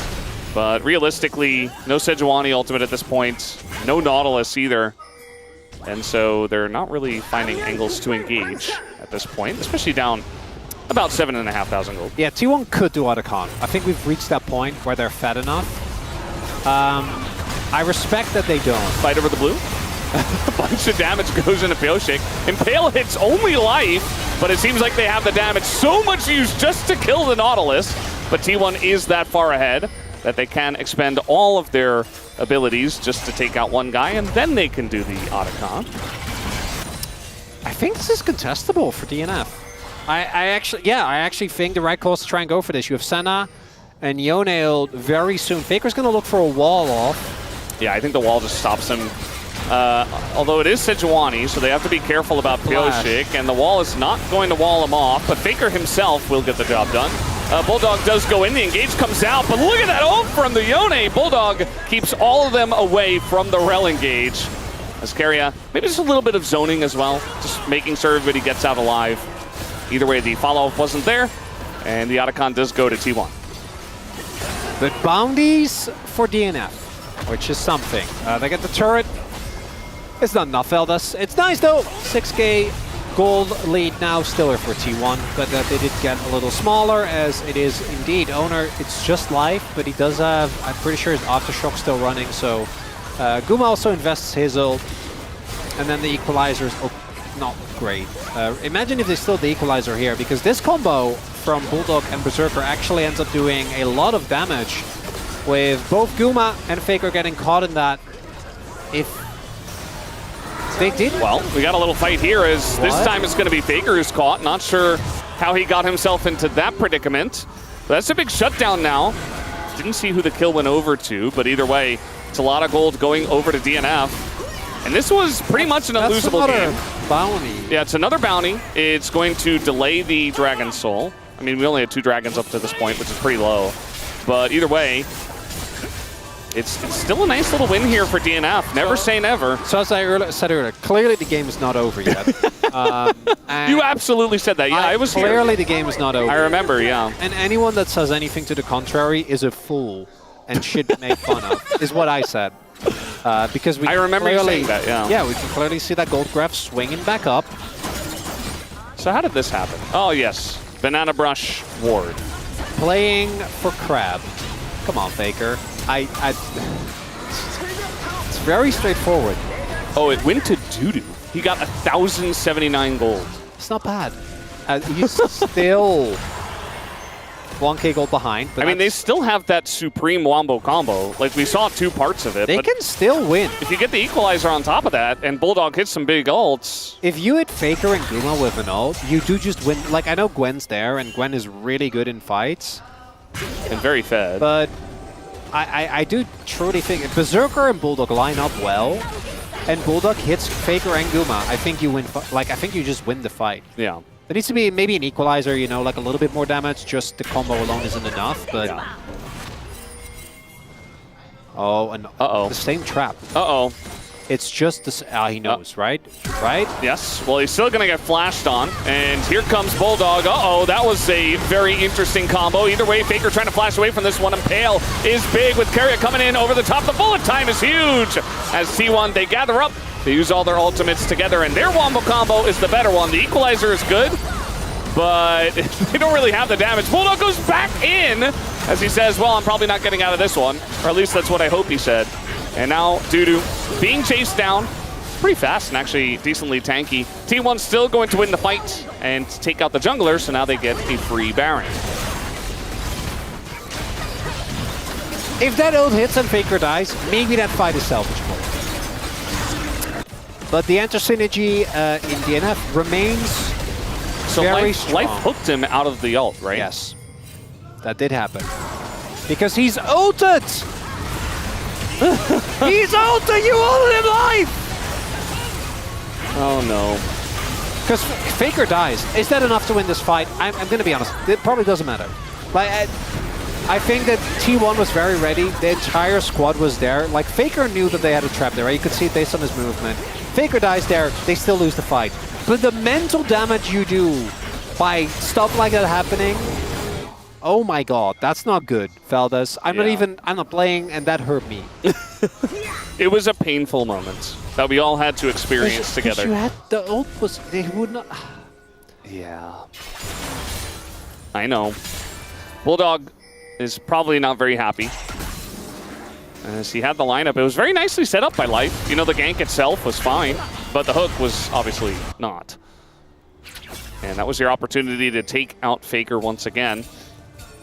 But realistically, no Sejuani ultimate at this point. No Nautilus either. And so they're not really finding angles to engage at this point, especially down about 7,500 gold. Yeah, T1 could do Otacon. I think we've reached that point where they're fed enough. I respect that they don't. Fight over the blue. A bunch of damage goes into Pioshik. Impale hits only Life, but it seems like they have the damage so much used just to kill the Nautilus. But T1 is that far ahead that they can expend all of their abilities just to take out one guy, and then they can do the Otacon. I think this is contestable for DNF. I actually think the right call is to try and go for this. You have Senna and Yone very soon. Faker's going to look for a wall off. Yeah, I think the wall just stops him. Although it is Sejuani, so they have to be careful about Pioshik, and the wall is not going to wall him off, but Faker himself will get the job done. Bulldog does go in, the engage comes out, but look at that ult from the Yone. Bulldog keeps all of them away from the Rel engage. As Keria, maybe just a little bit of zoning as well, just making sure everybody gets out alive. Either way, the follow-up wasn't there, and the Otacon does go to T1. But bounties for DNF, which is something. They get the turret. It's not enough, Veldas. It's nice though. 6k gold lead now, still for T1, but they did get a little smaller as it is indeed owner. It's just life, but he does have, I'm pretty sure his Aftershock still running, so Guma also invests his ult, and then the equalizer is not great. Imagine if they still the equalizer here, because this combo from Bulldog and Berserker actually ends up doing a lot of damage, with both Guma and Faker getting caught in that. If they did... Well, we got a little fight here as this time it's going to be Faker who's caught. Not sure how he got himself into that predicament. But that's a big shutdown now. Didn't see who the kill went over to, but either way, it's a lot of gold going over to DNF. And this was pretty much an unlosable game. Bounty. Yeah, it's another bounty. It's going to delay the Dragon Soul. I mean, we only had 2 dragons up to this point, which is pretty low. But either way, it's still a nice little win here for DNF. Never say never. So as I said earlier, clearly the game is not over yet. You absolutely said that. Yeah, I was here. Clearly the game is not over. I remember, yeah. And anyone that says anything to the contrary is a fool and should be made fun of, is what I said. Because we I remember clearly, you saying that, yeah. Yeah, we can clearly see that gold graph swinging back up. So how did this happen? Oh, yes. Banana Brush Ward. Playing for Crab. Come on, Faker. It's very straightforward. Oh, it went to Doodoo. He got 1,079 gold. It's not bad. He's still 1k gold behind. But I mean, they still have that supreme wombo combo. Like, we saw 2 parts of it. They can still win. If you get the equalizer on top of that, and Bulldog hits some big ults. If you hit Faker and Guma with an ult, you do just win. Like, I know Gwen's there, and Gwen is really good in fights. And very fed. But I do truly think Berserker and Bulldog line up well, and Bulldog hits Faker and Guma. I think you win. Like, I think you just win the fight. Yeah. There needs to be maybe an equalizer, you know, like a little bit more damage. Just the combo alone isn't enough, but... Yeah. Oh, and the same trap. Uh-oh. It's just this... he knows, right? Right? Yes. Well, he's still going to get flashed on. And here comes Bulldog. Uh-oh, that was a very interesting combo. Either way, Faker trying to flash away from this one. Impale is big with Keria coming in over the top. The bullet time is huge. As T1, they gather up. They use all their ultimates together, and their wombo combo is the better one. The equalizer is good, but they don't really have the damage. Bulldog goes back in, as he says, well, I'm probably not getting out of this one. Or at least that's what I hope he said. And now Doodoo being chased down. Pretty fast and actually decently tanky. T1 still going to win the fight and take out the jungler, so now they get a free Baron. If that ult hits and Faker dies, maybe that fight is salvageable. But the anti-synergy in DNF remains very strong. Life hooked him out of the ult, right? Yes. That did happen. Because he's ulted! He's ulted! You ulted him life! Oh no. Because Faker dies. Is that enough to win this fight? I'm going to be honest. It probably doesn't matter. Like, I think that T1 was very ready. The entire squad was there. Like, Faker knew that they had a trap there, right? You could see it based on his movement. Faker dies there, they still lose the fight. But the mental damage you do by stuff like that happening, oh my god, that's not good, Veldas. I'm not playing, and that hurt me. It was a painful moment that we all had to experience together. You had, the ult was, they would not... Yeah. I know. Bulldog is probably not very happy. As he had the lineup, it was very nicely set up by Life. You know, the gank itself was fine, but the hook was obviously not. And that was your opportunity to take out Faker once again.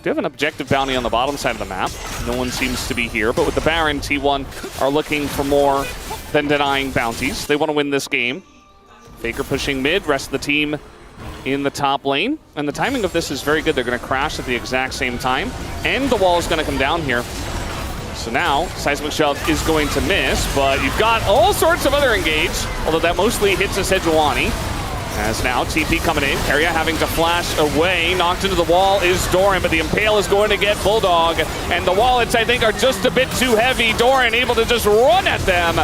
Do have an objective bounty on the bottom side of the map. No one seems to be here, but with the Baron, T1 are looking for more than denying bounties. They want to win this game. Faker pushing mid, rest of the team in the top lane. And the timing of this is very good. They're going to crash at the exact same time, and the wall is going to come down here. So now, Seismic Shove is going to miss, but you've got all sorts of other engage, although that mostly hits a Sejuani. As now, TP coming in, Keria having to flash away, knocked into the wall is Doran, but the Impale is going to get Bulldog, and the wallets, I think, are just a bit too heavy. Doran able to just run at them,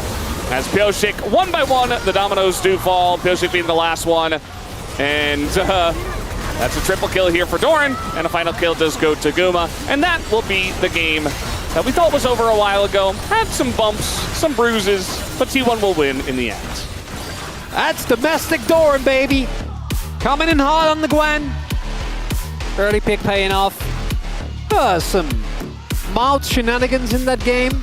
As Pyosik, one by one, the dominoes do fall. Pyosik being the last one. And that's a triple kill here for Doran. And a final kill does go to Guma. And that will be the game that we thought was over a while ago. Had some bumps, some bruises, but T1 will win in the end. That's domestic Doran, baby. Coming in hard on the Gwen. Early pick paying off. Some mild shenanigans in that game.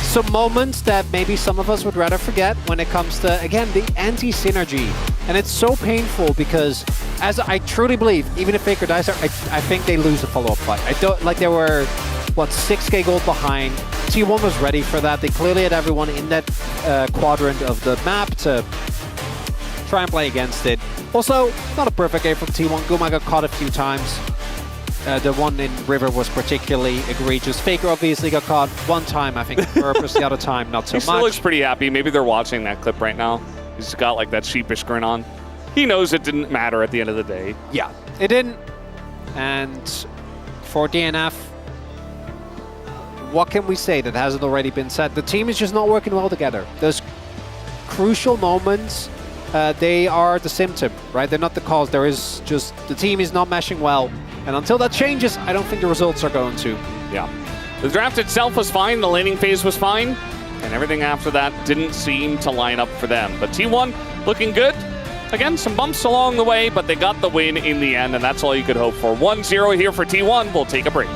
Some moments that maybe some of us would rather forget when it comes to, again, the anti-synergy. And it's so painful because, as I truly believe, even if Faker dies, I think they lose a follow-up fight. I don't, like, they were, what, 6k gold behind. T1 was ready for that. They clearly had everyone in that quadrant of the map to try and play against it. Also, not a perfect game from T1. Guma got caught a few times. The one in River was particularly egregious. Faker obviously got caught one time, I think, on purpose. The other time, not so much. He still looks pretty happy. Maybe they're watching that clip right now. He's got like that sheepish grin on. He knows it didn't matter at the end of the day. Yeah, it didn't. And for DNF, what can we say that hasn't already been said? The team is just not working well together. Those crucial moments, they are the symptom, right? They're not the cause. There is just, the team is not meshing well. And until that changes, I don't think the results are going to. Yeah. The draft itself was fine, the laning phase was fine, and everything after that didn't seem to line up for them. But T1 looking good. Again, some bumps along the way, but they got the win in the end, and that's all you could hope for. 1-0 here for T1. We'll take a break.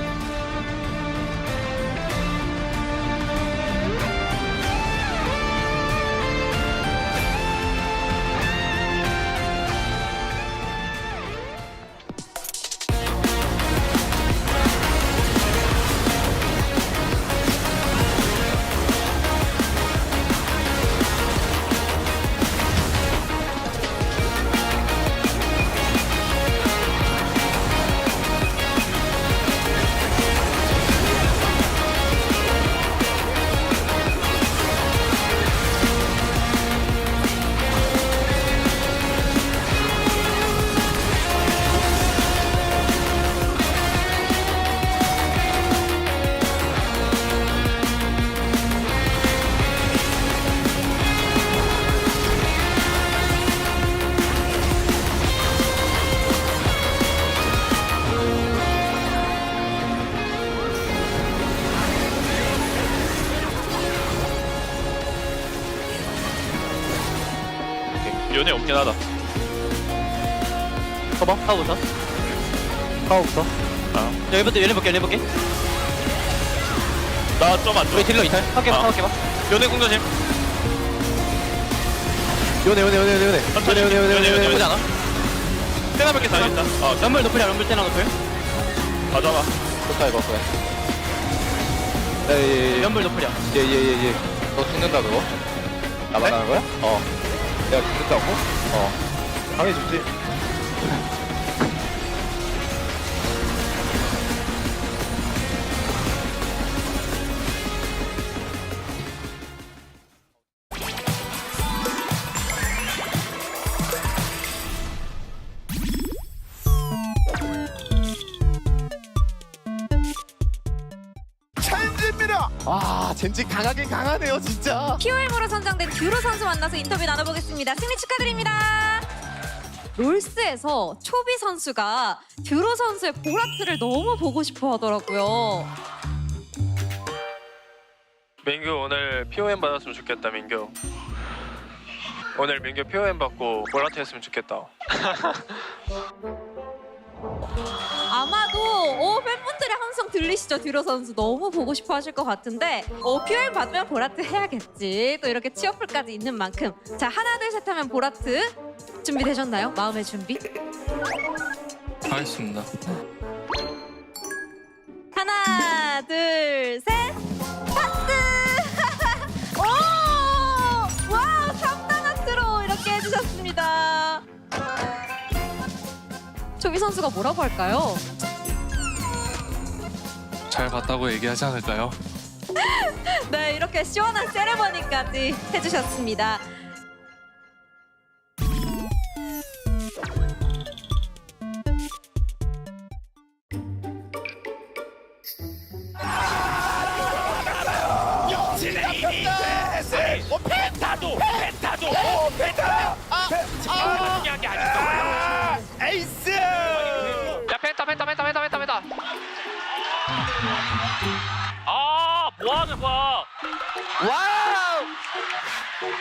연애 없긴 하다. 봐봐, 타워부터. 타워부터. 여기부터 연애 볼게, 연애 볼게. 나 좀 안 좋아. 딜러 이탈. 할게 봐, 할게 봐. 연애 공조심. 연애. 보지 않아? 때나 볼게 다 있다. 럼블 노플이야, 럼블 때나 노플. 가져와. 좋다 이거 그래. 에이. 럼블 노플이야. 예. 너 죽는다 그거? 나만 하는 거야? 내가 죽는다고? 당해주지. 와, 젠지 강하긴 강하네요, 진짜. POM으로 선정된 듀로 선수 만나서 인터뷰 나눠보겠습니다. 승리 축하드립니다. 롤스에서 초비 선수가 듀로 선수의 보라트를 너무 보고 싶어 하더라고요. 민규 오늘 POM 받았으면 좋겠다, 민규. 오늘 민규 POM 받고 보라트 했으면 좋겠다. 아마도 팬분들의 함성 들리시죠? 듀로 선수 너무 보고 싶어 하실 것 같은데 POM 받으면 보라트 해야겠지. 또 이렇게 취업풀까지 있는 만큼 자, 하나 둘 셋 하면 보라트 준비되셨나요? 마음의 준비? 하겠습니다. 하나 둘 셋 파트! 오! 와우, 3단 하트로 이렇게 해주셨습니다. 초비 선수가 뭐라고 할까요? 잘 봤다고 얘기하지 않을까요? 네, 이렇게 시원한 세레머니까지 해주셨습니다. 와. 와우!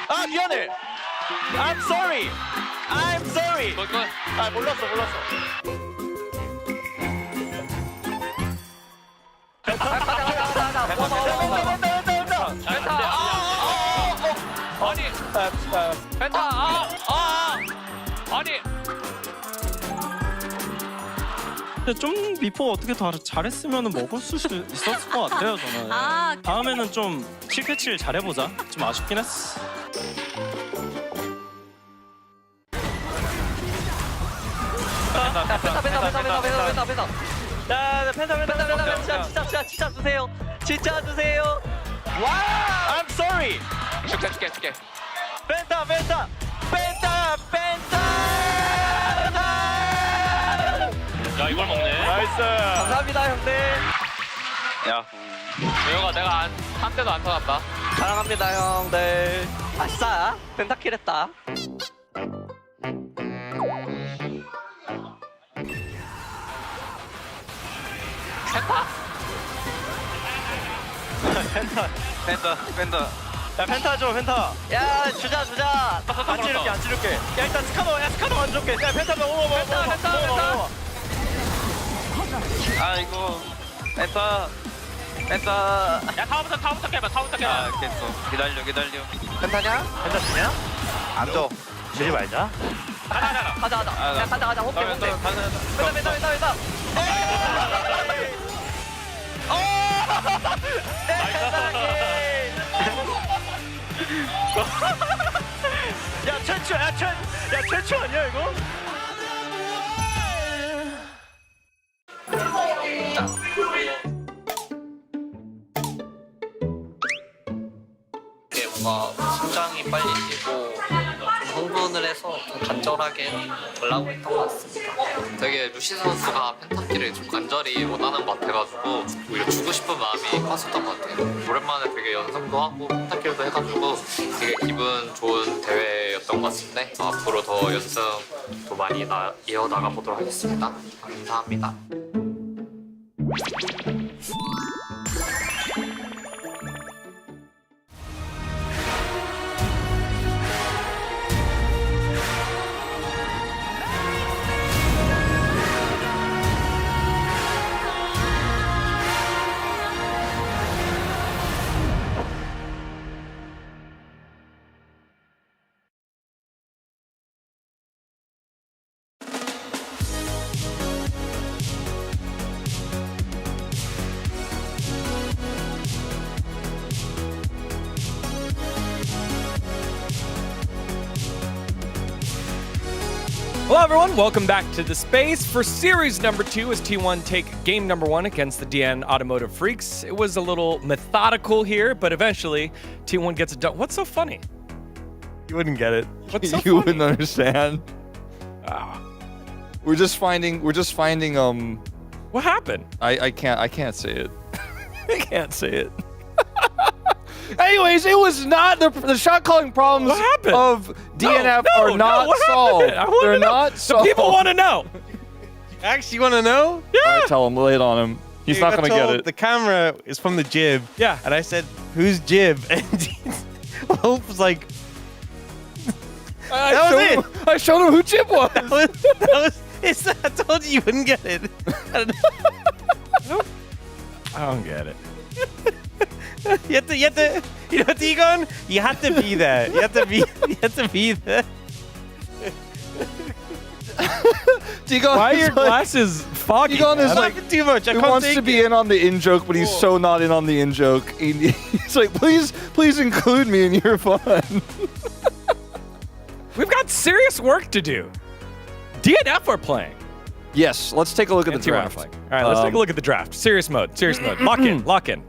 아 미안해. I'm sorry. I'm sorry. 아 몰랐어. 아니. 펜타. 아니. 근데 좀 리포 어떻게 더 잘했으면 먹을 수 있었을 것 같아요 저는. 다음에는 좀 킬캐치를 잘해보자. 좀 아쉽긴 했어. 펜타 진짜 주세요. 와! I'm sorry. 줄게. 펜타. 야 이걸 먹네. 나이스. 감사합니다 형들. 야. 재혁아 내가 한 대도 안 터졌다. 사랑합니다 형들. 아싸. 펜타킬 했다. 펜타. 야 펜타 줘 펜타. 야 주자. 안 찌를게. 야 일단 스카노 안 줄게. 야 펜타 먹어. 펜타. 아이고. 펜타. 야 타워부터 깨봐. 알겠어. 기다려. 펜타 주냐? 안 줘. 주지 말자. 가자. 야 가자. 호흡해. 펜타. 야 최초 아니야 이거? 이게 뭔가 심장이 빨리 뛰고 좀 흥분을 해서 좀 간절하게 보려고 했던 것 같습니다. 되게 루시 선수가 펜타키를 좀 간절히 원하는 것 같아가지고 오히려 주고 싶은 마음이 컸었던 것 같아요. 오랜만에 되게 연습도 하고 펜타키도 해가지고 되게 기분 좋은 대회였던 것 같은데 앞으로 더 연습 더 많이 이어나가 보도록 하겠습니다. 감사합니다. Hello everyone, welcome back to the space for series number 2 as T1 take game number 1 against the DN Automotive Freaks. It was a little methodical here, but eventually T1 gets it done. What's so funny? You wouldn't get it. What's so You funny? wouldn't understand. We're just finding What happened? I can't say it. I can't say it. Anyways, it was not the shot calling problems of DNF are not solved. They're not solved. People want to know. Actually want to know? Yeah. All right, tell him, lay it on him. He's not going to get it. The camera is from the jib. Yeah. And I said, who's jib? And Wolf was like, I showed him who jib was. I told you wouldn't get it. I don't get it. You have to, you know what, Egon? You have to be there. You have to be there. Digon, why are your glasses foggy? Digon is like too much. He wants to be in on the in joke, but he's so not in on the in joke. He's like, please include me in your fun. We've got serious work to do. DNF are playing. Yes, let's take a look at the draft. All right, let's take a look at the draft. Serious mode. Lock in.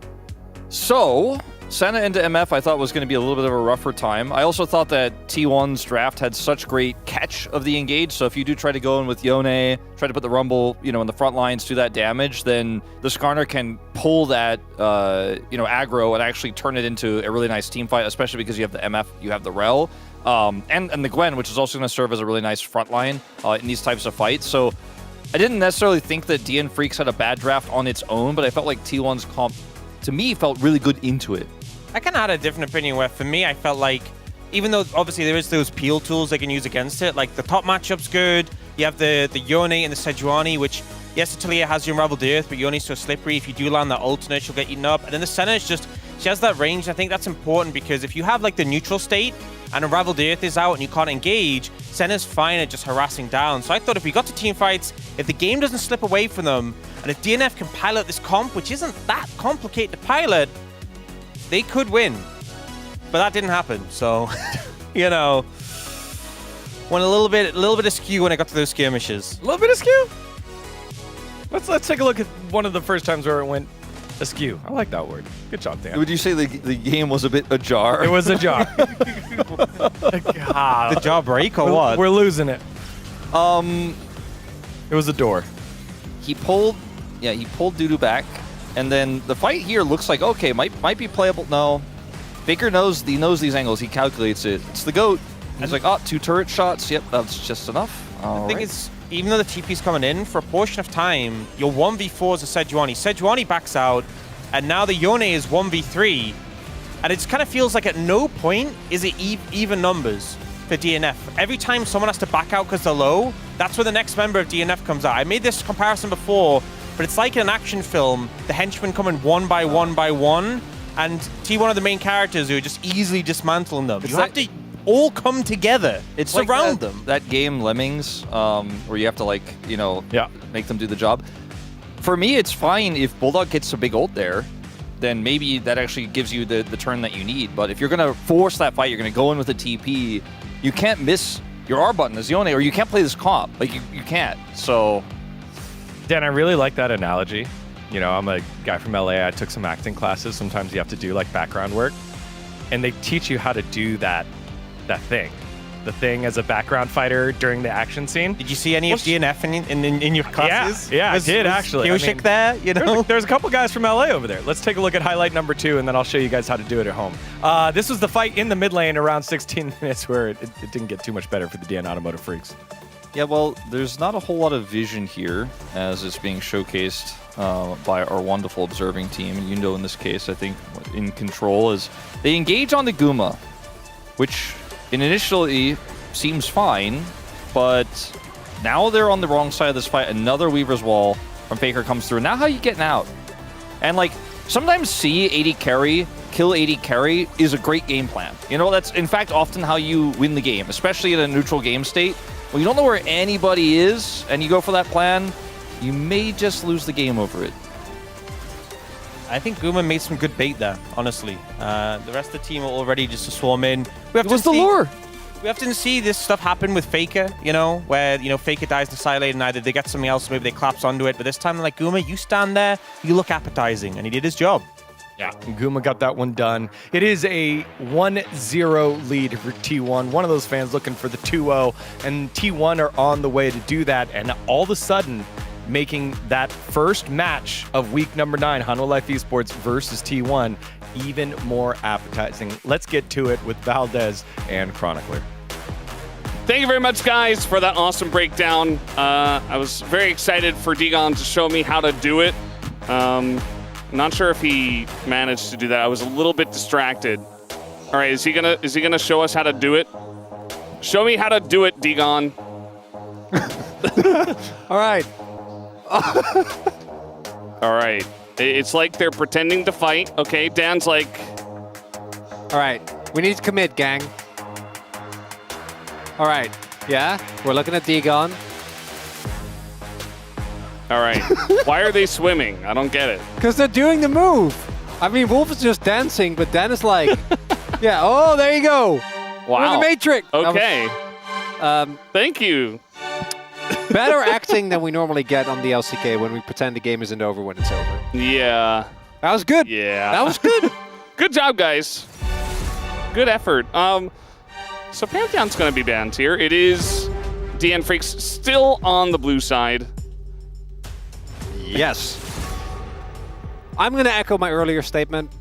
So, Senna into MF I thought was going to be a little bit of a rougher time. I also thought that T1's draft had such great catch of the engage, so if you do try to go in with Yone, try to put the Rumble, in the front lines, do that damage, then the Skarner can pull that, aggro and actually turn it into a really nice team fight, especially because you have the MF, you have the Rel, and the Gwen, which is also going to serve as a really nice front line in these types of fights. So, I didn't necessarily think that DN Freaks had a bad draft on its own, but I felt like T1's to me, felt really good into it. I kind of had a different opinion where, for me, I felt like, even though obviously there is those peel tools they can use against it, like the top matchup's good. You have the Yone and the Sejuani, which, yes, Talia has you Unravel the Earth, but Yone's so slippery. If you do land that alternate, she'll get eaten up. And then the Senna is just, she has that range. I think that's important because if you have like the neutral state and Unravel the Earth is out and you can't engage, Senna's fine at just harassing down. So I thought if we got to team fights, if the game doesn't slip away from them, and if DNF can pilot this comp, which isn't that complicated to pilot, they could win. But that didn't happen. So, you know, went a little bit askew when I got to those skirmishes. A little bit askew? Let's take a look at one of the first times where it went askew. I like that word. Good job, Dan. Would you say the game was a bit ajar? It was ajar. The jawbreak or what? We're losing it. It was a door. He pulled Dudu back, and then the fight here looks like okay, might be playable. No, Faker knows these angles. He calculates it. It's the GOAT. He's like, oh, 2 turret shots. Yep, that's just enough. I think it's, even though the TP's coming in, for a portion of time, your 1v4 is a Sejuani. Sejuani backs out, and now the Yone is 1v3. And it kind of feels like at no point is it even numbers for DNF. Every time someone has to back out because they're low, that's where the next member of DNF comes out. I made this comparison before, but it's like in an action film, the henchmen coming one by one, and T1 are the main characters who are just easily dismantling them. You have to all come together. It's surround like them. That game Lemmings, where you have to make them do the job. For me, it's fine if Bulldog gets a big ult there, then maybe that actually gives you the turn that you need. But if you're gonna force that fight, you're gonna go in with a TP. You can't miss your R button as Yone, or you can't play this comp. Like you can't. So, Dan, I really like that analogy. You know, I'm a guy from LA. I took some acting classes. Sometimes you have to do like background work, and they teach you how to do that thing. The thing as a background fighter during the action scene. Did you see any of DNF in your classes? Yeah, I did actually. Kyoshik there, you know? There's a couple guys from LA over there. Let's take a look at highlight number 2, and then I'll show you guys how to do it at home. This was the fight in the mid lane around 16 minutes where it didn't get too much better for the DN Automotive Freaks. yeah, well, there's not a whole lot of vision here as it's being showcased by our wonderful observing team. And in this case, I think in control is they engage on the Guma, which initially seems fine, but now they're on the wrong side of this fight. Another Weaver's Wall from Faker comes through. Now how are you getting out? And like, sometimes see AD carry, kill AD carry is a great game plan. You know, that's in fact often how you win the game, especially in a neutral game state. When you don't know where anybody is and you go for that plan, you may just lose the game over it. I think Guma made some good bait there, honestly. The rest of the team are already just to swarm in. It was the lure. We often see this stuff happen with Faker, you know, where, you know, Faker dies in the side lane and either they get something else, maybe they collapse onto it. But this time, like, Guma, you stand there, you look appetizing, and he did his job. Yeah, Guma got that one done. It is a 1-0 lead for T1. One of those fans looking for the 2-0, and T1 are on the way to do that. And all of a sudden, making that first match of week number 9, Hanwha Life Esports versus T1, even more appetizing. Let's get to it with Valdez and Chronicler. Thank you very much, guys, for that awesome breakdown. I was very excited for Digon to show me how to do it. Not sure if he managed to do that. I was a little bit distracted. All right, is he gonna show us how to do it? Show me how to do it, Digon. All right. All right. It's like they're pretending to fight. Okay, Dan's like... All right, we need to commit, gang. All right, yeah, we're looking at Digon. All right. Why are they swimming? I don't get it. Because they're doing the move. I mean, Wolf is just dancing, but Dan is like, yeah, oh, there you go. Wow. We're in the Matrix. Okay. Thank you. Better acting than we normally get on the LCK when we pretend the game isn't over when it's over. Yeah. That was good. Yeah. That was good. Good job, guys. Good effort. So Pantheon's going to be banned here. It is DN Freaks still on the blue side. Yes. I'm going to echo my earlier statement.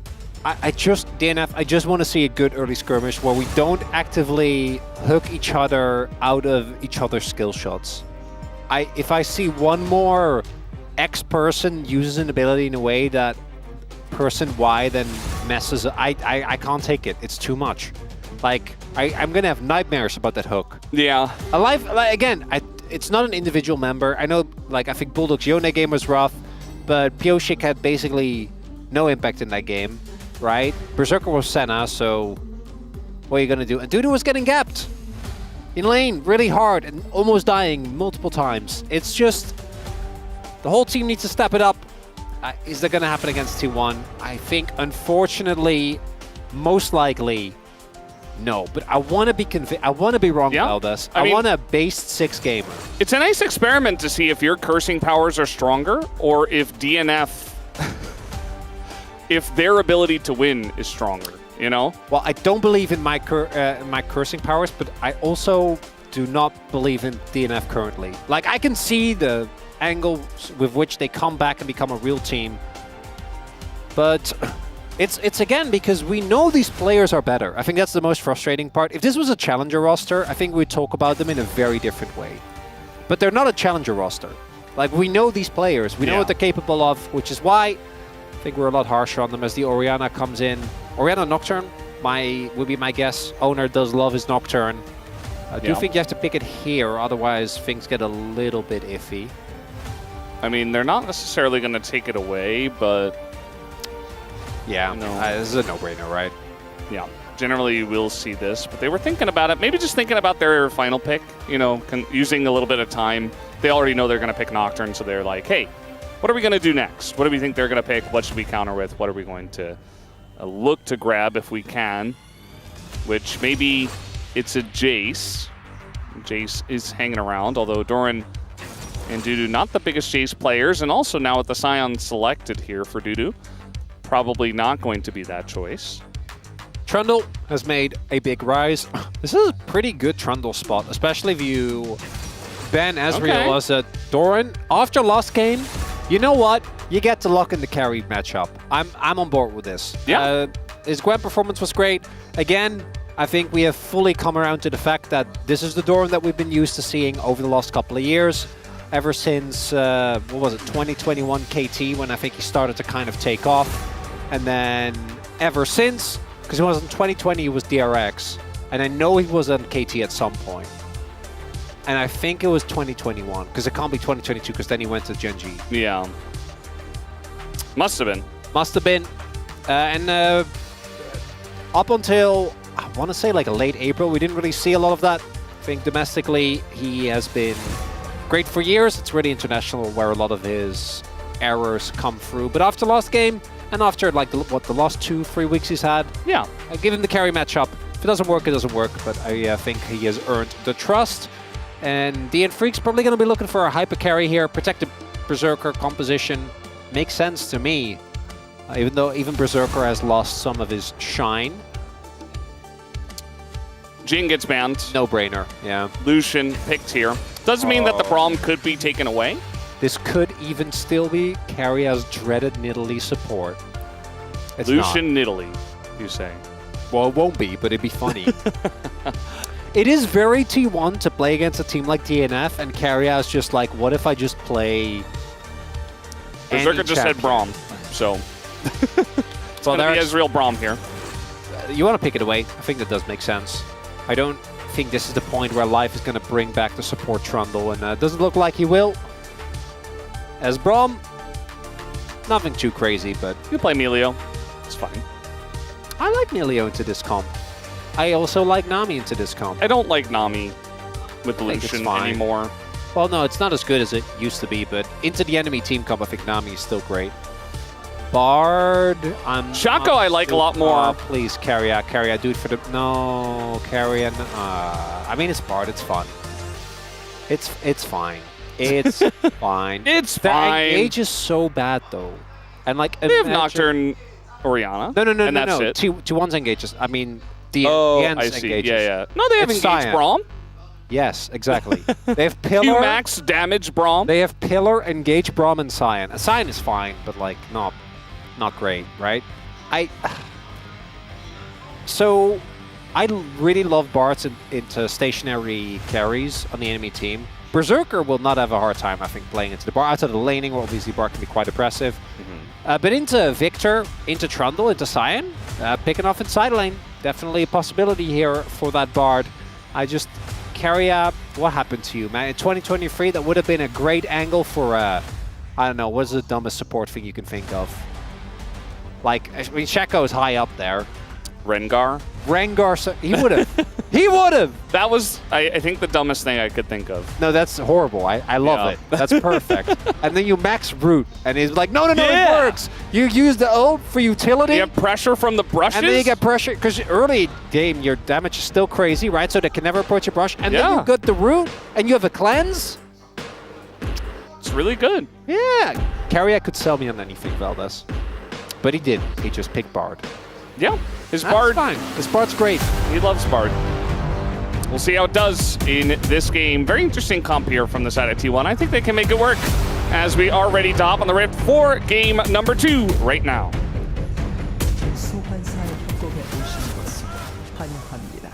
I just want to see a good early skirmish where we don't actively hook each other out of each other's skill shots. If I see one more X person uses an ability in a way that person Y then messes up. I can't take it. It's too much. Like, I'm going to have nightmares about that hook. Yeah. Again, it's not an individual member. I know, like, I think Bulldog's Yone game was rough, but Pioshik had basically no impact in that game, right? Berserker was Senna, so what are you going to do? And Dudu was getting gapped in lane really hard and almost dying multiple times. It's just, the whole team needs to step it up. Is that going to happen against T1? I think, unfortunately, most likely, no. But I want to be I want to be wrong about this. I want a base 6 gamer. It's a nice experiment to see if your cursing powers are stronger or if DNF, if their ability to win is stronger, you know? Well, I don't believe in my cursing powers, but I also do not believe in DNF currently. Like, I can see the angle with which they come back and become a real team, but it's again because we know these players are better. I think that's the most frustrating part. If this was a challenger roster, I think we'd talk about them in a very different way. But they're not a challenger roster. Like, we know these players, we know what they're capable of, which is why I think we're a lot harsher on them as the Orianna comes in. Orianna Nocturne would be my guess. Owner does love his Nocturne. I do think you have to pick it here, otherwise things get a little bit iffy. I mean, they're not necessarily going to take it away, but... Yeah, this is a no-brainer, right? Yeah, generally you will see this, but they were thinking about it, maybe just thinking about their final pick, you know, using a little bit of time. They already know they're going to pick Nocturne, so they're like, hey, what are we going to do next? What do we think they're going to pick? What should we counter with? What are we going to look to grab if we can? Which maybe it's a Jace. Jace is hanging around, although Doran and Dudu, not the biggest Jace players, and also now with the Scion selected here for Dudu, probably not going to be that choice. Trundle has made a big rise. This is a pretty good Trundle spot, especially if you ban Ezreal as a Doran. After last game, you know what? You get to lock in the carry matchup. I'm on board with this. Yeah. His Gwen performance was great. Again, I think we have fully come around to the fact that this is the Doran that we've been used to seeing over the last couple of years. Ever since, what was it, 2021 KT, when I think he started to kind of take off. And then ever since, because it was in 2020, he was DRX. And I know he was on KT at some point. And I think it was 2021, because it can't be 2022, because then he went to Genji. Yeah. Must have been. Must have been. And up until, I want to say like late April, we didn't really see a lot of that. I think domestically, he has been great for years. It's really international where a lot of his errors come through. But after last game, and after like the last 2-3 weeks he's had, yeah, I give him the carry matchup. If it doesn't work, it doesn't work. But I think he has earned the trust. And DN Freak's probably going to be looking for a hyper carry here. Protected Berserker composition makes sense to me. Even though even Berserker has lost some of his shine. Jhin gets banned. No brainer, yeah. Lucian picked here. Doesn't mean that the Braum could be taken away. This could even still be Carria's dreaded Nidalee support. It's Lucian Nidalee, you say? Well, it won't be, but it'd be funny. It is very T1 to play against a team like DNF, and Carria is just like, what if I just play Berserker just said Braum, so it's going to be Ezreal Braum here. You want to pick it away. I think that does make sense. I don't think this is the point where Life is going to bring back the support Trundle, and it doesn't look like he will. As Braum, nothing too crazy, but... You play Melio. It's fine. I like Melio into this comp. I also like Nami into this comp. I don't like Nami with Lucian anymore. Well, no, it's not as good as it used to be, but into the enemy team comp, I think Nami is still great. Bard, Shaco I like a lot more. Please, Carria, do it for the... No, Carria, I mean, it's Bard, it's fun. It's fine. It's fine. It's the fine. Engage is so bad, though. And like... They have Nocturne Orianna. No, and that's it. T1's engages. I mean... I see. Engages. Yeah. No, they have engaged Braum. Yes, exactly. They have Pillar. You max damage Braum. They have Pillar, Engage Braum, and Scion. Scion is fine, but like not great, right? So I really love Bards into stationary carries on the enemy team, Berserker will not have a hard time, I think, playing into the bar. Outside of the laning, where obviously bar can be quite oppressive. But into Victor, into Trundle, into Cyan, picking off in side lane. Definitely a possibility here for that Bard. Keria, what happened to you, man? In 2023, that would have been a great angle for, I don't know, what's the dumbest support thing you can think of? Like, I mean, Shaco is high up there. Rengar? Rengar, he would have. He would have! That was, I think, the dumbest thing I could think of. No, that's horrible. I love it. That's perfect. And then you max root, and he's like, no, it works! You use the ult for utility. You have pressure from the brushes? And then you get pressure, because early game, your damage is still crazy, right? So they can never approach your brush. And then you got the root, and you have a cleanse. It's really good. Yeah. Keria could sell me on anything, Valdez. But he didn't. He just picked Bard. Yeah. His Bard. Fine. His Bard's great. He loves Bard. We'll see how it does in this game. Very interesting comp here from the side of T1. I think they can make it work as we are ready to hop on the rift for game number 2 right now. 소환사의 협곡에 오신 것을 환영합니다.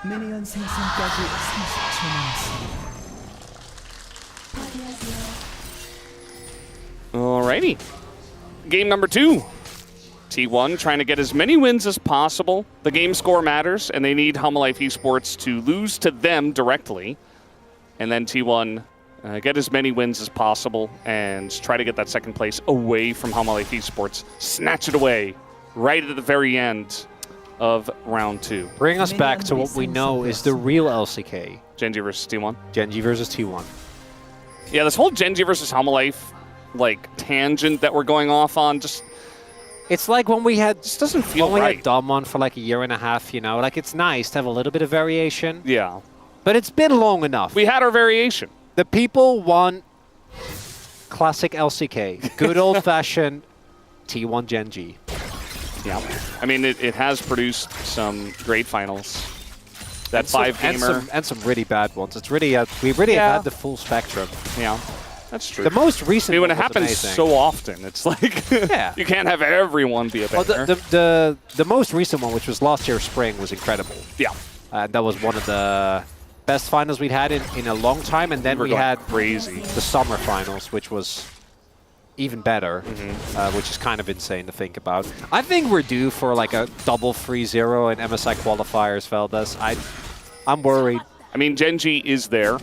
미니언 생성까지 30초 남았습니다. Alrighty. Game number 2. T1 trying to get as many wins as possible. The game score matters, and they need Hanwha Life Esports to lose to them directly. And then T1 get as many wins as possible and try to get that second place away from Hanwha Life Esports. Snatch it away right at the very end of round 2. Bring us back to what we know is the real LCK. Genji versus T1. Genji versus T1. Yeah, this whole Genji versus Hanwha Life tangent that we're going off on, it's like when we had doesn't feel when right. We had Dom on for like a year and a half, you know, like it's nice to have a little bit of variation. Yeah, but it's been long enough. We had our variation. The people want classic LCK, good old-fashioned T1 Genji. Yeah, I mean it has produced some great finals. That 5-gamer and some really bad ones. It's really we really have had the full spectrum. Yeah. That's true. The most recent when it happens so often, it's like you can't have everyone be a banger. Well, the most recent one, which was last year's spring, was incredible. Yeah. That was one of the best finals we'd had in a long time. And then we had the summer finals, which was even better, which is kind of insane to think about. I think we're due for like a double 3-0 in MSI qualifiers, Valdez. I'm worried. I mean, Genji is there.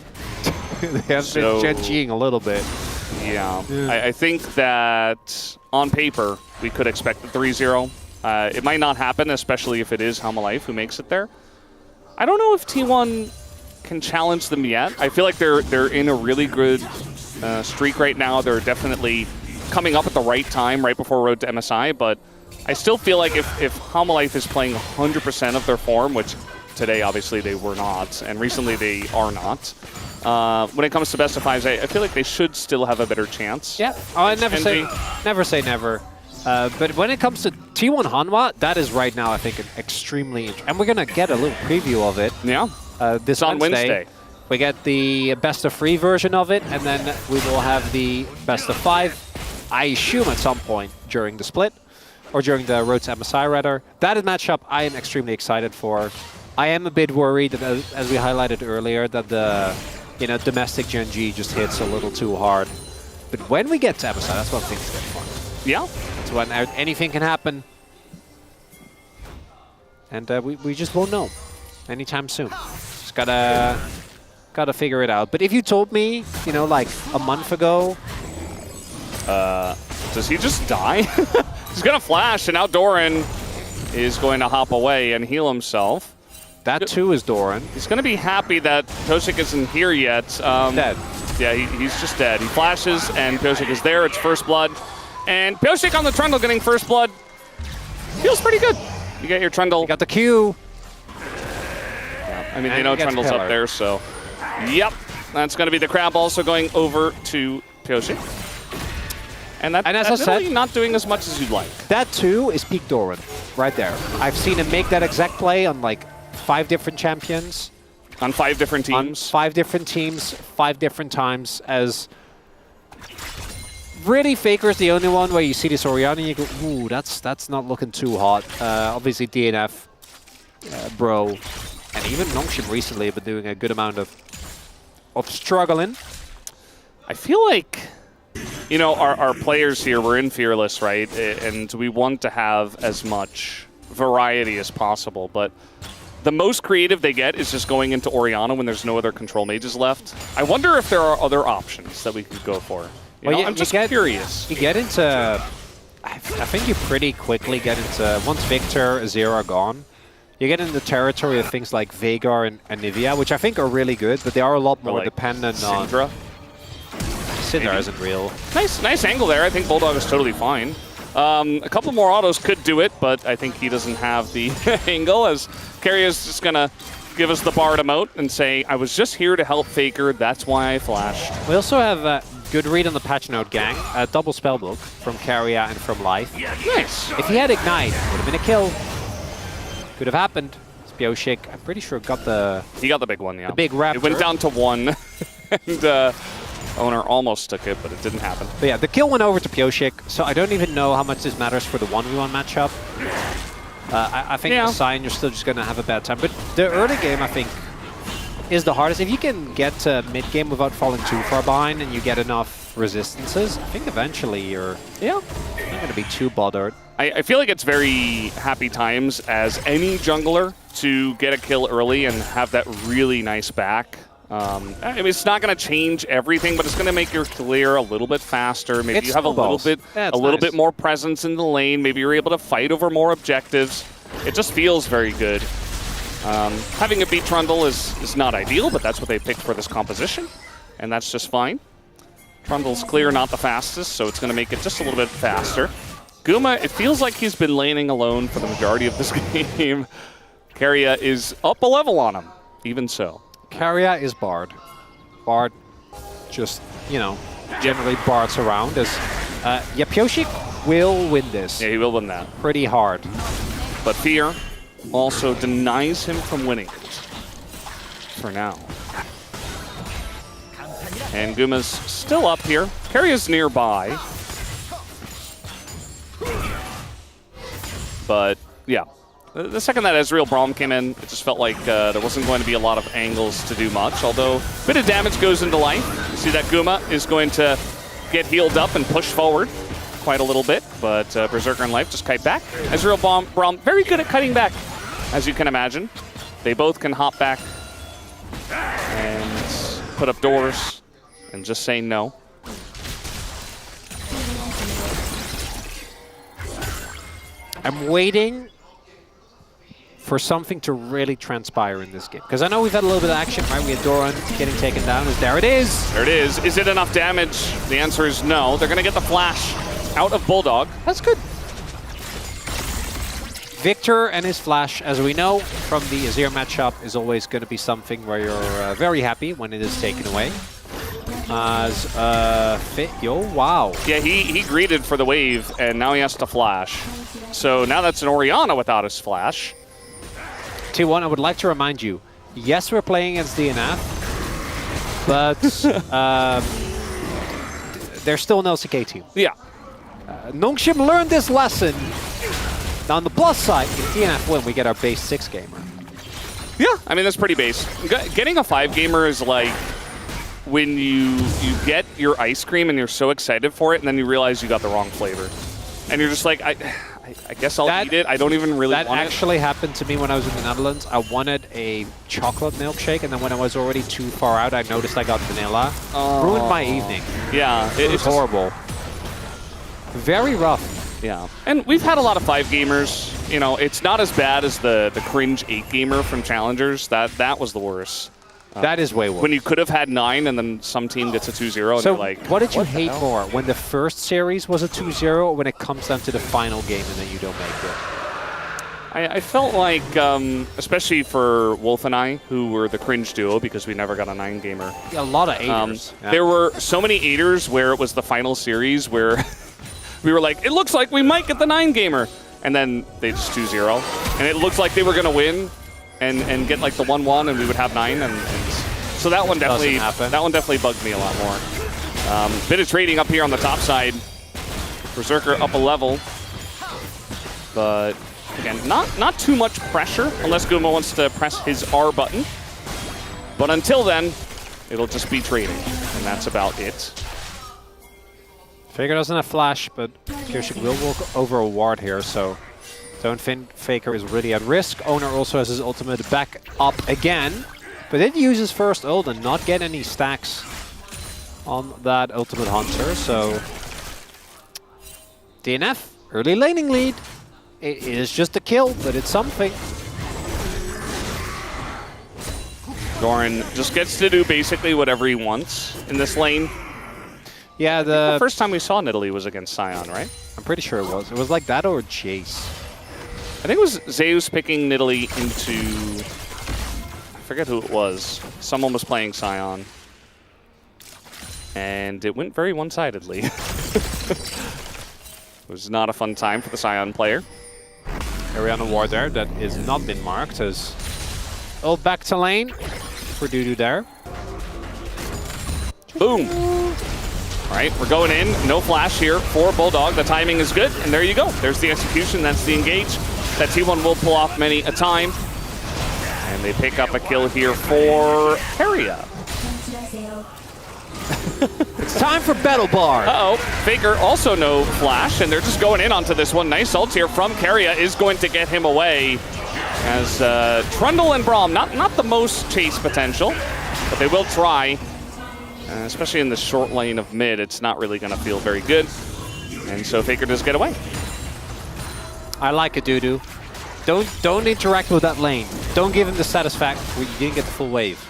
They have been Genjiing a little bit. Yeah. I think that on paper, we could expect the 3-0. It might not happen, especially if it is Hanwha Life who makes it there. I don't know if T1 can challenge them yet. I feel like they're in a really good streak right now. They're definitely coming up at the right time, right before Road to MSI, but I still feel like if Hanwha Life is playing 100% of their form, which today obviously they were not, and recently they are not, when it comes to best of fives, I feel like they should still have a better chance. Yeah, I never say never. But when it comes to T1 Hanwha, that is right now, I think, an extremely and we're gonna get a little preview of it. Yeah, this on Wednesday. We get the best of 3 version of it, and then we will have the best of 5. I assume at some point during the split, or during the Road to MSI rather. That is a matchup I am extremely excited for. I am a bit worried that, as we highlighted earlier, that the domestic Genji just hits a little too hard. But when we get to MSI, that's when things get fun. Yeah. That's when anything can happen. And we just won't know anytime soon. Just gotta figure it out. But if you told me, like a month ago... does he just die? He's gonna flash, and now Doran is going to hop away and heal himself. That too is Doran. He's going to be happy that Pyosik isn't here yet. Dead. Yeah, he's just dead. He flashes, and Pyosik is there. It's first blood. And Pyosik on the Trundle getting first blood. Feels pretty good. You get your Trundle. You got the Q. Yeah, I mean, they know Trundle's up there, so... Yep. That's going to be the Crab also going over to Pyosik. And as I said, really not doing as much as you'd like. That too is peak Doran, right there. I've seen him make that exact play on like 5 different champions. On 5 different teams? On 5 different teams, 5 different times. As really, Faker's the only one where you see this Orianna and you go, ooh, that's not looking too hot. Obviously DNF Bro, and even Nongshim recently have been doing a good amount of struggling. I feel like, you know, our players here, we're in Fearless, right? And we want to have as much variety as possible, but the most creative they get is just going into Orianna when there's no other control mages left. I wonder if there are other options that we could go for. You know, I'm just curious. You get into... I think you pretty quickly get into... Once Victor, Azir are gone, you get into the territory of things like Veigar and Nivea, which I think are really good, but they are a lot more dependent Syndra. on... Syndra isn't real. Nice angle there. I think Bulldog is totally fine. A couple more autos could do it, but I think he doesn't have the angle, as Keria is just going to give us the Bard emote and say, I was just here to help Faker, that's why I flashed. We also have a good read on the patch note, gang. A double spellbook from Keria and from Life. Nice. If he had Ignite, would have been a kill. Could have happened. Spioshik, I'm pretty sure got the... He got the big one, yeah. The big raptor. It went down to 1, and Owner almost took it, but it didn't happen. But yeah, the kill went over to Pioshik, so I don't even know how much this matters for the 1v1 matchup. I think the Sign, you're still just going to have a bad time. But the early game, I think, is the hardest. If you can get to mid-game without falling too far behind and you get enough resistances, I think eventually you're not going to be too bothered. I feel like it's very happy times as any jungler to get a kill early and have that really nice back. I mean, it's not going to change everything, but it's going to make your clear a little bit faster. Maybe you have a little bit more presence in the lane. Maybe you're able to fight over more objectives. It just feels very good. Having a beat Trundle is not ideal, but that's what they picked for this composition, and that's just fine. Trundle's clear, not the fastest, so it's going to make it just a little bit faster. Guma, it feels like he's been laning alone for the majority of this game. Keria is up a level on him, even so. Keria is Bard. Bard just, you know, generally Bards around. Yeah, Pioshik will win this. Yeah, he will win that. Pretty hard. But Fear also denies him from winning it. For now. And Guma's still up here. Keria's nearby. But, yeah. The second that Ezreal Braum came in, it just felt like there wasn't going to be a lot of angles to do much, although a bit of damage goes into Life. You see that Guma is going to get healed up and push forward quite a little bit, but Berserker and Life just kite back. Ezreal Braum, very good at kiting back, as you can imagine. They both can hop back and put up doors and just say no. I'm waiting for something to really transpire in this game. Because I know we've had a little bit of action, right? We had Doran getting taken down. There it is! There it is. Is it enough damage? The answer is no. They're going to get the flash out of Bulldog. That's good. Victor and his flash, as we know from the Azir matchup, is always going to be something where you're very happy when it is taken away. Wow. Yeah, he greeted for the wave, and now he has to flash. So now that's an Orianna without his flash. T1, I would like to remind you, yes, we're playing against DNF, but they're still an LCK team. Yeah. Nongshim learned this lesson. Now, on the plus side, if DNF win, we get our base 6 gamer. Yeah, I mean, that's pretty base. Getting a 5 gamer is like when you get your ice cream and you're so excited for it, and then you realize you got the wrong flavor. And you're just like, I guess I'll eat it. I don't even really want it. That actually happened to me when I was in the Netherlands. I wanted a chocolate milkshake, and then when I was already too far out, I noticed I got vanilla. Ruined my evening. Yeah. It was horrible. Very rough. Yeah. And we've had a lot of 5 gamers. You know, it's not as bad as the cringe 8 gamer from Challengers. That was the worst. That is way worse. When you could have had 9 and then some team gets a 2-0 and so you're like, what did you hate more? When the first series was a 2-0 or when it comes down to the final game and then you don't make it? I felt like, especially for Wolf and I, who were the cringe duo because we never got a 9 gamer. Yeah, a lot of 8ers. There were so many 8ers where it was the final series where we were like, it looks like we might get the 9 gamer. And then they just 2-0. And it looked like they were going to win. And get like the 1-1, and we would have 9, and so that one definitely bugged me a lot more. Bit of trading up here on the top side. Berserker up a level, but Again, not too much pressure unless Guma wants to press his R button. But until then, it'll just be trading, and that's about it. Faker doesn't have flash, but Kyoshik will walk over a ward here, so don't think Faker is really at risk. Owner also has his ultimate back up again, but did use his first ult and not get any stacks on that ultimate hunter, so DNF, early laning lead. It is just a kill, but it's something. Doran just gets to do basically whatever he wants in this lane. Yeah, the first time we saw Nidalee was against Sion, right? I'm pretty sure it was. It was like that or Jace. I think it was Zeus picking Nidalee into... I forget who it was. Someone was playing Sion. And it went very one-sidedly. It was not a fun time for the Sion player. Ariana ward there that has not been marked as ult back to lane for Dudu there. Boom. All right, we're going in. No flash here for Bulldog. The timing is good, and there you go. There's the execution. That's the engage. That T1 will pull off many a time. And they pick up a kill here for Keria. It's time for Battle Bar. Uh-oh. Faker also no flash, and they're just going in onto this one. Nice ult here from Keria is going to get him away. As Trundle and Braum, not the most chase potential, but they will try. Especially in the short lane of mid, it's not really going to feel very good. And so Faker does get away. I like it, Dudu. Don't interact with that lane. Don't give him the satisfaction where you didn't get the full wave.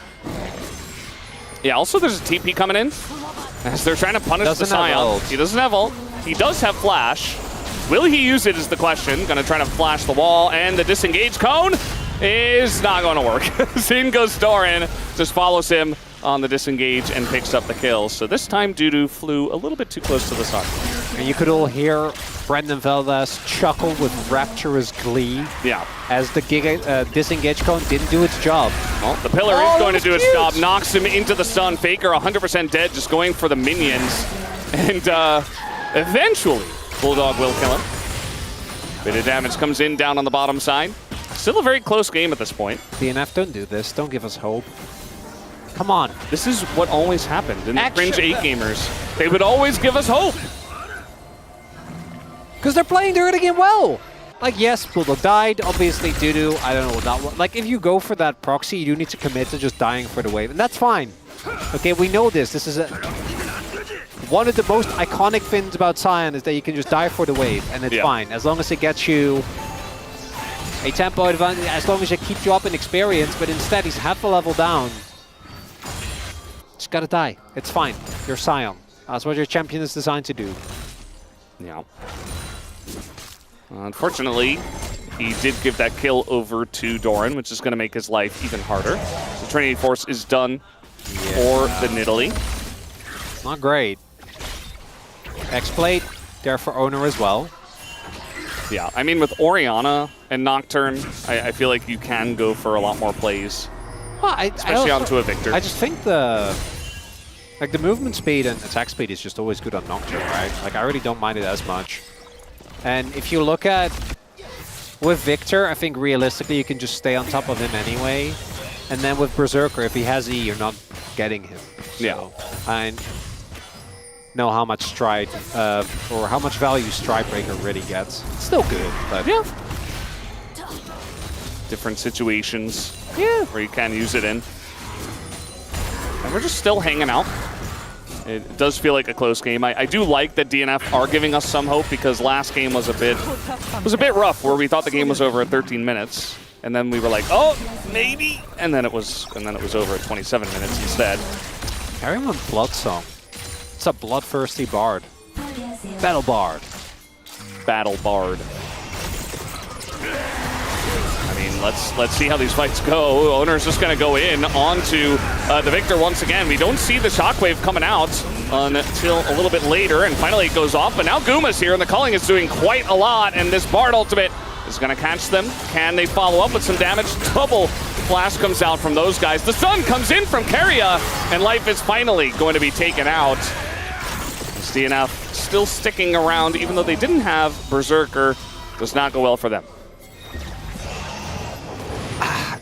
Yeah, also there's a TP coming in as they're trying to punish the Sion. He doesn't have ult. He does have flash. Will he use it is the question. Gonna try to flash the wall, and the disengage cone is not going to work. In goes Doran, just follows him on the disengage and picks up the kill. So this time Dudu flew a little bit too close to the sun. And you could all hear Brendan Valdez chuckle with rapturous glee. Yeah. As the disengage cone didn't do its job. Well, the pillar is going to do its job. Knocks him into the sun. Faker 100% dead, just going for the minions. And eventually, Bulldog will kill him. Bit of damage comes in down on the bottom side. Still a very close game at this point. DNF, don't do this. Don't give us hope. Come on. This is what always happened in the Cringe 8 gamers. They would always give us hope. Because they're playing the early game well. Like, yes, Bulldog died. Obviously, Dudu, I don't know what that was. Like, if you go for that proxy, you do need to commit to just dying for the wave. And that's fine. Okay, we know this. This is one of the most iconic things about Sion is that you can just die for the wave. And it's fine. As long as it gets you a tempo advantage, as long as it keeps you up in experience. But instead, he's half a level down. Just gotta die. It's fine. You're Sion. That's what your champion is designed to do. Yeah. Unfortunately, he did give that kill over to Doran, which is going to make his life even harder. The Trinity Force is done for the Nidalee. Not great. X-Plate there for Owner as well. Yeah, I mean, with Orianna and Nocturne, I feel like you can go for a lot more plays. Well, especially onto a Victor. I just think the movement speed and attack speed is just always good on Nocturne, right? Like, I really don't mind it as much. And if you look at with Victor, I think realistically you can just stay on top of him anyway. And then with Berserker, if he has E, you're not getting him. So yeah. I know how much stride or how much value Stridebreaker really gets. It's still good, but yeah. Different situations where you can use it in. And we're just still hanging out. It does feel like a close game. I do like that DNF are giving us some hope because last game was a bit rough where we thought the game was over at 13 minutes. And then we were like, oh, maybe. And then it was over at 27 minutes instead. Everyone Blood Song. It's a bloodthirsty bard. Battle Bard. Battle Bard. I mean, let's see how these fights go. Owner's just going to go in onto the Victor once again. We don't see the Shockwave coming out until a little bit later, and finally it goes off. But now Guma's here, and the Culling is doing quite a lot, and this Bard ultimate is going to catch them. Can they follow up with some damage? Double flash comes out from those guys. The sun comes in from Keria, and life is finally going to be taken out. This DNF still sticking around, even though they didn't have Berserker. Does not go well for them.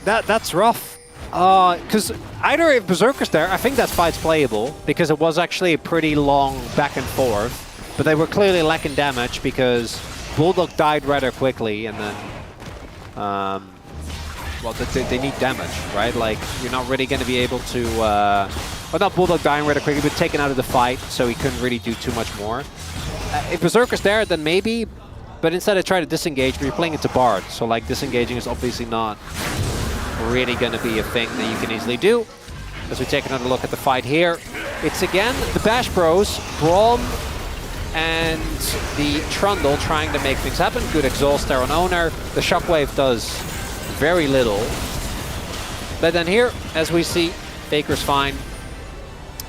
that's rough. Because either if Berserker's there, I think that fight's playable, because it was actually a pretty long back and forth, but they were clearly lacking damage because Bulldog died rather quickly, and then, well, they need damage, right? Like, you're not really going to be able to, well, not Bulldog dying rather quickly, but taken out of the fight, so he couldn't really do too much more. If Berserker's there, then maybe, but instead I try to disengage, but you're playing it to Bard, so like disengaging is obviously not really going to be a thing that you can easily do. As we take another look at the fight here, it's again the Bash Bros, Braum and the Trundle trying to make things happen. Good exhaust there on Owner. The Shockwave does very little. But then here, as we see, Faker's fine.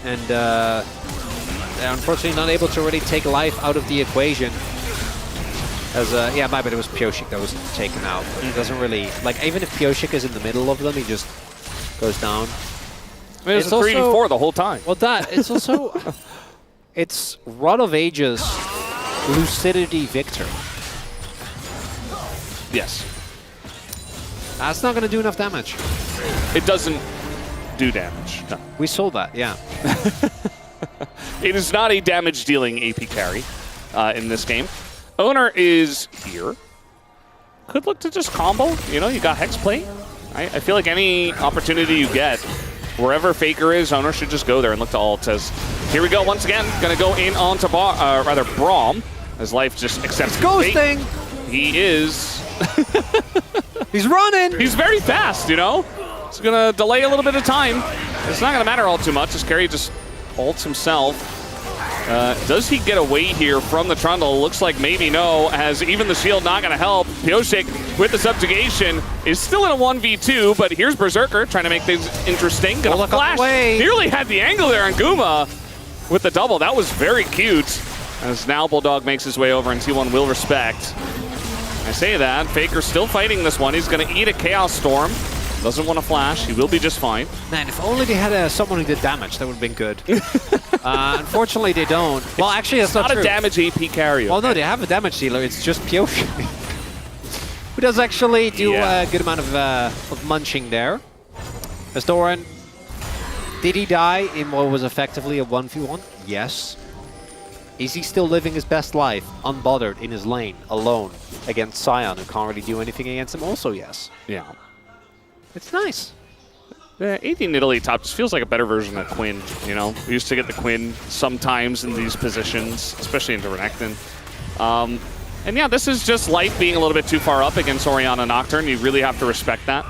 And they're unfortunately not able to really take life out of the equation. As yeah, my bad, it was Pioshik that was taken out. But it doesn't really, like, even if Pioshik is in the middle of them, he just goes down. I mean, it's a 3v4 the whole time. Well, it's also, it's Rod of Ages Lucidity Victor. Yes. That's not going to do enough damage. It doesn't do damage. No. We sold that, yeah. It is not a damage-dealing AP carry in this game. Owner is here. Could look to just combo. You know, you got Hexplate. I feel like any opportunity you get, wherever Faker is, Owner should just go there and look to ult. As here we go once again. Going to go in onto Braum, as Life just accepts ghosting. He is. He's running. He's very fast, you know. It's going to delay a little bit of time. It's not going to matter all too much as Carry just ults himself. Does he get away here from the Trundle? Looks like maybe no, as even the shield not going to help. Pioshik with the subjugation is still in a 1v2, but here's Berserker trying to make things interesting. Gonna flash. Nearly had the angle there on Guma with the double. That was very cute. As now Bulldog makes his way over and T1 will respect. I say that. Faker still fighting this one. He's going to eat a Chaos Storm. Doesn't want to flash. He will be just fine. Man, if only they had someone who did damage, that would have been good. Unfortunately, they don't. Well, actually, that's not true. A damage AP carry. Well, no, they have a damage dealer. It's just Pioshik, who does actually do a good amount of munching there. As Doran, did he die in what was effectively a 1v1? Yes. Is he still living his best life, unbothered in his lane, alone, against Sion, who can't really do anything against him? Also, yes. Yeah. It's nice. The 18 Italy top just feels like a better version of Quinn, you know? We used to get the Quinn sometimes in these positions, especially into Renekton. And yeah, this is just Life being a little bit too far up against Orianna Nocturne. You really have to respect that.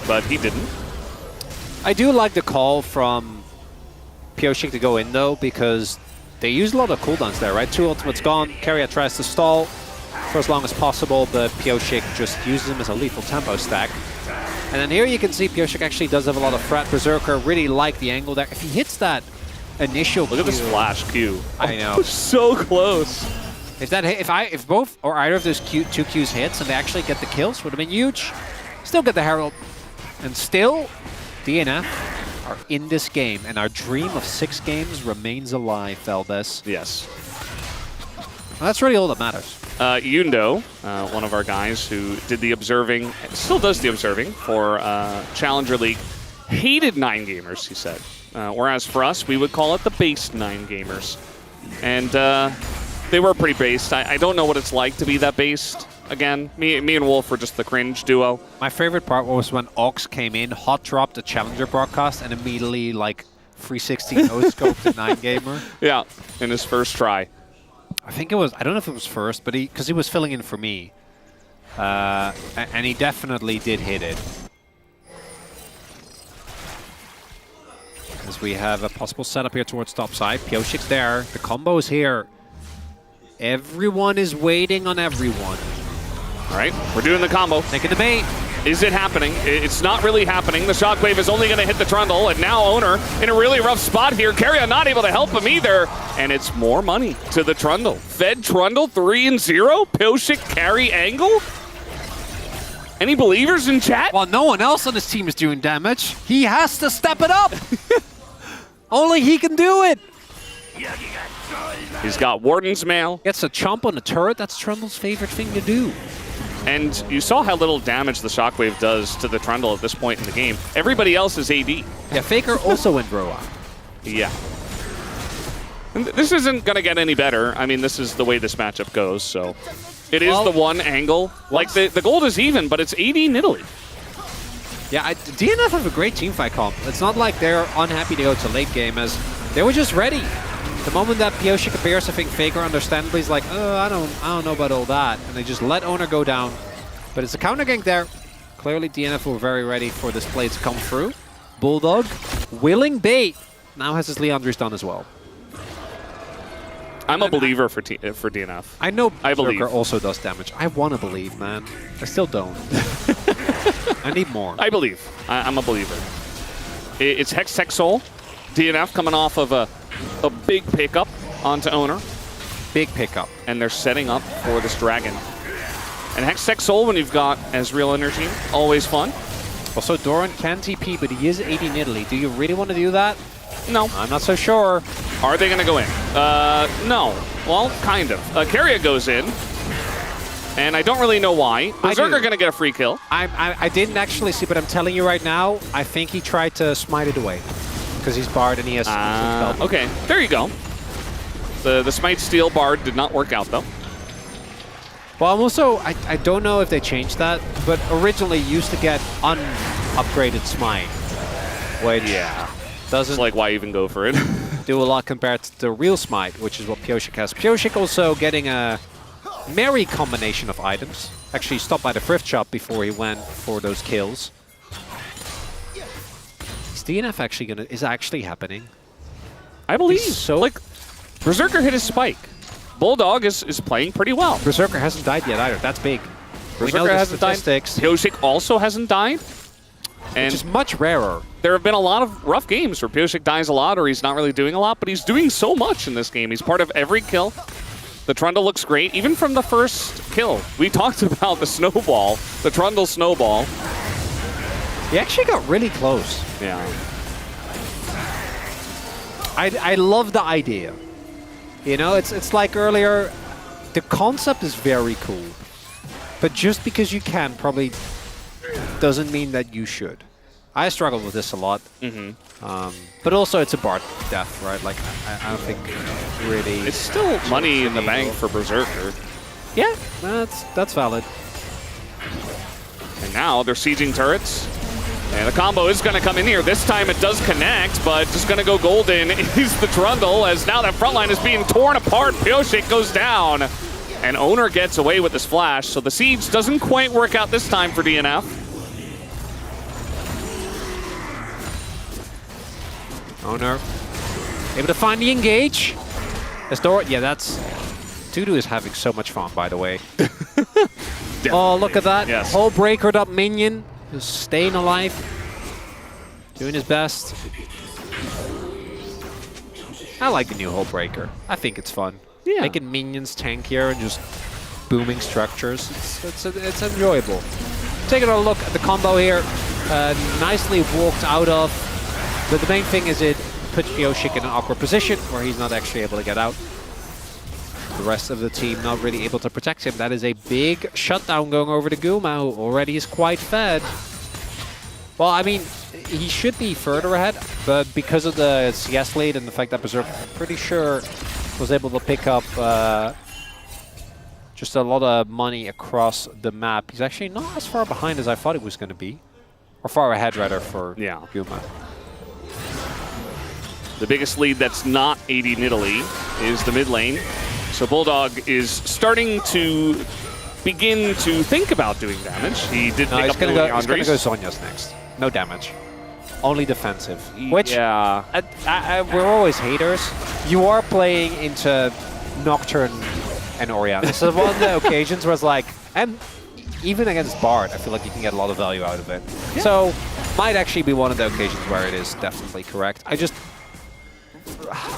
But he didn't. I do like the call from Pioshik to go in, though, because they use a lot of cooldowns there, right? 2 ultimates gone. Keria tries to stall for as long as possible, but Pioshik just uses him as a lethal tempo stack. And then here you can see Pioshik actually does have a lot of threat. Berserker really like the angle there. If he hits that initial Look at this flash Q. I know. So close. If both or either of those two Qs hits and they actually get the kills, would have been huge. Still get the Herald. And still, DNF are in this game. And our dream of 6 games remains alive, Feldes. Yes. Well, that's really all that matters. Yundo, one of our guys who did the observing, still does the observing for Challenger League, hated 9 gamers, he said. Whereas for us, we would call it the based 9 gamers. And they were pretty based. I don't know what it's like to be that based. Again, me and Wolf were just the cringe duo. My favorite part was when Ox came in, hot dropped the Challenger broadcast, and immediately, like, 360 no-scoped the 9 gamer. Yeah, in his first try. I think it was, I don't know if it was first, but because he was filling in for me. And he definitely did hit it. As we have a possible setup here towards top side. Pioshik's there. The combo is here. Everyone is waiting on everyone. All right, we're doing the combo. Taking the bait. Is it happening? It's not really happening. The Shockwave is only going to hit the Trundle, and now Owner in a really rough spot here. Keria not able to help him either, and it's more money to the Trundle. Fed Trundle 3-0. Pioshik carry angle. Any believers in chat? Well, no one else on this team is doing damage. He has to step it up. Only he can do it. He's got Warden's Mail. Gets a chomp on the turret. That's Trundle's favorite thing to do. And you saw how little damage the Shockwave does to the Trundle at this point in the game. Everybody else is AD. Yeah, Faker also went Roa. Yeah. And this isn't going to get any better. I mean, this is the way this matchup goes, so... It is the one angle. Like, the gold is even, but it's AD Nidalee. Yeah, DNF have a great teamfight comp. It's not like they're unhappy to go to late game, as they were just ready. The moment that Pioshik appears, I think Faker understandably is like, oh, I don't know about all that. And they just let Owner go down. But it's a counter gank there. Clearly DNF were very ready for this play to come through. Bulldog, willing bait, now has his Leandri's done as well. I'm a believer for DNF. I know I believe. Berserker also does damage. I want to believe, man. I still don't. I need more. I believe. I'm a believer. It's Hex Tech Soul. DNF coming off of a big pickup onto Owner. Big pickup. And they're setting up for this Dragon. And Hex Tech Soul, when you've got Ezreal in your team, always fun. Also, Doran can TP, but he is AD Nidalee. Do you really want to do that? No. I'm not so sure. Are they going to go in? No. Well, kind of. Keria goes in. And I don't really know why. Berserker going to get a free kill. I didn't actually see, but I'm telling you right now, I think he tried to smite it away. Because he's Bard and he has... okay, there you go. The Smite Steel Bard did not work out, though. Well, I'm also... I don't know if they changed that, but originally you used to get unupgraded Smite. Which... Yeah. Doesn't... It's like, why even go for it? do a lot compared to the real Smite, which is what Pioshik has. Pioshik also getting a merry combination of items. Actually stopped by the thrift shop before he went for those kills. Is DNF actually is actually happening? I believe. So like, Berserker hit his spike. Bulldog is playing pretty well. Berserker hasn't died yet either. That's big. Berserker hasn't died. Pioshik also hasn't died. Which is much rarer. There have been a lot of rough games where Pioshik dies a lot or he's not really doing a lot, but he's doing so much in this game. He's part of every kill. The Trundle looks great, even from the first kill. We talked about the snowball, the Trundle snowball. He actually got really close. Yeah. I love the idea. You know, it's like earlier, the concept is very cool. But just because you can probably doesn't mean that you should. I struggle with this a lot. But also it's a Bard death, right? Like, I don't think really... It's still money in the bank for Berserker. Yeah, that's valid. And now they're sieging turrets. And the combo is going to come in here. This time it does connect, but just going to go golden is the Trundle, as now that front line is being torn apart. Pioshik goes down, and Owner gets away with this flash, so the siege doesn't quite work out this time for DNF. Owner able to find the engage. Yeah, that's... Tudu is having so much fun, by the way. Oh, look at that. Yes. Whole breakered up minion. Just staying alive. Doing his best. I like the new Hull Breaker. I think it's fun. Yeah. Making minions tankier and just booming structures. It's enjoyable. Taking a look at the combo here. Nicely walked out of. But the main thing is it puts Pioshik in an awkward position where he's not actually able to get out. The rest of the team not really able to protect him. That is a big shutdown going over to Guma, who already is quite fed. Well, I mean, he should be further ahead, but because of the CS lead and the fact that Berserk, I'm pretty sure, was able to pick up just a lot of money across the map. He's actually not as far behind as I thought he was going to be. Or far ahead, rather, for Guma. The biggest lead that's not AD Nidalee is the mid lane. So Bulldog is starting to begin to think about doing damage. He did pick up the Leandris. He's going to go Zhonya's next. No damage. Only defensive. Which, we're always haters. You are playing into Nocturne and Orianna. This is one of the occasions where it's like, and even against Bard, I feel like you can get a lot of value out of it. Yeah. So, might actually be one of the occasions where it is definitely correct. I just...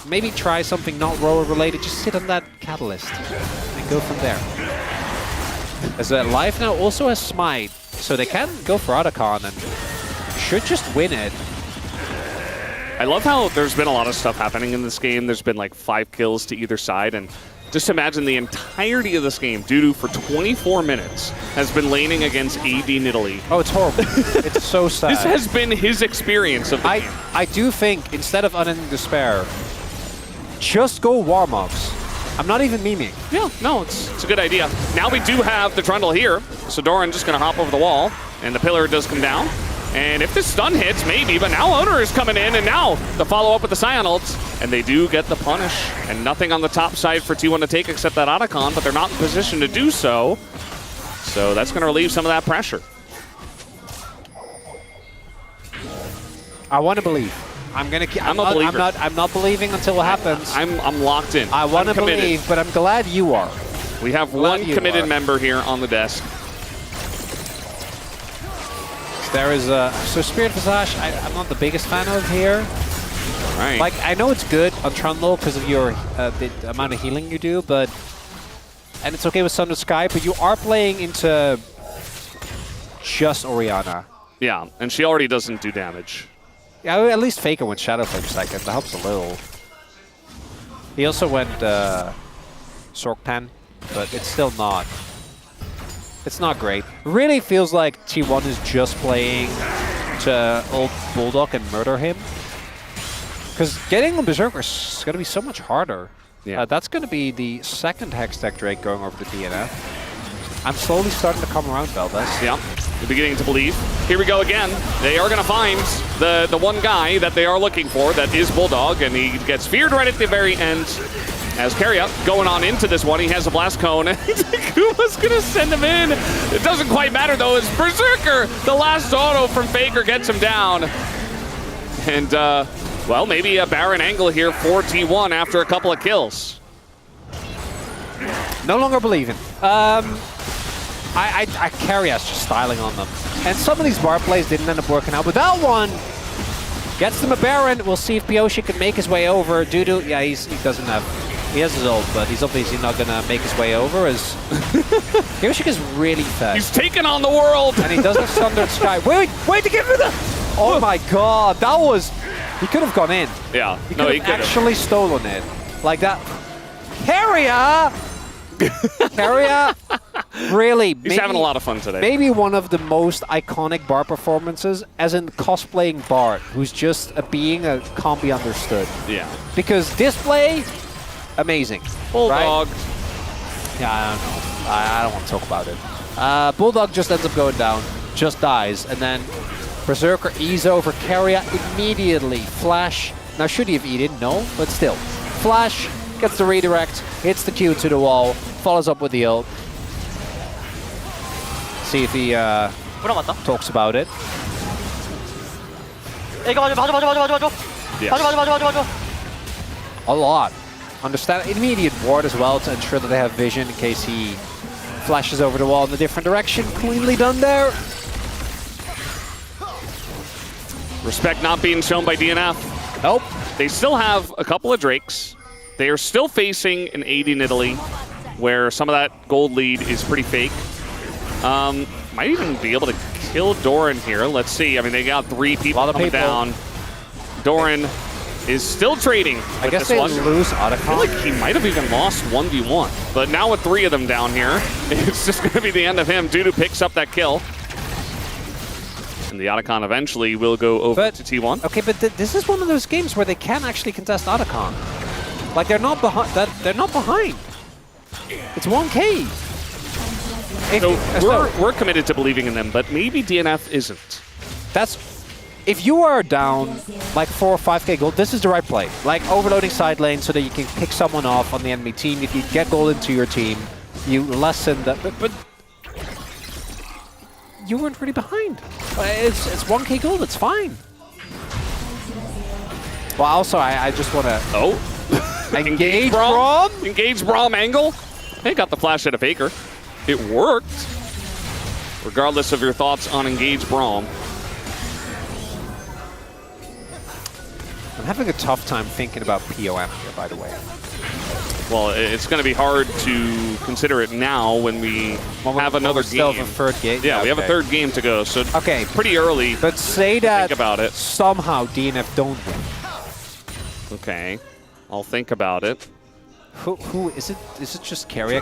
Maybe try something not Roller related, just sit on that Catalyst and go from there. As Life now also has Smite, so they can go for Otacon and should just win it. I love how there's been a lot of stuff happening in this game. There's been like 5 kills to either side, and Just imagine the entirety of this game, Dudu for 24 minutes has been laning against AD Nidalee. Oh, it's horrible. It's so sad. This has been his experience of the game. I do think, instead of unending despair, just go warm-ups. I'm not even memeing. Yeah, no, it's a good idea. Now we do have the Trundle here, so Doran just going to hop over the wall, and the pillar does come down. And if this stun hits, maybe, but now Owner is coming in, and now the follow-up with the Scion ults, and they do get the punish. And nothing on the top side for T1 to take except that Otacon, but they're not in position to do so. So that's going to relieve some of that pressure. I want to believe. I'm a believer. I'm not believing until it happens. I'm locked in. I want to believe, but I'm glad you are. We have one committed member here on the desk. There is so Spirit Visage, I'm not the biggest fan of here. Right. Like, I know it's good on Trundle because of your the amount of healing you do, and it's okay with Sunder Sky, but you are playing into just Orianna. Yeah, and she already doesn't do damage. Yeah, at least Faker went Shadow Flame second. That helps a little. He also went Sorkpan, but it's still not. It's not great. Really feels like T1 is just playing to ult Bulldog and murder him. Because getting the Berserker is going to be so much harder. Yeah. That's going to be the second Hextech Drake going over to DNF. I'm slowly starting to come around, Veldas. Yeah, you're beginning to believe. Here we go again. They are going to find the one guy that they are looking for, that is Bulldog, and he gets feared right at the very end. As Carriot going on into this one, he has a Blast Cone, and Kuma's going to send him in. It doesn't quite matter, though, as Berserker, the last auto from Faker, gets him down. And, well, maybe a Baron angle here for T1 after a couple of kills. No longer believing. Carriot's just styling on them. And some of these bar plays didn't end up working out, but that one gets them a Baron. We'll see if Pioshi can make his way over. Dudu, yeah, he doesn't have... He has his ult, but he's obviously not going to make his way over as Pioshi is really fast. He's taking on the world! And he does have Sundered Sky. Wait to give me the... Oh my god, that was... He could have gone in. Yeah, he could have actually stolen it. Like that. Carrier! Carrier, really. He's having a lot of fun today. Maybe one of the most iconic Bard performances, as in cosplaying Bard, who's just a being that can't be understood. Yeah. Because display, amazing. Bulldog. Right? Yeah, I don't know. I don't want to talk about it. Bulldog just ends up going down, just dies, and then Berserker ease over Carrier immediately. Flash. Now, should he have eaten? No, but still. Flash gets the redirect, hits the Q to the wall, follows up with the ult. See if he talks about it. Yes. A lot. Understand immediate ward as well to ensure that they have vision in case he flashes over the wall in a different direction. Cleanly done there. Respect not being shown by DNF. Nope. They still have a couple of Drakes. They are still facing an AD Nidalee, where some of that gold lead is pretty fake. Might even be able to kill Doran here. Let's see. I mean, they got 3 people coming down. Doran is still trading with I guess this they one. lose Otacon. I feel like he might have even lost 1v1. But now with 3 of them down here, it's just going to be the end of him. Dudu picks up that kill. And the Otacon eventually will go over to T1. Okay, but this is one of those games where they can actually contest Otacon. Like, they're not behind. They're not behind. It's 1K. We're committed to believing in them, but maybe DNF isn't. If you are down like 4 or 5K gold, this is the right play. Like overloading side lane so that you can pick someone off on the enemy team. If you get gold into your team, you lessen that. But you weren't really behind. It's 1K gold. It's fine. Well, also I just want to. Oh. Engage Braum? Engage Braum angle. They got the flash at a Faker. It worked. Regardless of your thoughts on Engage Braum. I'm having a tough time thinking about POM here, by the way. Well, it's going to be hard to consider it now when we have another game. Still have a third game. Yeah, we have a third game to go, so pretty early. But say that think about it. Somehow DNF don't win. Okay. I'll think about it. Who is it? Is it just Carrier?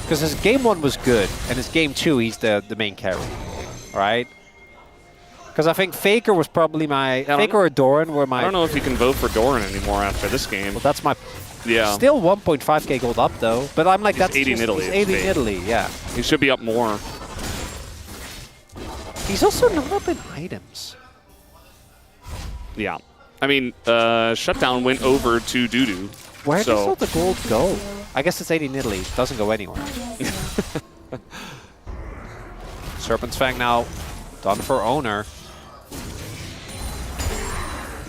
Because his game 1 was good, and his game 2 he's the main carry, right? Because I think Faker was probably my Faker or Doran were my. I don't know if you can vote for Doran anymore after this game. Well, that's my. Yeah. Still 1.5k gold up though, but I'm like that's 80 in Italy. He's 80 in Italy, yeah. He should be up more. He's also not up in items. Yeah. I mean, Shutdown went over to Dudu. Where does all the gold go? I guess it's 80 in Italy. It doesn't go anywhere. Serpent's Fang now done for owner.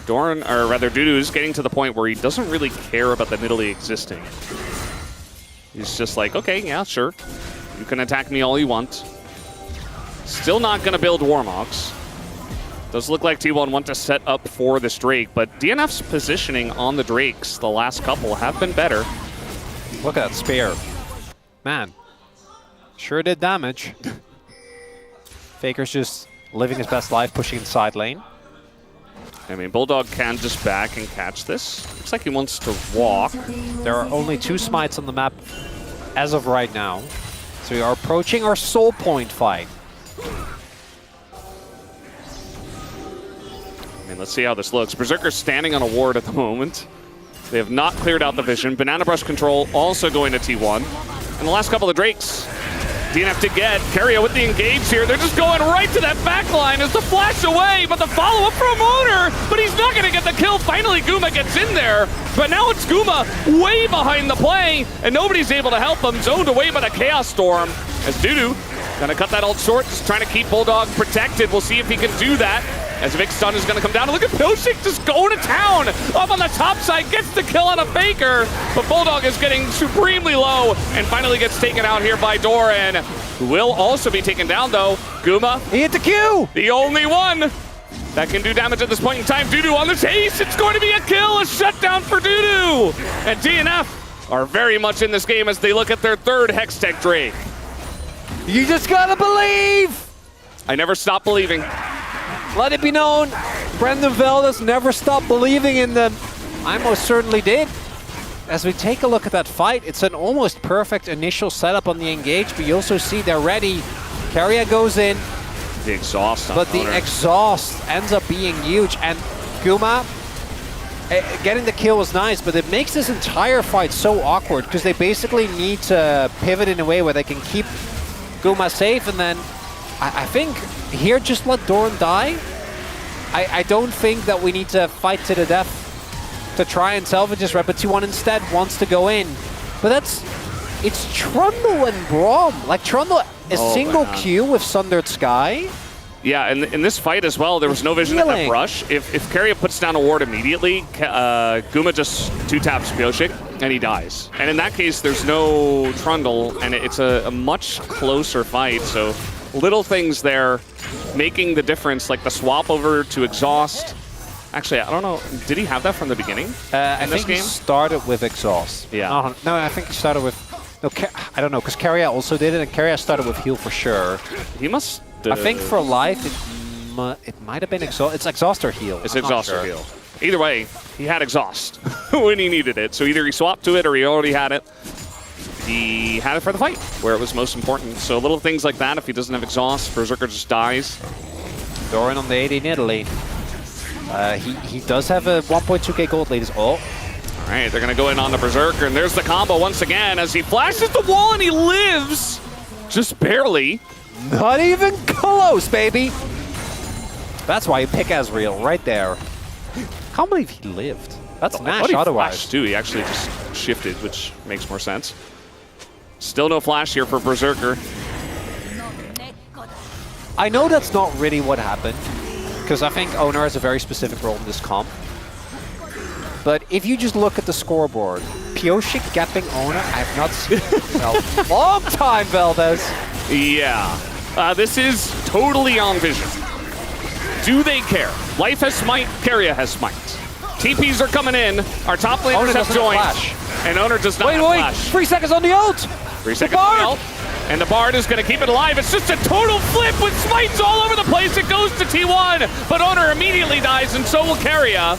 Doran, or rather Dudu, is getting to the point where he doesn't really care about the Nidalee existing. He's just like, okay, yeah, sure. You can attack me all you want. Still not going to build Warmogs. Does look like T1 want to set up for this Drake, but DNF's positioning on the Drakes the last couple have been better. Look at that spear. Man, sure did damage. Faker's just living his best life, pushing the side lane. I mean, Bulldog can just back and catch this. Looks like he wants to walk. There are only 2 smites on the map as of right now. So we are approaching our soul point fight. I mean, let's see how this looks. Berserker's standing on a ward at the moment. They have not cleared out the vision. Banana Brush control also going to T1. And the last couple of Drakes, DNF to get. Keria with the engage here. They're just going right to that back line as the flash away, but the follow-up from Owner, but he's not going to get the kill. Finally, Guma gets in there, but now it's Guma way behind the play, and nobody's able to help him. Zoned away by the Chaos Storm as Dudu going to cut that ult short, just trying to keep Bulldog protected. We'll see if he can do that. As Vic Stun is going to come down. Look at Pioshik just going to town. Up on the top side, gets the kill on a Faker. But Bulldog is getting supremely low and finally gets taken out here by Doran. Who will also be taken down, though. Guma. He hit the Q. The only one that can do damage at this point in time. Dudu on the chase. It's going to be a kill. A shutdown for Dudu. And DNF are very much in this game as they look at their 3rd Hextech Drake. You just gotta believe. I never stop believing. Let it be known, Brendan Veldes never stopped believing in them. I most certainly did. As we take a look at that fight, it's an almost perfect initial setup on the engage, but you also see they're ready. Keria goes in. The exhaust on But the exhaust ends up being huge, and Guma, getting the kill was nice, but it makes this entire fight so awkward, because they basically need to pivot in a way where they can keep Guma safe, and then I think here just let Doran die. I don't think that we need to fight to the death to try and salvage this rep, but T1 instead wants to go in. But it's Trundle and Braum. Like Trundle, a single Q with Sundered Sky. Yeah, and in this fight as well, there was no vision at that brush. If Keria puts down a ward immediately, Guma just 2-taps Pioshik, and he dies. And in that case, there's no Trundle, and it's a much closer fight, so little things there making the difference, like the swap over to exhaust. Actually, I don't know, did he have that from the beginning I think he started with exhaust. Yeah. No, I think he started with... No, I don't know, because Keria also did it, and Keria started with heal for sure. He must... I think for life, it might have been exhaust. It's exhaust or heal. It's exhaust or heal. Either way, he had exhaust when he needed it. So either he swapped to it or he already had it. He had it for the fight, where it was most important. So little things like that, if he doesn't have exhaust, Berserker just dies. Doran on the 80 in Italy. He does have a 1.2k gold lead. All right, they're going to go in on the Berserker, and there's the combo once again as he flashes the wall and he lives. Just barely. Not even close, baby. That's why you pick Ezreal right there. Can't believe he lived. That's Nash otherwise. Flashed too. He actually just shifted, which makes more sense. Still no flash here for Berserker. I know that's not really what happened, because I think Owner has a very specific role in this comp. But if you just look at the scoreboard, Pioshik gapping Owner, I have not seen in a long time, Veldes. Yeah. This is totally on vision. Do they care? Life has smite, Keria has smite. TPs are coming in. Our top laners have joined. And Owner does not have flash. 3 seconds on the ult. 3 seconds on the ult. And the Bard is going to keep it alive. It's just a total flip with smites all over the place. It goes to T1, but Owner immediately dies, and so will Keria,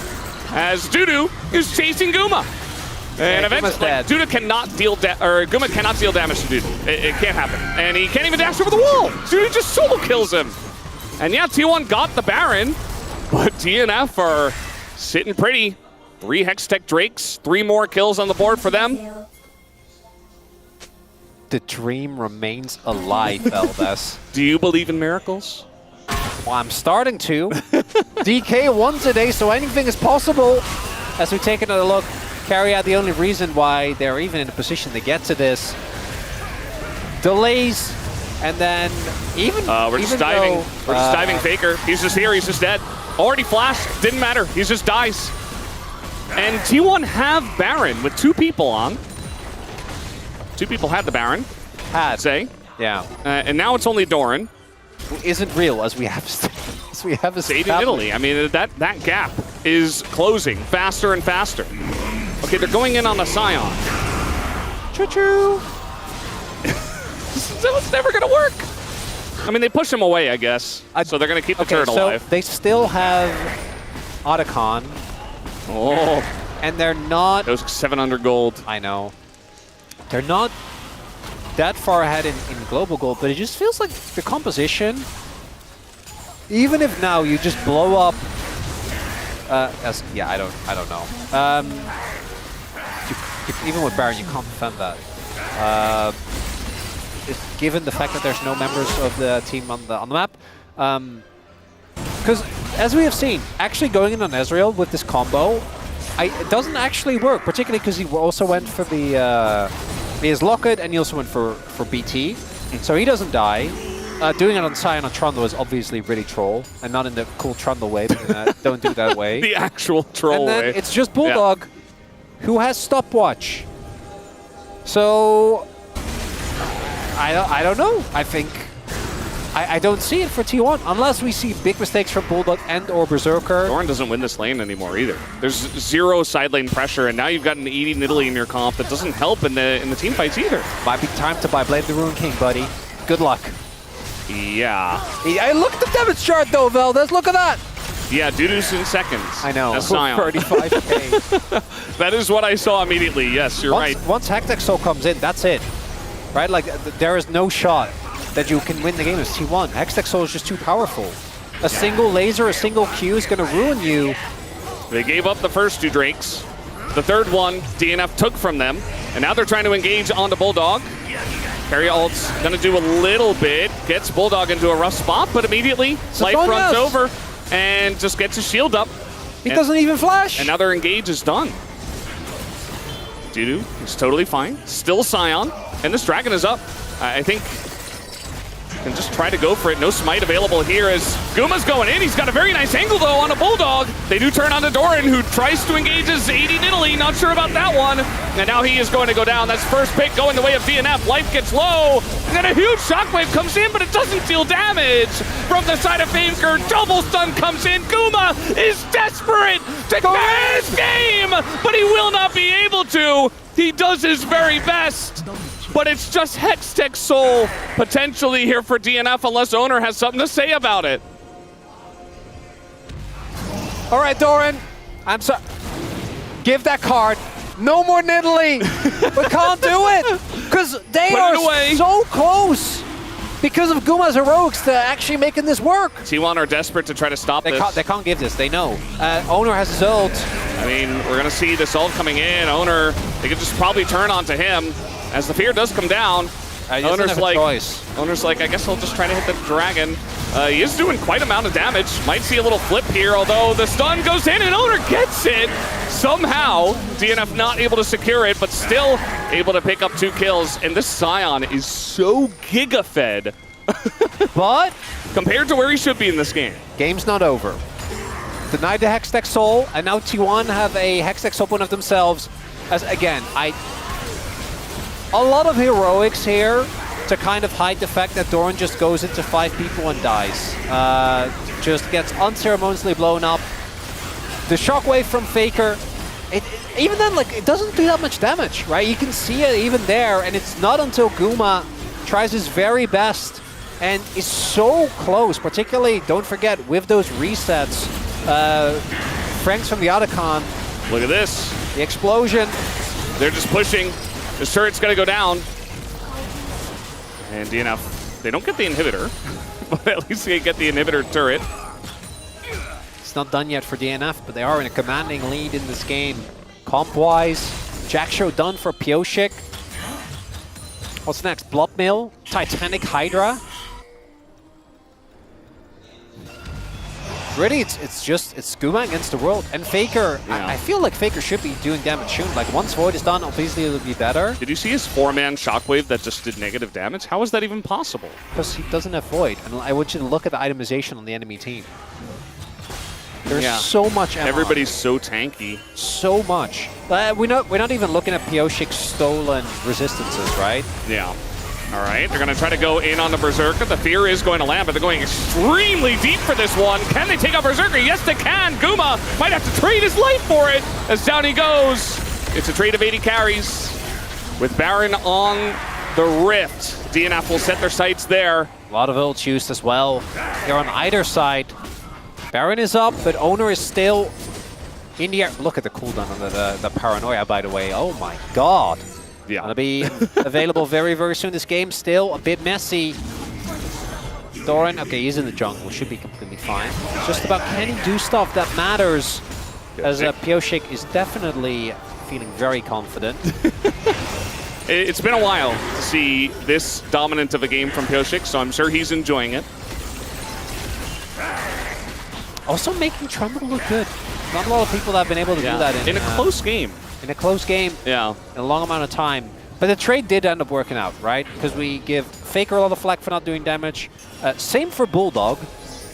as Dudu is chasing Guma. And eventually, Duda cannot deal Guma cannot deal damage to Duda. It can't happen. And he can't even dash over the wall. Duda just solo kills him. And yeah, T1 got the Baron, but DNF are sitting pretty. 3 Hextech Drakes, 3 more kills on the board for them. The dream remains alive, Elvis. Do you believe in miracles? Well, I'm starting to. DK won today, so anything is possible. As we take another look, Carry out the only reason why they're even in a position to get to this. Delays, and then we're just diving. We're just diving Faker. He's just here. He's just dead. Already flashed. Didn't matter. He just dies. And T1 have Baron with 2 people on. 2 people had the Baron. Say. Yeah. And now it's only Doran. Who isn't real, as we have established. Stayed in Italy. I mean, that gap is closing faster and faster. Okay, they're going in on the Scion. Choo-choo. It's never going to work. I mean, they push him away, I guess. So they're going to keep the turret alive. They still have Otacon. Oh. And they're not... Those 700 gold. I know. They're not that far ahead in global gold, but it just feels like the composition, even if now you just blow up... yeah, I don't know. Even with Baron, you can't defend that. Given the fact that there's no members of the team on the map, because as we have seen, actually going in on Ezreal with this combo, it doesn't actually work. Particularly because he also went for the he has Locket and he also went for BT, so he doesn't die. Doing it on Scion on Trundle is obviously really troll, and not in the cool Trundle way. But, don't do that way. The actual troll way. And then way. it's just Bulldog, who has stopwatch. So I don't know. I think I don't see it for T1 unless we see big mistakes from Bulldog and or Berserker. Doran doesn't win this lane anymore either. There's 0 side lane pressure, and now you've got an Edie Nidalee in your comp that doesn't help in the team fights either. Might be time to buy Blade the Ruin King, buddy. Good luck. Yeah. Hey, look at the damage chart though, Valdez. Look at that. Yeah, Dudu's in seconds. I know. That's Scion. 35K. That is what I saw immediately. Yes, you're right. Once Hextech Soul comes in, that's it. Right? Like, there is no shot that you can win the game as T1. Hextech Soul is just too powerful. A single laser, a single Q is going to ruin you. They gave up the first 2 Drakes. The third one, DNF took from them. And now they're trying to engage onto Bulldog. Carry ult's going to do a little bit. Gets Bulldog into a rough spot, but immediately Life runs over and just gets his shield up. He doesn't even flash. And now their engage is done. Dudu is totally fine. Still Scion. And this dragon is up. I think can just try to go for it. No smite available here as Guma's going in. He's got a very nice angle, though, on a Bulldog. They do turn on to Doran, who tries to engage his AD Nidalee. Not sure about that one. And now he is going to go down. That's first pick going the way of DNF. Life gets low. And then a huge shockwave comes in, but it doesn't deal damage. From the side of Faker, double stun comes in. Guma is desperate to get his game, but he will not be able to. He does his very best. But it's just Hextech Soul potentially here for DNF unless Owner has something to say about it. All right, Doran. I'm sorry. Give that card. No more Nidalee. We can't do it. Because they are so close. Because of Guma's heroics to actually making this work. T1 are desperate to try to stop this. They can't give this. They know. Owner has his ult. I mean, we're going to see this ult coming in. Owner, they could just probably turn onto him. As the fear does come down, Owner's like, I guess I'll just try to hit the dragon. He is doing quite amount of damage. Might see a little flip here, although the stun goes in and Owner gets it. Somehow, DNF not able to secure it, but still able to pick up 2 kills. And this Scion is so giga-fed. But compared to where he should be in this game. Game's not over. Denied the Hextech Soul, and now T1 have a Hextech Soul one of themselves. As again, a lot of heroics here to kind of hide the fact that Doran just goes into 5 people and dies. Just gets unceremoniously blown up. The shockwave from Faker, even then, like, it doesn't do that much damage, right? You can see it even there, and it's not until Guma tries his very best and is so close, particularly, don't forget, with those resets, Franks from the Otacon. Look at this. The explosion. They're just pushing. The turret's going to go down. And DNF, they don't get the inhibitor, but at least they get the inhibitor turret. It's not done yet for DNF, but they are in a commanding lead in this game. Comp-wise, Jack Show done for Pioshik. What's next? Blood Mill, Titanic Hydra. Really, it's Guma against the world. And Faker, Yeah. I feel like Faker should be doing damage soon. Like, once Void is done, obviously it'll be better. Did you see his 4-man shockwave that just did negative damage? How is that even possible? Because he doesn't have Void. And I want you to look at the itemization on the enemy team. There's so much ammo. Everybody's so tanky. So much. We're not even looking at Pioshik's stolen resistances, right? Yeah. All right, they're going to try to go in on the Berserker. The fear is going to land, but they're going extremely deep for this one. Can they take out Berserker? Yes, they can. Guma might have to trade his life for it as down he goes. It's a trade of 80 carries. With Baron on the Rift, DNF will set their sights there. A lot of ults used as well. They're on either side. Baron is up, but Owner is still in the air. Look at the cooldown on the Paranoia, by the way. Oh my god. Yeah. Gonna be available very, very soon. This game still a bit messy. Doran, okay, he's in the jungle. Should be completely fine. It's just about can he do stuff that matters, as Pioshik is definitely feeling very confident. It's been a while to see this dominant of a game from Pioshik, so I'm sure he's enjoying it. Also making Trundle look good. Not a lot of people have been able to do that in a close game. In a close game, in a long amount of time. But the trade did end up working out, right? Because we give Faker a lot of flack for not doing damage. Same for Bulldog,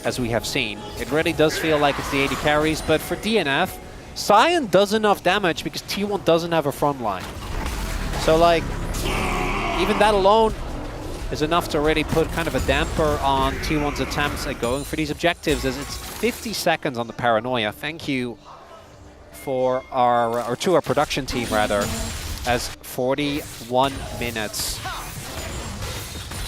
as we have seen. It really does feel like it's the 80 carries, but for DNF, Sion does enough damage because T1 doesn't have a front line. So, like, even that alone is enough to really put kind of a damper on T1's attempts at going for these objectives, as it's 50 seconds on the Paranoia. Thank you for our production team, rather, as 41 minutes.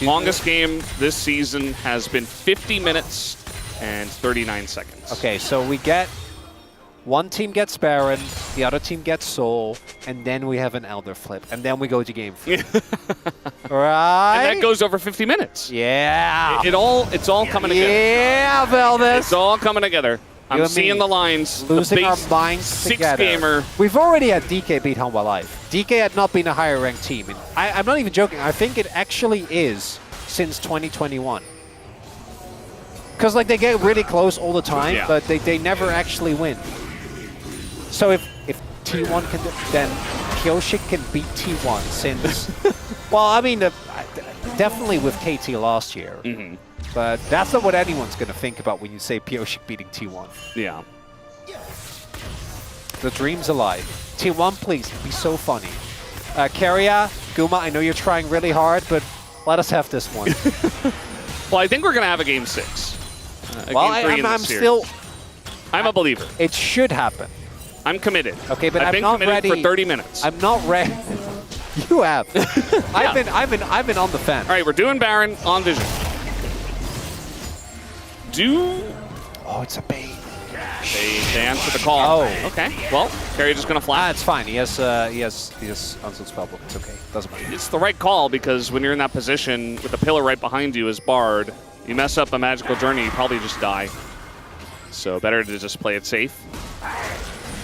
Longest game this season has been 50 minutes and 39 seconds. Okay, so we get one team gets Baron, the other team gets Soul, and then we have an Elder flip, and then we go to game 3. Right? And that goes over 50 minutes. Yeah. It's all coming together. Yeah, Velvis. It's all coming together. I'm seeing the lines. Losing our minds together. 6-gamer. We've already had DK beat Hanwha Life. DK had not been a higher ranked team. And I'm not even joking. I think it actually is since 2021. Because like they get really close all the time, but they never actually win. So if T1 can, then Pioshik can beat T1 since, well, I mean, definitely with KT last year. But that's not what anyone's going to think about when you say Pioshik beating T1. Yeah. The dream's alive. T1, please, be so funny. Keria, Guma, I know you're trying really hard, but let us have this one. Well, I think we're going to have a game 6. Well, I'm a believer. It should happen. I'm committed. Okay, but I've I'm been not committed ready. for 30 minutes. I'm not ready. You have. I've been on the fence. All right, we're doing Baron on Vision. Oh, it's a bait. They answer the call. Oh. Okay. Well, Keria just gonna flash. It's fine. He has Unsealed Spellbook. It's okay. Doesn't matter. It's the right call because when you're in that position with the pillar right behind you as Bard, you mess up a magical journey, you probably just die. So better to just play it safe.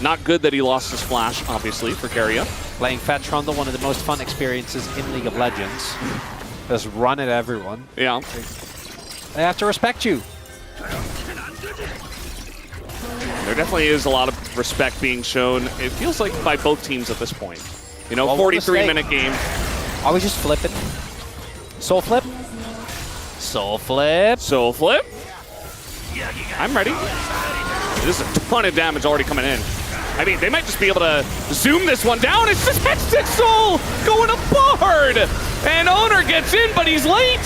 Not good that he lost his flash, obviously, for Keria. Playing Fat Trundle, one of the most fun experiences in League of Legends. Just run at everyone. Yeah. They have to respect you. There definitely is a lot of respect being shown. It feels like by both teams at this point. You know, well, 43-minute game. Are we just flipping? Soul flip? Soul flip. Soul flip. I'm ready. There's a ton of damage already coming in. I mean, they might just be able to zoom this one down. It's just Hextech Soul going to Bard. And Owner gets in, but he's late.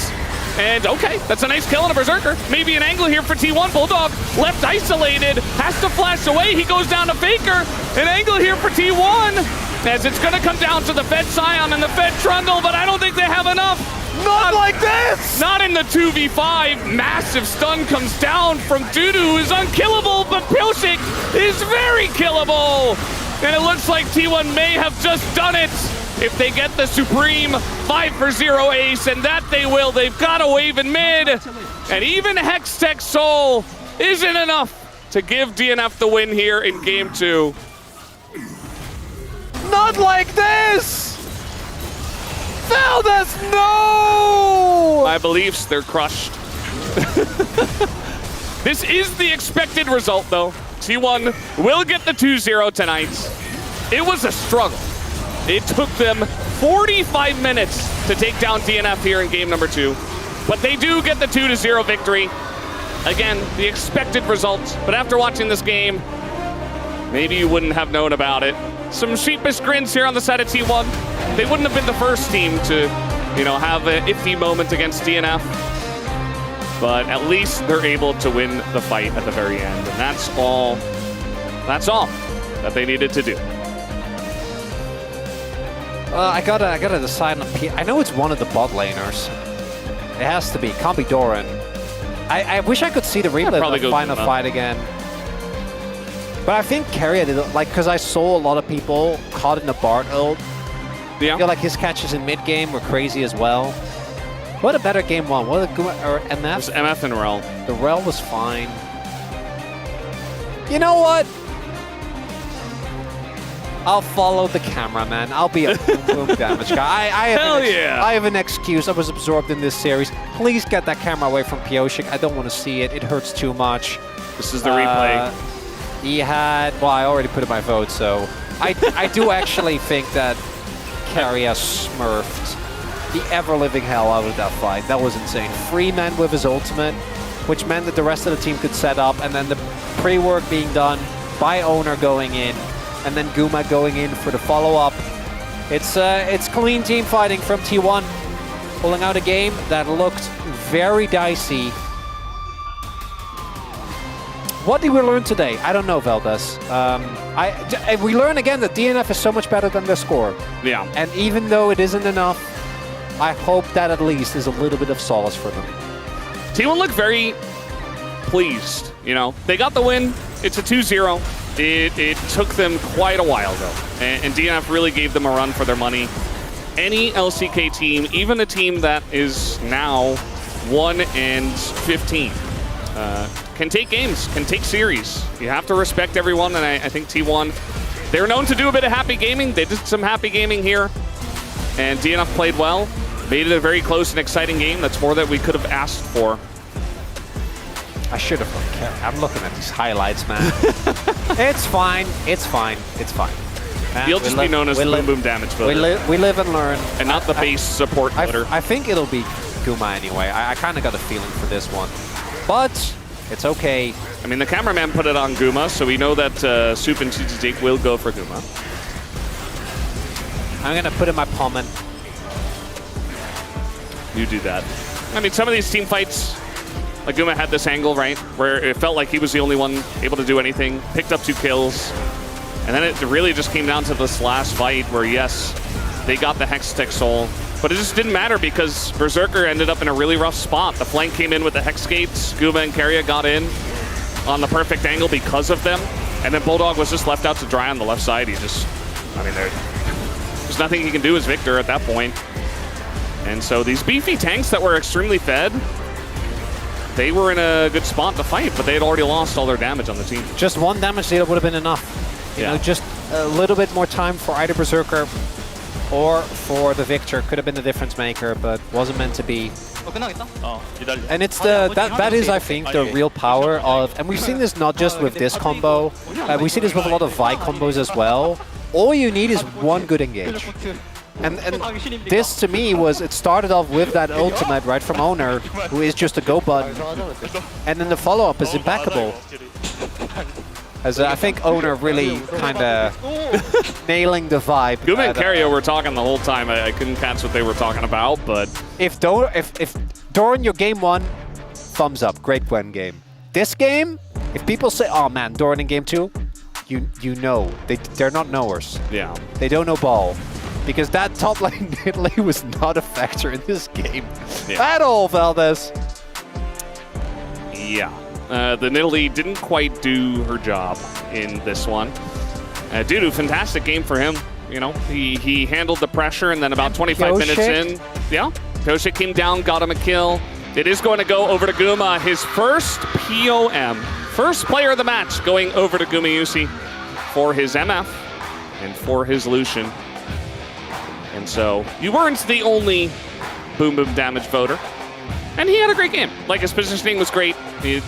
And okay, that's a nice kill on a Berserker. Maybe an angle here for T1. Bulldog left isolated, has to flash away. He goes down to Faker. An angle here for T1, as it's gonna come down to the Fed Sion and the Fed Trundle, but I don't think they have enough. Not like this! Not in the 2v5. Massive stun comes down from Dudu, who is unkillable, but Pioshik is very killable. And it looks like T1 may have just done it if they get the Supreme 5-for-0 ace, and that they will. They've got a wave in mid, and even Hextech Soul isn't enough to give DNF the win here in game 2. Not like this! Valdez, no! My beliefs, they're crushed. This is the expected result, though. T1 will get the 2-0 tonight. It was a struggle. It took them 45 minutes to take down DNF here in game number 2. But they do get the 2-0 victory. Again, the expected result. But after watching this game, maybe you wouldn't have known about it. Some sheepish grins here on the side of T1. They wouldn't have been the first team to, have an iffy moment against DNF. But at least they're able to win the fight at the very end. And that's all that they needed to do. I gotta decide on I know it's one of the bot laners. It has to be. Can't be Doran. I wish I could see the replay of the final fight again. But I think Keria did, because I saw a lot of people caught in the Bard ult. Yeah. I feel like his catches in mid-game were crazy as well. What a better game 1. What a or MF? It was MF and Rel. The Rel was fine. You know what? I'll follow the camera, man. I'll be a boom damage guy. I have an excuse. I was absorbed in this series. Please get that camera away from Pioshik. I don't want to see it. It hurts too much. This is the replay. He had... Well, I already put in my vote, so... I do actually think that Keria smurfed the ever-living hell out of that fight. That was insane. Free man with his ultimate, which meant that the rest of the team could set up, and then the pre-work being done by Owner going in, and then Guma going in for the follow-up. It's clean team fighting from T1, pulling out a game that looked very dicey. What did we learn today? I don't know, Valdez. We learn again that DNF is so much better than their score. Yeah. And even though it isn't enough, I hope that at least is a little bit of solace for them. T1 looked very pleased. They got the win. It's a 2-0. It took them quite a while, though. And DNF really gave them a run for their money. Any LCK team, even a team that is now 1-15, can take games, can take series. You have to respect everyone, and I think T1, they're known to do a bit of happy gaming. They did some happy gaming here, and DNF played well. Made it a very close and exciting game. That's more that we could have asked for. I should have. I'm looking at these highlights, man. It's fine. It's fine. It's fine. You'll just be known as the Boom Boom Damage Builder. We live and learn. And not the base support builder. I think it'll be Guma anyway. I kind of got a feeling for this one. But it's okay. I mean, the cameraman put it on Guma, so we know that Soup and Jake will go for Guma. I'm going to put in my Pommen. You do that. I mean, some of these team fights, like Guma had this angle, right, where it felt like he was the only one able to do anything, picked up 2 kills, and then it really just came down to this last fight where, yes, they got the Hextech Soul, but it just didn't matter because Berserker ended up in a really rough spot. The flank came in with the Hex Gates, Guma and Keria got in on the perfect angle because of them, and then Bulldog was just left out to dry on the left side. He just, I mean, there's nothing he can do as Victor at that point. And so these beefy tanks that were extremely fed, they were in a good spot to fight, but they had already lost all their damage on the team. Just 1 damage dealer would have been enough. You know, just a little bit more time for either Berserker or for the Victor. Could have been the difference maker, but wasn't meant to be. And it's that is, I think, the real power of, and we've seen this not just with this combo, we see this with a lot of Vi combos as well. All you need is 1 good engage. And this, to me, it started off with that ultimate, right, from Owner, who is just a go button. And then the follow-up is impeccable. As I think Owner really kind of nailing the vibe. Guma and Keria were talking the whole time. I couldn't catch what they were talking about, but... If during your game 1, thumbs up, great Gwen game. This game, if people say, oh man, Doran in game 2, you know, they're not knowers. Yeah. They don't know ball. Because that top lane Nidalee was not a factor in this game at all, Valdez. Yeah. The Nidalee didn't quite do her job in this one. Dudu, fantastic game for him. You know, he handled the pressure, and then about 25 minutes in, yeah, Pyoshik came down, got him a kill. It is going to go over to Guma, his first POM. First player of the match going over to Gumayusi for his MF and for his Lucian. And so you weren't the only boom boom damage voter. And he had a great game. Like, his positioning was great. He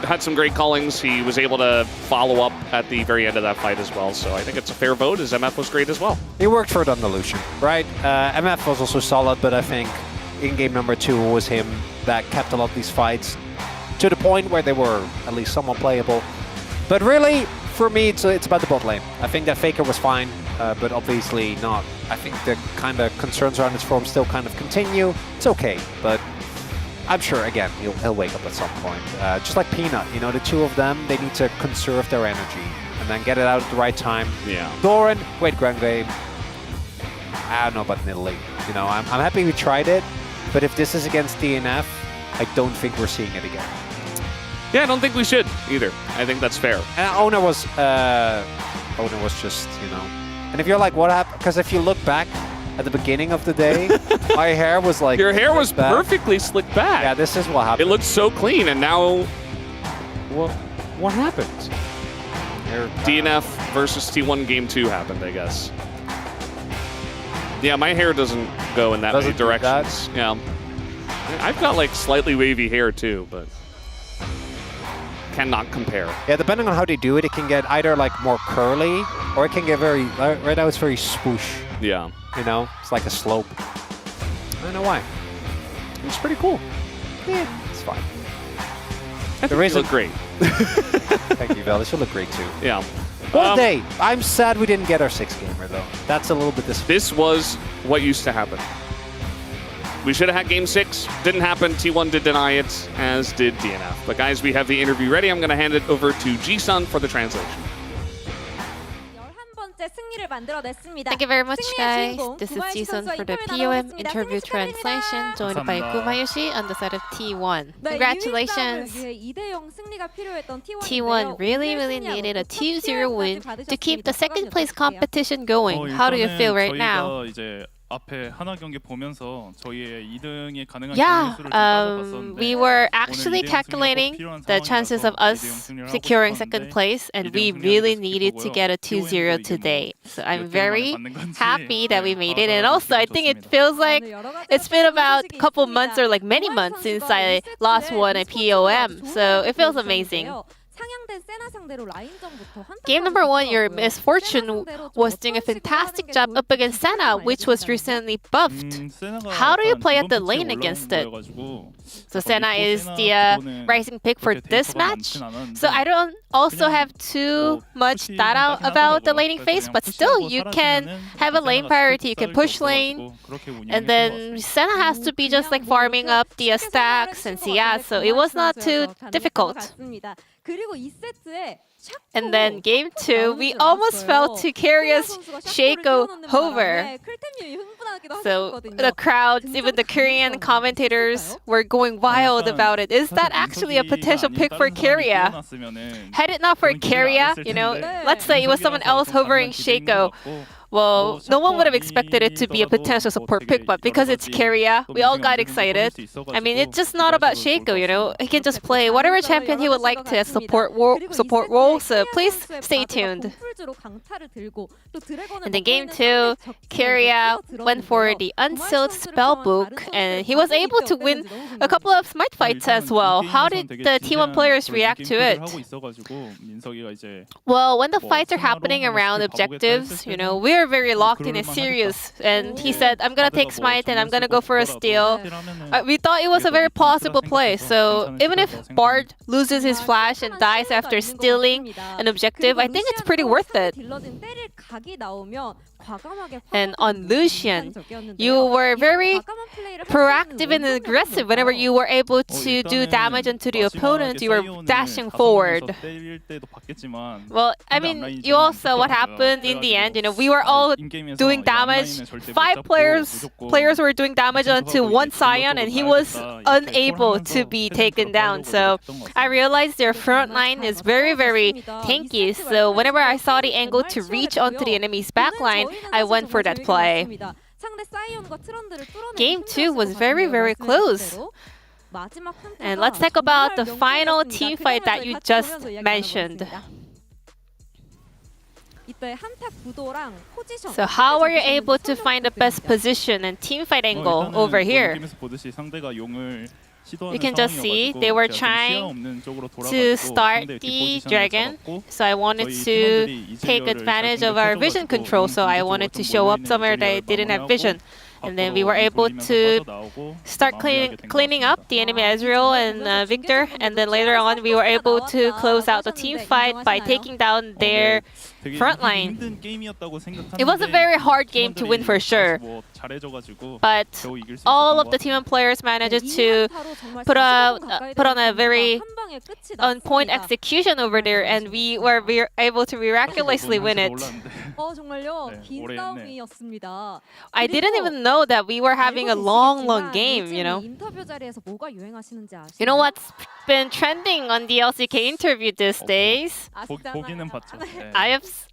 had some great callings. He was able to follow up at the very end of that fight as well. So I think it's a fair vote. His MF was great as well. He worked for it on the Lucian, right? MF was also solid, but I think in game number 2 it was him that kept a lot of these fights to the point where they were at least somewhat playable. But really, for me, it's about the bot lane. I think that Faker was fine, but obviously not. I think the kind of concerns around his form still kind of continue. It's okay, but I'm sure, again, he'll wake up at some point. Just like Peanut, you know, the two of them, they need to conserve their energy and then get it out at the right time. Yeah. Doran, great grand game. I don't know about Nidalee. You know, I'm happy we tried it, but if this is against DNF, I don't think we're seeing it again. Yeah, I don't think we should either. I think that's fair. And Ona was just, you know. And if you're like, what happened? Because if you look back at the beginning of the day, my hair was like... Your hair was perfectly slicked back. Yeah, this is what happened. It looked so clean, and now... What happened? DNF versus T1 Game 2 happened, I guess. Yeah, my hair doesn't go in that many directions. Yeah. I've got like slightly wavy hair too, but cannot compare. Yeah, depending on how they do it, it can get either like more curly, or it can get very... Right now it's very swoosh. Yeah. You know, it's like a slope. I don't know why. It's pretty cool. Yeah, it's fine. I think you look great. Thank you, Val. This will look great too. Yeah. What a day. I'm sad we didn't get our 6th gamer though. That's a little bit disappointing. This was what used to happen. We should have had Game 6. Didn't happen. T1 did deny it, as did DNF. But guys, we have the interview ready. I'm going to hand it over to Ji-sun for the translation. Thank you very much, guys. This is Ji-sun for the POM interview translation, joined by Gumayusi on the side of T1. Congratulations! T1 really needed a 2-0 win to keep the second place competition going. How do you feel right now? Yeah, we were actually calculating the chances of us securing second place, and we really needed to get a 2-0 today. So I'm very happy that we made it, and also I think it feels like it's been about a couple months or like many months since I last won a POM, so it feels amazing. Game number 1, your misfortune was doing a fantastic job up against Senna, which was recently buffed. How do you play at the lane against it? So Senna is the rising pick for this match. So I don't also have too much data about the laning phase, but still you can have a lane priority, you can push lane, and then Senna has to be just like farming up the stacks and CS, so it was not too difficult. And then game 2, we almost fell to Karia's Shaco Hover. So the crowds, even the Korean commentators were going wild about it. Is that actually a potential pick for Karia? Had it not for Karia, you know, let's say it was someone else hovering Shaco. Well, no one would have expected it to be a potential support pick, but because it's Karia, we all got excited. I mean, it's just not about Shaco, you know. He can just play whatever champion he would like to as support role, so please stay tuned. And then game 2, Karia went for the Unsealed Spellbook, and he was able to win a couple of Smite fights as well. How did the T1 players react to it? Well, when the fights are happening around objectives, you know, we're very locked in and serious. And he said, I'm going to take Smite and I'm going to go for a steal. We thought it was a very plausible play. So even if Bard loses his flash and dies after stealing an objective, I think it's pretty worth it. And on Lucian, you were very proactive and aggressive. Whenever you were able to do damage onto the opponent, you were dashing forward. Well, I mean, you all saw what happened in the end. You know, we were all doing damage. 5 players were doing damage onto one Sion, and he was unable to be taken down. So I realized their front line is very, very tanky. So whenever I saw the angle to reach onto the enemy's backline, I went for that play. Game 2 was very, very close. And let's talk about the final team fight that you just mentioned. So how were you able to find the best position and team fight angle over here? You can just see they were trying to start the dragon, so I wanted to take advantage of our vision control, so I wanted to show up somewhere they didn't have vision. And then we were able to start cleaning up the enemy Ezreal and Victor, and then later on we were able to close out the team fight by taking down their front line. It was a very hard game to win for sure, but all of the team and players managed to put on a very on-point execution over there, and we were able to miraculously win it. I didn't even know that we were having a long game, you know. You know what's been trending on the LCK interview these days?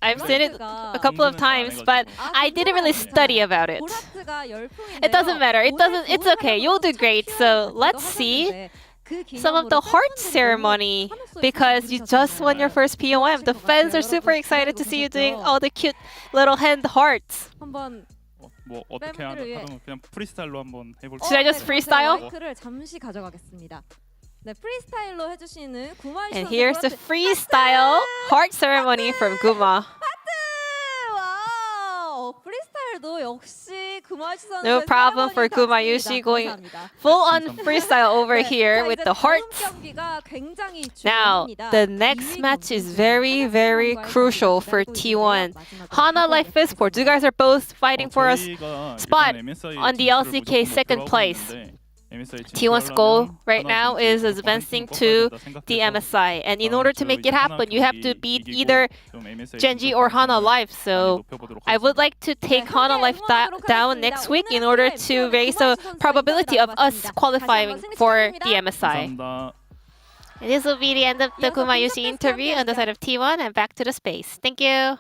I've seen it a couple of times, but I didn't really study about it. It doesn't matter. It's okay. You'll do great. So let's see some of the heart ceremony, because you just won your first POM. The fans are super excited to see you doing all the cute little hand hearts. Should I just freestyle? And here's the freestyle heart ceremony from Guma. No problem for Guma Yushi going full-on freestyle over here with the hearts. Now, the next match is very, very crucial for T1. Hanwha Life Esports, you guys are both fighting for a spot on the LCK second place. T1's goal right now is advancing to the MSI, and in order to make it happen, you have to beat either Genji or Hanwha Life. So I would like to take Hanwha Life down next week in order to raise the probability of us qualifying for the MSI. And this will be the end of the Guma Yushi interview on the side of T1, and back to the space. Thank you.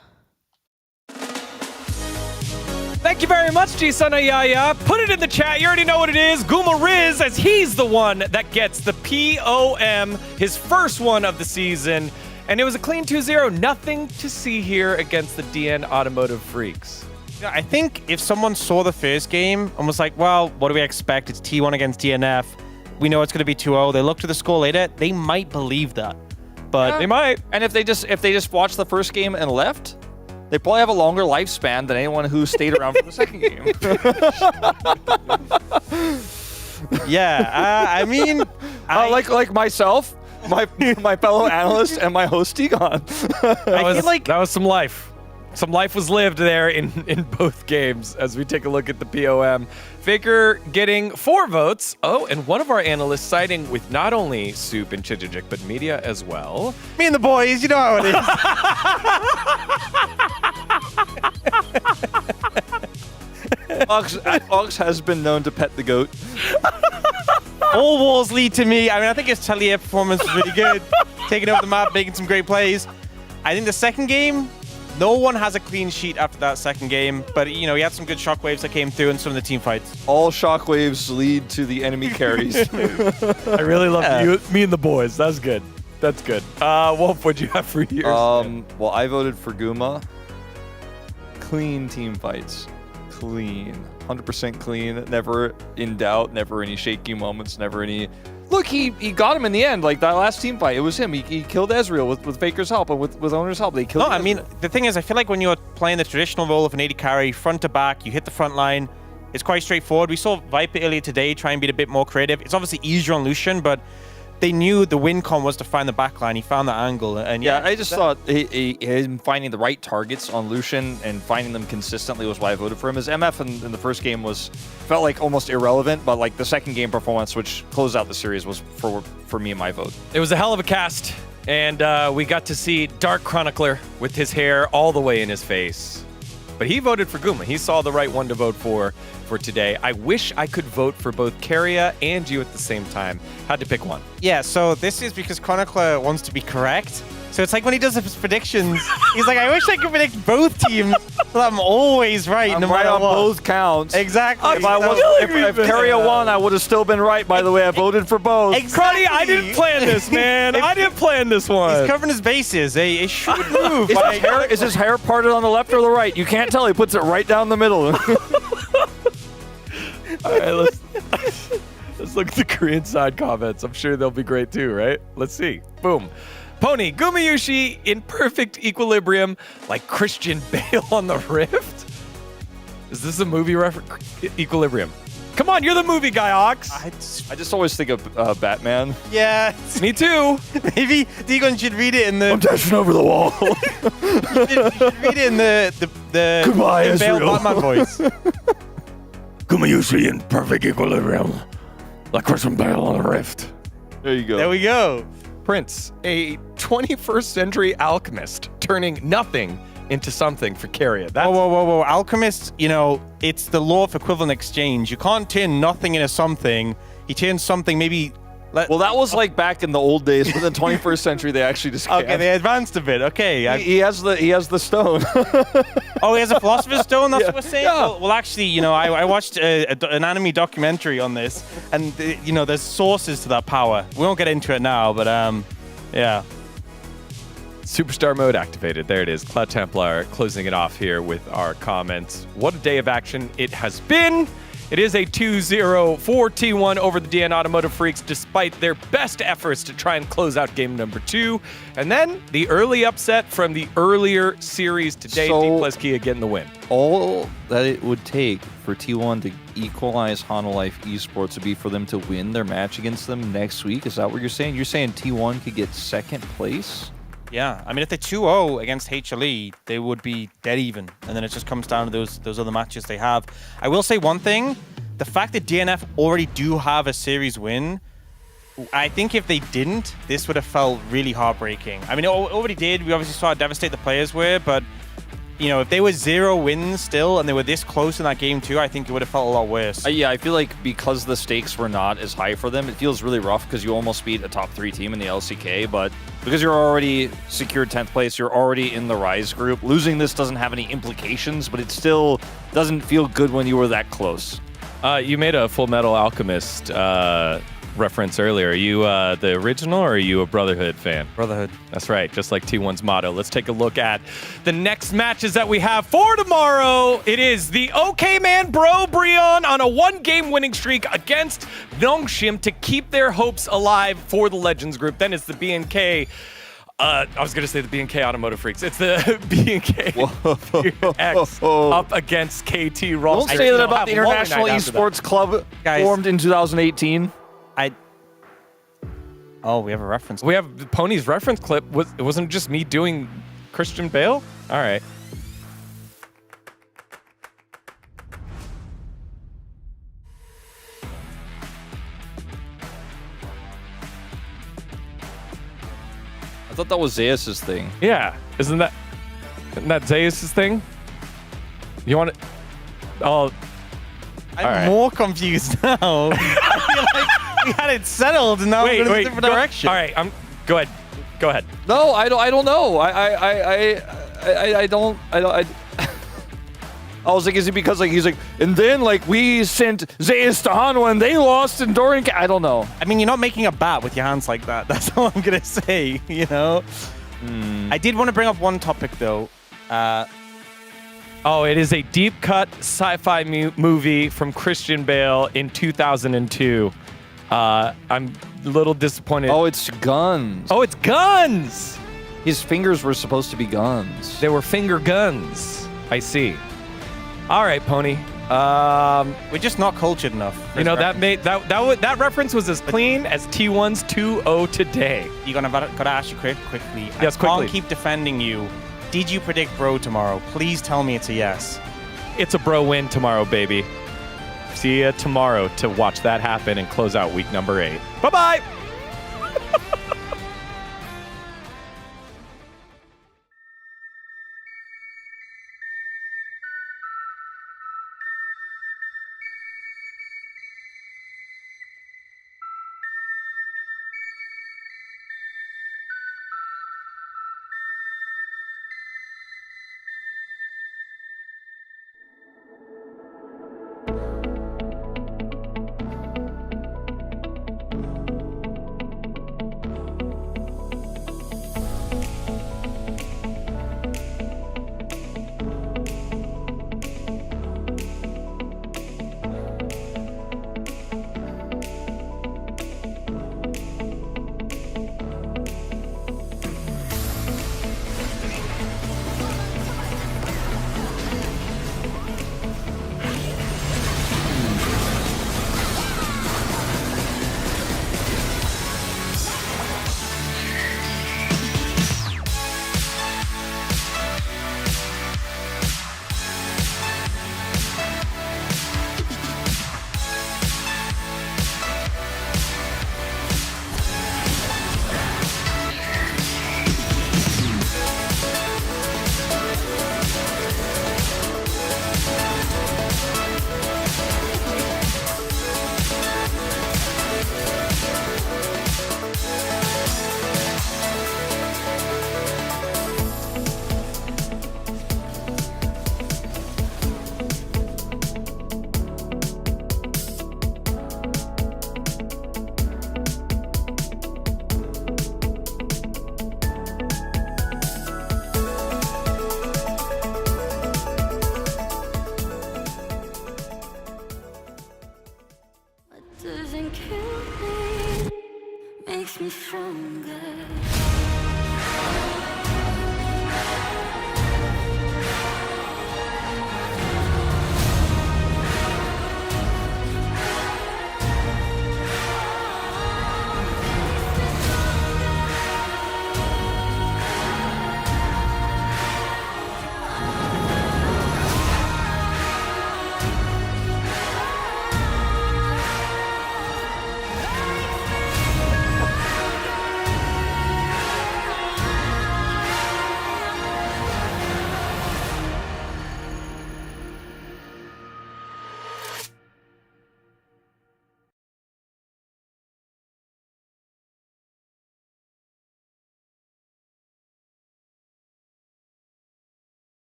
Thank you very much, Jisana. Put it in the chat. You already know what it is. Guma Riz, as he's the one that gets the POM, his first one of the season. And it was a clean 2-0. Nothing to see here against the DN Automotive Freaks. Yeah, I think if someone saw the first game and was like, well, what do we expect? It's T1 against DNF. We know it's going to be 2-0. They looked at the score later. They might believe that. But they might. And if they just watched the first game and left, they probably have a longer lifespan than anyone who stayed around for the second game. Yeah, I mean, like myself, my fellow analyst, and my host Egon. I feel like that was some life. Some life was lived there in both games as we take a look at the POM. Faker getting 4 votes. Oh, and one of our analysts siding with not only Soup and Chijijik, but media as well. Me and the boys, you know how it is. Ox has been known to pet the goat. All walls lead to me. I mean, I think his Talia performance was really good. Taking over the map, making some great plays. I think the second game, no one has a clean sheet after that second game, but you know, he had some good shockwaves that came through in some of the team fights. All shockwaves lead to the enemy carries. I really love you, me and the boys. That's good. That's good. Wolf, what'd you have for yours? Well, I voted for Guma. Clean team fights. Clean. 100% clean. Never in doubt. Never any shaky moments. Never any... Look, he got him in the end. Like that last team fight, it was him. He killed Ezreal with Faker's help and with Owner's help. They killed. No, I mean the thing is, I feel like when you're playing the traditional role of an AD carry, front to back, you hit the front line. It's quite straightforward. We saw Viper earlier today try and be a bit more creative. It's obviously easier on Lucian, but they knew the win con was to find the back line. He found that angle, and yeah, I just thought him finding the right targets on Lucian and finding them consistently was why I voted for him. His MF in the first game felt like almost irrelevant, but like the second game performance, which closed out the series, was for me my vote. It was a hell of a cast, and we got to see Dark Chronicler with his hair all the way in his face. But he voted for Guma. He saw the right one to vote for today. I wish I could vote for both Keria and you at the same time. Had to pick one. Yeah, so this is because Chronicler wants to be correct. So it's like when he does his predictions, he's like, I wish I could predict both teams so that I'm always right, no matter on what. both counts. Exactly. If Keria won, I would have still been right, by the way. I voted for both. Cruddy, I didn't plan this, man. I didn't plan this one. He's covering his bases. A shrewd move. Is his hair parted on the left or the right? You can't tell. He puts it right down the middle. All right, let's look at the Korean side comments. I'm sure they'll be great too, right? Let's see. Boom. Pony, Gumayushi in perfect equilibrium, like Christian Bale on the Rift? Is this a movie reference? Equilibrium. Come on, you're the movie guy, Ox. I just always think of Batman. Yeah. Me too. Maybe Degon should read it in the... I'm dashing over the wall. you should read it in the Goodbye, Bale Ezreal. Batman voice. Gumayushi in perfect equilibrium, like Christian Bale on the Rift. There you go. There we go. Prince, a 21st century alchemist, turning nothing into something for Keria. Whoa. Alchemist, you know, it's the law of equivalent exchange. You can't turn nothing into something. He turns something maybe... Well, that was like back in the old days, but in the 21st century, they actually just... Okay, they advanced a bit. Okay. He has the stone. Oh, he has a Philosopher's Stone? That's what we're saying? Yeah. Well, actually, you know, I watched an anime documentary on this, and, you know, there's sources to that power. We won't get into it now, but, yeah. Superstar mode activated. There it is. Cloud Templar closing it off here with our comments. What a day of action it has been. It is a 2-0 for T1 over the DN Automotive Freaks, despite their best efforts to try and close out game number 2. And then the early upset from the earlier series today, Dplus Kia getting the win. All that it would take for T1 to equalize Hanwha Life Esports would be for them to win their match against them next week. Is that what you're saying? You're saying T1 could get second place? Yeah, I mean, if they're 2-0 against HLE, they would be dead even. And then it just comes down to those other matches they have. I will say one thing. The fact that DNF already do have a series win, I think if they didn't, this would have felt really heartbreaking. I mean, it already did. We obviously saw how devastated the players were, but, you know, if they were 0 wins still and they were this close in that game too, I think it would have felt a lot worse. Yeah, I feel like because the stakes were not as high for them, it feels really rough because you almost beat a top 3 team in the LCK, but because you're already secured 10th place, you're already in the Rise group. Losing this doesn't have any implications, but it still doesn't feel good when you were that close. You made a Full Metal Alchemist reference earlier. Are you the original or are you a Brotherhood fan? Brotherhood. That's right, just like T1's motto. Let's take a look at the next matches that we have for tomorrow. It is the OK Man Bro Brion on a 1-game winning streak against Nongshim to keep their hopes alive for the Legends group. Then it's the BNK. I was going to say the BNK Automotive Freaks. It's the BNK X up against KT Roll. Don't say that about the International Esports Club formed in 2018. Oh, we have a reference. We have Pony's reference clip. It wasn't just me doing Christian Bale? All right. I thought that was Zeus's thing. Yeah. Isn't that Zeus's thing? You want it? Oh. I'm more confused now. I feel like we had it settled and now we're going in a different direction. All right, go ahead. Go ahead. No, I don't know. I don't. I was like, is it because like he's like, and then like we sent Zeus to Hanwha and they lost in Doran? I don't know. I mean, you're not making a bat with your hands like that. That's all I'm gonna say. You know. I did want to bring up one topic though. Oh, it is a deep cut sci-fi movie from Christian Bale in 2002. I'm a little disappointed. Oh, it's guns. Oh, it's guns! His fingers were supposed to be guns. They were finger guns. I see. All right, Pony. We're just not cultured enough. You know, that reference was as clean as T1's 2-0 today. You're gotta ask you quickly. Yes, I quickly. can't keep defending you. Did you predict Bro tomorrow? Please tell me it's a yes. It's a Bro win tomorrow, baby. See you tomorrow to watch that happen and close out week number 8. Bye-bye!